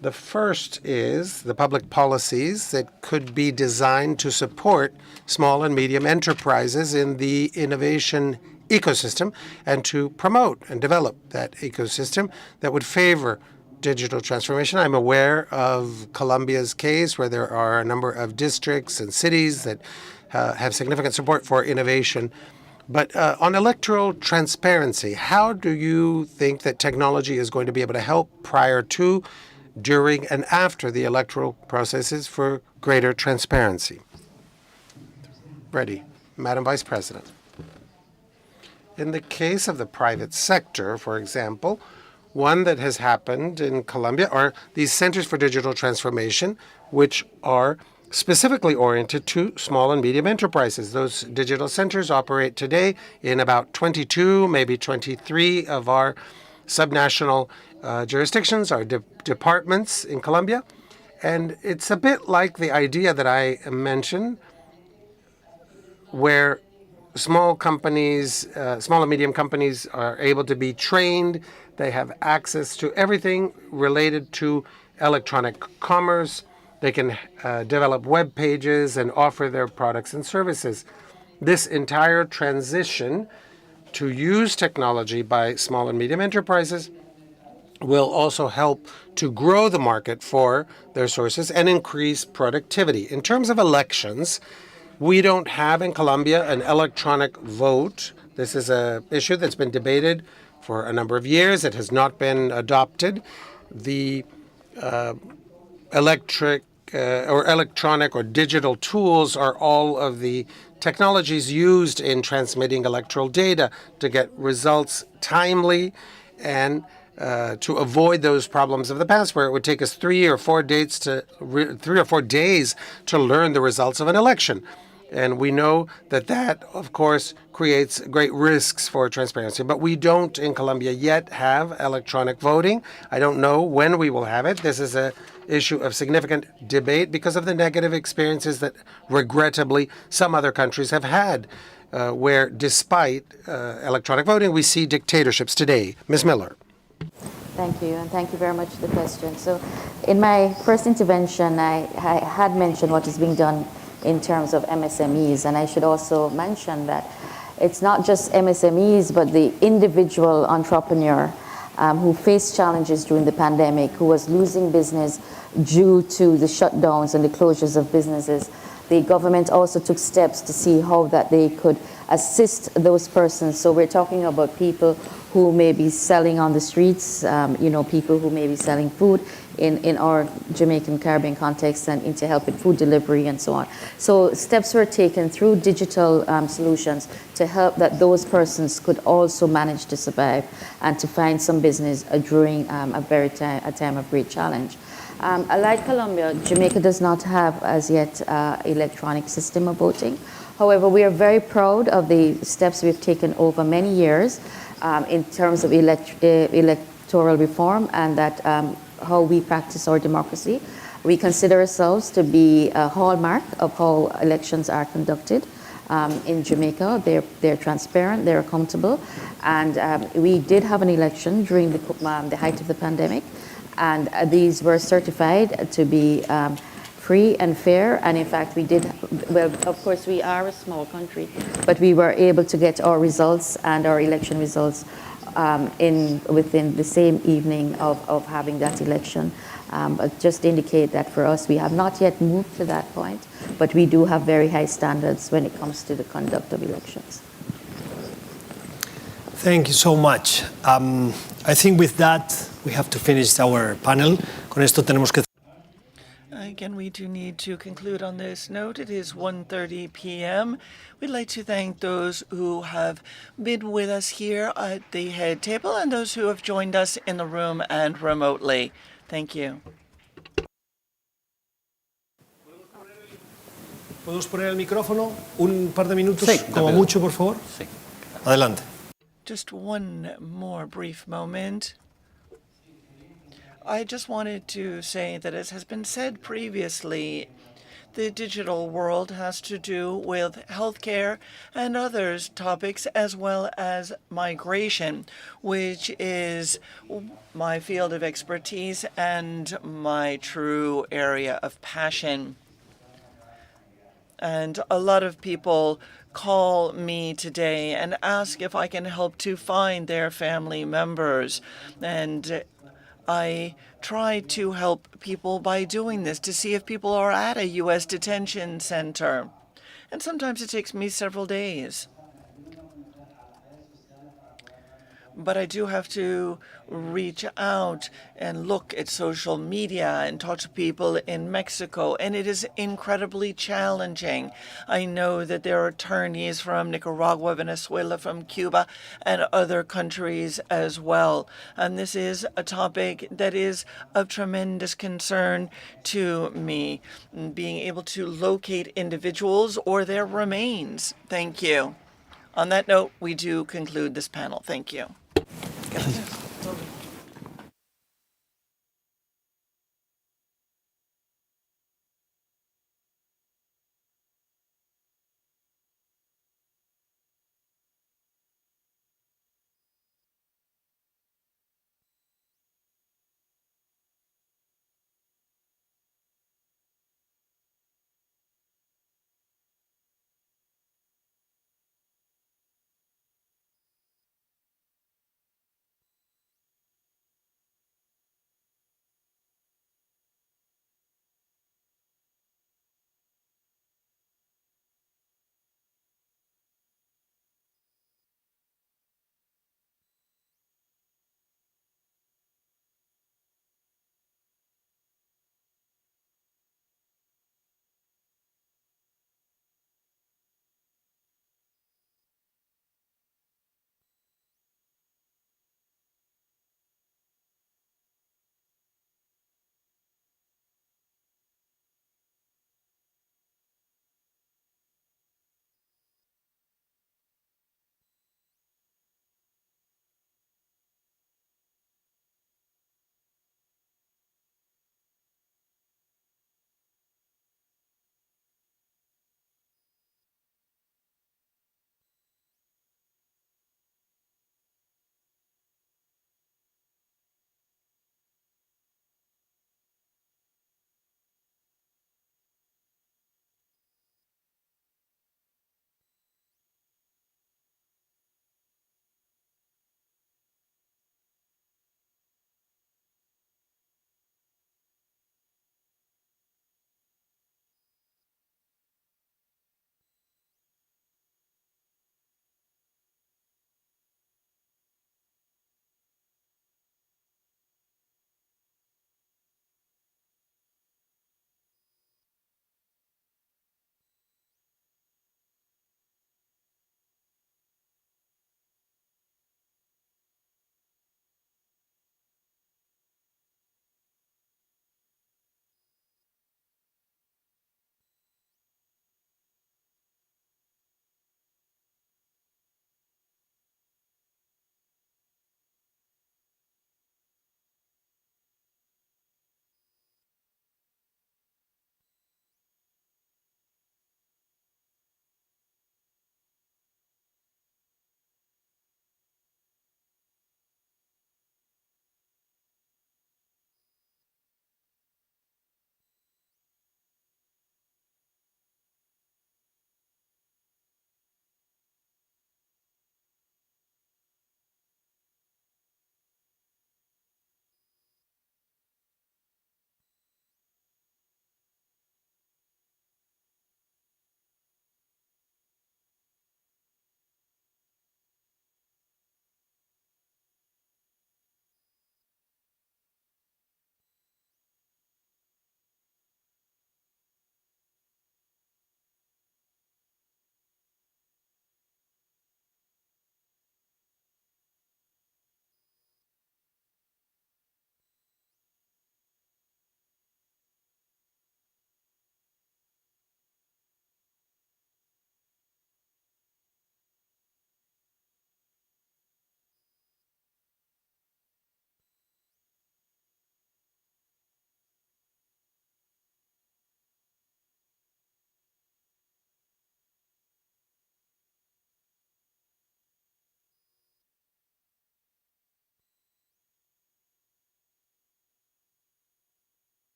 Speaker 8: The first is the public policies that could be designed to support small and medium enterprises in the innovation ecosystem and to promote and develop that ecosystem that would favor digital transformation. I'm aware of Colombia's case where there are a number of districts and cities that have significant support for innovation. But on electoral transparency, how do you think that technology is going to be able to help prior to, during, and after the electoral processes for greater transparency? Ready. Madam Vice President. In the case of the private sector, for example, one that has happened in Colombia are these centers for digital transformation, which are specifically oriented to small and medium enterprises. Those digital centers operate today in about 22, maybe 23 of our subnational jurisdictions, our departments in Colombia. And it's a bit like the idea that I mentioned, where small and medium companies are able to be trained. They have access to everything related to electronic commerce. They can develop web pages and offer their products and services. This entire transition to use technology by small and medium enterprises will also help to grow the market for their sources and increase productivity. In terms of elections, we don't have in Colombia an electronic vote. This is an issue that's been debated for a number of years. It has not been adopted. The electronic or digital tools are all of the technologies used in transmitting electoral data to get results timely and to avoid those problems of the past where it would take us 3 or 4 days to learn the results of an election. And we know that that, of course, creates great risks for transparency. But we don't in Colombia yet have electronic voting. I don't know when we will have it. This is an issue of significant debate because of the negative experiences that, regrettably, some other countries have had, where despite electronic voting, we see dictatorships today. Ms. Miller.
Speaker 3: Thank you, and thank you very much for the question. So in my first intervention, I had mentioned what is being done in terms of MSMEs, and I should also mention that it's not just MSMEs, but the individual entrepreneur who faced challenges during the pandemic, who was losing business due to the shutdowns and the closures of businesses. The government also took steps to see how that they could assist those persons. So we're talking about people who may be selling on the streets, people who may be selling food in our Jamaican Caribbean context and into help with food delivery and so on. So steps were taken through digital solutions to help that those persons could also manage to survive and to find some business during a time of great challenge. Like Colombia, Jamaica does not have as yet electronic system of voting. However, we are very proud of the steps we've taken over many years in terms of electoral reform and that how we practice our democracy. We consider ourselves to be a hallmark of how elections are conducted in Jamaica. They're transparent, they're accountable, and we did have an election during the height of the pandemic, and these were certified to be free and fair. And in fact, we did, well, of course, we are a small country, but we were able to get our results and our election results within the same evening of having that election. But just to indicate that for us, we have not yet moved to that point, but we do have very high standards when it comes to the conduct of elections.
Speaker 14: Thank you so much. I think with that, we have to finish our panel. Con esto tenemos que...
Speaker 10: Again, we do need to conclude on this note. It is 1:30 p.m. We'd like to thank those who have been with us here at the head table and those who have joined us in the room and remotely. Thank you.
Speaker 14: ¿Podemos poner el micrófono un par de minutos,
Speaker 10: Sí,
Speaker 14: como
Speaker 10: rápido.
Speaker 14: mucho, por favor?
Speaker 10: Sí.
Speaker 14: Adelante.
Speaker 10: Just one more brief moment. I just wanted to say that, as has been said previously, the digital world has to do with healthcare and other topics, as well as migration, which is my field of expertise and my true area of passion. And a lot of people call me today and ask if I can help to find their family members. And I try to help people by doing this to see if people are at a U.S. detention center. And sometimes it takes me several days. But I do have to reach out and look at social media and talk to people in Mexico, and it is incredibly challenging. I know that there are attorneys from Nicaragua, Venezuela, from Cuba, and other countries as well. And this is a topic that is of tremendous concern to me, being able to locate individuals or their remains. Thank you. On that note, we do conclude this panel. Thank you.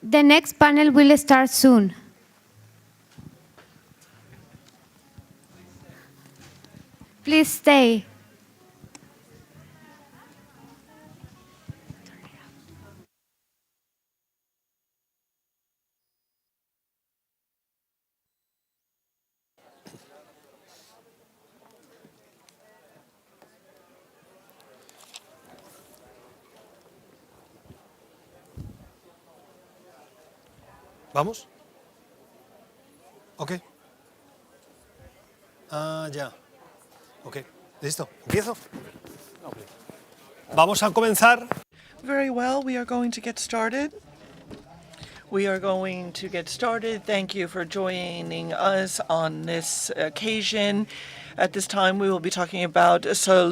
Speaker 11: The next panel will start soon. Please stay.
Speaker 14: ¿Vamos? Ok. Ya. Ok. Listo. ¿Empiezo? Vamos a comenzar.
Speaker 10: Very well, we are going to get started. Thank you for joining us on this occasion. At this time, we will be talking about health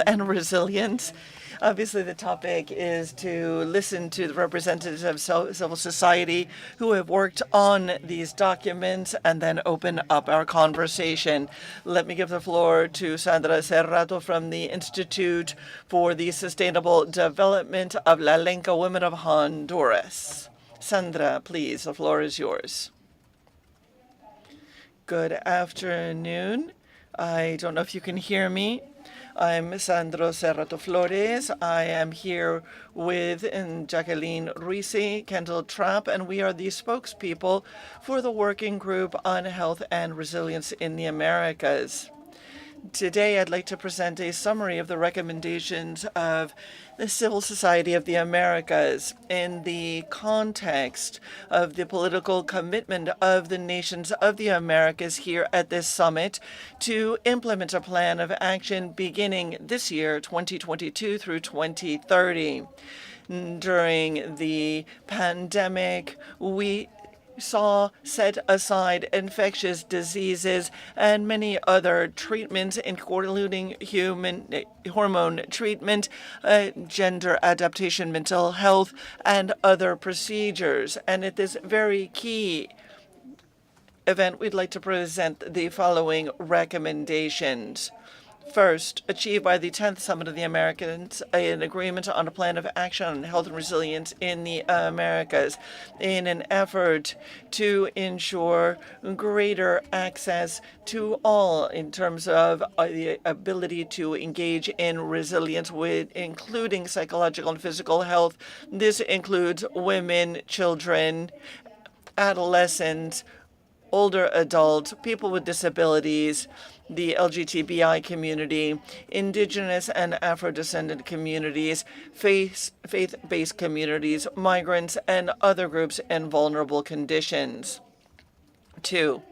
Speaker 10: and resilience. Obviously, the topic is to listen to the representatives of civil society who have worked on these documents and then open up our conversation. Let me give the floor to Sandra Serrato from the Institute for the Sustainable Development of La Lenca Women of Honduras. Sandra, please, the floor is yours. Good afternoon. I don't know if you can hear me. I'm Sandro Serrato Flores. I am here with Jacqueline Ruisi, Kendall Trapp, and we are the spokespeople for the Working Group on Health and Resilience in the Americas. Today, I'd like to present a summary of the recommendations of the Civil Society of the Americas in the context of the political commitment of the nations of the Americas here at this summit to implement a plan of action beginning this year, 2022 through 2030. During the pandemic, we saw set aside infectious diseases and many other treatments, including human hormone treatment, gender adaptation, mental health, and other procedures. And at this very key event, we'd like to present the following recommendations. First, achieved by the 10th Summit of the Americas, an agreement on a plan of action on health and resilience in the Americas in an effort to ensure greater access to all in terms of the ability to engage in resilience, including psychological and physical health. This includes women, children, adolescents, older adults, people with disabilities, the LGBTI community, indigenous and Afro-descendant communities, faith-based communities, migrants, and other groups in vulnerable conditions. 2.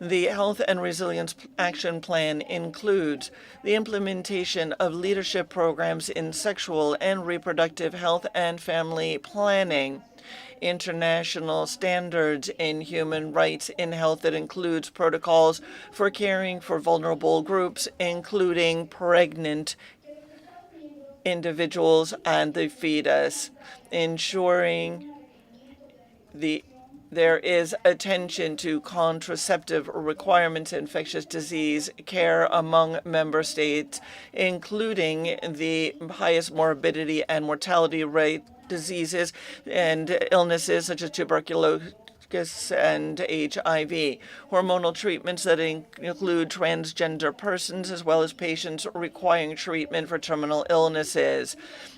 Speaker 10: The Health and Resilience Action Plan includes the implementation of leadership programs in sexual and reproductive health and family planning, international standards in human rights in health that includes protocols for caring for vulnerable groups, including pregnant individuals and the fetus, ensuring there is attention to contraceptive requirements, infectious disease care among member states, including the highest morbidity and mortality rate diseases and illnesses such as tuberculosis and HIV, hormonal treatments that include transgender persons, as well as patients requiring treatment for terminal illnesses.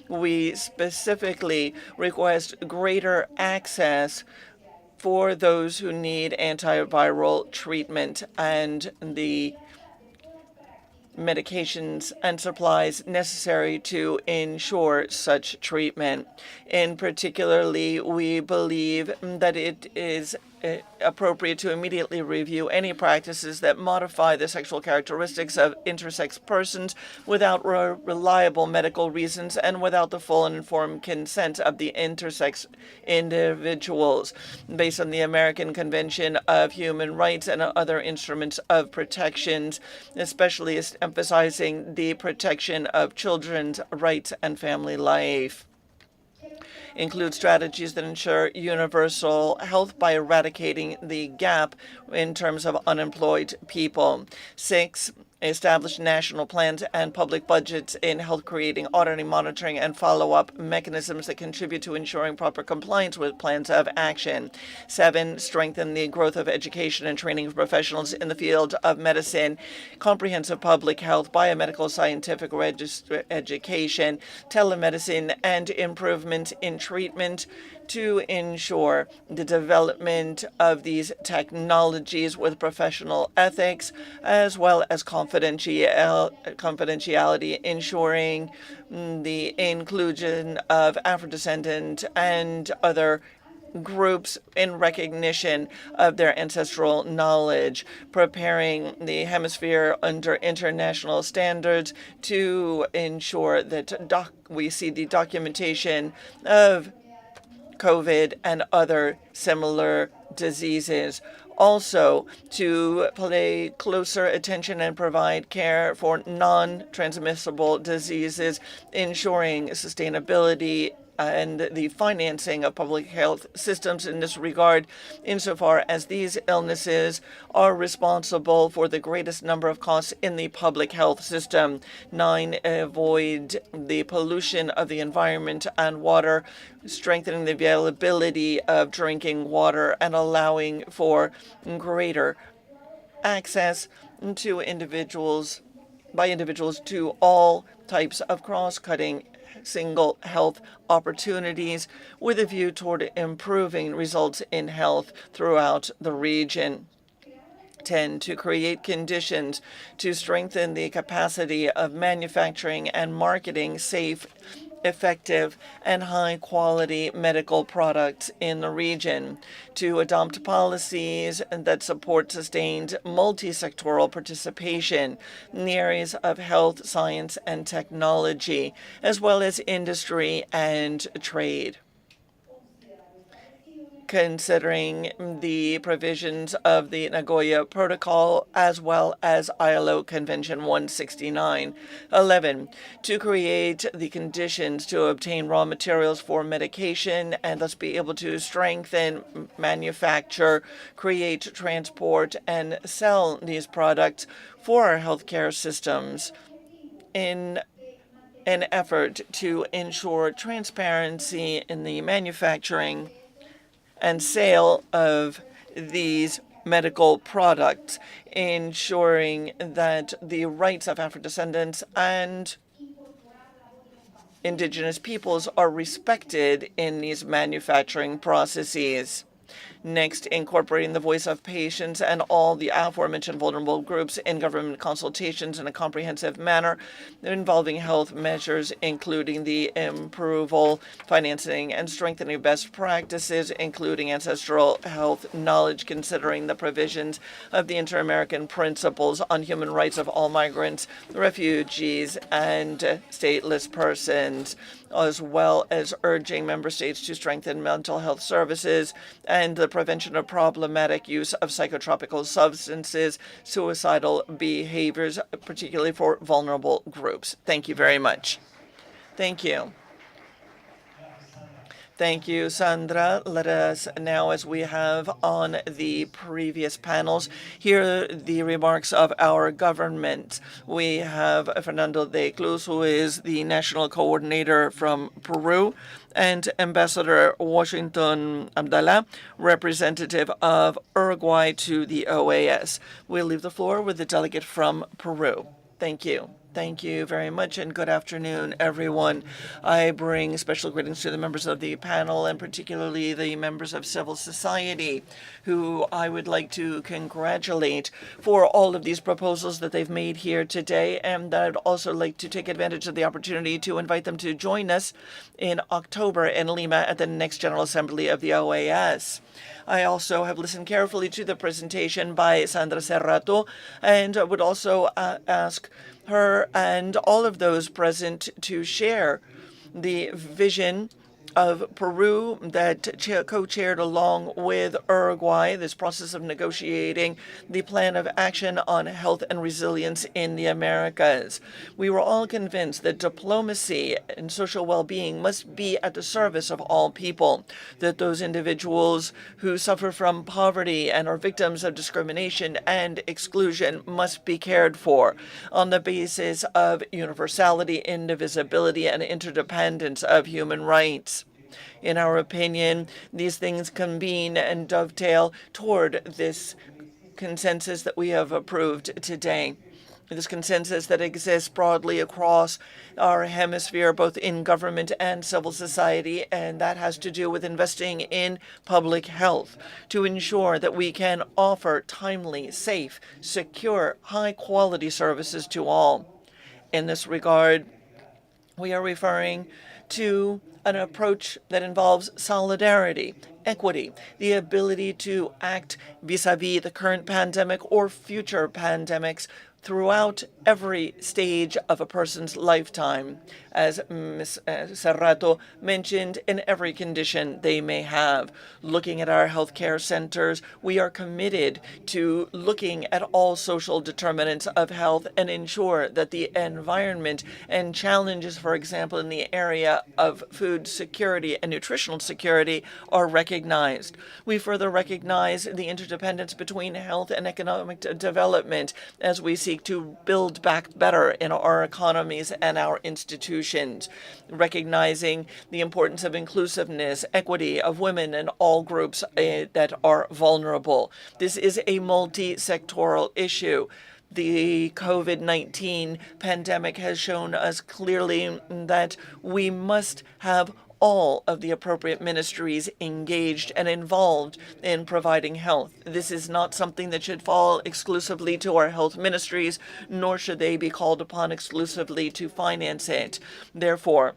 Speaker 10: We specifically request greater access for those who need antiviral treatment and the medications and supplies necessary to ensure such treatment. In particularly, we believe that it is appropriate to immediately review any practices that modify the sexual characteristics of intersex persons without reliable medical reasons and without the full and informed consent of the intersex individuals. Based on the American Convention of Human Rights and other instruments of protections, especially emphasizing the protection of children's rights and family life. Include strategies that ensure universal health by eradicating the gap in terms of unemployed people. 6, establish national plans and public budgets in health, creating auditing, monitoring, and follow-up mechanisms that contribute to ensuring proper compliance with plans of action. 7, strengthen the growth of education and training of professionals in the field of medicine, comprehensive public health, biomedical scientific education, telemedicine, and improvement in treatment to ensure the development of these technologies with professional ethics, as well as confidentiality, ensuring the inclusion of Afro-descendant and other groups in recognition of their ancestral knowledge, preparing the hemisphere under international standards to ensure that we see the documentation of COVID and other similar diseases. Also, to pay closer attention and provide care for non-transmissible diseases, ensuring sustainability and the financing of public health systems in this regard, insofar as these illnesses are responsible for the greatest number of costs in the public health system. 9, avoid the pollution of the environment and water, strengthening the availability of drinking water and allowing for greater access to individuals to all types of cross-cutting single health opportunities with a view toward improving results in health throughout the region. 10, to create conditions to strengthen the capacity of manufacturing and marketing safe, effective, and high-quality medical products in the region, to adopt policies that support sustained multi-sectoral participation in the areas of health, science, and technology, as well as industry and trade, considering the provisions of the Nagoya Protocol as well as ILO Convention 169. 11, to create the conditions to obtain raw materials for medication and thus be able to strengthen, manufacture, create, transport, and sell these products for our healthcare systems in an effort to ensure transparency in the manufacturing and sale of these medical products, ensuring that the rights of Afro-descendants and indigenous peoples are respected in these manufacturing processes. Next, incorporating the voice of patients and all the aforementioned vulnerable groups in government consultations in a comprehensive manner involving health measures, including the approval, financing, and strengthening of best practices, including ancestral health knowledge, considering the provisions of the Inter-American Principles on Human Rights of All Migrants, Refugees, and Stateless Persons, as well as urging member states to strengthen mental health services and the prevention of problematic use of psychotropical substances, suicidal behaviors, particularly for vulnerable groups. Thank you very much. Thank you. Thank you, Sandra. Let us now, as we have on the previous panels, hear the remarks of our government. We have Fernando de Cruz, who is the national coordinator from Peru, and Ambassador Washington Abdallah, representative of Uruguay to the OAS. We'll leave the floor with the delegate from Peru. Thank you. Thank you very much, and good afternoon, everyone. I bring special greetings to the members of the panel, and particularly the members of civil society, who I would like to congratulate for all of these proposals that they've made here today, and I'd also like to take advantage of the opportunity to invite them to join us in October in Lima at the next General Assembly of the OAS. I also have listened carefully to the presentation by Sandra Serrato, and would also ask her and all of those present to share the vision of Peru that co-chaired along with Uruguay this process of negotiating the plan of action on health and resilience in the Americas. We were all convinced that diplomacy and social well-being must be at the service of all people, that those individuals who suffer from poverty and are victims of discrimination and exclusion must be cared for on the basis of universality, indivisibility, and interdependence of human rights. In our opinion, these things convene and dovetail toward this consensus that we have approved today. This consensus that exists broadly across our hemisphere, both in government and civil society, and that has to do with investing in public health to ensure that we can offer timely, safe, secure, high-quality services to all. In this regard, we are referring to an approach that involves solidarity, equity, the ability to act vis-à-vis the current pandemic or future pandemics throughout every stage of a person's lifetime, as Ms. Serrato mentioned, in every condition they may have. Looking at our healthcare centers, we are committed to looking at all social determinants of health and ensure that the environment and challenges, for example, in the area of food security and nutritional security are recognized. We further recognize the interdependence between health and economic development as we seek to build back better in our economies and our institutions, recognizing the importance of inclusiveness, equity of women and all groups that are vulnerable. This is a multi-sectoral issue. The COVID-19 pandemic has shown us clearly that we must have all of the appropriate ministries engaged and involved in providing health. This is not something that should fall exclusively to our health ministries, nor should they be called upon exclusively to finance it. Therefore,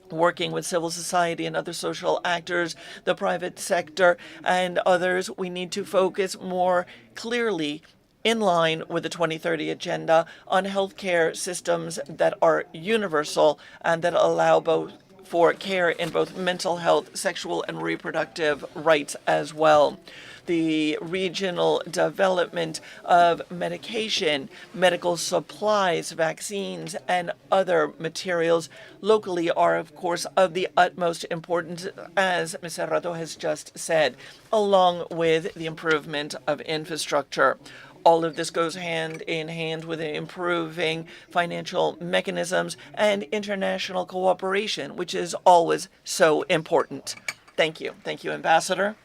Speaker 10: working with civil society and other social actors, the private sector, and others, we need to focus more clearly in line with the 2030 agenda on healthcare systems that are universal and that allow both for care in both mental health, sexual and reproductive rights as well. The regional development of medication, medical supplies, vaccines, and other materials locally are, of course, of the utmost importance, as Ms. Serrato has just said, along with the improvement of infrastructure. All of this goes hand in hand with improving financial mechanisms and international cooperation, which is always so important. Thank you. Thank you, Ambassador.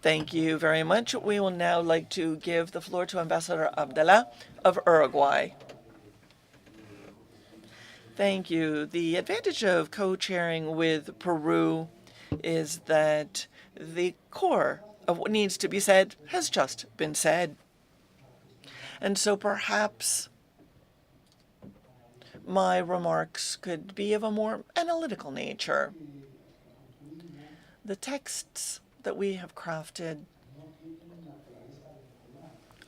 Speaker 10: Thank you very much. We will now like to give the floor to Ambassador Abdallah of Uruguay. Thank you. The advantage of co-chairing with Peru is that the core of what needs to be said has just been said. And so perhaps my remarks could be of a more analytical nature. The texts that we have crafted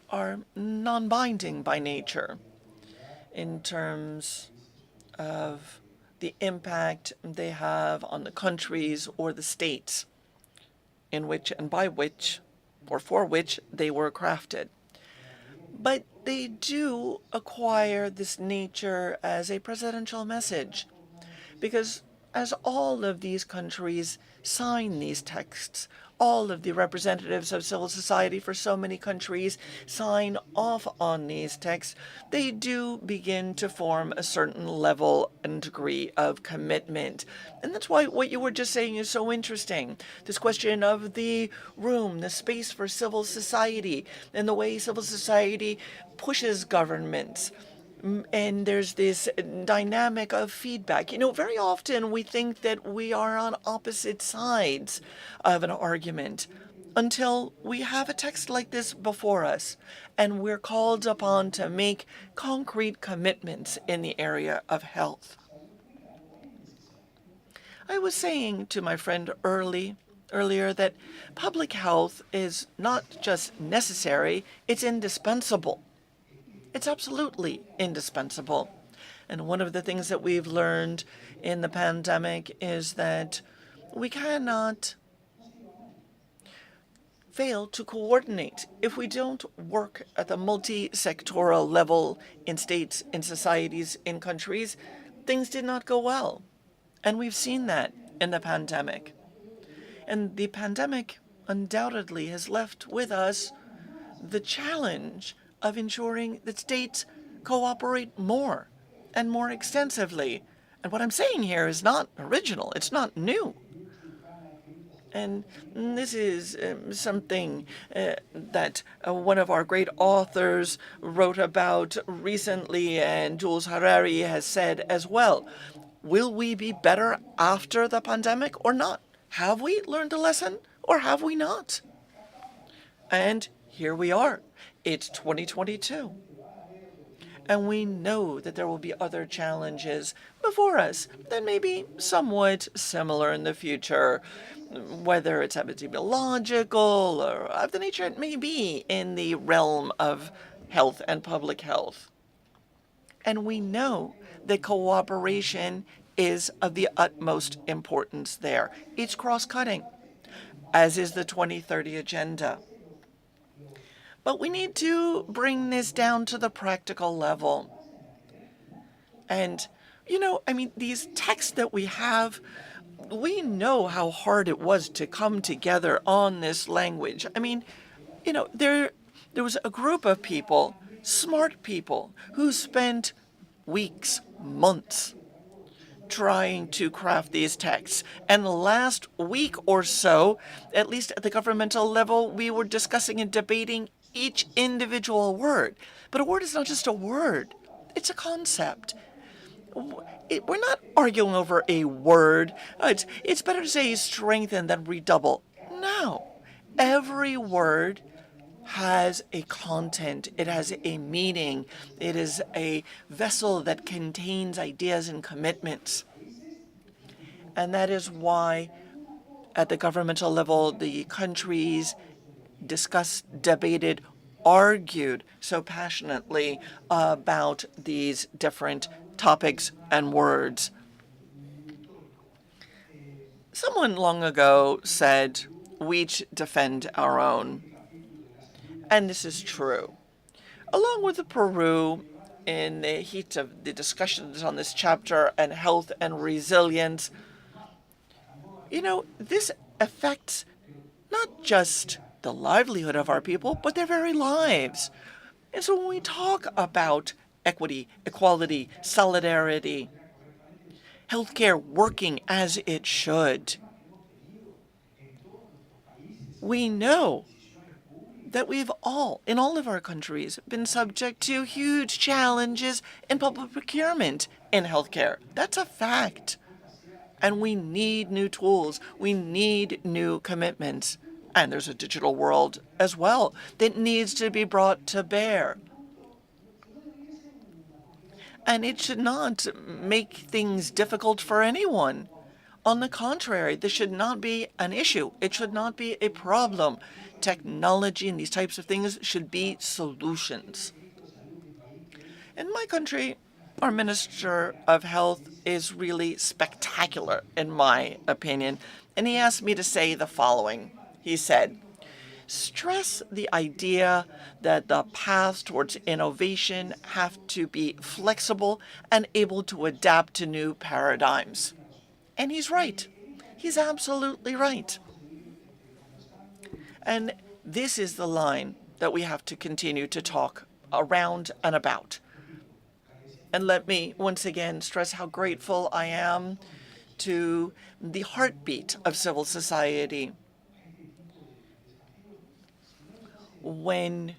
Speaker 10: are non-binding by nature in terms of the impact they have on the countries or the states in which and by which or for which they were crafted. But they do acquire this nature as a presidential message, because as all of these countries sign these texts, all of the representatives of civil society for so many countries sign off on these texts, they do begin to form a certain level and degree of commitment. And that's why what you were just saying is so interesting. This question of the room, the space for civil society, and the way civil society pushes governments. And there's this dynamic of feedback. You know, very often we think that we are on opposite sides of an argument until we have a text like this before us and we're called upon to make concrete commitments in the area of health. I was saying to my friend earlier that public health is not just necessary, it's indispensable. It's absolutely indispensable. And one of the things that we've learned in the pandemic is that we cannot fail to coordinate. If we don't work at the multi-sectoral level in states, in societies, in countries, things did not go well. And we've seen that in the pandemic. And the pandemic undoubtedly has left with us the challenge of ensuring that states cooperate more and more extensively. And what I'm saying here is not original, it's not new. And this is something that one of our great authors wrote about recently, and Jules Harari has said as well. Will we be better after the pandemic or not? Have we learned a lesson or have we not? And here we are. It's 2022. And we know that there will be other challenges before us that may be somewhat similar in the future, whether it's epidemiological or of the nature it may be in the realm of health and public health. And we know that cooperation is of the utmost importance there. It's cross-cutting, as is the 2030 Agenda. But we need to bring this down to the practical level. And, these texts that we have, we know how hard it was to come together on this language. There was a group of people, smart people, who spent weeks, months, trying to craft these texts. And the last week or so, at least at the governmental level, we were discussing and debating each individual word. But a word is not just a word, it's a concept. We're not arguing over a word. It's better to say strengthen than redouble. No. Every word has a content, it has a meaning, it is a vessel that contains ideas and commitments. And that is why at the governmental level, the countries discussed, debated, argued so passionately about these different topics and words. Someone long ago said, we each defend our own. And this is true. Along with Peru, in the heat of the discussions on this chapter and health and resilience, this affects not just the livelihood of our people, but their very lives. And so when we talk about equity, equality, solidarity, healthcare working as it should, we know that we've all, in all of our countries, been subject to huge challenges in public procurement in healthcare. That's a fact. And we need new tools. We need new commitments. And there's a digital world as well that needs to be brought to bear. And it should not make things difficult for anyone. On the contrary, this should not be an issue. It should not be a problem. Technology and these types of things should be solutions. In my country, our Minister of Health is really spectacular, in my opinion. And he asked me to say the following. He said, stress the idea that the paths towards innovation have to be flexible and able to adapt to new paradigms. And he's right. He's absolutely right. And this is the line that we have to continue to talk around and about. And let me once again stress how grateful I am to the heartbeat of civil society. When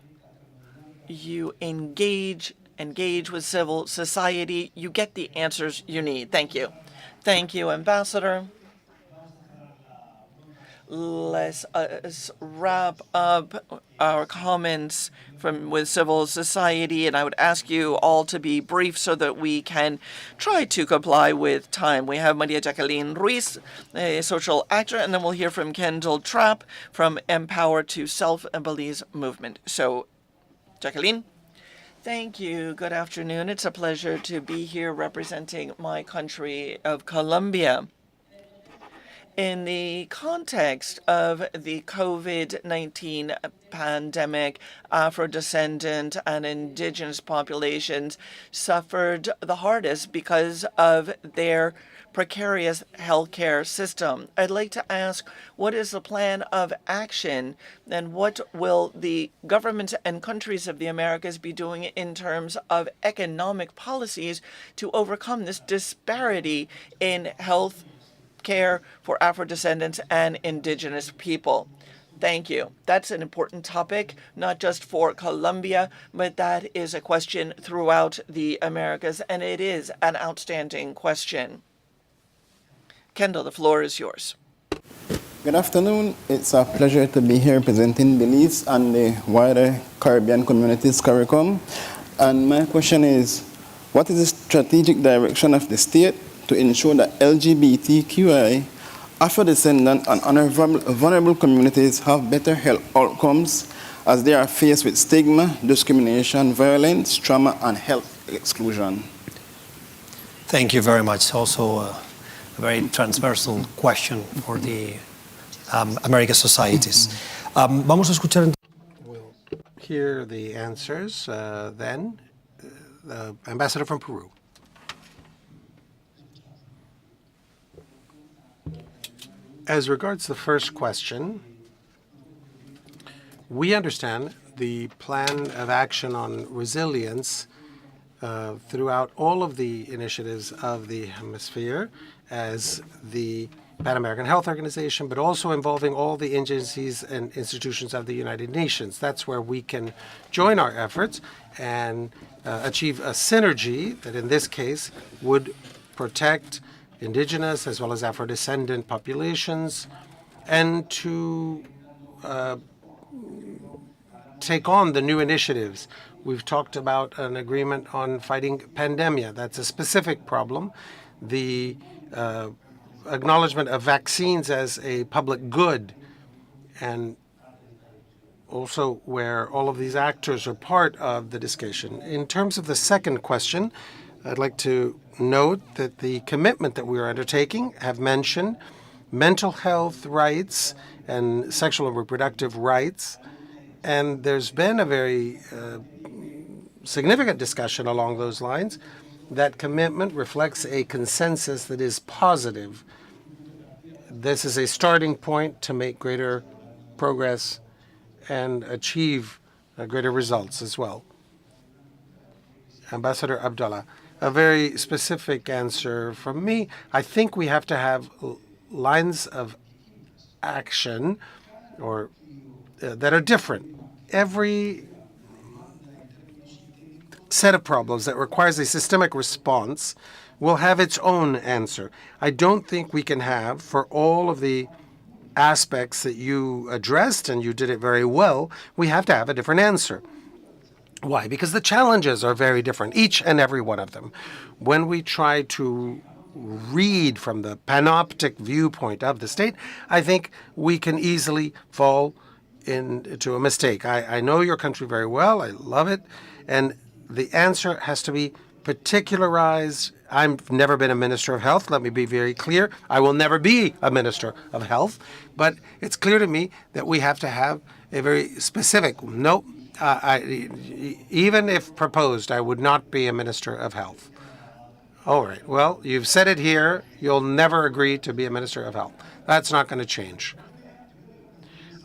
Speaker 10: you engage with civil society, you get the answers you need. Thank you. Thank you, Ambassador. Let's wrap up our comments with civil society, and I would ask you all to be brief so that we can try to comply with time. We have Maria Jacqueline Ruiz, a social actor, and then we'll hear from Kendall Trapp from Empower to Self and Belize Movement. So, Jacqueline. Thank you. Good afternoon. It's a pleasure to be here representing my country of Colombia. In the context of the COVID-19 pandemic, Afro-descendant and indigenous populations suffered the hardest because of their precarious healthcare system. I'd like to ask, what is the plan of action and what will the governments and countries of the Americas be doing in terms of economic policies to overcome this disparity in health care for Afro-descendants and indigenous people? Thank you. That's an important topic, not just for Colombia, but that is a question throughout the Americas, and it is an outstanding question. Kendall, the floor is yours.
Speaker 5: Good afternoon. It's a pleasure to be here presenting Belize and the wider Caribbean communities, CARICOM. And my question is, what is the strategic direction of the state to ensure that LGBTQI, Afro-descendant, and vulnerable communities have better health outcomes as they are faced with stigma, discrimination, violence, trauma, and health exclusion?
Speaker 14: Thank you very much. Also a very transversal question for the American societies. Vamos a escuchar.
Speaker 8: We'll hear the answers then. The ambassador from Peru. As regards the first question, we understand the plan of action on resilience throughout all of the initiatives of the hemisphere as the Pan American Health Organization, but also involving all the agencies and institutions of the United Nations. That's where we can join our efforts and achieve a synergy that in this case would protect indigenous as well as Afro-descendant populations, and to take on the new initiatives. We've talked about an agreement on fighting pandemia. That's a specific problem. The acknowledgement of vaccines as a public good, and also where all of these actors are part of the discussion. In terms of the second question, I'd like to note that the commitment that we are undertaking have mentioned mental health rights and sexual and reproductive rights. And there's been a very significant discussion along those lines. That commitment reflects a consensus that is positive. This is a starting point to make greater progress and achieve greater results as well. Ambassador Abdallah, a very specific answer from me. I think we have to have lines of action or that are different. Every set of problems that requires a systemic response will have its own answer. I don't think we can have, for all of the aspects that you addressed, and you did it very well, we have to have a different answer. Why? Because the challenges are very different, each and every one of them. When we try to read from the panoptic viewpoint of the state, I think we can easily fall into a mistake. I know your country very well. I love it. And the answer has to be particularized. I've never been a minister of health. Let me be very clear. I will never be a minister of health. But it's clear to me that we have to have a very specific, no, even if proposed, I would not be a minister of health. All right. Well, you've said it here. You'll never agree to be a minister of health. That's not going to change.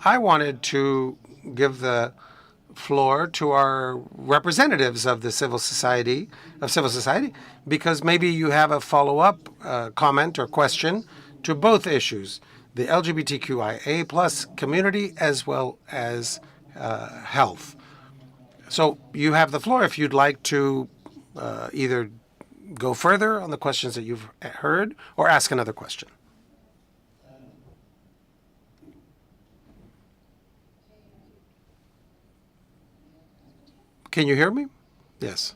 Speaker 8: I wanted to give the floor to our representatives of the civil society, because maybe you have a follow-up comment or question to both issues, the LGBTQIA plus community as well as health. So you have the floor if you'd like to either go further on the questions that you've heard or ask another question. Can you hear me? Yes.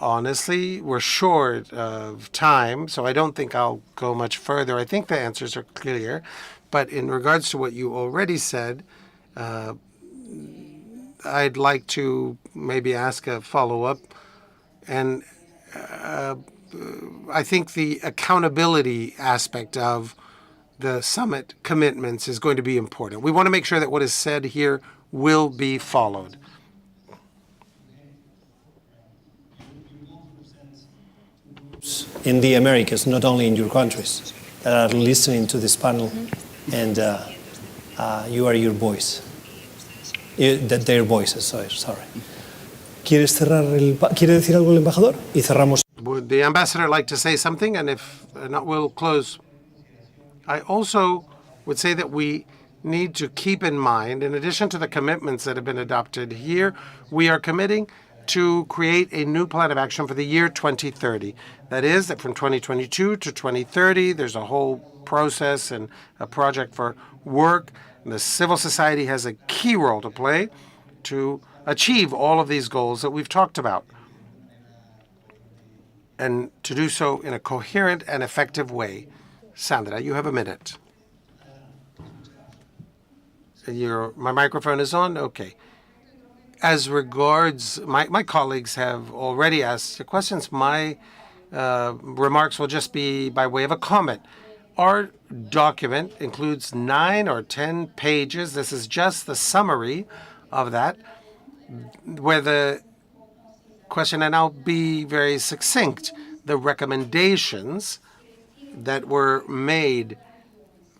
Speaker 8: Honestly, we're short of time, so I don't think I'll go much further. I think the answers are clear. But in regards to what you already said, I'd like to maybe ask a follow-up. And I think the accountability aspect of the summit commitments is going to be important. We want to make sure that what is said here will be followed.
Speaker 14: In the Americas, not only in your countries, that are listening to this panel, and you are your voice. Their voices, sorry. ¿Quiere decir algo el embajador? Y cerramos.
Speaker 8: Would the ambassador like to say something? And if not, we'll close. I also would say that we need to keep in mind, in addition to the commitments that have been adopted here, we are committing to create a new plan of action for the year 2030. That is, that from 2022 to 2030, there's a whole process and a project for work. And the civil society has a key role to play to achieve all of these goals that we've talked about, and to do so in a coherent and effective way. Sandra, you have a minute. My microphone is on? Okay. As regards, my colleagues have already asked the questions. My remarks will just be by way of a comment. Our document includes 9 or 10 pages. This is just the summary of that, where the question, and I'll be very succinct, the recommendations that were made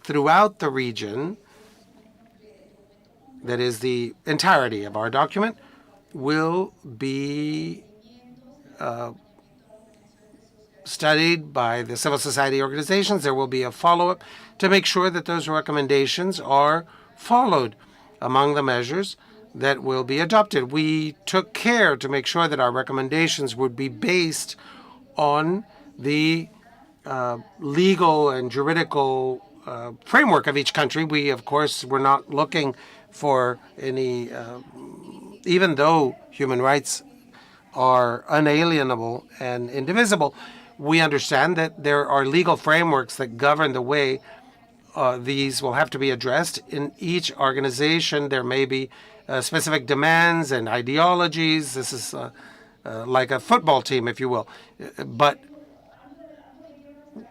Speaker 8: throughout the region, that is the entirety of our document, will be studied by the civil society organizations. There will be a follow-up to make sure that those recommendations are followed among the measures that will be adopted. We took care to make sure that our recommendations would be based on the legal and juridical framework of each country. We, of course, were not looking for any, even though human rights are unalienable and indivisible, we understand that there are legal frameworks that govern the way these will have to be addressed. In each organization, there may be specific demands and ideologies. This is like a football team, if you will. But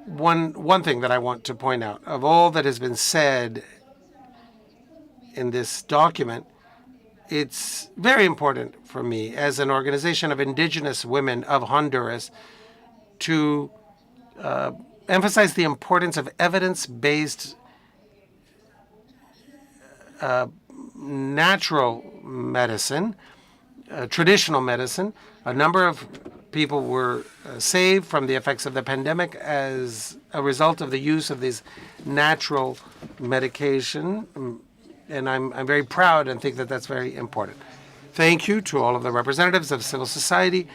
Speaker 8: one thing that I want to point out, of all that has been said in this document, it's very important for me as an organization of indigenous women of Honduras to emphasize the importance of evidence-based natural medicine, traditional medicine. A number of people were saved from the effects of the pandemic as a result of the use of these natural medication. And I'm very proud and think that that's very important. Thank you to all of the representatives of civil society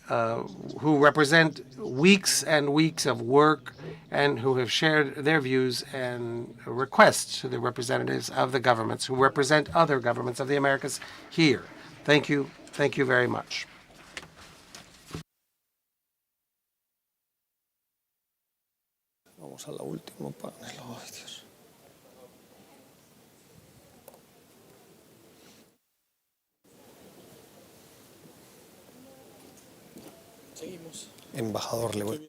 Speaker 8: who represent weeks and weeks of work and who have shared their views and requests to the representatives of the governments who represent other governments of the Americas here. Thank you. Thank you very much.
Speaker 14: Vamos a la última panel. Oh, Dios. Seguimos. Embajador, le voy.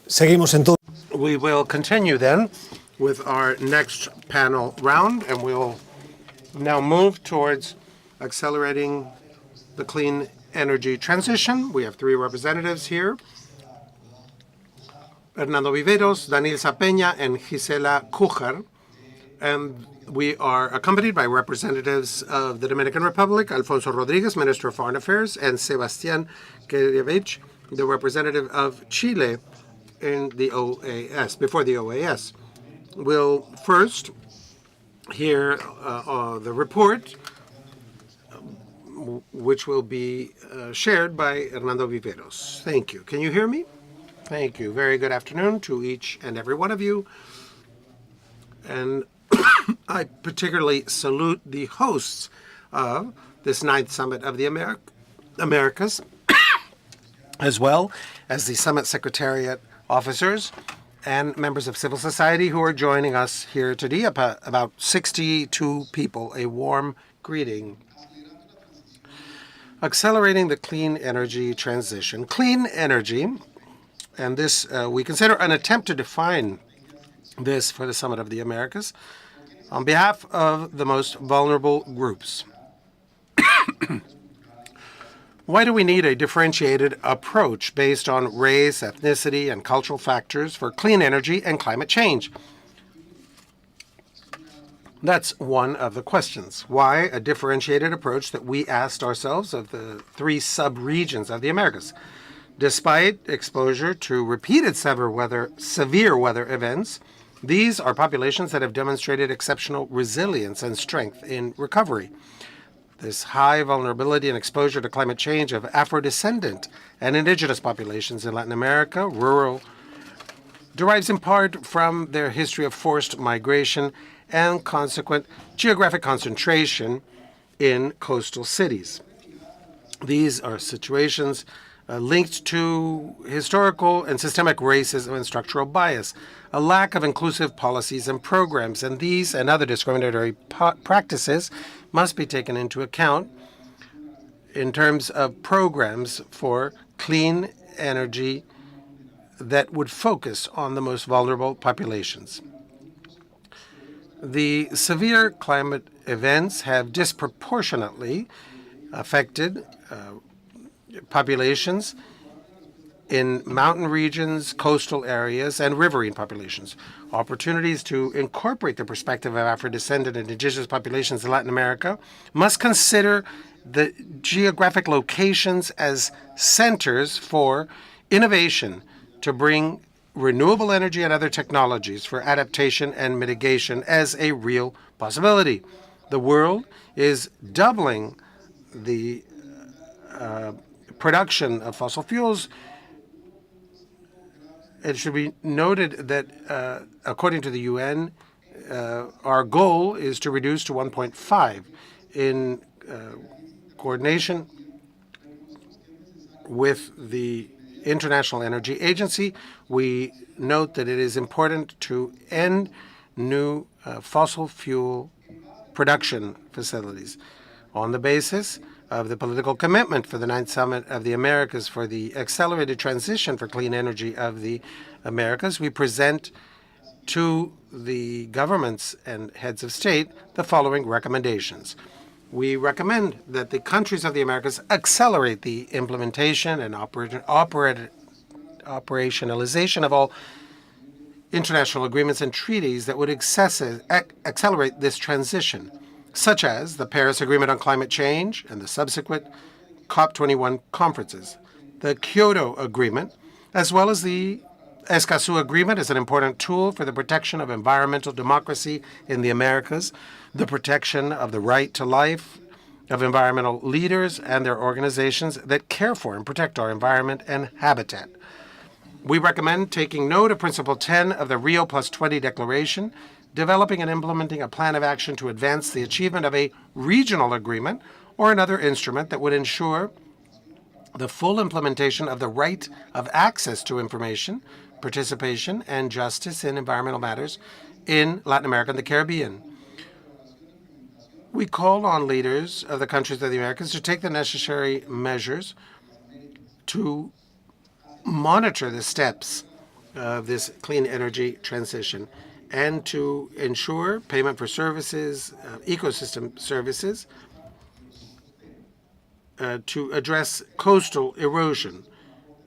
Speaker 14: Seguimos entonces.
Speaker 8: We will continue then with our next panel round, and we'll now move towards accelerating the clean energy transition. We have three representatives here: Hernando Viveros, Daniel Zapeña, and Gisela Cujar. And we are accompanied by representatives of the Dominican Republic, Alfonso Rodriguez, Minister of Foreign Affairs, and Sebastián Querevich, the representative of Chile in the OAS, before the OAS. We'll first hear the report, which will be shared by Hernando Viveros. Thank you. Can you hear me? Thank you. Very good afternoon to each and every one of you. And I particularly salute the hosts of this 9th Summit of the Americas, as well as the Summit Secretariat officers and members of civil society who are joining us here today, about 62 people. A warm greeting. Accelerating the clean energy transition. Clean energy, and this we consider an attempt to define this for the Summit of the Americas on behalf of the most vulnerable groups. Why do we need a differentiated approach based on race, ethnicity, and cultural factors for clean energy and climate change? That's one of the questions. Why a differentiated approach that we asked ourselves of the three sub-regions of the Americas? Despite exposure to repeated severe weather events, these are populations that have demonstrated exceptional resilience and strength in recovery. This high vulnerability and exposure to climate change of Afro-descendant and indigenous populations in Latin America, rural, derives in part from their history of forced migration and consequent geographic concentration in coastal cities. These are situations linked to historical and systemic racism and structural bias, a lack of inclusive policies and programs, and these and other discriminatory practices must be taken into account in terms of programs for clean energy that would focus on the most vulnerable populations. The severe climate events have disproportionately affected populations in mountain regions, coastal areas, and riverine populations. Opportunities to incorporate the perspective of Afro-descendant and indigenous populations in Latin America must consider the geographic locations as centers for innovation to bring renewable energy and other technologies for adaptation and mitigation as a real possibility. The world is doubling the production of fossil fuels. It should be noted that, according to the UN, our goal is to reduce to 1.5 in coordination with the International Energy Agency. We note that it is important to end new fossil fuel production facilities on the basis of the political commitment for the 9th Summit of the Americas for the accelerated transition for clean energy of the Americas. We present to the governments and heads of state the following recommendations. We recommend that the countries of the Americas accelerate the implementation and operationalization of all international agreements and treaties that would accelerate this transition, such as the Paris Agreement on Climate Change and the subsequent COP21 conferences. The Kyoto Agreement, as well as the Escazú Agreement, is an important tool for the protection of environmental democracy in the Americas, the protection of the right to life of environmental leaders and their organizations that care for and protect our environment and habitat. We recommend taking note of Principle 10 of the Rio +20 Declaration, developing and implementing a plan of action to advance the achievement of a regional agreement or another instrument that would ensure the full implementation of the right of access to information, participation, and justice in environmental matters in Latin America and the Caribbean. We call on leaders of the countries of the Americas to take the necessary measures to monitor the steps of this clean energy transition, and to ensure payment for services, ecosystem services, to address coastal erosion,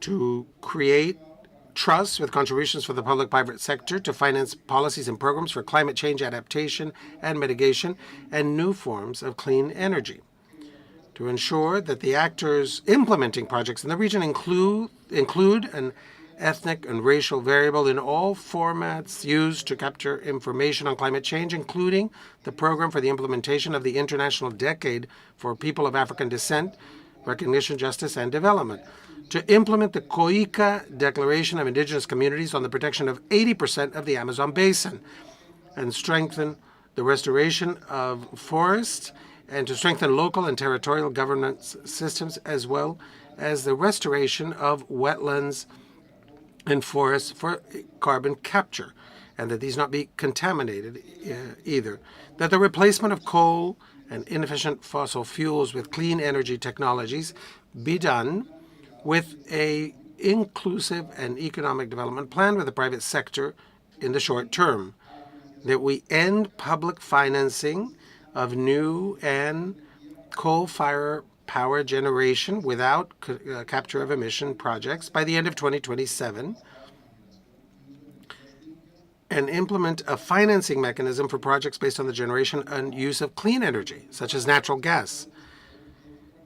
Speaker 8: to create trust with contributions from the public-private sector to finance policies and programs for climate change adaptation and mitigation and new forms of clean energy, to ensure that the actors implementing projects in the region include an ethnic and racial variable in all formats used to capture information on climate change, including the program for the implementation of the International Decade for People of African Descent, Recognition, Justice, and Development, to implement the COICA Declaration of Indigenous Communities on the protection of 80% of the Amazon basin, and strengthen the restoration of forests, and to strengthen local and territorial governance systems, as well as the restoration of wetlands and forests for carbon capture, and that these not be contaminated either. That the replacement of coal and inefficient fossil fuels with clean energy technologies be done with an inclusive and economic development plan with the private sector in the short term. That we end public financing of new and coal-fired power generation without capture of emission projects by the end of 2027, and implement a financing mechanism for projects based on the generation and use of clean energy, such as natural gas,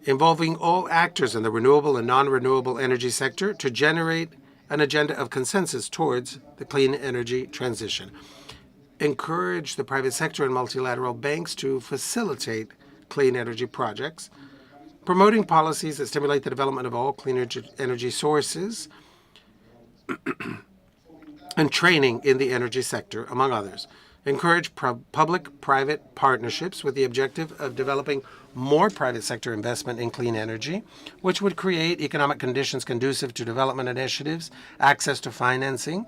Speaker 8: involving all actors in the renewable and non-renewable energy sector to generate an agenda of consensus towards the clean energy transition. Encourage the private sector and multilateral banks to facilitate clean energy projects, promoting policies that stimulate the development of all clean energy sources, and training in the energy sector, among others. Encourage public-private partnerships with the objective of developing more private sector investment in clean energy, which would create economic conditions conducive to development initiatives, access to financing,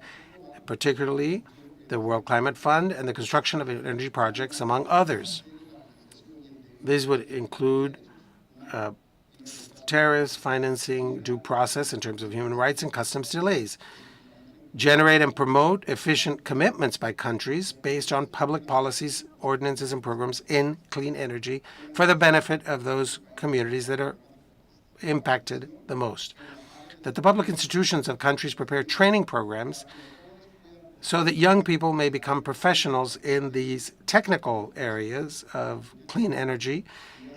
Speaker 8: particularly the World Climate Fund, and the construction of energy projects, among others. These would include tariffs, financing, due process in terms of human rights, and customs delays. Generate and promote efficient commitments by countries based on public policies, ordinances, and programs in clean energy for the benefit of those communities that are impacted the most. That the public institutions of countries prepare training programs so that young people may become professionals in these technical areas of clean energy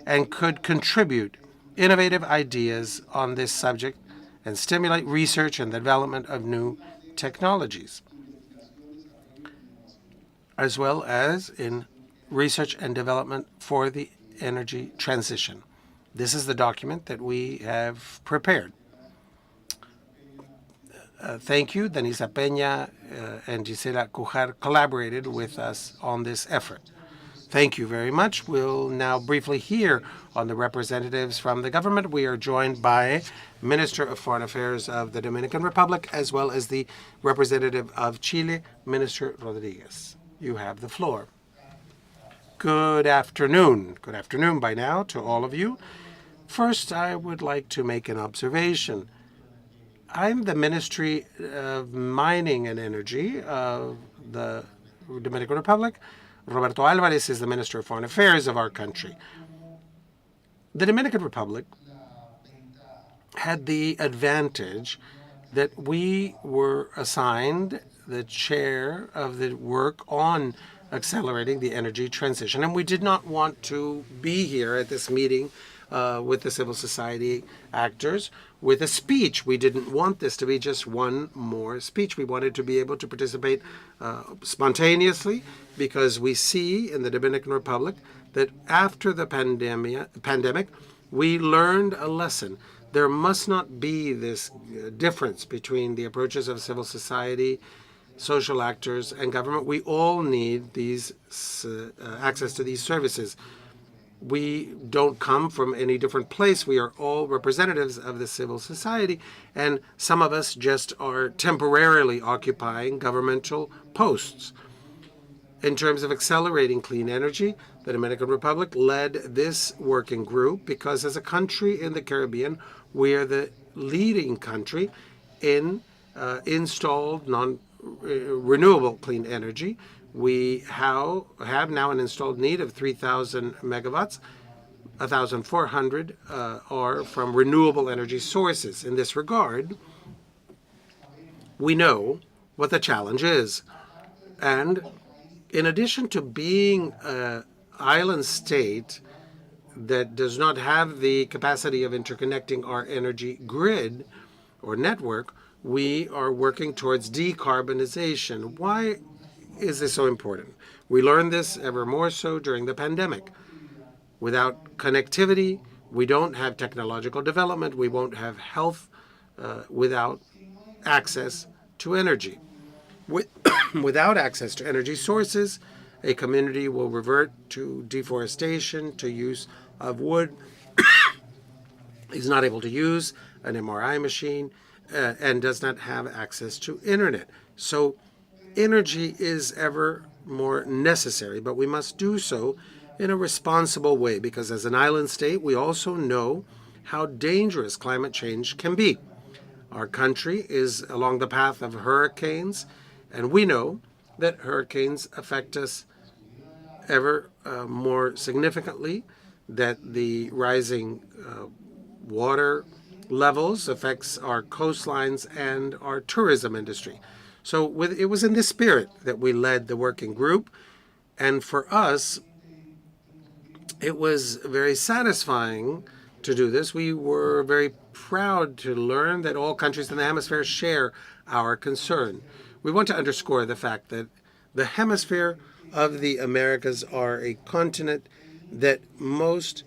Speaker 8: and could contribute innovative ideas on this subject and stimulate research and the development of new technologies, as well as in research and development for the energy transition. This is the document that we have prepared. Thank you. Denisa Peña and Gisela Cujar collaborated with us on this effort. Thank you very much. We'll now briefly hear on the representatives from the government. We are joined by Minister of Foreign Affairs of the Dominican Republic, as well as the representative of Chile, Minister Rodriguez. You have the floor. Good afternoon. Good afternoon by now to all of you. First, I would like to make an observation. I'm the Ministry of Mining and Energy of the Dominican Republic. Roberto Alvarez is the Minister of Foreign Affairs of our country. The Dominican Republic had the advantage that we were assigned the chair of the work on accelerating the energy transition. And we did not want to be here at this meeting with the civil society actors with a speech. We didn't want this to be just one more speech. We wanted to be able to participate spontaneously, because we see in the Dominican Republic that after the pandemic, we learned a lesson. There must not be this difference between the approaches of civil society, social actors, and government. We all need these access to these services. We don't come from any different place. We are all representatives of the civil society, and some of us just are temporarily occupying governmental posts. In terms of accelerating clean energy, the Dominican Republic led this working group because as a country in the Caribbean, we are the leading country in installed renewable clean energy. We have now an installed need of 3,000 megawatts. 1,400 are from renewable energy sources. In this regard, we know what the challenge is. And in addition to being an island state that does not have the capacity of interconnecting our energy grid or network, we are working towards decarbonization. Why is this so important? We learned this ever more so during the pandemic. Without connectivity, we don't have technological development, we won't have health without access to energy. Without access to energy sources, a community will revert to deforestation, to use of wood, is not able to use an MRI machine, and does not have access to internet. So energy is ever more necessary, but we must do so in a responsible way, because as an island state, we also know how dangerous climate change can be. Our country is along the path of hurricanes, and we know that hurricanes affect us ever more significantly, that the rising water levels affects our coastlines and our tourism industry. So it was in this spirit that we led the working group, and for us, it was very satisfying to do this. We were very proud to learn that all countries in the hemisphere share our concern. We want to underscore the fact that the hemisphere of the Americas are a continent that most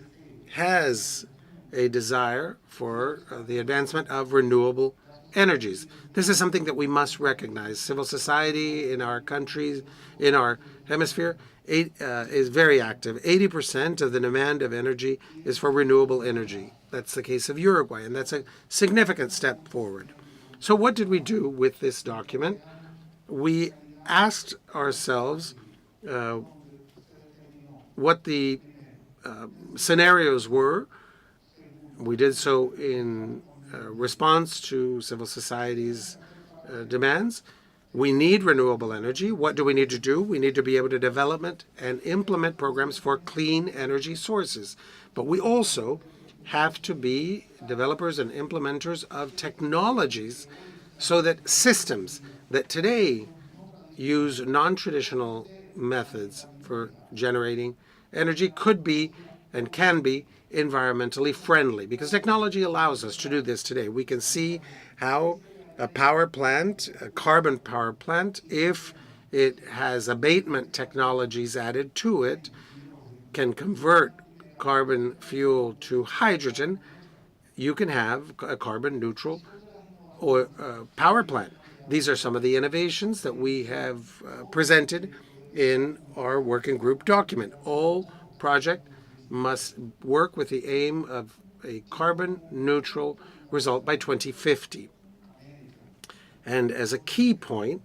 Speaker 8: has a desire for the advancement of renewable energies. This is something that we must recognize. Civil society in our countries, in our hemisphere, is very active. 80% of the demand of energy is for renewable energy. That's the case of Uruguay, and that's a significant step forward. So what did we do with this document? We asked ourselves what the scenarios were. We did so in response to civil society's demands. We need renewable energy. What do we need to do? We need to be able to develop and implement programs for clean energy sources. But we also have to be developers and implementers of technologies so that systems that today use non-traditional methods for generating energy could be and can be environmentally friendly, because technology allows us to do this today. We can see how a power plant, a carbon power plant, if it has abatement technologies added to it, can convert carbon fuel to hydrogen. You can have a carbon neutral or power plant. These are some of the innovations that we have presented in our working group document. All project must work with the aim of a carbon neutral result by 2050. And as a key point,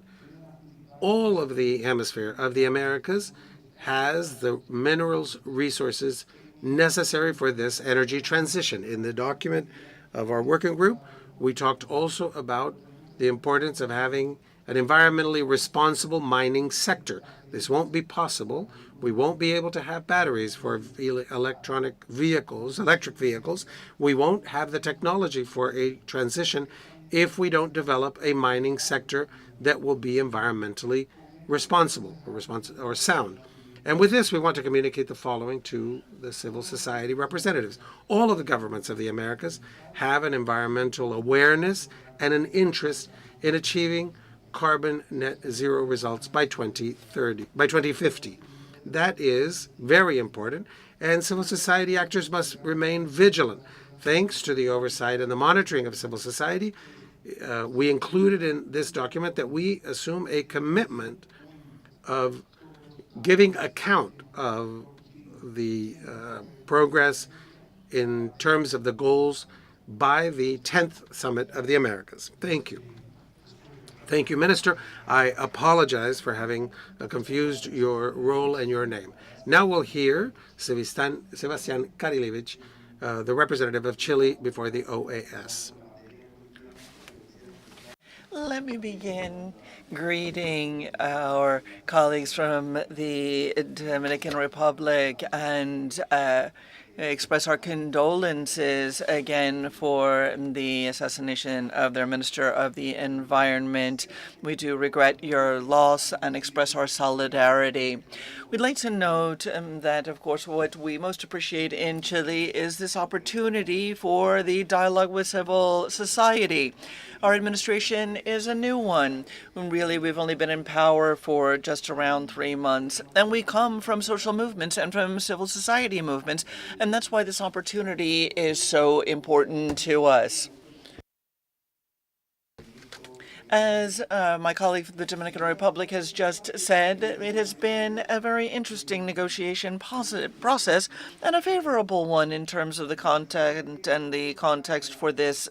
Speaker 8: all of the hemisphere of the Americas has the minerals resources necessary for this energy transition. In the document of our working group, we talked also about the importance of having an environmentally responsible mining sector. This won't be possible. We won't be able to have batteries for electric vehicles. We won't have the technology for a transition if we don't develop a mining sector that will be environmentally responsible or sound. And with this, we want to communicate the following to the civil society representatives. All of the governments of the Americas have an environmental awareness and an interest in achieving carbon net zero results by 2050. That is very important, and civil society actors must remain vigilant. Thanks to the oversight and the monitoring of civil society, we included in this document that we assume a commitment of giving account of the progress in terms of the goals by the 10th Summit of the Americas. Thank you. Thank you, Minister. I apologize for having confused your role and your name. Now we'll hear Sebastián Karilevich, the representative of Chile before the OAS.
Speaker 10: Let me begin greeting our colleagues from the Dominican Republic and express our condolences again for the assassination of their Minister of the Environment. We do regret your loss and express our solidarity. We'd like to note that, of course, what we most appreciate in Chile is this opportunity for the dialogue with civil society. Our administration is a new one. Really, we've only been in power for just around 3 months, and we come from social movements and from civil society movements, and that's why this opportunity is so important to us. As my colleague from the Dominican Republic has just said, it has been a very interesting negotiation process and a favorable one in terms of the content and the context for this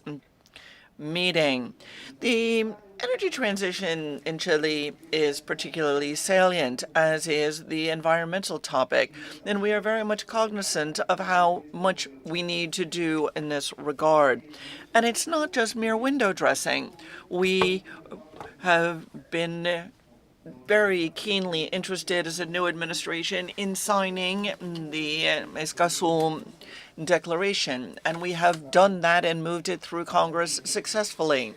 Speaker 10: meeting. The energy transition in Chile is particularly salient, as is the environmental topic, and we are very much cognizant of how much we need to do in this regard. And it's not just mere window dressing. We have been very keenly interested as a new administration in signing the Escazú Declaration, and we have done that and moved it through Congress successfully.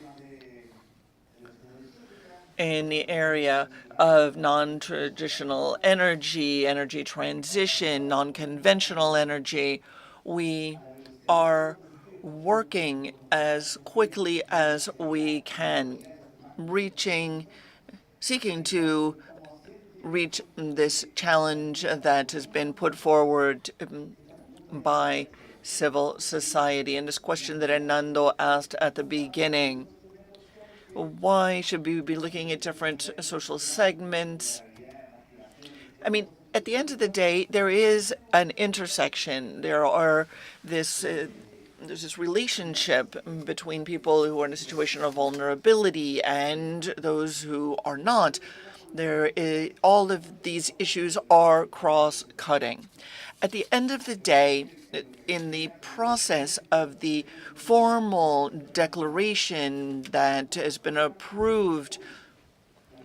Speaker 10: In the area of non-traditional energy, energy transition, non-conventional energy, we are working as quickly as we can, seeking to reach this challenge that has been put forward by civil society. And this question that Hernando asked at the beginning, why should we be looking at different social segments? I mean, at the end of the day, there is an intersection. There's this relationship between people who are in a situation of vulnerability and those who are not. All of these issues are cross-cutting. At the end of the day, in the process of the formal declaration that has been approved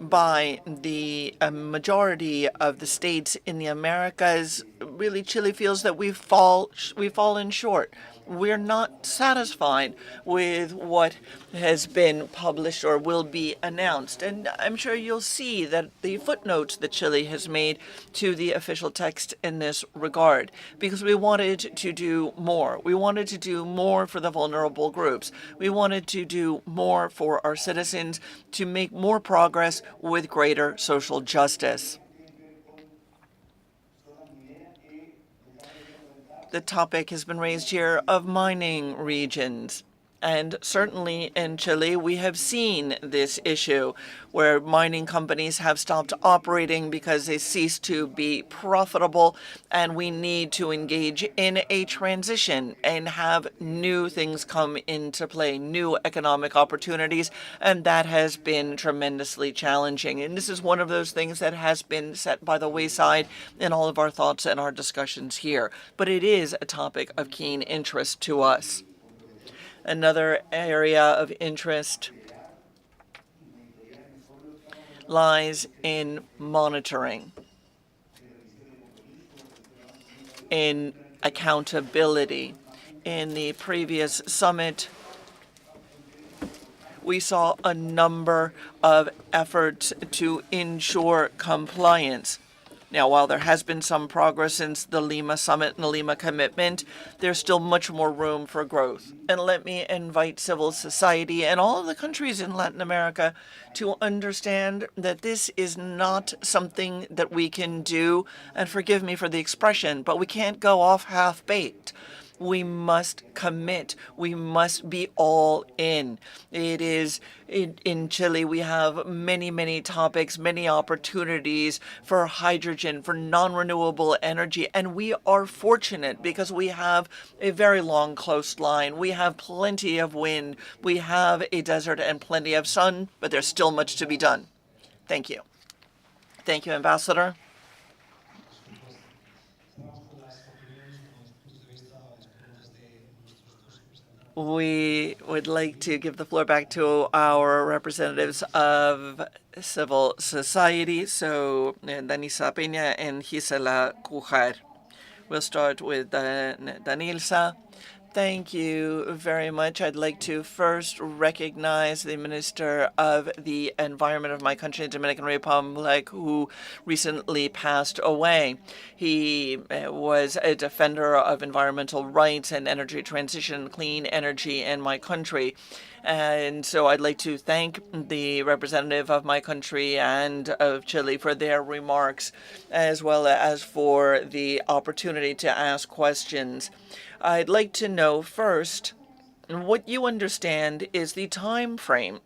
Speaker 10: by the majority of the states in the Americas, really Chile feels that we've fallen short. We're not satisfied with what has been published or will be announced. And I'm sure you'll see that the footnotes that Chile has made to the official text in this regard, because we wanted to do more. We wanted to do more for the vulnerable groups. We wanted to do more for our citizens to make more progress with greater social justice. The topic has been raised here of mining regions. And certainly in Chile, we have seen this issue where mining companies have stopped operating because they cease to be profitable, and we need to engage in a transition and have new things come into play, new economic opportunities, and that has been tremendously challenging. And this is one of those things that has been set by the wayside in all of our thoughts and our discussions here. But it is a topic of keen interest to us. Another area of interest lies in monitoring, in accountability. In the previous summit, we saw a number of efforts to ensure compliance. Now, while there has been some progress since the Lima summit and the Lima commitment, there's still much more room for growth. And let me invite civil society and all of the countries in Latin America to understand that this is not something that we can do, and forgive me for the expression, but we can't go off half-baked. We must commit. We must be all in. It is in Chile, we have many, many topics, many opportunities for hydrogen, for non-renewable energy, and we are fortunate because we have a very long coastline. We have plenty of wind. We have a desert and plenty of sun, but there's still much to be done. Thank you. Thank you, Ambassador. we would like to give the floor back to our representatives of civil society. So Danisa Peña and Gisela Cujar. We'll start with Danilsa. Thank you very much. I'd like to first recognize the Minister of the Environment of my country, the Dominican Republic, who recently passed away. He was a defender of environmental rights and energy transition, clean energy in my country. And so I'd like to thank the representative of my country and of Chile for their remarks, as well as for the opportunity to ask questions. I'd like to know first what you understand is the time frame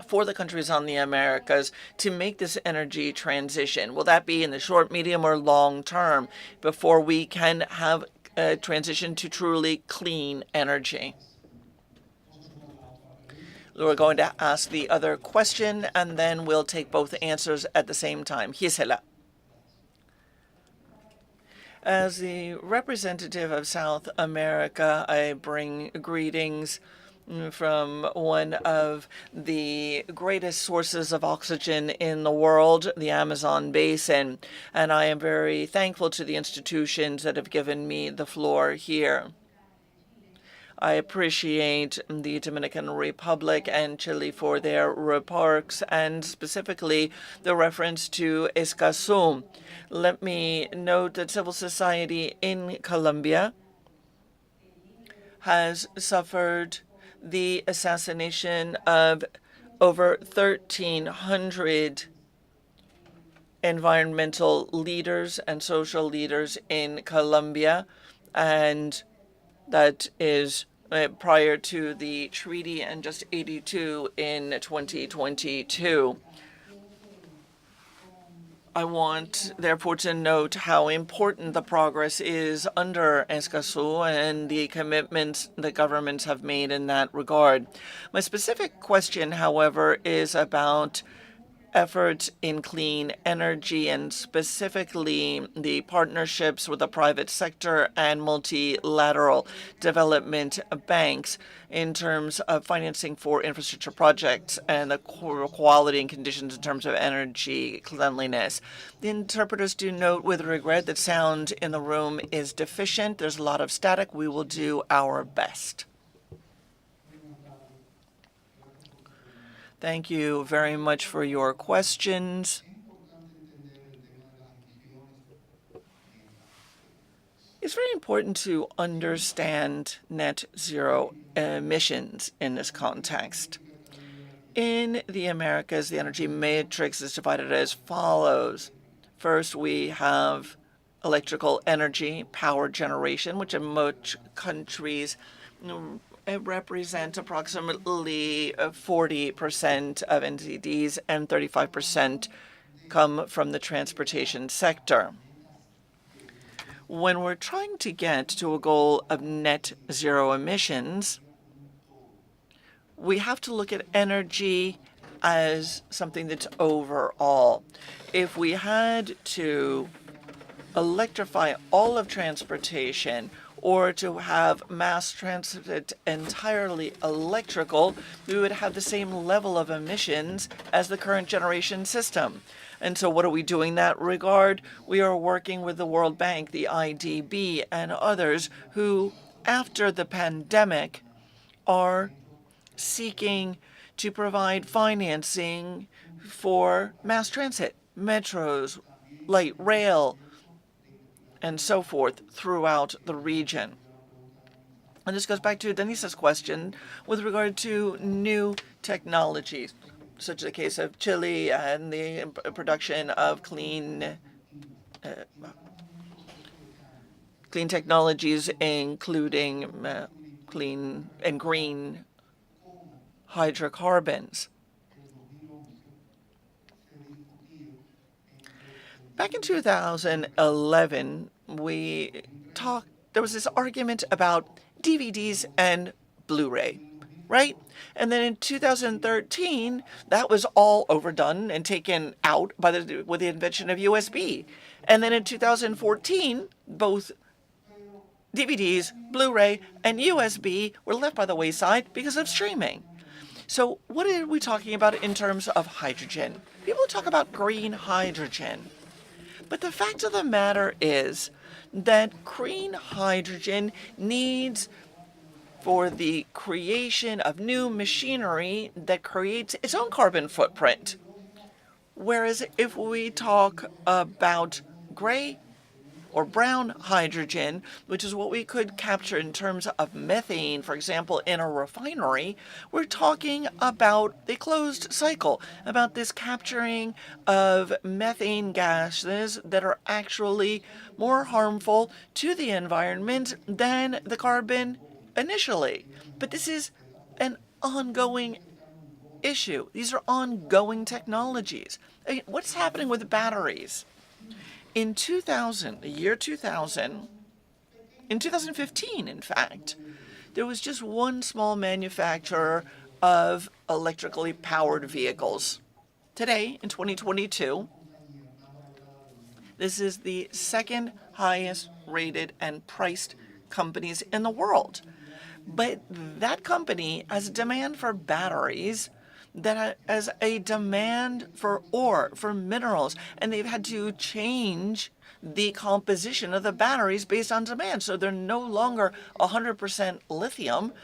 Speaker 10: for the countries on the Americas to make this energy transition. Will that be in the short, medium, or long term before we can have a transition to truly clean energy? We're going to ask the other question, and then we'll take both answers at the same time. Gisela. As the representative of South America, I bring greetings from one of the greatest sources of oxygen in the world, the Amazon basin, and I am very thankful to the institutions that have given me the floor here. I appreciate the Dominican Republic and Chile for their remarks, and specifically the reference to Escazú. Let me note that civil society in Colombia has suffered the assassination of over 1,300 environmental leaders and social leaders in Colombia, and that is prior to the treaty, and just 82 in 2022. I want, therefore, to note how important the progress is under Escazú and the commitments the governments have made in that regard. My specific question, however, is about efforts in clean energy, and specifically the partnerships with the private sector and multilateral development banks in terms of financing for infrastructure projects and the quality and conditions in terms of energy cleanliness. The interpreters do note with regret that sound in the room is deficient. There's a lot of static. We will do our best. Thank you very much for your questions. It's very important to understand net zero emissions in this context. In the Americas, the energy matrix is divided as follows. First, we have electrical energy, power generation, which in most countries represent approximately 40% of NZDs, and 35% come from the transportation sector. When we're trying to get to a goal of net zero emissions, we have to look at energy as something that's overall. If we had to electrify all of transportation, or to have mass transit entirely electrical, we would have the same level of emissions as the current generation system. And so what are we doing in that regard? We are working with the World Bank, the IDB, and others who, after the pandemic, are seeking to provide financing for mass transit, metros, light rail, and so forth throughout the region. And this goes back to Denisa's question with regard to new technologies, such as the case of Chile and the production of clean technologies, including clean and green hydrocarbons. Back in 2011, there was this argument about DVDs and Blu-ray, right? And then in 2013, that was all overdone and taken out with the invention of USB. And then in 2014, both DVDs, Blu-ray, and USB were left by the wayside because of streaming. So what are we talking about in terms of hydrogen? People talk about green hydrogen. But the fact of the matter is that green hydrogen needs for the creation of new machinery that creates its own carbon footprint. Whereas if we talk about gray or brown hydrogen, which is what we could capture in terms of methane, for example, in a refinery, we're talking about the closed cycle, about this capturing of methane gases that are actually more harmful to the environment than the carbon initially. But this is an ongoing issue. These are ongoing technologies. What's happening with batteries? In 2000, the year 2000, in 2015, in fact, there was just one small manufacturer of electrically powered vehicles. Today, in 2022, this is the second highest rated and priced companies in the world. But that company has a demand for batteries, that has a demand for ore, for minerals, and they've had to change the composition of the batteries based on demand. So they're no longer 100% lithium.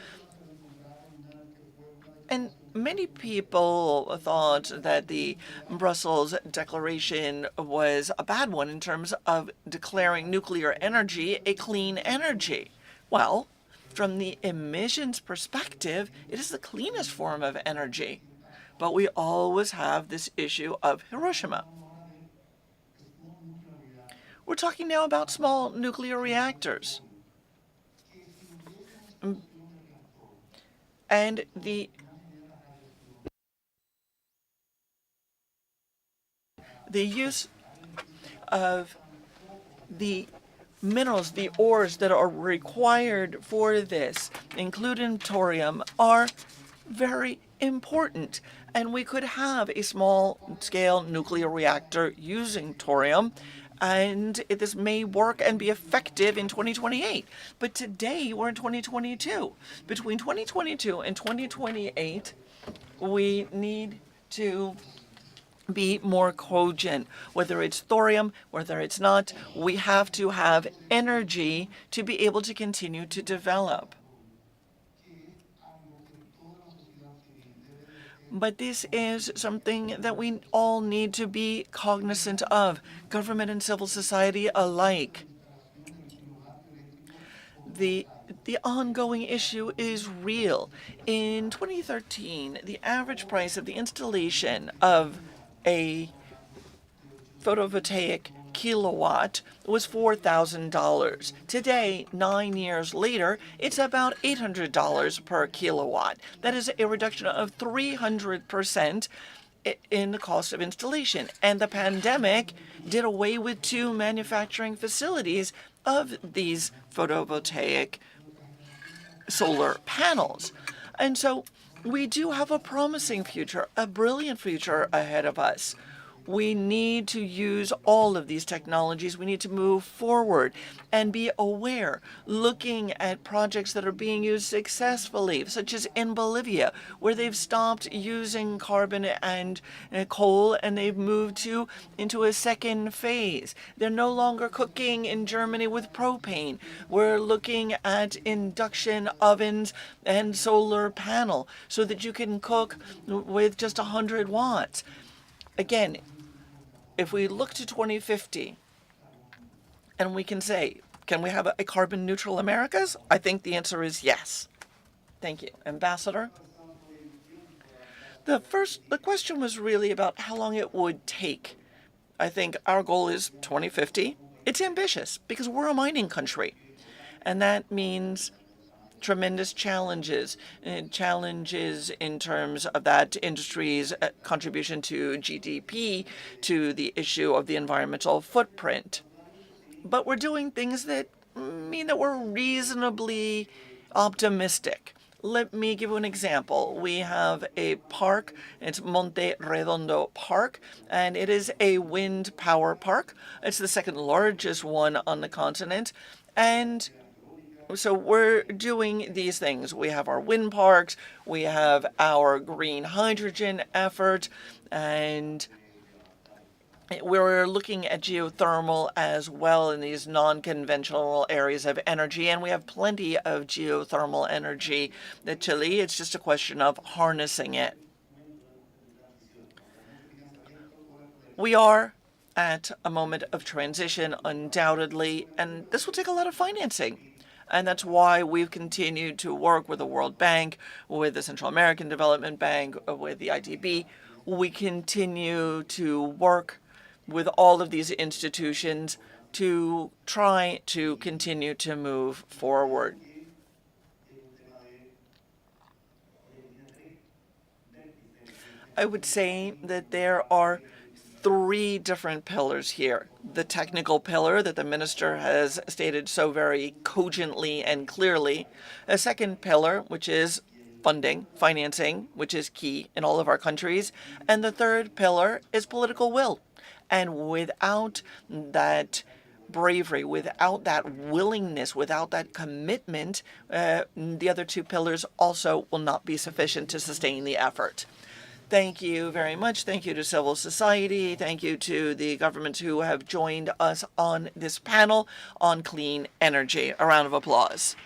Speaker 10: And many people thought that the Brussels declaration was a bad one in terms of declaring nuclear energy a clean energy. Well, from the emissions perspective, it is the cleanest form of energy. But we always have this issue of Hiroshima. We're talking now about small nuclear reactors. And the use of the minerals, the ores that are required for this, including thorium, are very important. And we could have a small-scale nuclear reactor using thorium, and this may work and be effective in 2028. But today, we're in 2022. Between 2022 and 2028, we need to be more cogent. Whether it's thorium, whether it's not, we have to have energy to be able to continue to develop. But this is something that we all need to be cognizant of, government and civil society alike. The ongoing issue is real. In 2013, the average price of the installation of a photovoltaic kilowatt was $4,000. Today, 9 years later, it's about $800 per kilowatt. That is a reduction of 300% in the cost of installation. And the pandemic did away with 2 manufacturing facilities of these photovoltaic solar panels. And so we do have a promising future, a brilliant future ahead of us. We need to use all of these technologies. We need to move forward and be aware, looking at projects that are being used successfully, such as in Bolivia, where they've stopped using carbon and coal, and they've moved into a second phase. They're no longer cooking in Germany with propane. We're looking at induction ovens and solar panel so that you can cook with just 100 watts. Again, if we look to 2050 and we can say, can we have a carbon neutral Americas? I think the answer is yes. Thank you. Ambassador? The question was really about how long it would take. I think our goal is 2050. It's ambitious because we're a mining country. And that means tremendous challenges in terms of that industry's contribution to GDP, to the issue of the environmental footprint. But we're doing things that mean that we're reasonably optimistic. Let me give you an example. We have a park, it's Monte Redondo Park, and it is a wind power park. It's the second largest one on the continent, and So we're doing these things. We have our wind parks, we have our green hydrogen effort, and we're looking at geothermal as well in these non-conventional areas of energy, and we have plenty of geothermal energy in Chile. It's just a question of harnessing it. We are at a moment of transition, undoubtedly, and this will take a lot of financing. And that's why we've continued to work with the World Bank, with the Central American Development Bank, with the IDB. We continue to work with all of these institutions to try to continue to move forward. I would say that there are three different pillars here. The technical pillar that the minister has stated so very cogently and clearly. A second pillar, which is funding, financing, which is key in all of our countries. And the third pillar is political will. And without that bravery, without that willingness, without that commitment, the other two pillars also will not be sufficient to sustain the effort. Thank you very much. Thank you to civil society. Thank you to the governments who have joined us on this panel on clean energy. A round of applause.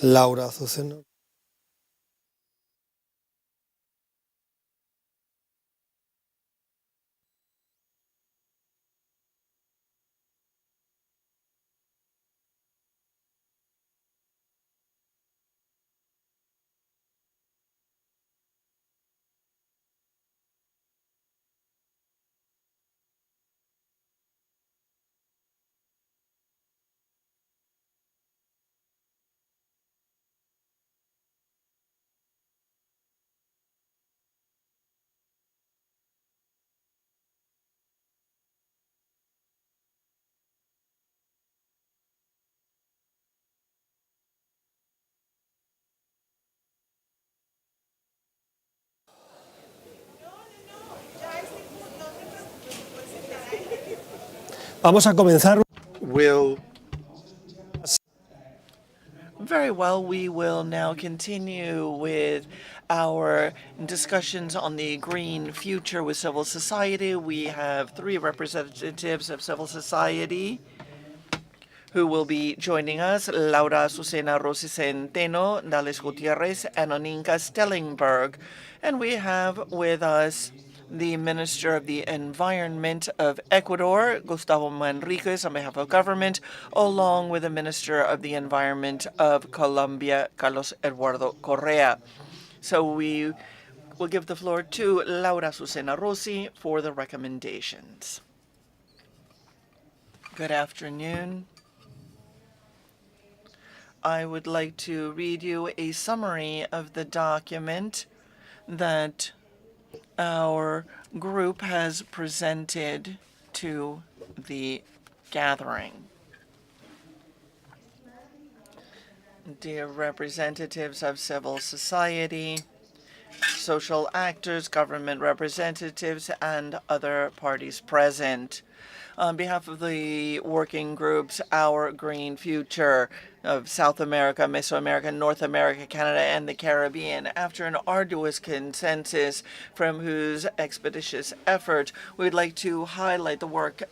Speaker 15: Laura Azucena. Vamos a comenzar.
Speaker 10: Very well, we will now continue with our discussions on the green future with civil society. We have 3 representatives of civil society who will be joining us: Laura Azucena Rossi Centeno, Dales Gutierrez, and Oninka Stellingberg. And we have with us the Minister of the Environment of Ecuador, Gustavo Manriquez, on behalf of government, along with the Minister of the Environment of Colombia, Carlos Eduardo Correa. So we will give the floor to Laura Azucena Rossi for the recommendations. Good afternoon. I would like to read you a summary of the document that our group has presented to the gathering. Dear representatives of civil society, social actors, government representatives, and other parties present. On behalf of the working groups, Our Green Future of South America, Mesoamerica, North America, Canada, and the Caribbean, after an arduous consensus from whose expeditious effort, we'd like to highlight the work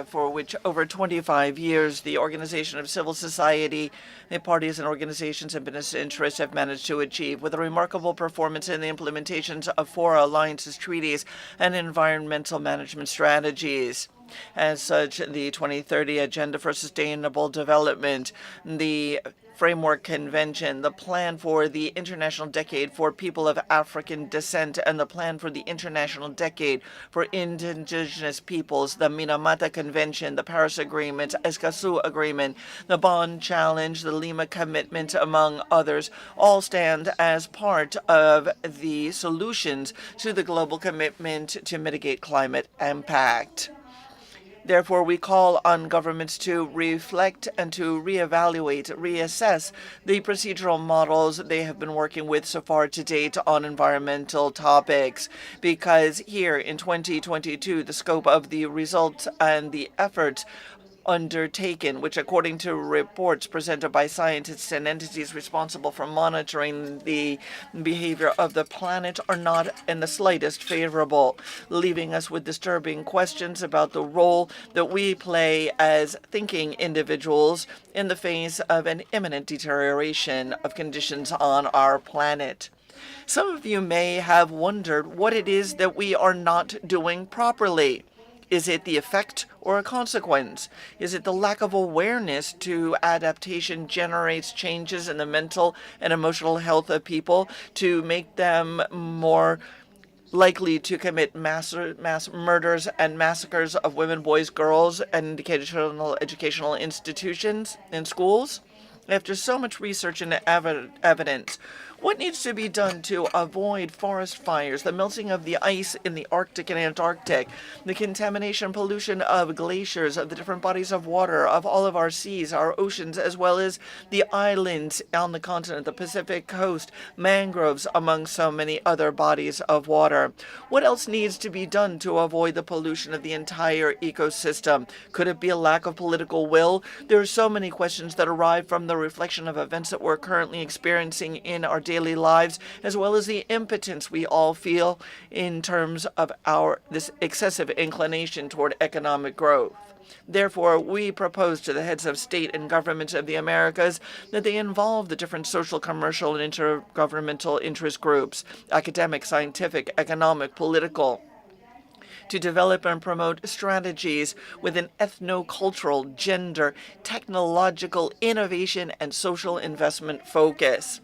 Speaker 10: for which over 25 years the organization of civil society, the parties and organizations and business interests have managed to achieve, with a remarkable performance in the implementations of 4 alliances, treaties, and environmental management strategies. As such, the 2030 Agenda for Sustainable Development, the Framework Convention, the Plan for the International Decade for People of African Descent, and the Plan for the International Decade for Indigenous Peoples, the Minamata Convention, the Paris Agreement, Escazú Agreement, the Bonn Challenge, the Lima Commitment, among others, all stand as part of the solutions to the global commitment to mitigate climate impact. Therefore, we call on governments to reflect and to reevaluate, reassess the procedural models they have been working with so far to date on environmental topics, because here in 2022, the scope of the results and the efforts undertaken, which according to reports presented by scientists and entities responsible for monitoring the behavior of the planet, are not in the slightest favorable, leaving us with disturbing questions about the role that we play as thinking individuals in the face of an imminent deterioration of conditions on our planet. Some of you may have wondered what it is that we are not doing properly. Is it the effect or a consequence? Is it the lack of awareness to adaptation generates changes in the mental and emotional health of people to make them more likely to commit mass murders and massacres of women, boys, girls, and educational institutions and schools? After so much research and evidence, what needs to be done to avoid forest fires, the melting of the ice in the Arctic and Antarctic, the contamination and pollution of glaciers, of the different bodies of water, of all of our seas, our oceans, as well as the islands on the continent, the Pacific coast, mangroves, among so many other bodies of water? What else needs to be done to avoid the pollution of the entire ecosystem? Could it be a lack of political will? There are so many questions that arrive from the reflection of events that we're currently experiencing in our daily lives, as well as the impotence we all feel in terms of this excessive inclination toward economic growth. Therefore, we propose to the heads of state and government of the Americas that they involve the different social, commercial, and intergovernmental interest groups, academic, scientific, economic, political, to develop and promote strategies with an ethno-cultural, gender, technological, innovation, and social investment focus,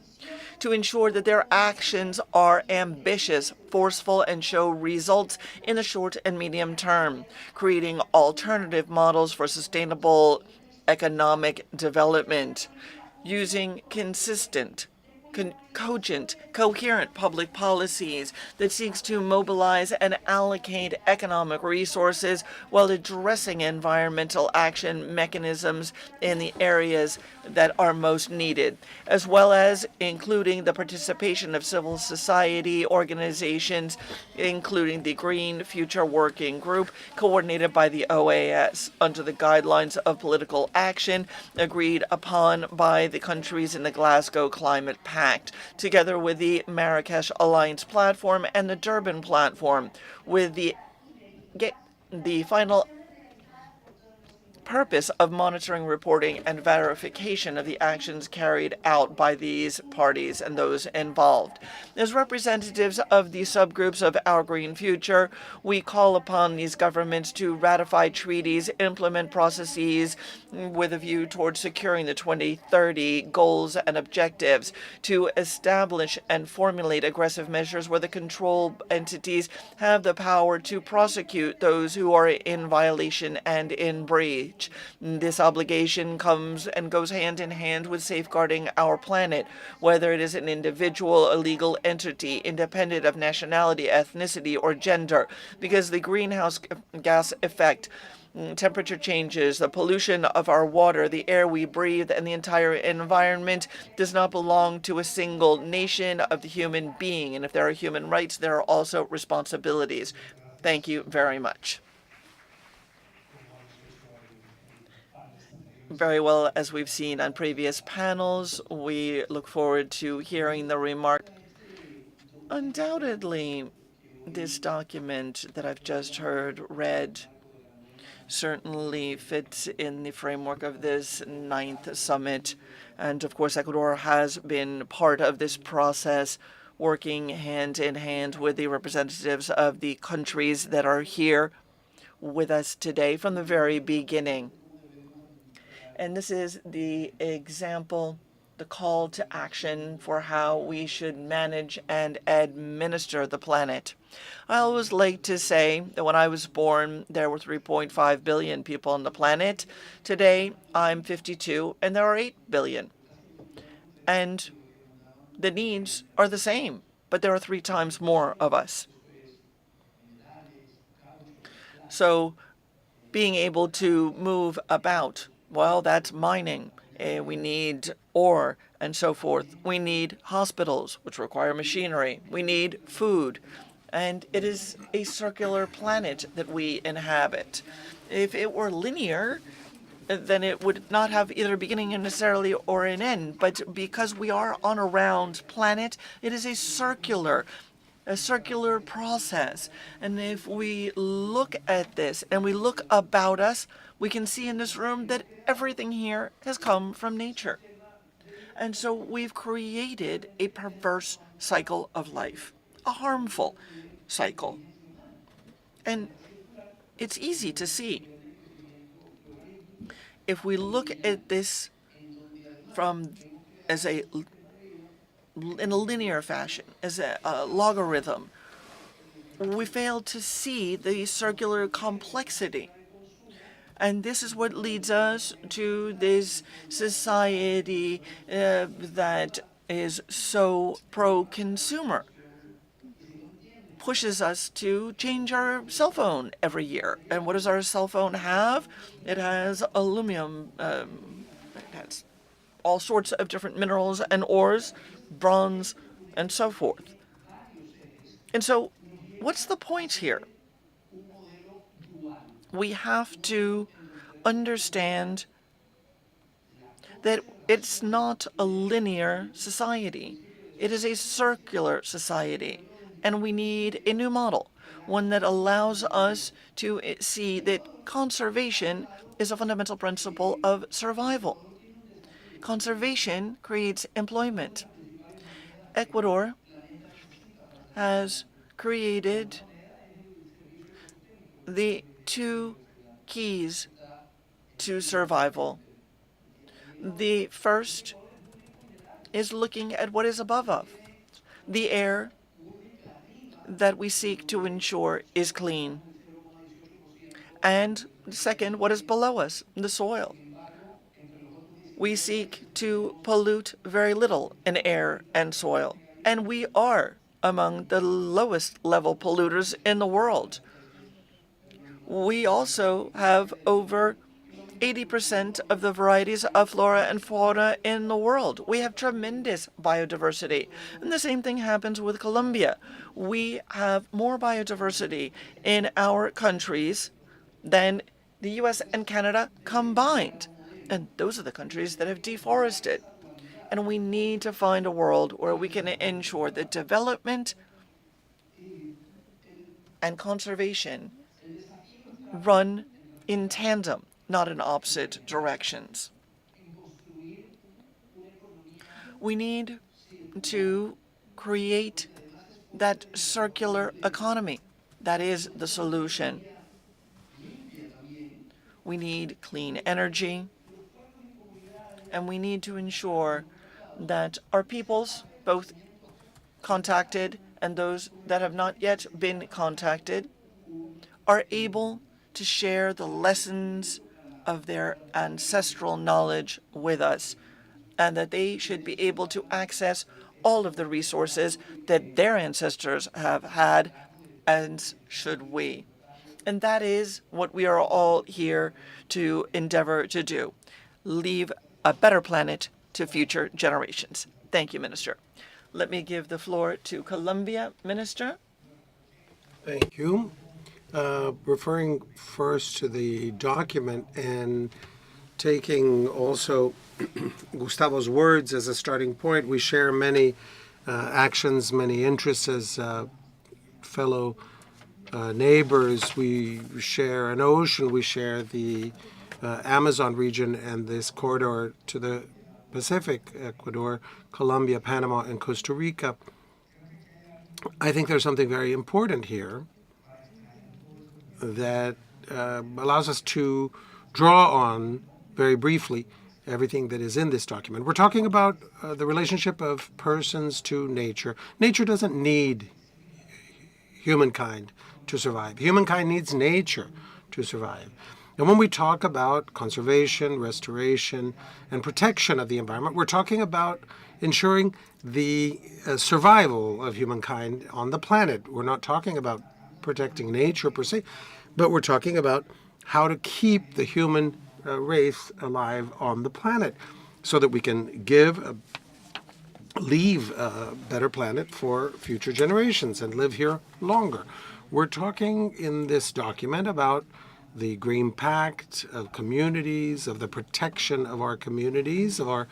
Speaker 10: to ensure that their actions are ambitious, forceful, and show results in the short and medium term, creating alternative models for sustainable economic development, using consistent, cogent, coherent public policies that seeks to mobilize and allocate economic resources while addressing environmental action mechanisms in the areas that are most needed, as well as including the participation of civil society organizations, including the Green Future Working Group, coordinated by the OAS under the guidelines of political action agreed upon by the countries in the Glasgow Climate Pact, together with the Marrakesh Alliance Platform and the Durban Platform, with the final purpose of monitoring, reporting, and verification of the actions carried out by these parties and those involved. As representatives of the subgroups of Our Green Future, we call upon these governments to ratify treaties, implement processes with a view towards securing the 2030 goals and objectives, to establish and formulate aggressive measures where the control entities have the power to prosecute those who are in violation and in breach. This obligation comes and goes hand in hand with safeguarding our planet, whether it is an individual, a legal entity, independent of nationality, ethnicity, or gender, because the greenhouse gas effect, temperature changes, the pollution of our water, the air we breathe, and the entire environment does not belong to a single nation of the human being. And if there are human rights, there are also responsibilities. Thank you very much. Very well, as we've seen on previous panels, we look forward to hearing the remark. Undoubtedly, this document that I've just heard read certainly fits in the framework of this 9th summit. And of course, Ecuador has been part of this process, working hand in hand with the representatives of the countries that are here with us today from the very beginning. And this is the example, the call to action for how we should manage and administer the planet. I always like to say that when I was born, there were 3.5 billion people on the planet. Today, I'm 52, and there are 8 billion. And the needs are the same, but there are 3 times more of us. So being able to move about, well, that's mining. We need ore and so forth. We need hospitals, which require machinery. We need food. And it is a circular planet that we inhabit. If it were linear, then it would not have either a beginning necessarily or an end. But because we are on a round planet, it is a circular process. And if we look at this and we look about us, we can see in this room that everything here has come from nature. And so we've created a perverse cycle of life, a harmful cycle. And it's easy to see. If we look at this in a linear fashion, as a logarithm, we fail to see the circular complexity. And this is what leads us to this society that is so pro-consumer, pushes us to change our cell phone every year. And what does our cell phone have? It has aluminum, it has all sorts of different minerals and ores, bronze, and so forth. And so what's the point here? We have to understand that it's not a linear society. It is a circular society, and we need a new model, one that allows us to see that conservation is a fundamental principle of survival. Conservation creates employment. Ecuador has created the two keys to survival. The first is looking at what is above us. The air that we seek to ensure is clean. And second, what is below us, the soil. We seek to pollute very little in air and soil. And we are among the lowest level polluters in the world. We also have over 80% of the varieties of flora and fauna in the world. We have tremendous biodiversity. And the same thing happens with Colombia. We have more biodiversity in our countries than the US and Canada combined. And those are the countries that have deforested. And we need to find a world where we can ensure that development and conservation run in tandem, not in opposite directions. We need to create that circular economy. That is the solution. We need clean energy, and we need to ensure that our peoples, both contacted and those that have not yet been contacted, are able to share the lessons of their ancestral knowledge with us, and that they should be able to access all of the resources that their ancestors have had, and should we. And that is what we are all here to endeavor to do. Leave a better planet to future generations. Thank you, Minister. Let me give the floor to Colombia, Minister.
Speaker 8: Thank you. Referring first to the document and taking also Gustavo's words as a starting point, we share many actions, many interests as fellow neighbors. We share an ocean, we share the Amazon region and this corridor to the Pacific, Ecuador, Colombia, Panama, and Costa Rica. I think there's something very important here that allows us to draw on, very briefly, everything that is in this document. We're talking about the relationship of persons to nature. Nature doesn't need humankind to survive. Humankind needs nature to survive. And when we talk about conservation, restoration, and protection of the environment, we're talking about ensuring the survival of humankind on the planet. We're not talking about protecting nature per se, but we're talking about how to keep the human race alive on the planet so that we can leave a better planet for future generations and live here longer. We're talking in this document about the Green Pact of communities, of the protection of our communities, of our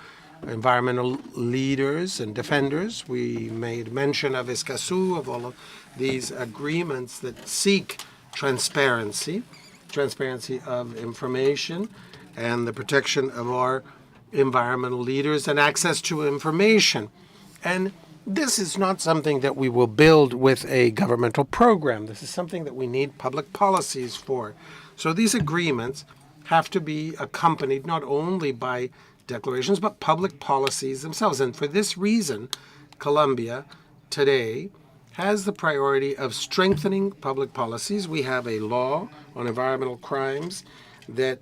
Speaker 8: environmental leaders and defenders. We made mention of Escazú, of all of these agreements that seek transparency of information, and the protection of our environmental leaders and access to information. And this is not something that we will build with a governmental program. This is something that we need public policies for. So these agreements have to be accompanied not only by declarations, but public policies themselves. And for this reason, Colombia today has the priority of strengthening public policies. We have a law on environmental crimes that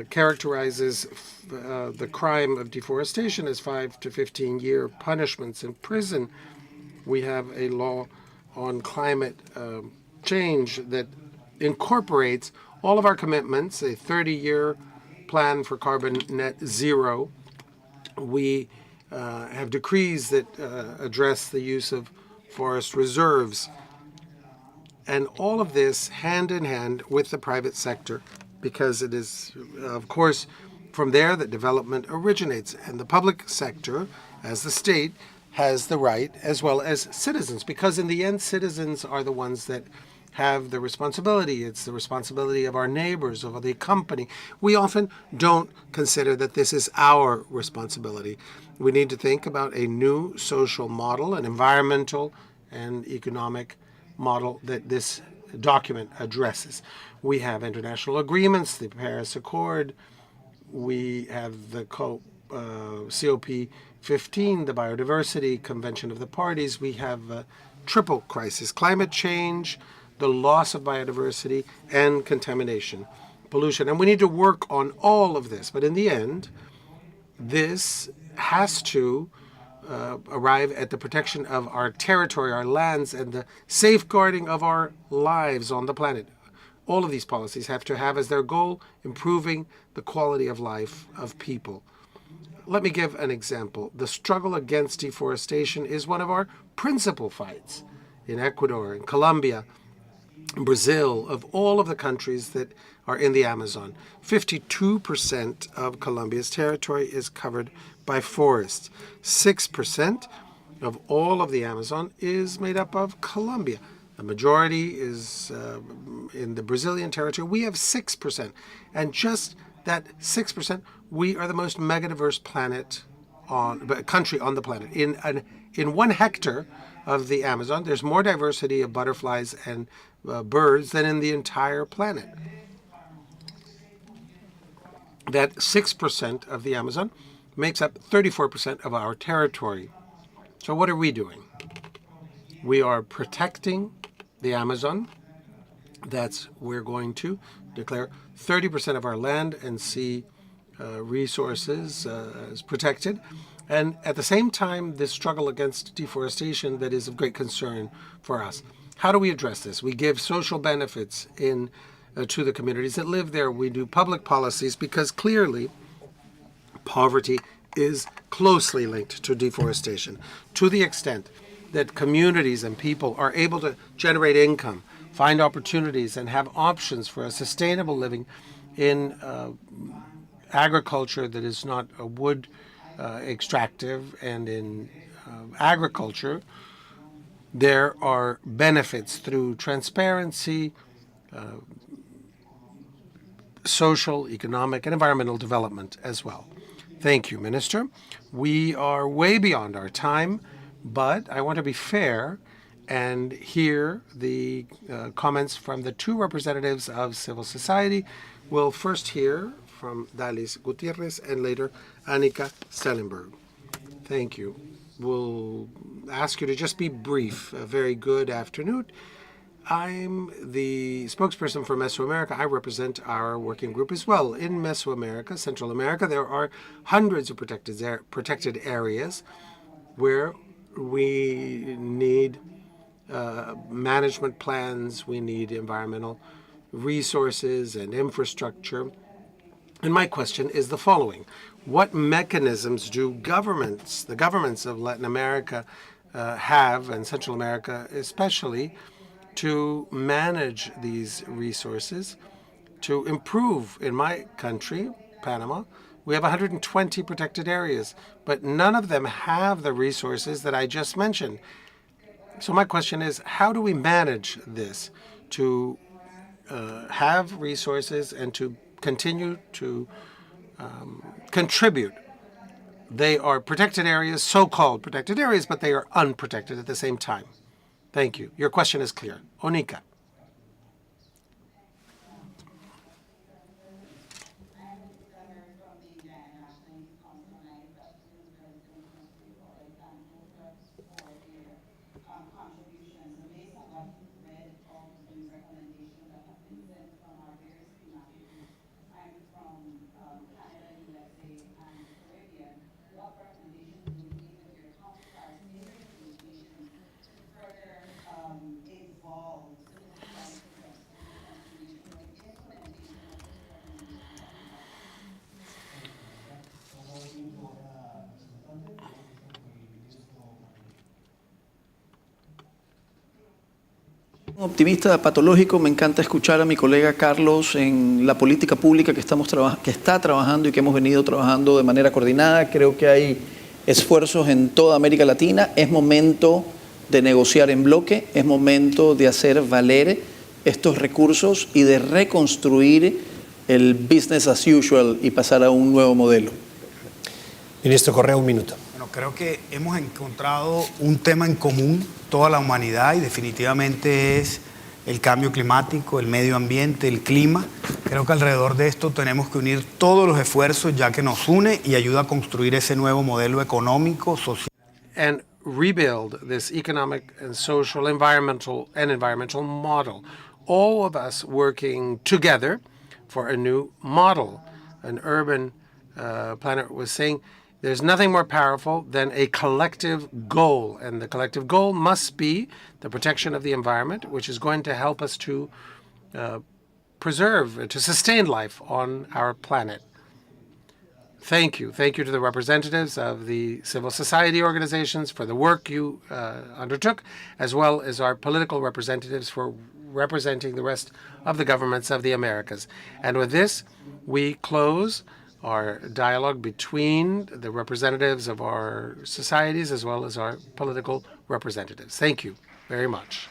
Speaker 8: characterizes the crime of deforestation as 5 to 15-year punishments in prison. We have a law on climate change that incorporates all of our commitments, a 30-year plan for carbon net zero. We have decrees that address the use of forest reserves. And all of this hand in hand with the private sector, because it is, of course, from there that development originates. And the public sector, as the state, has the right, as well as citizens, because in the end, citizens are the ones that have the responsibility. It's the responsibility of our neighbors, of the company. We often don't consider that this is our responsibility. We need to think about a new social model, an environmental and economic model that this document addresses. We have international agreements, the Paris Accord, we have the COP15, the Biodiversity Convention of the Parties. We have a triple crisis: climate change, the loss of biodiversity, and contamination, pollution. And we need to work on all of this. But in the end, this has to arrive at the protection of our territory, our lands, and the safeguarding of our lives on the planet. All of these policies have to have as their goal improving the quality of life of people. Let me give an example. The struggle against deforestation is one of our principal fights in Ecuador, in Colombia, in Brazil, of all of the countries that are in the Amazon. 52% of Colombia's territory is covered by forests. 6% of all of the Amazon is made up of Colombia. The majority is in the Brazilian territory. We have 6%. And just that 6%, we are the most megadiverse country on the planet. In 1 hectare of the Amazon, there's more diversity of butterflies and birds than in the entire planet. That 6% of the Amazon makes up 34% of our territory. So what are we doing? We are protecting the Amazon. We're going to declare 30% of our land and sea resources as protected. And at the same time, this struggle against deforestation that is of great concern for us. How do we address this? We give social benefits to the communities that live there. We do public policies because clearly poverty is closely linked to deforestation. To the extent that communities and people are able to generate income, find opportunities, and have options for a sustainable living in agriculture that is not a wood extractive, and in agriculture, there are benefits through transparency, social, economic, and environmental development as well. Thank you, Minister. We are way beyond our time, but I want to be fair and hear the comments from the 2 representatives of civil society. We'll first hear from Dalis Gutierrez and later Annika Stellenberg. Thank you. We'll ask you to just be brief. A very good afternoon. I'm the spokesperson for Mesoamerica. I represent our working group as well. In Mesoamerica, Central America, there are hundreds of protected areas where we need management plans, we need environmental resources and infrastructure. And my question is the following. What mechanisms do the governments of Latin America have, and Central America especially, to manage these resources, to improve? In my country, Panama, we have 120 protected areas, but none of them have the resources that I just mentioned. So my question is, how do we manage this to have resources and to continue to contribute? They are protected areas, so-called protected areas, but they are unprotected at the same time. Thank you. Your question is clear. Onika.
Speaker 4: Optimista patológico, me encanta escuchar a mi colega Carlos en la política pública que está trabajando y que hemos venido trabajando de manera coordinada. Creo que hay esfuerzos en toda América Latina. Es momento de negociar en bloque, es momento de hacer valer estos recursos y de reconstruir el business as usual y pasar a un nuevo modelo.
Speaker 14: Ministro Correa, un minuto.
Speaker 16: Bueno, creo que hemos encontrado un tema en común, toda la humanidad, y definitivamente es el cambio climático, el medio ambiente, el clima. Creo que alrededor de esto tenemos que unir todos los esfuerzos, ya que nos une y ayuda a construir ese nuevo modelo económico, social.
Speaker 8: And rebuild this economic and social, environmental model. All of us working together for a new model. An urban planner was saying there's nothing more powerful than a collective goal, and the collective goal must be the protection of the environment, which is going to help us to preserve, to sustain life on our planet. Thank you. Thank you to the representatives of the civil society organizations for the work you undertook, as well as our political representatives for representing the rest of the governments of the Americas. And with this, we close our dialogue between the representatives of our societies as well as our political representatives. Thank you very much.